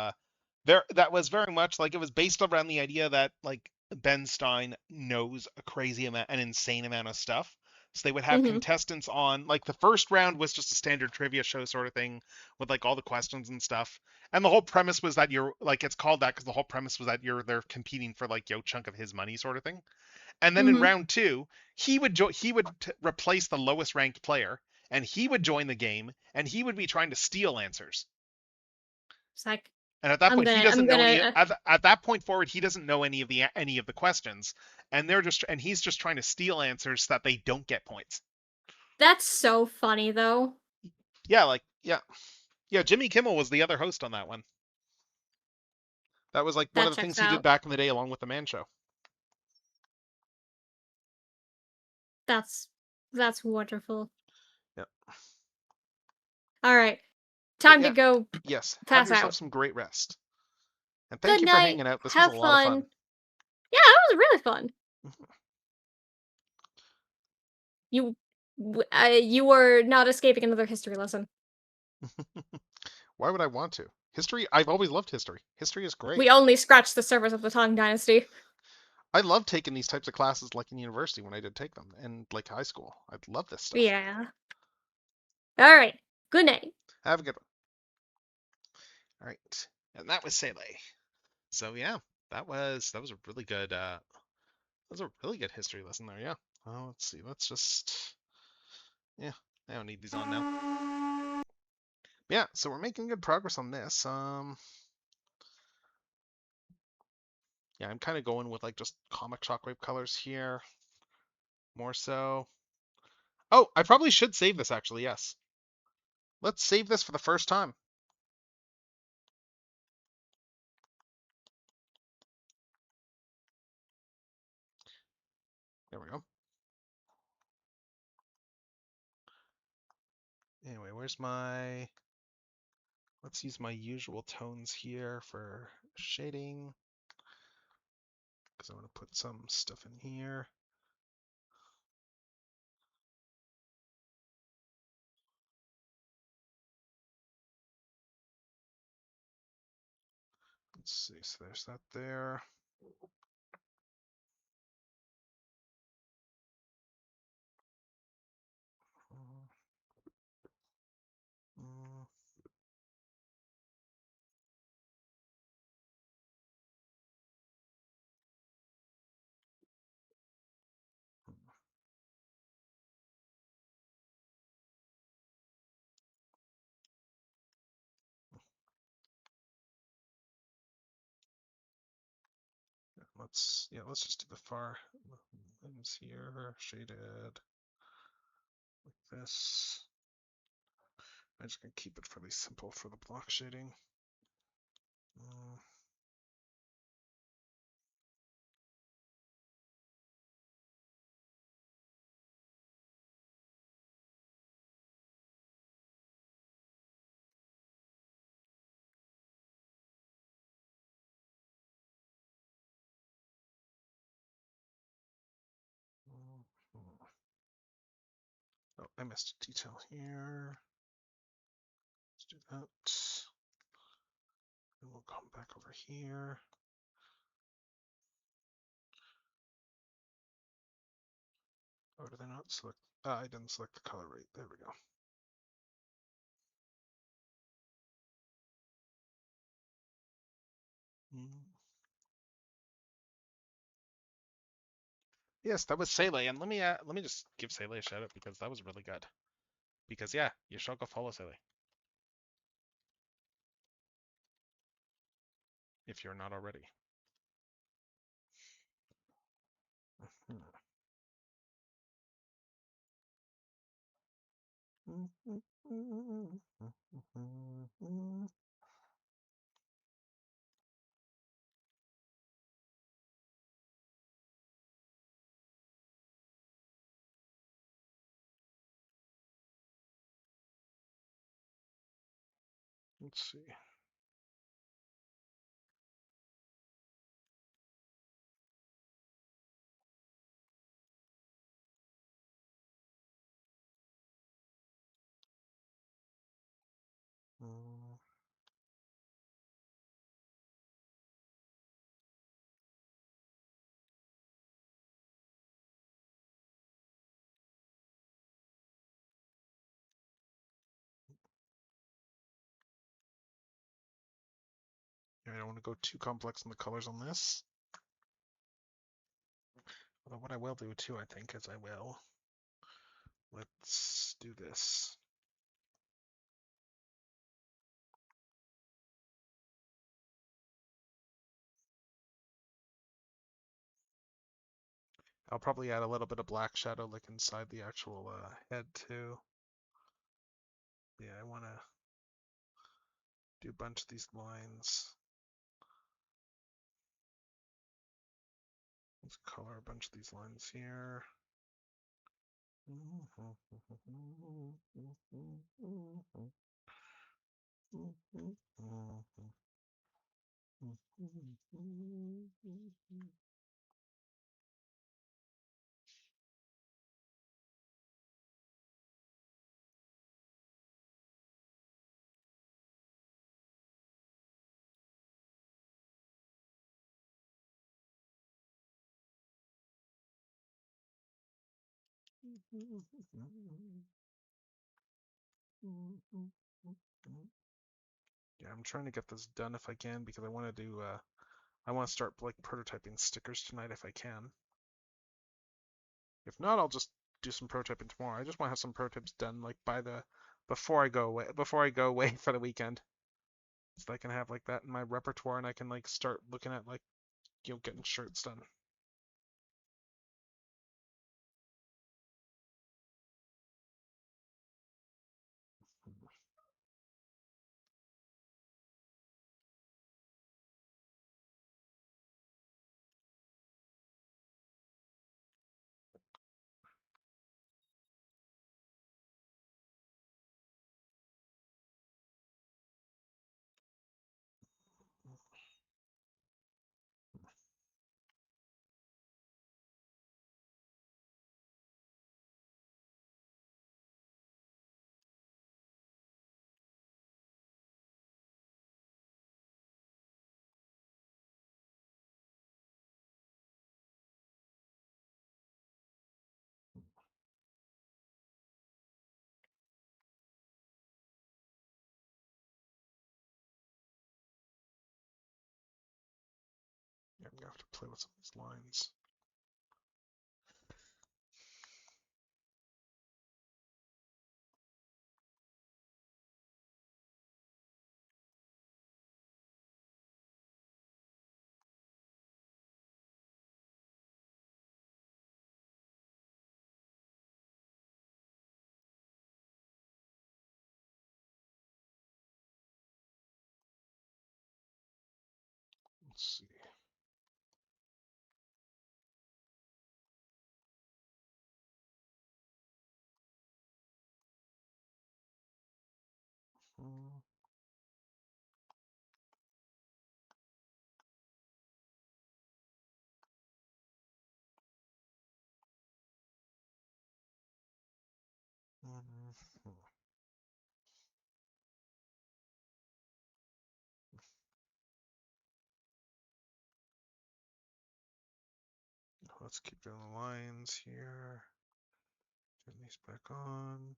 S1: very much like, it was based around the idea that like Ben Stein knows an insane amount of stuff. So they would have contestants on, like, the first round was just a standard trivia show sort of thing with like all the questions and stuff. And the whole premise was that you're like, it's called that because the whole premise was that they're competing for like chunk of his money sort of thing. And then in round two, he would replace the lowest ranked player, and he would join the game, and he would be trying to steal answers.
S6: It's like,
S1: and at that point, he doesn't know any. At that point forward, he doesn't know any of the questions, and he's just trying to steal answers so that they don't get points.
S6: That's so funny, though.
S1: Yeah, yeah. Jimmy Kimmel was the other host on that one. That was like one of the things he did back in the day, along with the Man Show.
S6: That's wonderful.
S1: Yep.
S6: All right. Time to go.
S1: Yes.
S6: Pass
S1: have yourself
S6: out.
S1: some great rest. And thank
S6: Good
S1: you
S6: night.
S1: for hanging out. This
S6: Have
S1: was a lot of fun.
S6: Yeah, that was really fun. You were not escaping another history lesson.
S1: Why would I want to? History? I've always loved history. History is great.
S6: We only scratched the surface of the Tang Dynasty.
S1: I love taking these types of classes, like in university when I did take them, and like high school. I love this stuff.
S6: Yeah. All right. Good night.
S1: Have a good one. All right, and that was Sele. So yeah, that was a really good history lesson there. Yeah. Let's see. Let's just I don't need these on now. Yeah, so we're making good progress on this. Yeah, I'm kind of going with like just comic shockwave colors here, more so. Oh, I probably should save this actually, yes. Let's save this for the first time. There we go. Anyway, where's my... Let's use my usual tones here for shading, because I want to put some stuff in here. Let's see, so there's that there. Mm. Let's just do the far limbs here, shaded like this. I'm just gonna keep it fairly simple for the block shading. Oh, I missed a detail here. Let's do that. And we'll come back over here. Oh, did I not select? I didn't select the color right. There we go. Yes, that was Sele, and let me just give Sele a shout out because that was really good. Because yeah, you should go follow Sele if you're not already. Let's see. I don't want to go too complex in the colors on this. Although what I will do too, I think, is let's do this. I'll probably add a little bit of black shadow like inside the actual head too. Yeah, I want to do a bunch of these lines. Let's color a bunch of these lines here. Yeah, I'm trying to get this done if I can because I want to do I want to start like prototyping stickers tonight if I can. If not, I'll just do some pro tipping tomorrow. I just want to have some pro tips done like before I go away for the weekend. So that I can have like that in my repertoire and I can like start looking at like getting shirts done. Yeah, I'm gonna have to play with some of these lines. Let's see. Hmm. Mhm. Let's keep doing the lines here. Turn these back on.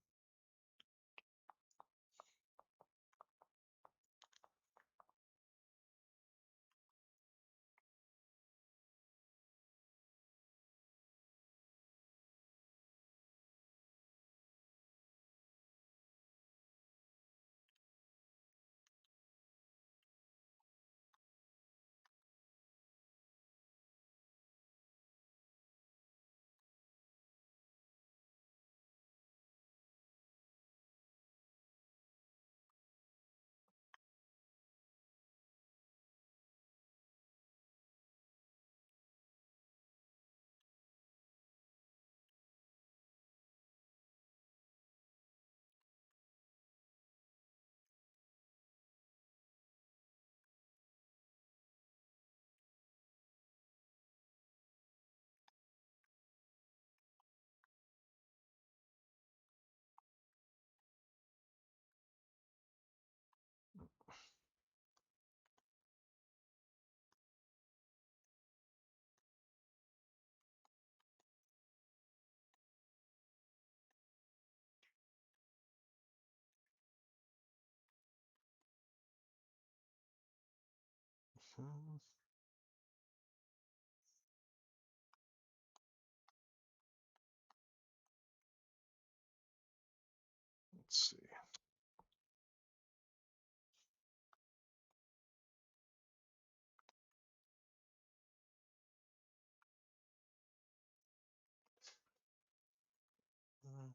S1: Hmm. Let's see. Mhm.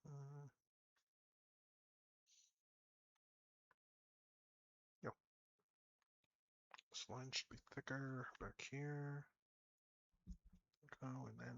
S1: Mhm. Yep. This line should be thicker back here.
S7: go, and then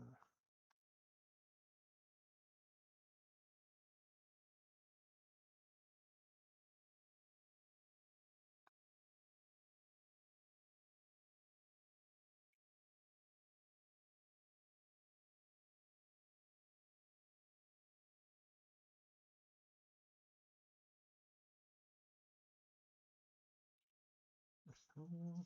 S7: hmm,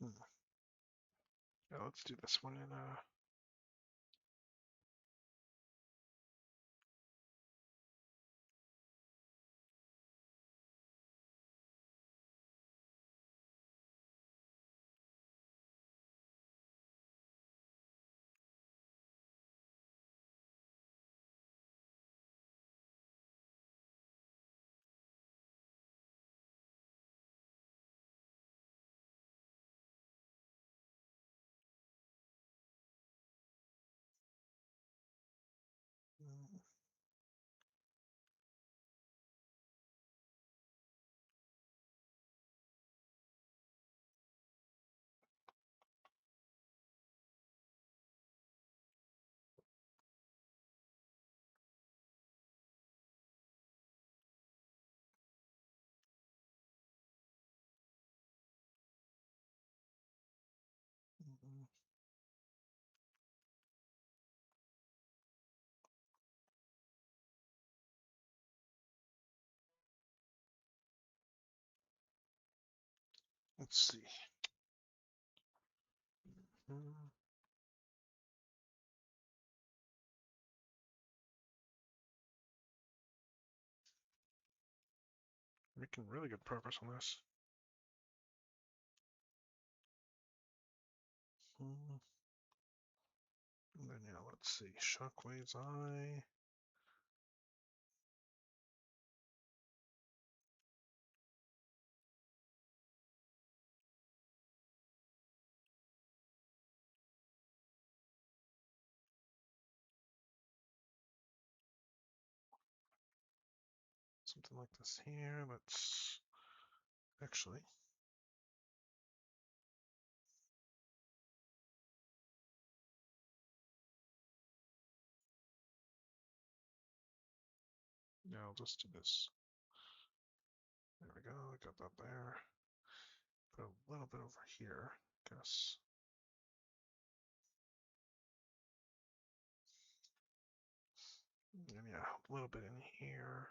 S7: hmm. Yeah, let's do this one in mm, let's see. Hmm, making really good progress on this. Hmm. And then yeah, let's see. Shockwave's eye. Something like this here. Let's actually. Yeah, I'll just do this. There we go. I got that there. Put a little bit over here, I guess. And yeah, a little bit in here.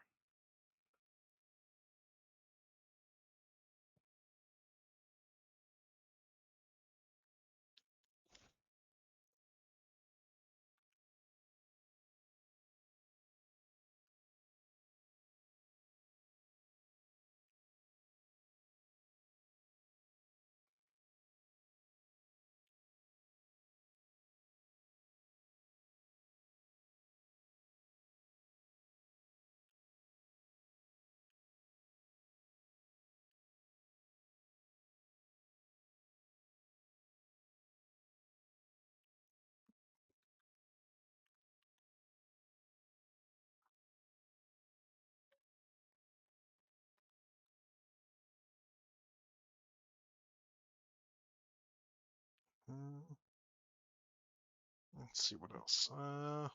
S7: Let's see what else. Oh,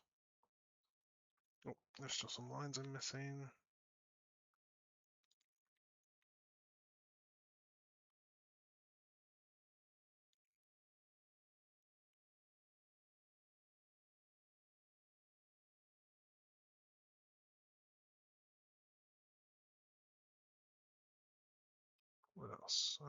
S7: there's still some lines I'm missing. What else?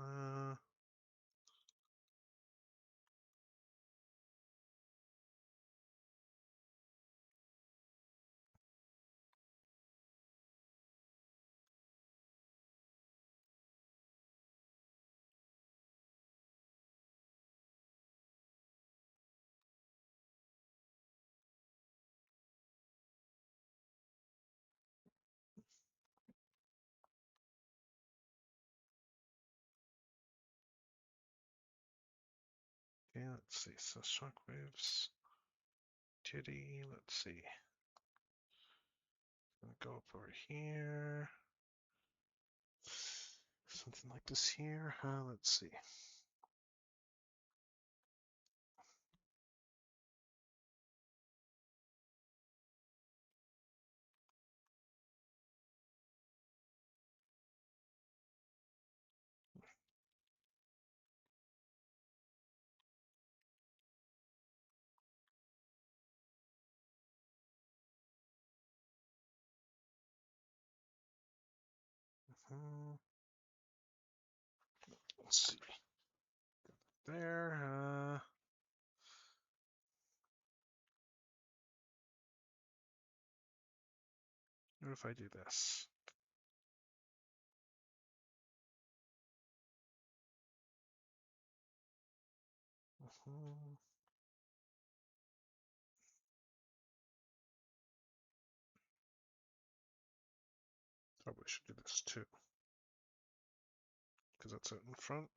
S7: Okay, let's see. So shockwaves, titty. Let's see. Gonna go up over here. Something like this here. Let's see. Let's see. There. What if I do this? Probably should do this too, because that's out in front.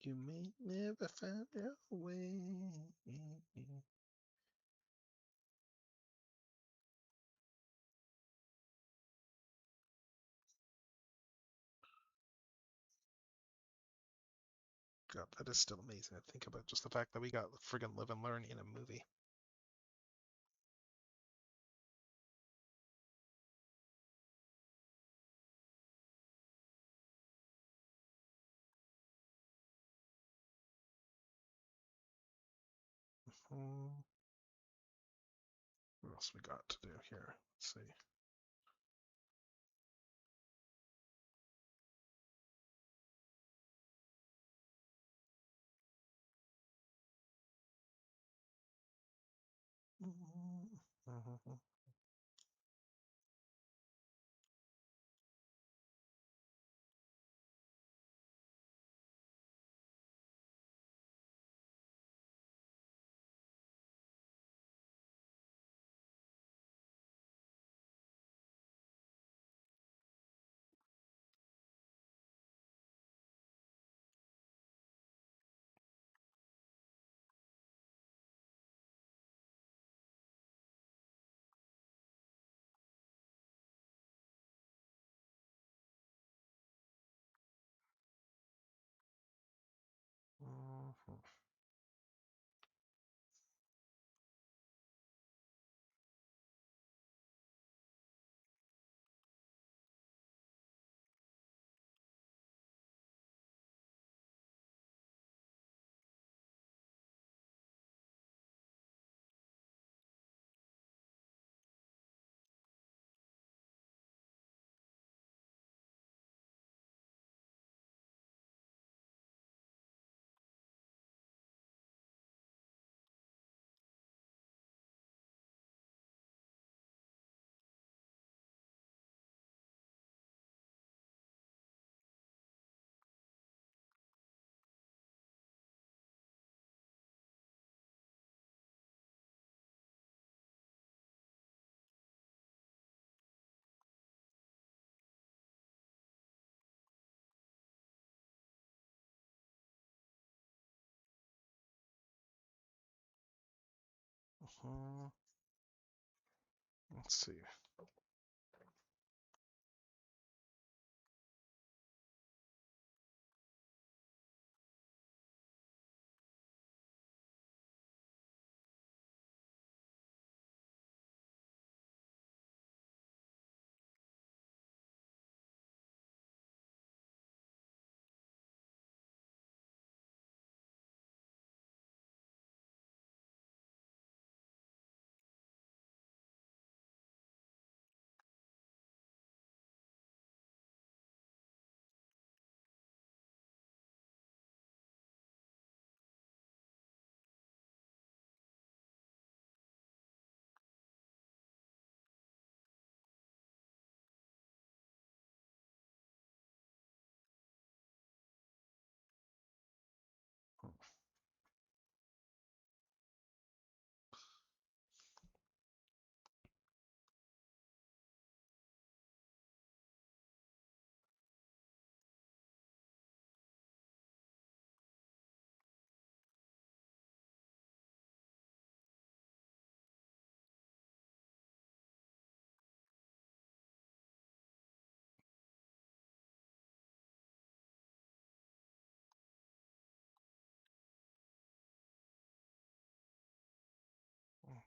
S7: You may never find your way. God, that is still amazing to think about. Just the fact that we got friggin' Live and Learn in a movie. What else we got to do here? Let's see. Let's see.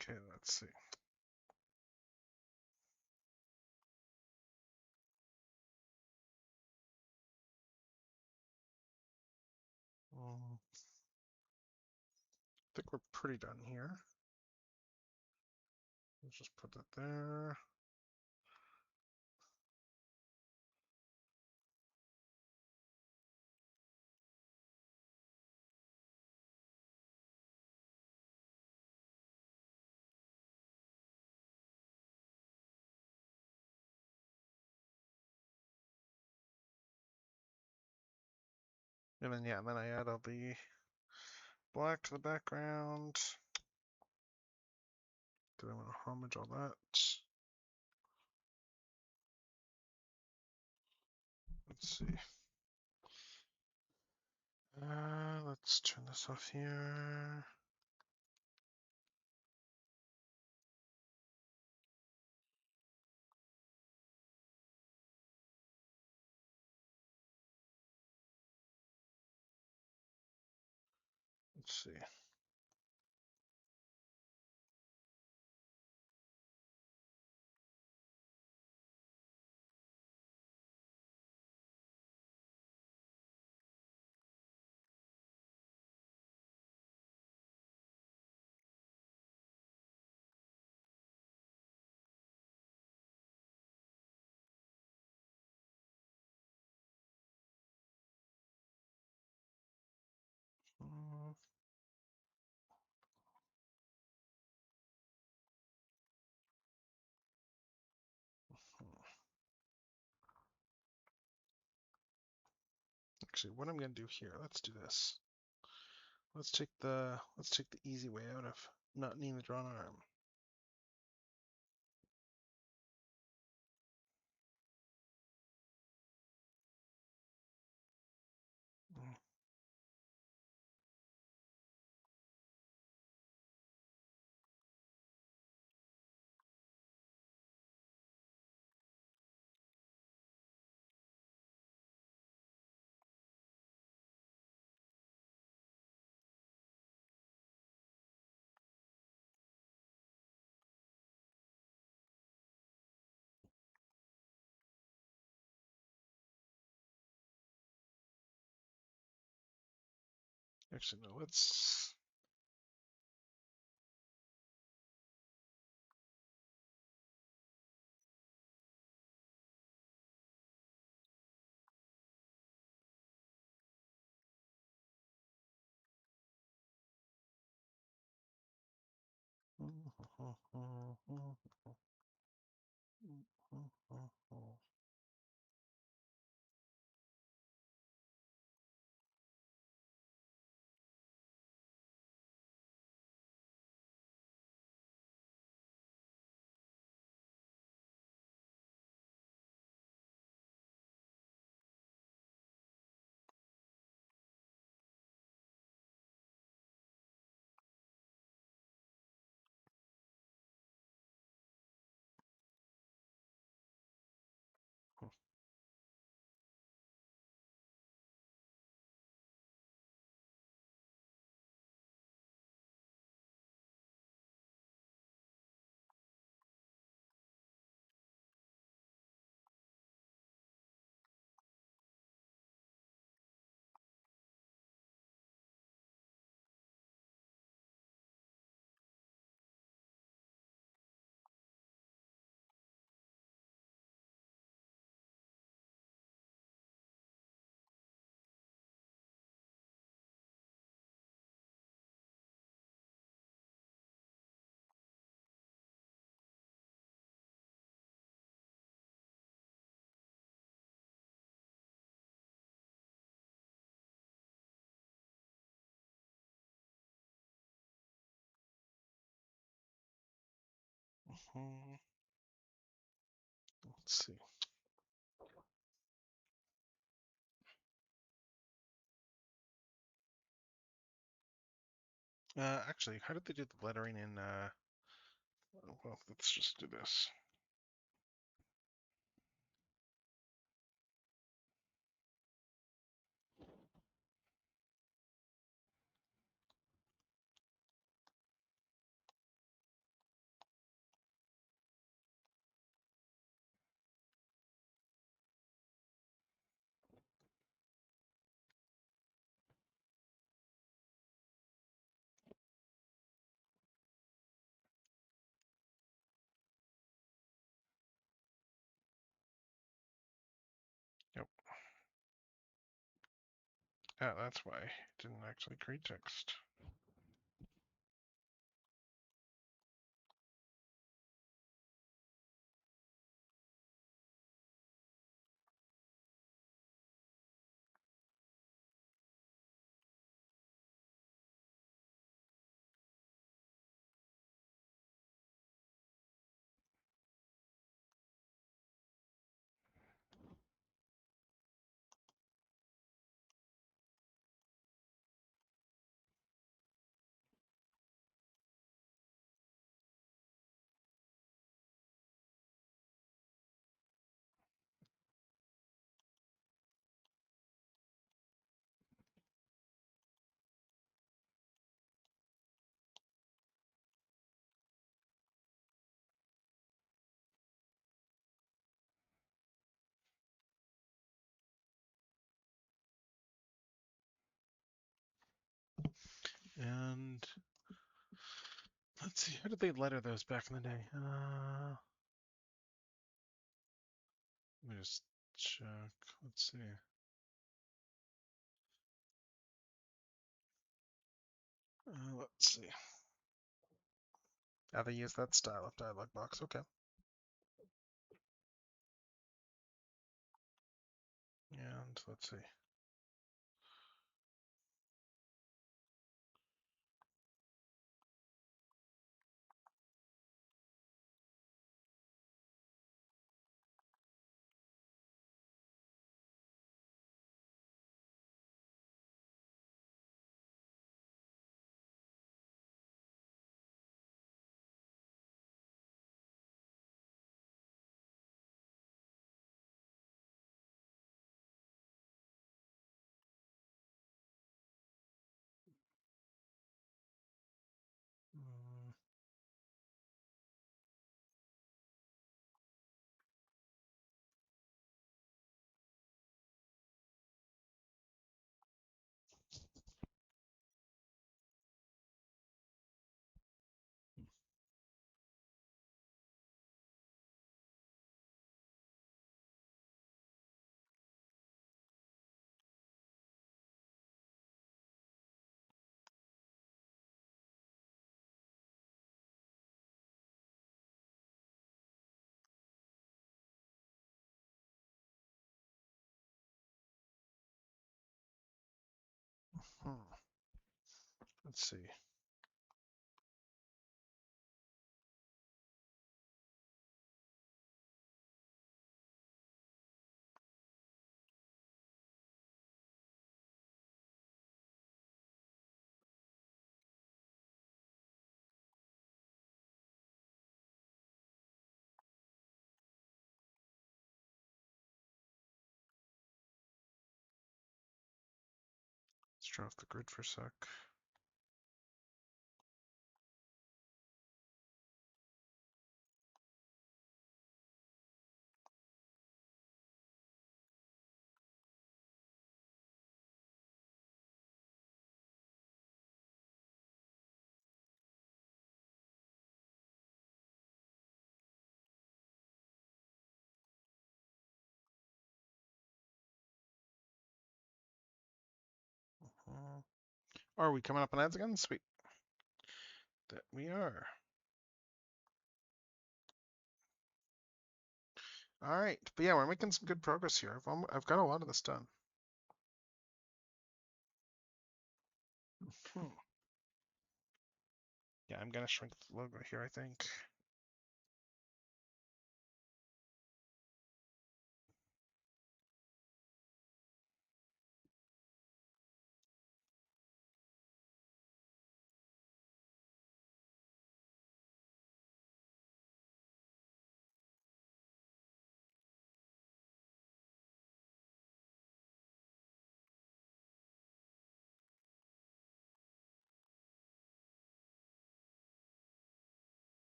S7: Okay, let's see. I think we're pretty done here. Let's just put that there. And then, yeah, then I add all the black to the background. Then I want to homage all that. Let's see. Let's turn this off here. Let's see. Mm, Actually, what I'm gonna do here, let's do this. Let's take the easy way out of not needing the drawn arm. Mm, Actually, no, let's. Let's see. Actually, how did they do the lettering in? Well, let's just do this. Yep. Yeah, that's why it didn't actually create text. And let's see, how did they letter those back in the day? Let me just check. Let's see. Let's see. How they use that style of dialog box. Okay. And let's see. Mm, hmm. Let's see. Let's draw off the grid for a sec. Are we coming up on ads again? Sweet. That we are. All right, but yeah, we're making some good progress here. I've got a lot of this done. Yeah, I'm gonna shrink the logo here, I think.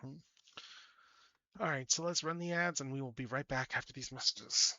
S7: All right, so let's run the ads, and we will be right back after these messages.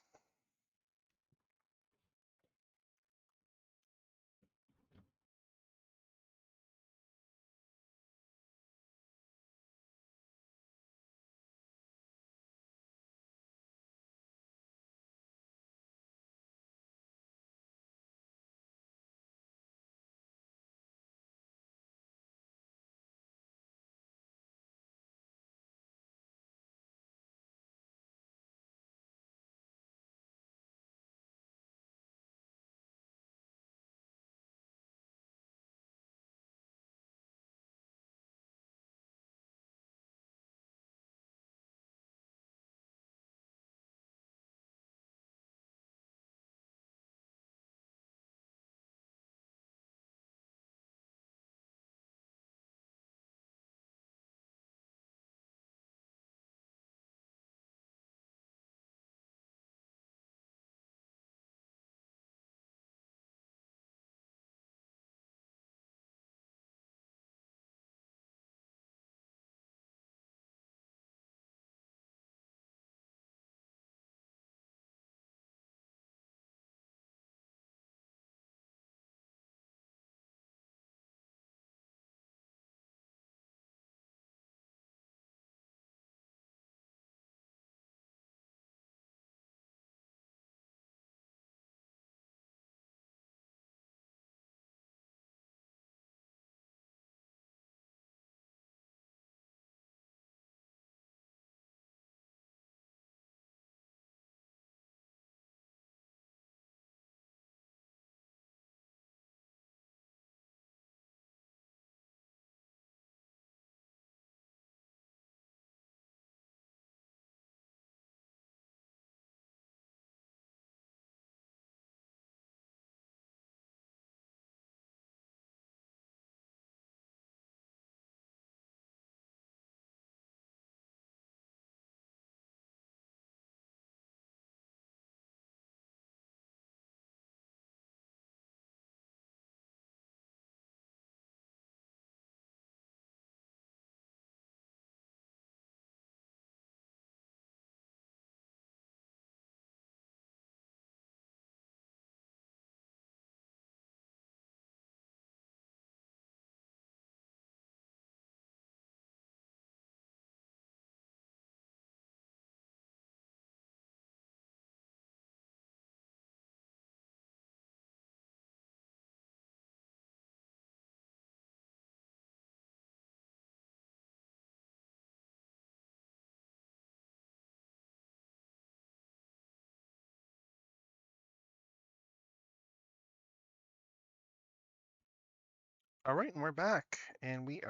S7: All right, and we're back, and I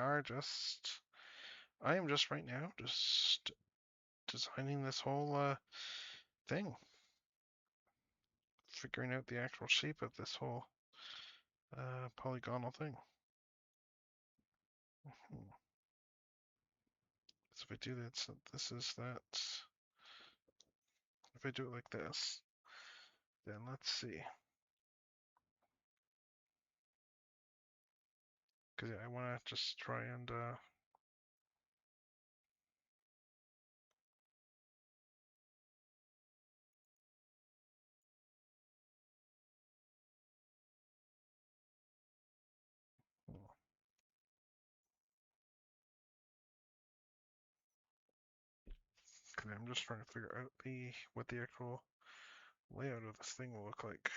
S7: am just right now just designing this whole thing, figuring out the actual shape of this whole polygonal thing. So if I do that, so this is that. If I do it like this, then let's see. Because I want to just try and cause I'm just trying to figure out what the actual layout of this thing will look like.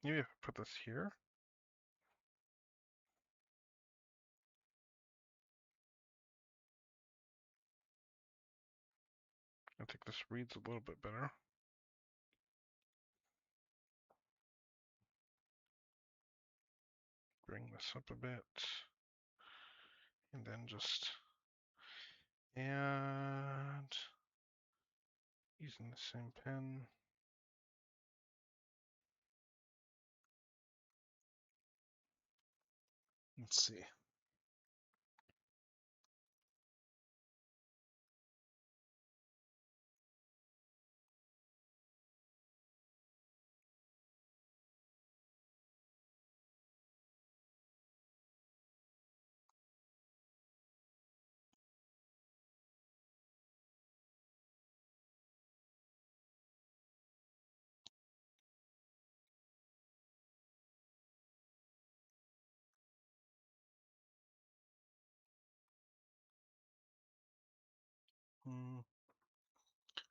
S7: Maybe if I put this here. think this reads a little bit better. Bring this up a bit. And then just add, using the same pen. Let's see.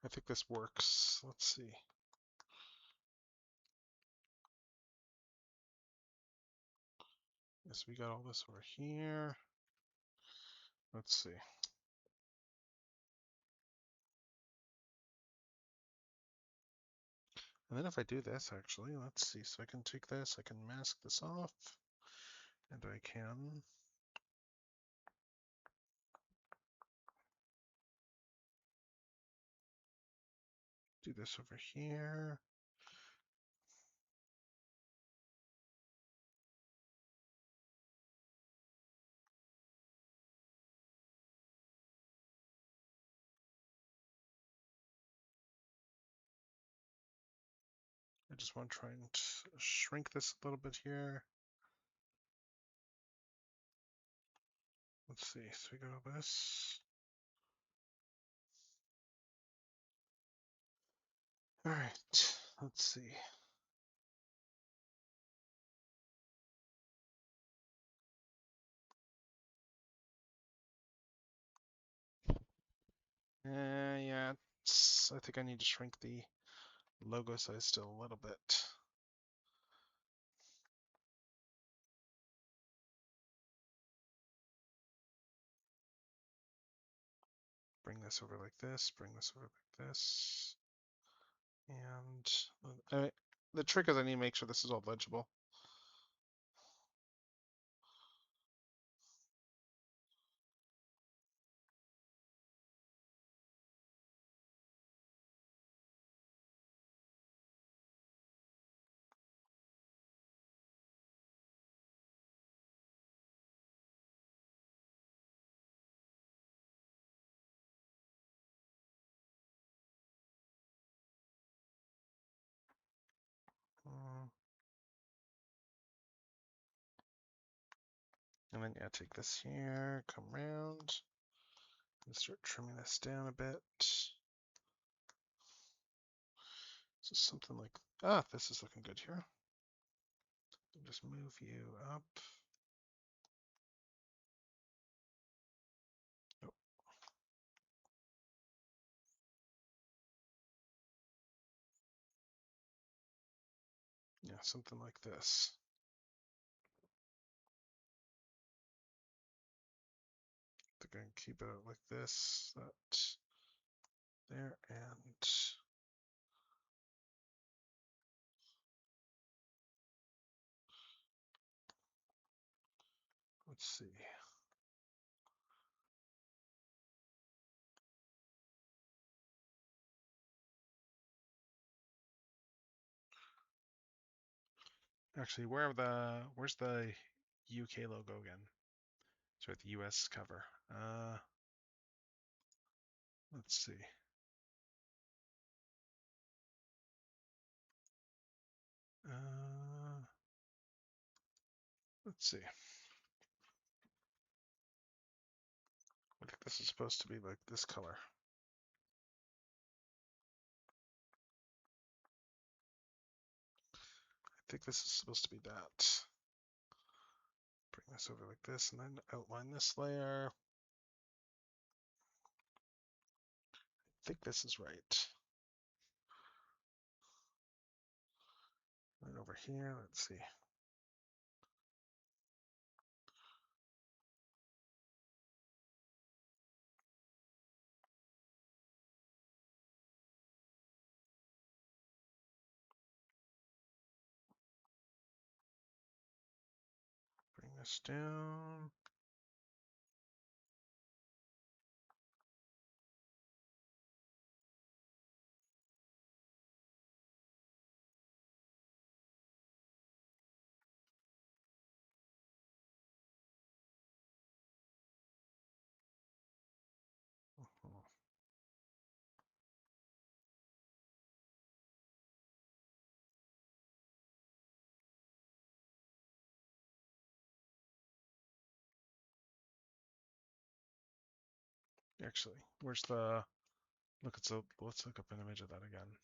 S7: I think this works. Let's see. Yes, we got all this over here. Let's see. And then if I do this, actually, let's see. So I can take this, I can mask this off, and I can do this over here. I just want to try and shrink this a little bit here. Let's see, so we got this. All right, let's see. Yeah, I think I need to shrink the logo size still a little bit. Bring this over like this, bring this over like this. And the trick is I need to make sure this is all legible. And then yeah, take this here, come around, and start trimming this down a bit. So something like, this is looking good here. Just move you up. Oh. Yeah, something like this. They're going to keep it like this, that, there, and let's see. Actually, where's the UK logo again? Sorry, the US cover. Let's see. Let's see. I think this is supposed to be like this color. I think this is supposed to be that. Bring this over like this and then outline this layer. I think this is right. And over here, let's see. this down. Mhm. Actually, where's the look? It's a let's look up an image of that again.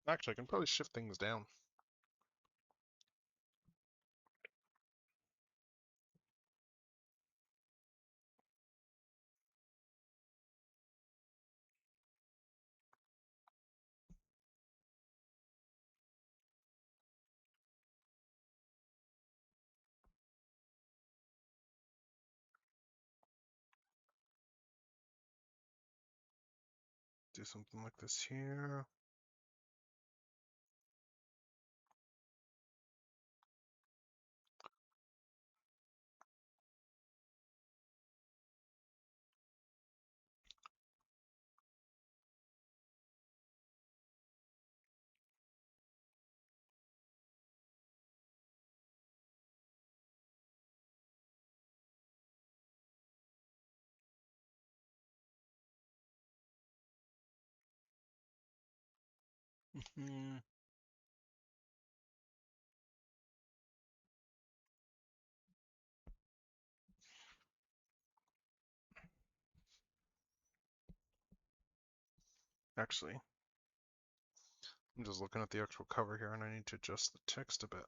S7: Actually, I can probably shift things down. Do something like this here. Mhm. Actually, I'm just looking at the actual cover here and I need to adjust the text a bit.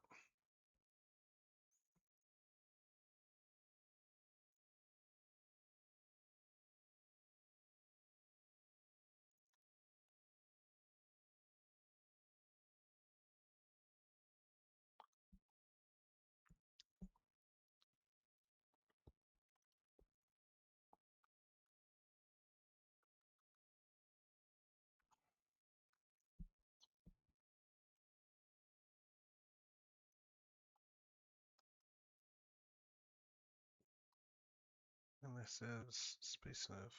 S7: And this is Space Nav.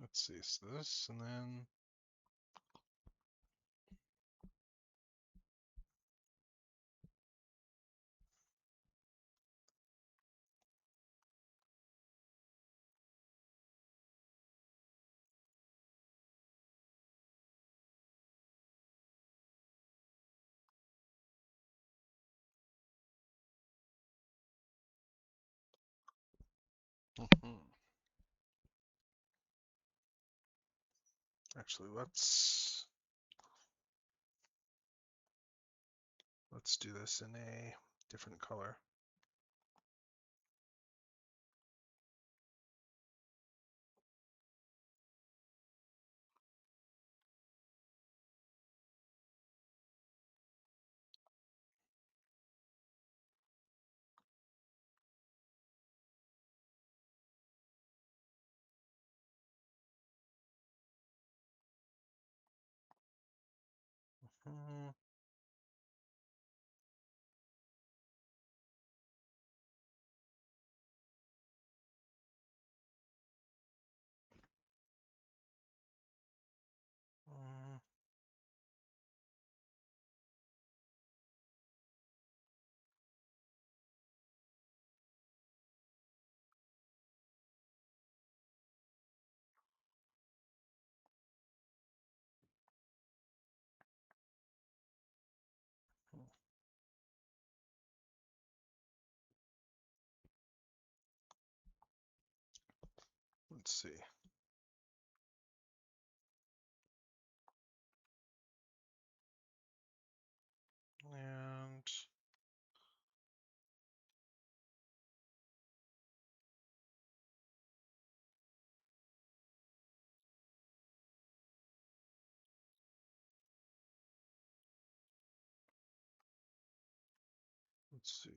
S7: Let's see, so this and then actually let's do this in a different color. Mhm. Mm. Let's see. And Let's see.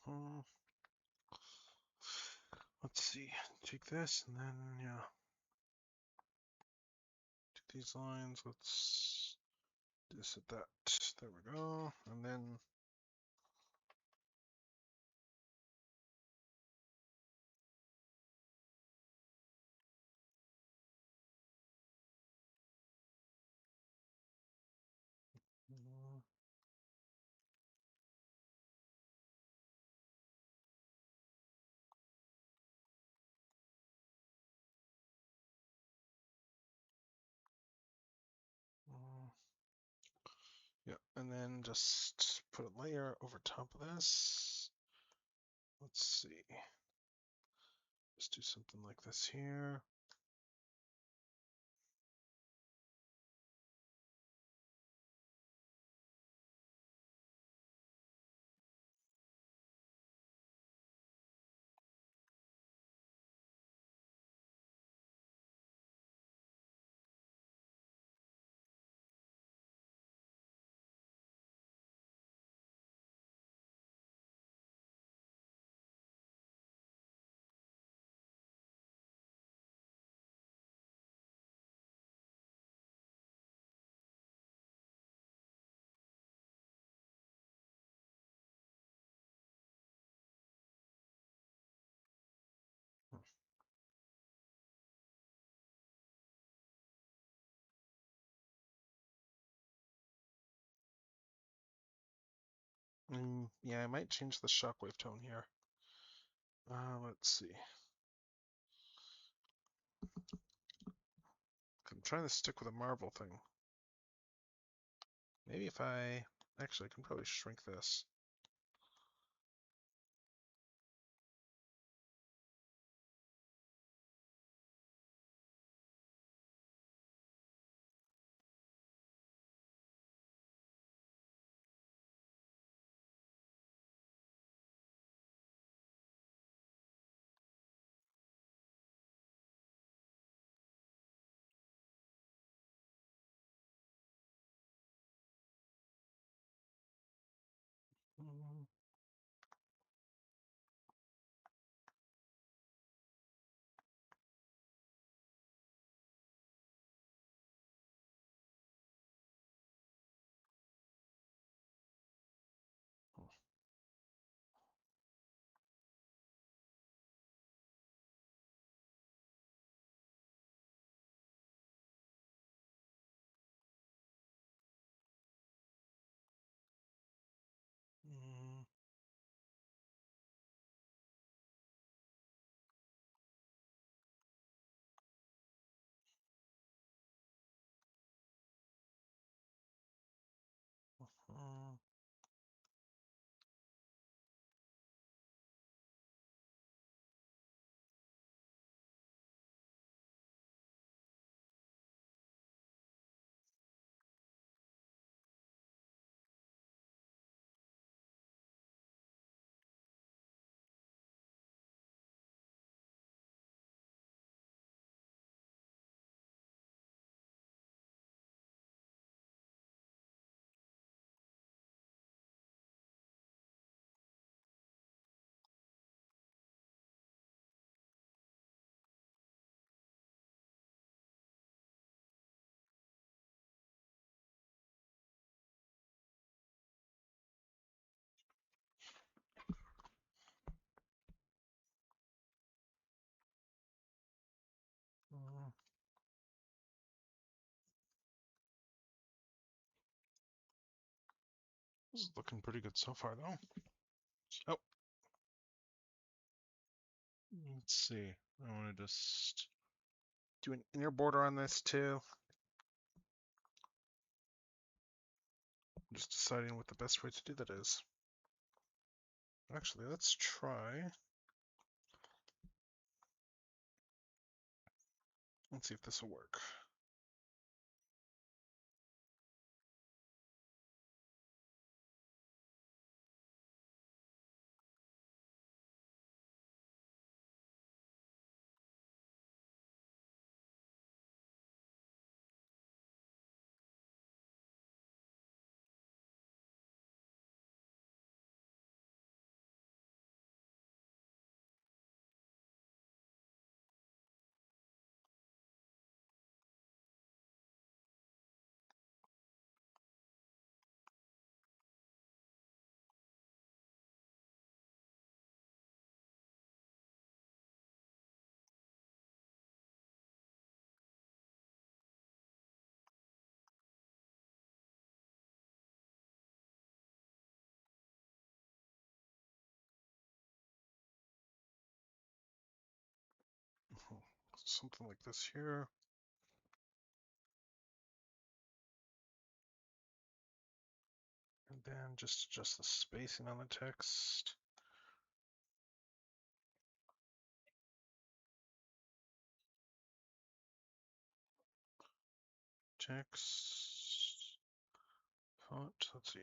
S7: Hmm. Let's see. Take this and then yeah. Take these lines. Let's do this at that. There we go. And then yeah, and then just put a layer over top of this. Let's see. Just do something like this here. Yeah, I might change the shockwave tone here. Let's see. I'm trying to stick with a Marvel thing. Maybe if I actually, I can probably shrink this. This is looking pretty good so far, though. Oh. Let's see. I want to just do an inner border on this too. I'm just deciding what the best way to do that is. Actually, let's try. Let's see if this will work. Something like this here. And then just adjust the spacing on the text. Text. Font, let's see.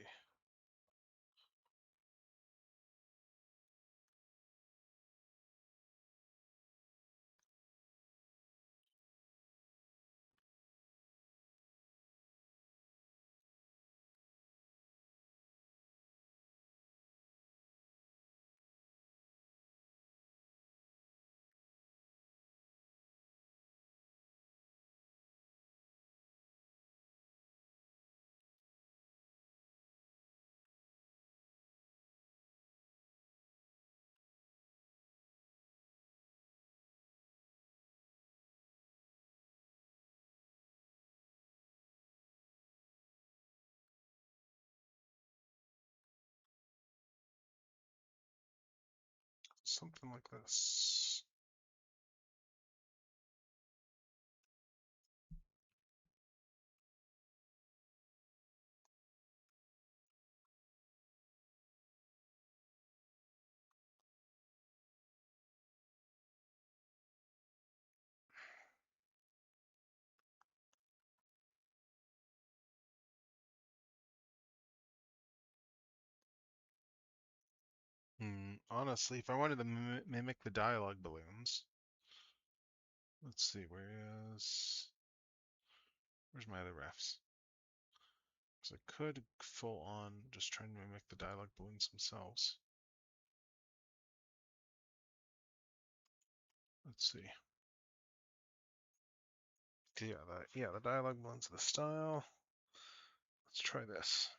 S7: Something like this. Honestly, if I wanted to mimic the dialogue balloons, let's see, where's my other refs? Because I could full on just try and mimic the dialogue balloons themselves. Let's see. Yeah, the dialogue balloons are the style. Let's try this.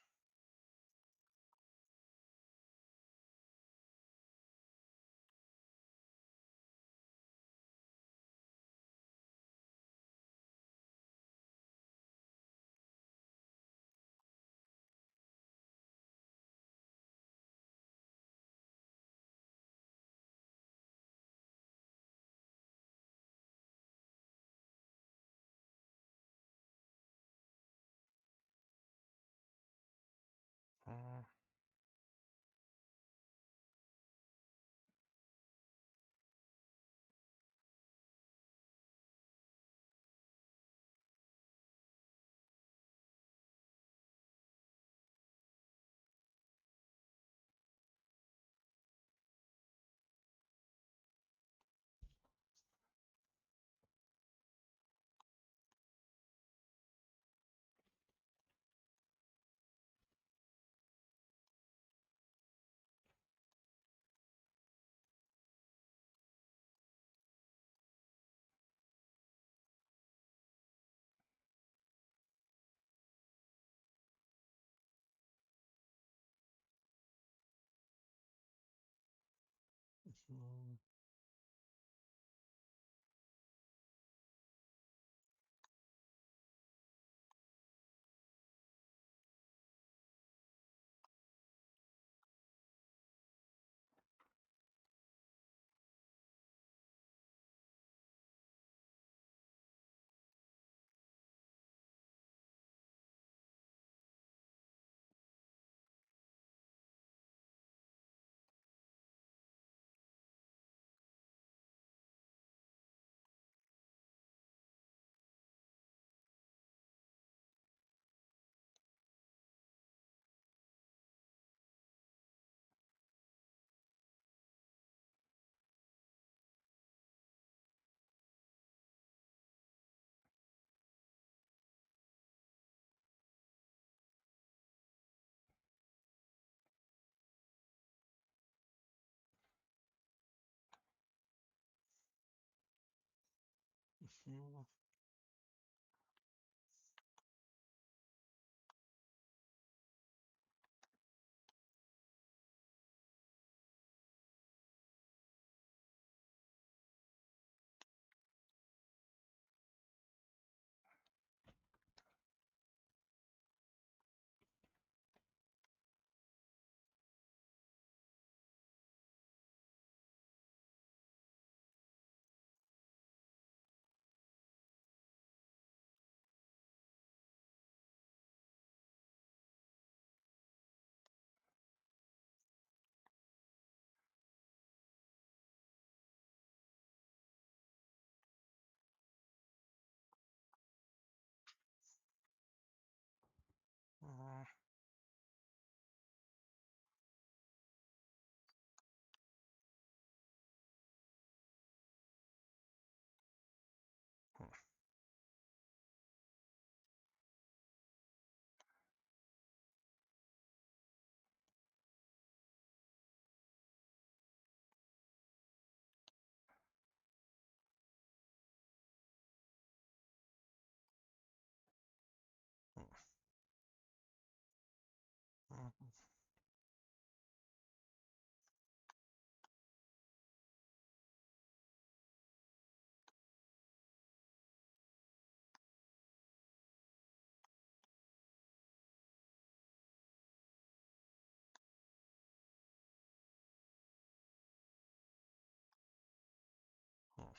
S7: Mm. Mm. Hmm. Hmm. Mhm. Hmm.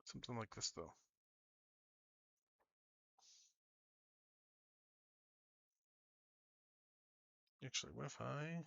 S7: Something like this, though. Actually, what if I?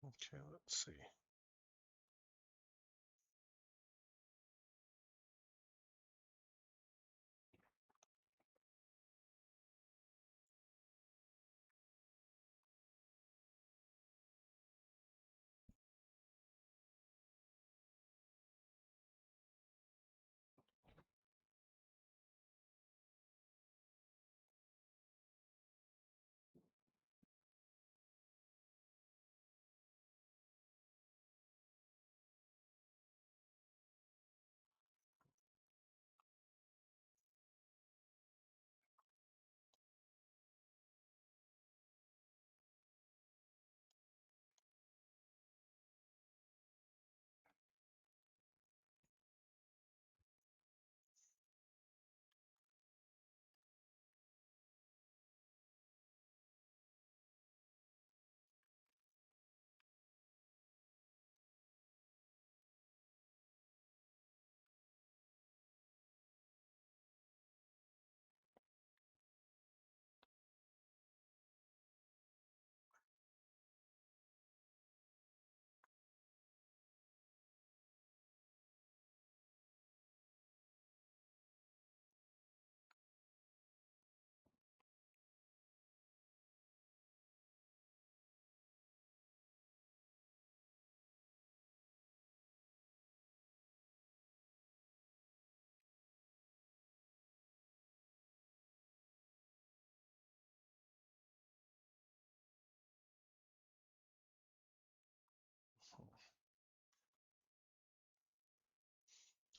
S7: Okay, let's see.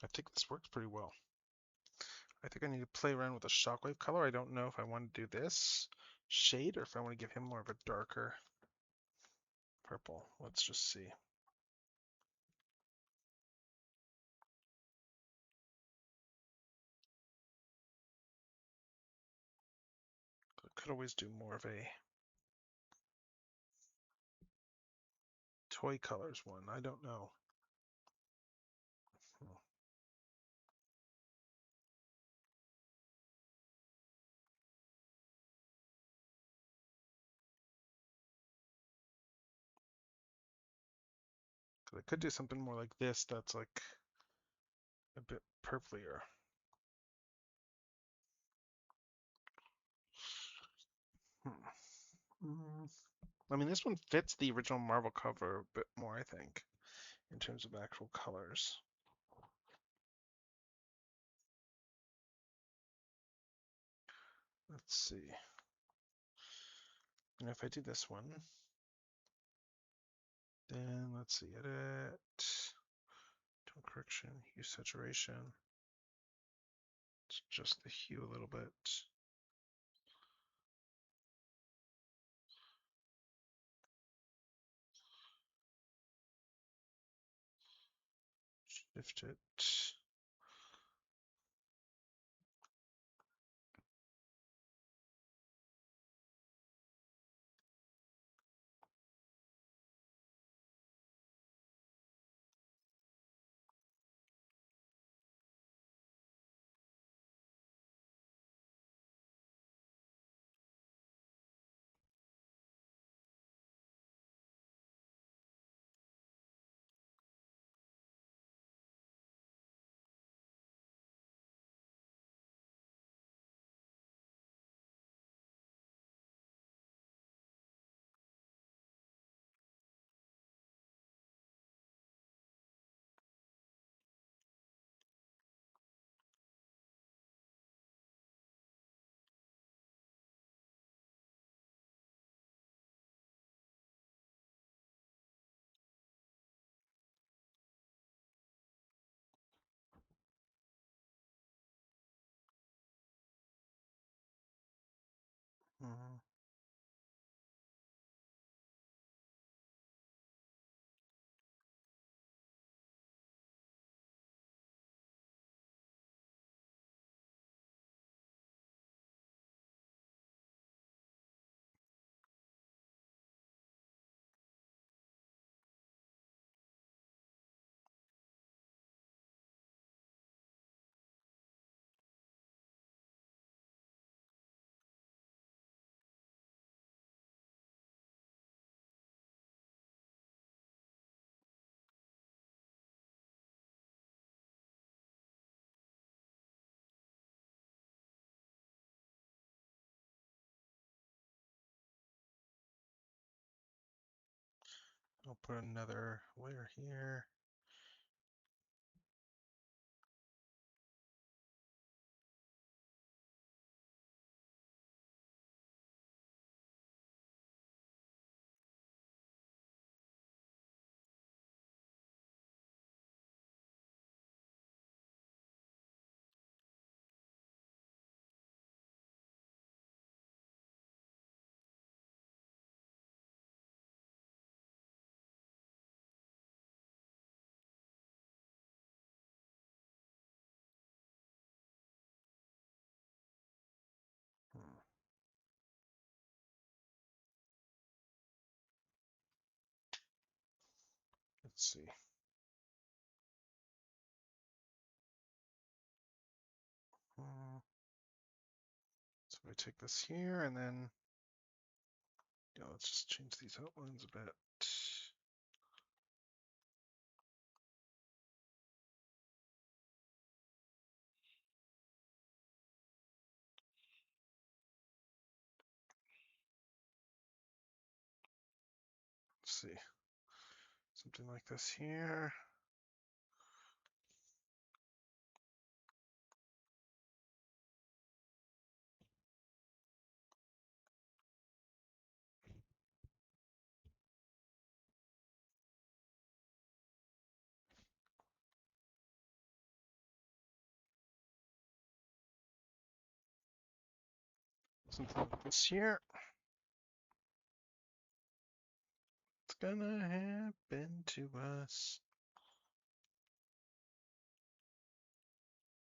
S7: I think this works pretty well. I think I need to play around with the shockwave color. I don't know if I want to do this shade or if I want to give him more of a darker purple. Let's just see. I could always do more of a toy colors one. I don't know. I could do something more like this that's like a bit purplier. I mean, this one fits the original Marvel cover a bit more, I think, in terms of actual colors. Let's see. And if I do this one, then let's see, edit, tone correction, hue saturation. It's just the hue a little bit. Shift it. Mhm. I'll put another layer here. Hmm. Let's see. So I take this here and then, let's just change these outlines a bit. Let's see. Something like this here. something like this year. It's gonna happen to us.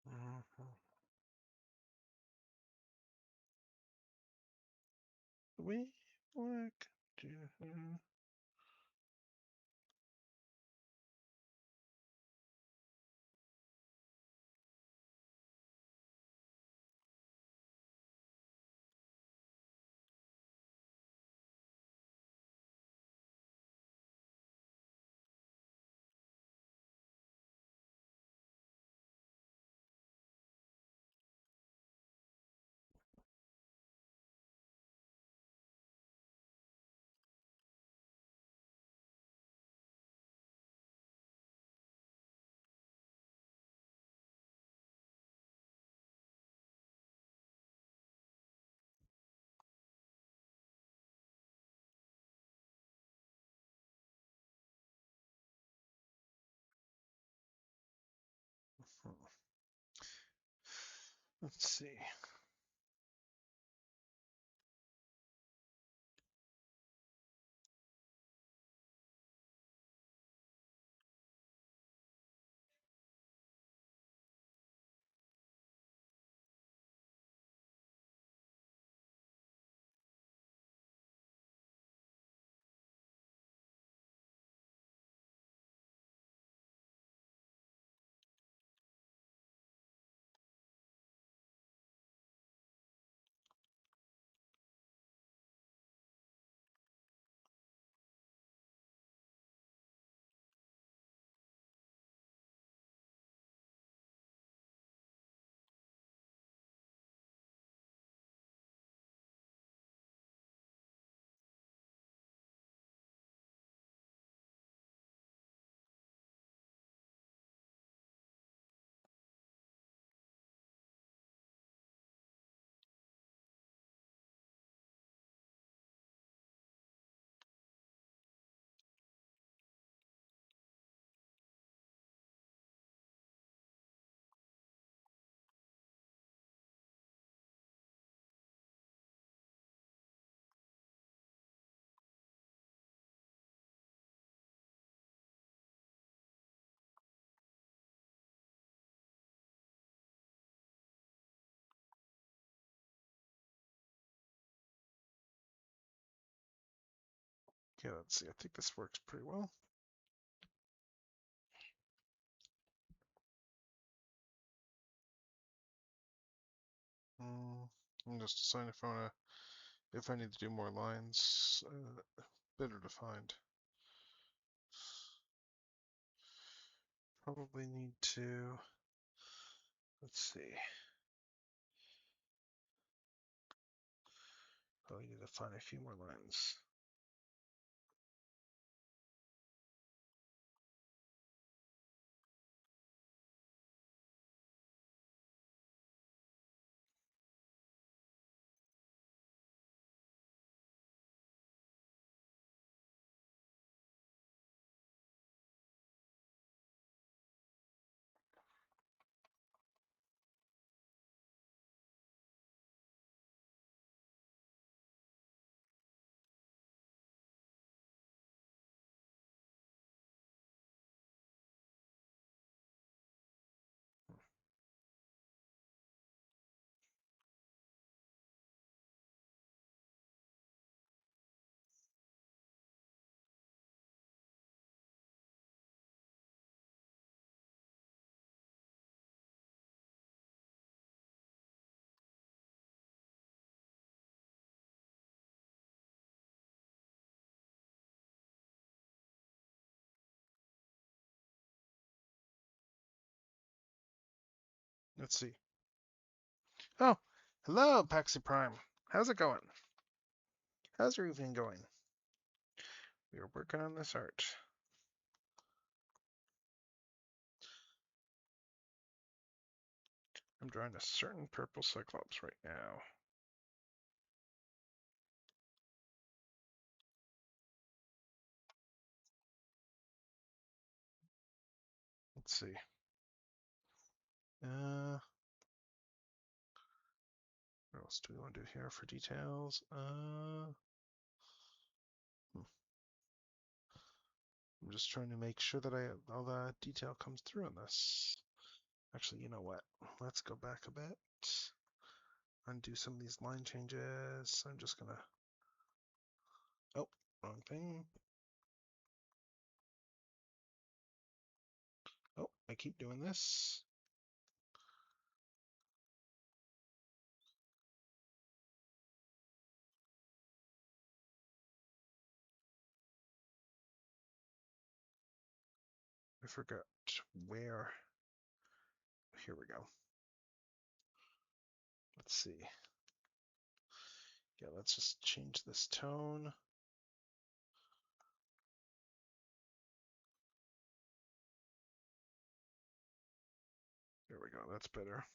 S7: Mhm. We work to. Let's see. Okay, let's see. I think this works pretty well. I'm just deciding if I need to do more lines, better defined. Probably need to, let's see. Probably need to find a few more lines. Let's see. Oh, hello, Paxi Prime. How's it going? How's your evening going? We are working on this art. I'm drawing a certain purple cyclops right now. Let's see. What else else do we want to do here for details? I'm just trying to make sure that all the detail comes through on this. Actually, you know what? Let's go back a bit. Undo some of these line changes. I'm just gonna. Oh, wrong thing. Oh, I keep doing this. I forgot where. Here we go. Let's see. Yeah, let's just change this tone. There we go. That's better.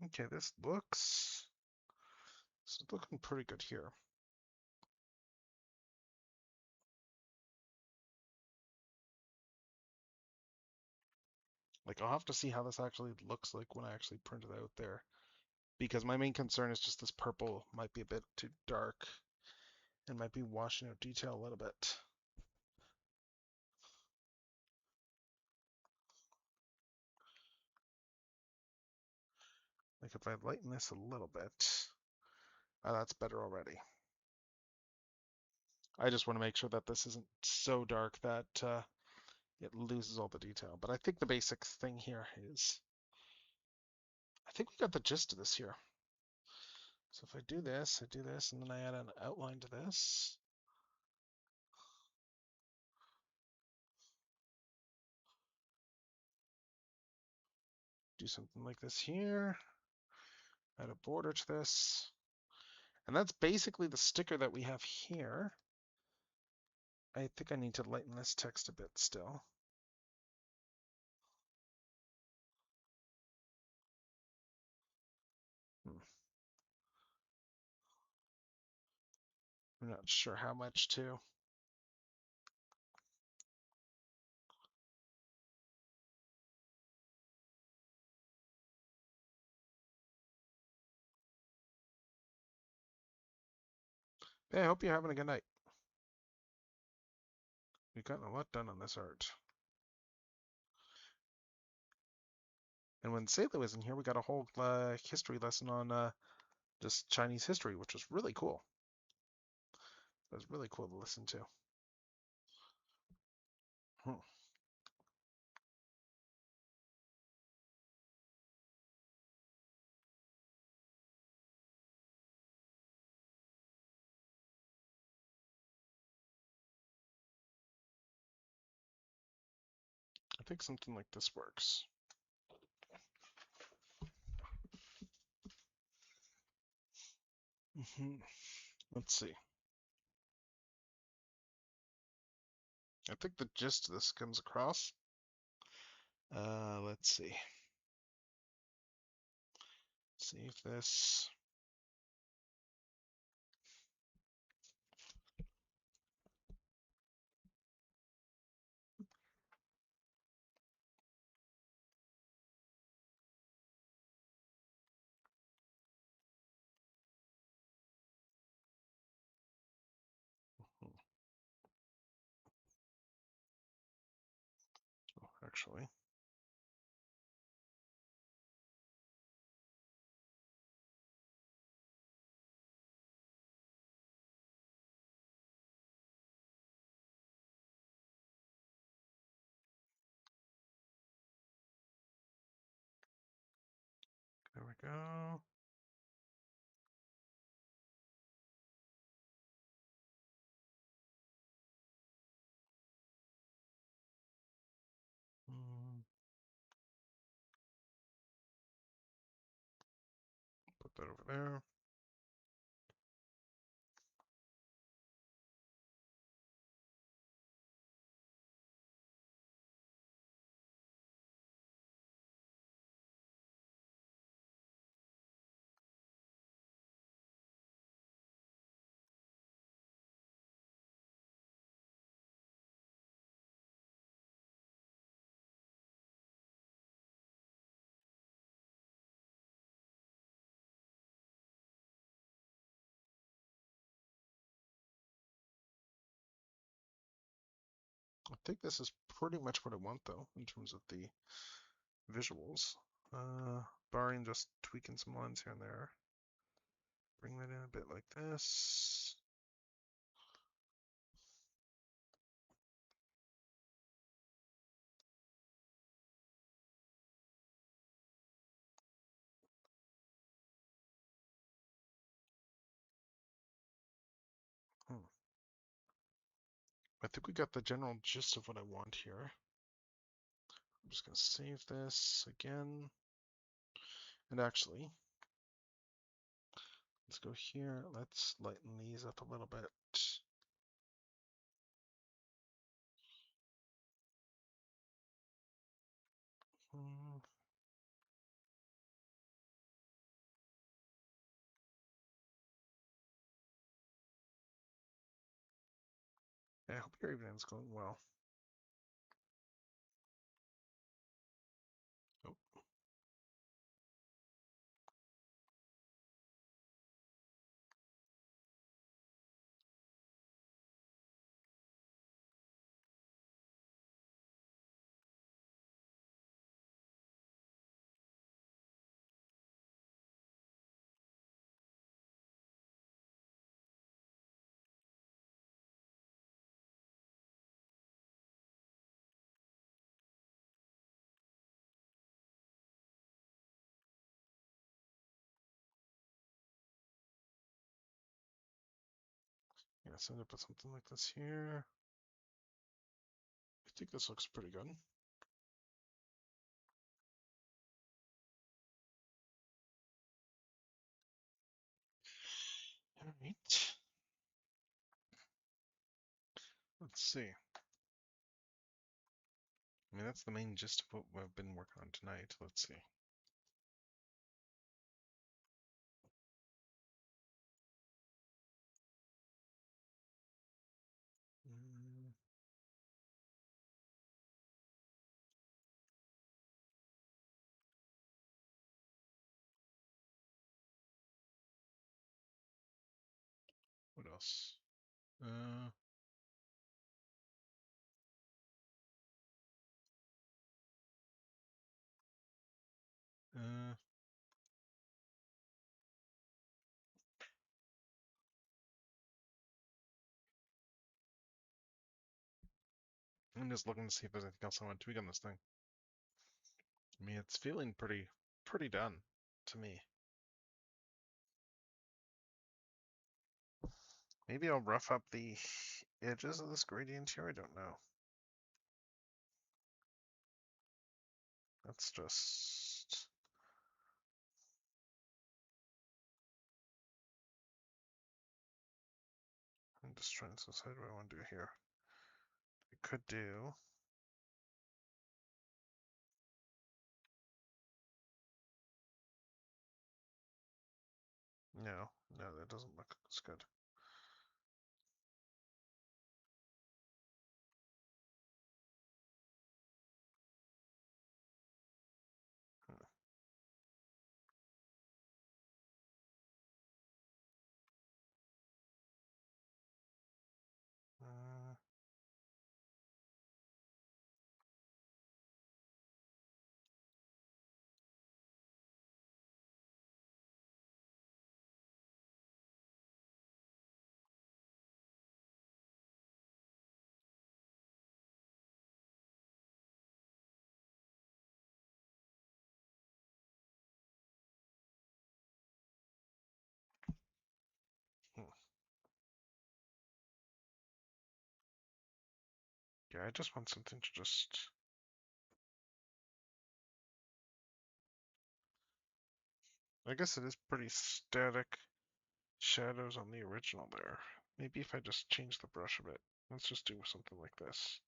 S7: Okay, this is looking pretty good here. Like, I'll have to see how this actually looks like when I actually print it out there. Because my main concern is just this purple might be a bit too dark and might be washing out detail a little bit. Like if I lighten this a little bit, that's better already. I just want to make sure that this isn't so dark that it loses all the detail. But I think the basic thing here is, I think we got the gist of this here. So if I do this, and then I add an outline to this. Do something like this here. Add a border to this. And that's basically the sticker that we have here. I think I need to lighten this text a bit still. I'm not sure how much to. Hey, I hope you're having a good night. We've gotten a lot done on this art. And when Sayla was in here, we got a whole history lesson on just Chinese history, which was really cool. It was really cool to listen to. I think something like this works. Let's see. I think the gist of this comes across. Let's see. See if this. Oh, actually. There we go. Put that over there. I think this is pretty much what I want though, in terms of the visuals. Barring just tweaking some lines here and there. Bring that in a bit like this. I think we got the general gist of what I want here. I'm just going to save this again. And actually, let's go here. Let's lighten these up a little bit. Hmm. I hope your evening's going well. Oh. Yeah, so I'm gonna put something like this here. I think this looks pretty good. All right. Let's see. I mean, that's the main gist of what we've been working on tonight. Let's see. Mm. What else? Uh, uh, I'm just looking to see if there's anything else I want to tweak on this thing. I mean, it's feeling pretty done to me. Maybe I'll rough up the edges of this gradient here. I don't know. That's just. I'm just trying to decide what I want to do here. I could do. No, that doesn't look as good. Uh, hmm. Yeah, I just want something to just. I guess it is pretty static shadows on the original there. Maybe if I just change the brush a bit. Let's just do something like this.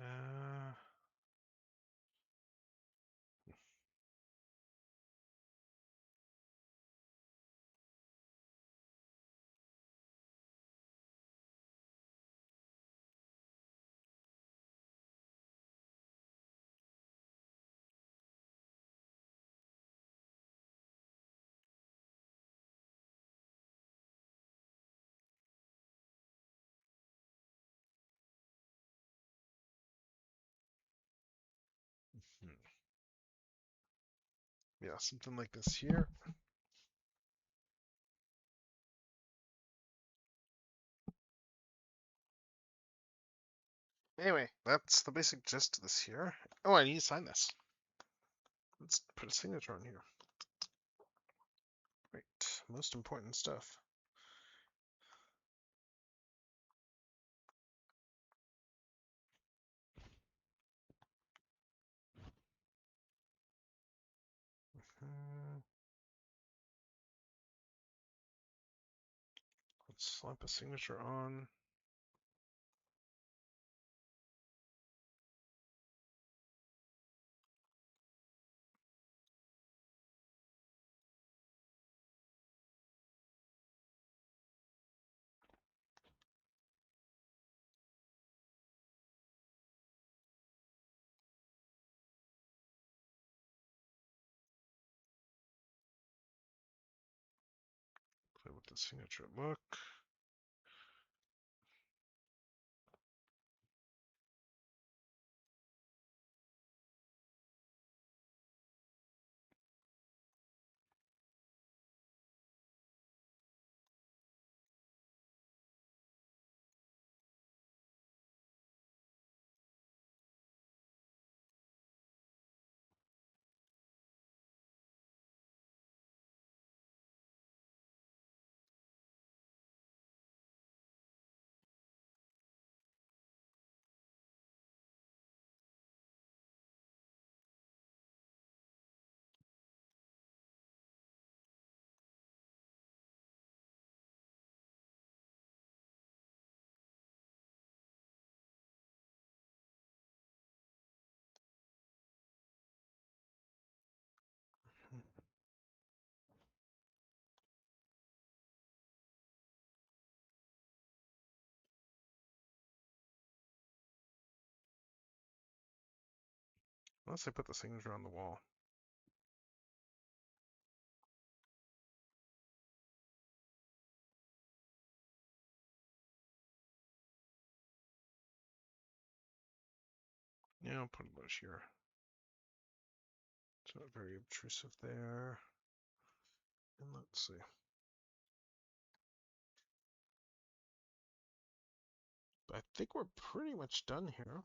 S7: Uh, Yeah, something like this here. Anyway, that's the basic gist of this here. Oh, I need to sign this. Let's put a signature on here. Right, most important stuff. Let's slap a signature on. Play with the signature look. Unless I put the signature on the wall. Yeah, I'll put it about here. It's not very obtrusive there. And let's see. I think we're pretty much done here.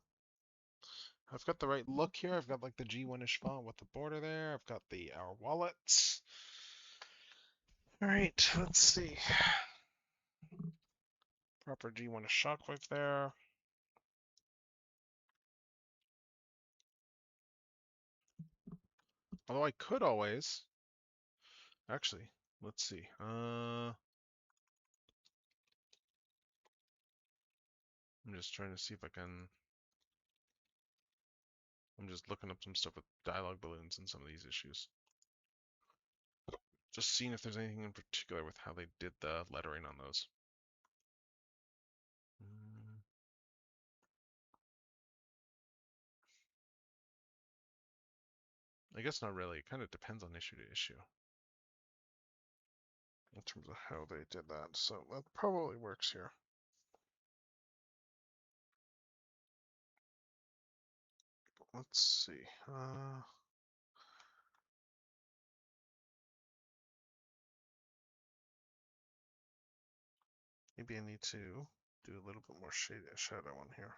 S7: I've got the right look here. I've got like the G1-ish font with the border there. I've got our wallets. All right, let's see. Proper G1-ish shockwave there. Although I could always. Actually, let's see. I'm just trying to see if I can. I'm just looking up some stuff with dialogue balloons and some of these issues. Just seeing if there's anything in particular with how they did the lettering on those. I guess not really. It kind of depends on issue to issue in terms of how they did that. So that probably works here. Let's see. Maybe I need to do a little bit more shadow on here.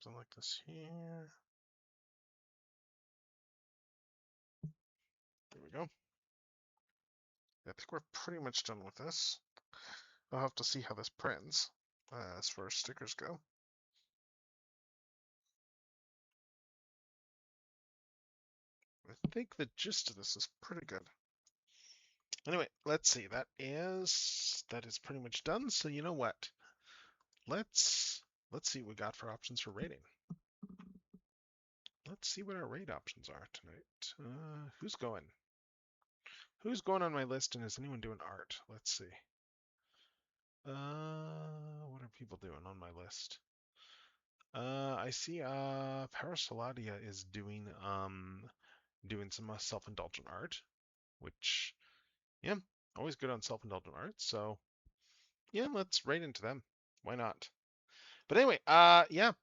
S7: something like this here. There we go. I think we're pretty much done with this. I'll have to see how this prints as far as stickers go. I think the gist of this is pretty good. Anyway, let's see. That is pretty much done. So you know what? Let's see what we got for options for rating. Let's see what our rate options are tonight. Who's going? Who's going on my list, and is anyone doing art? Let's see. What are people doing on my list? I see Parasoladia is doing some self-indulgent art, which, yeah, always good on self-indulgent art. So yeah, let's rate into them. Why not? But anyway, yeah,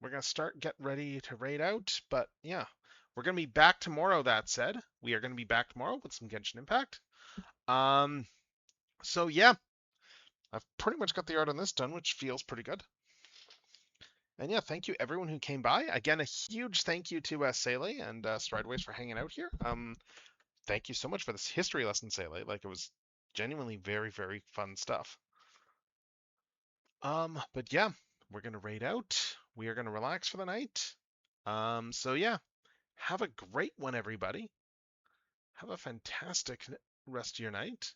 S7: we're gonna get ready to raid out. But yeah, we're gonna be back tomorrow. That said, we are gonna be back tomorrow with some Genshin Impact. So yeah, I've pretty much got the art on this done, which feels pretty good. And yeah, thank you everyone who came by. Again, a huge thank you to Sele and Strideways for hanging out here. Thank you so much for this history lesson, Sele. Like, it was genuinely very, very fun stuff. But yeah, we're gonna raid out. We are gonna relax for the night. So yeah, have a great one, everybody. Have a fantastic rest of your night.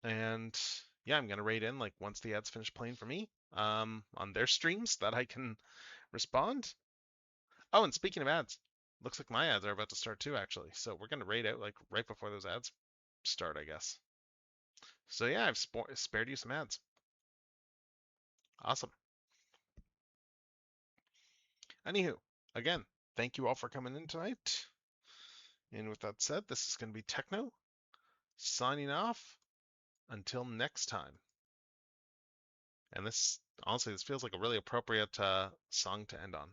S7: And yeah, I'm gonna raid in like once the ads finish playing for me. On their streams that I can respond. Oh, and speaking of ads, looks like my ads are about to start too, actually. So we're gonna raid out like right before those ads start, I guess. So yeah, I've spared you some ads. Awesome. Anywho, again, thank you all for coming in tonight. And with that said, this is going to be Techno signing off until next time. And this, honestly, this feels like a really appropriate song to end on.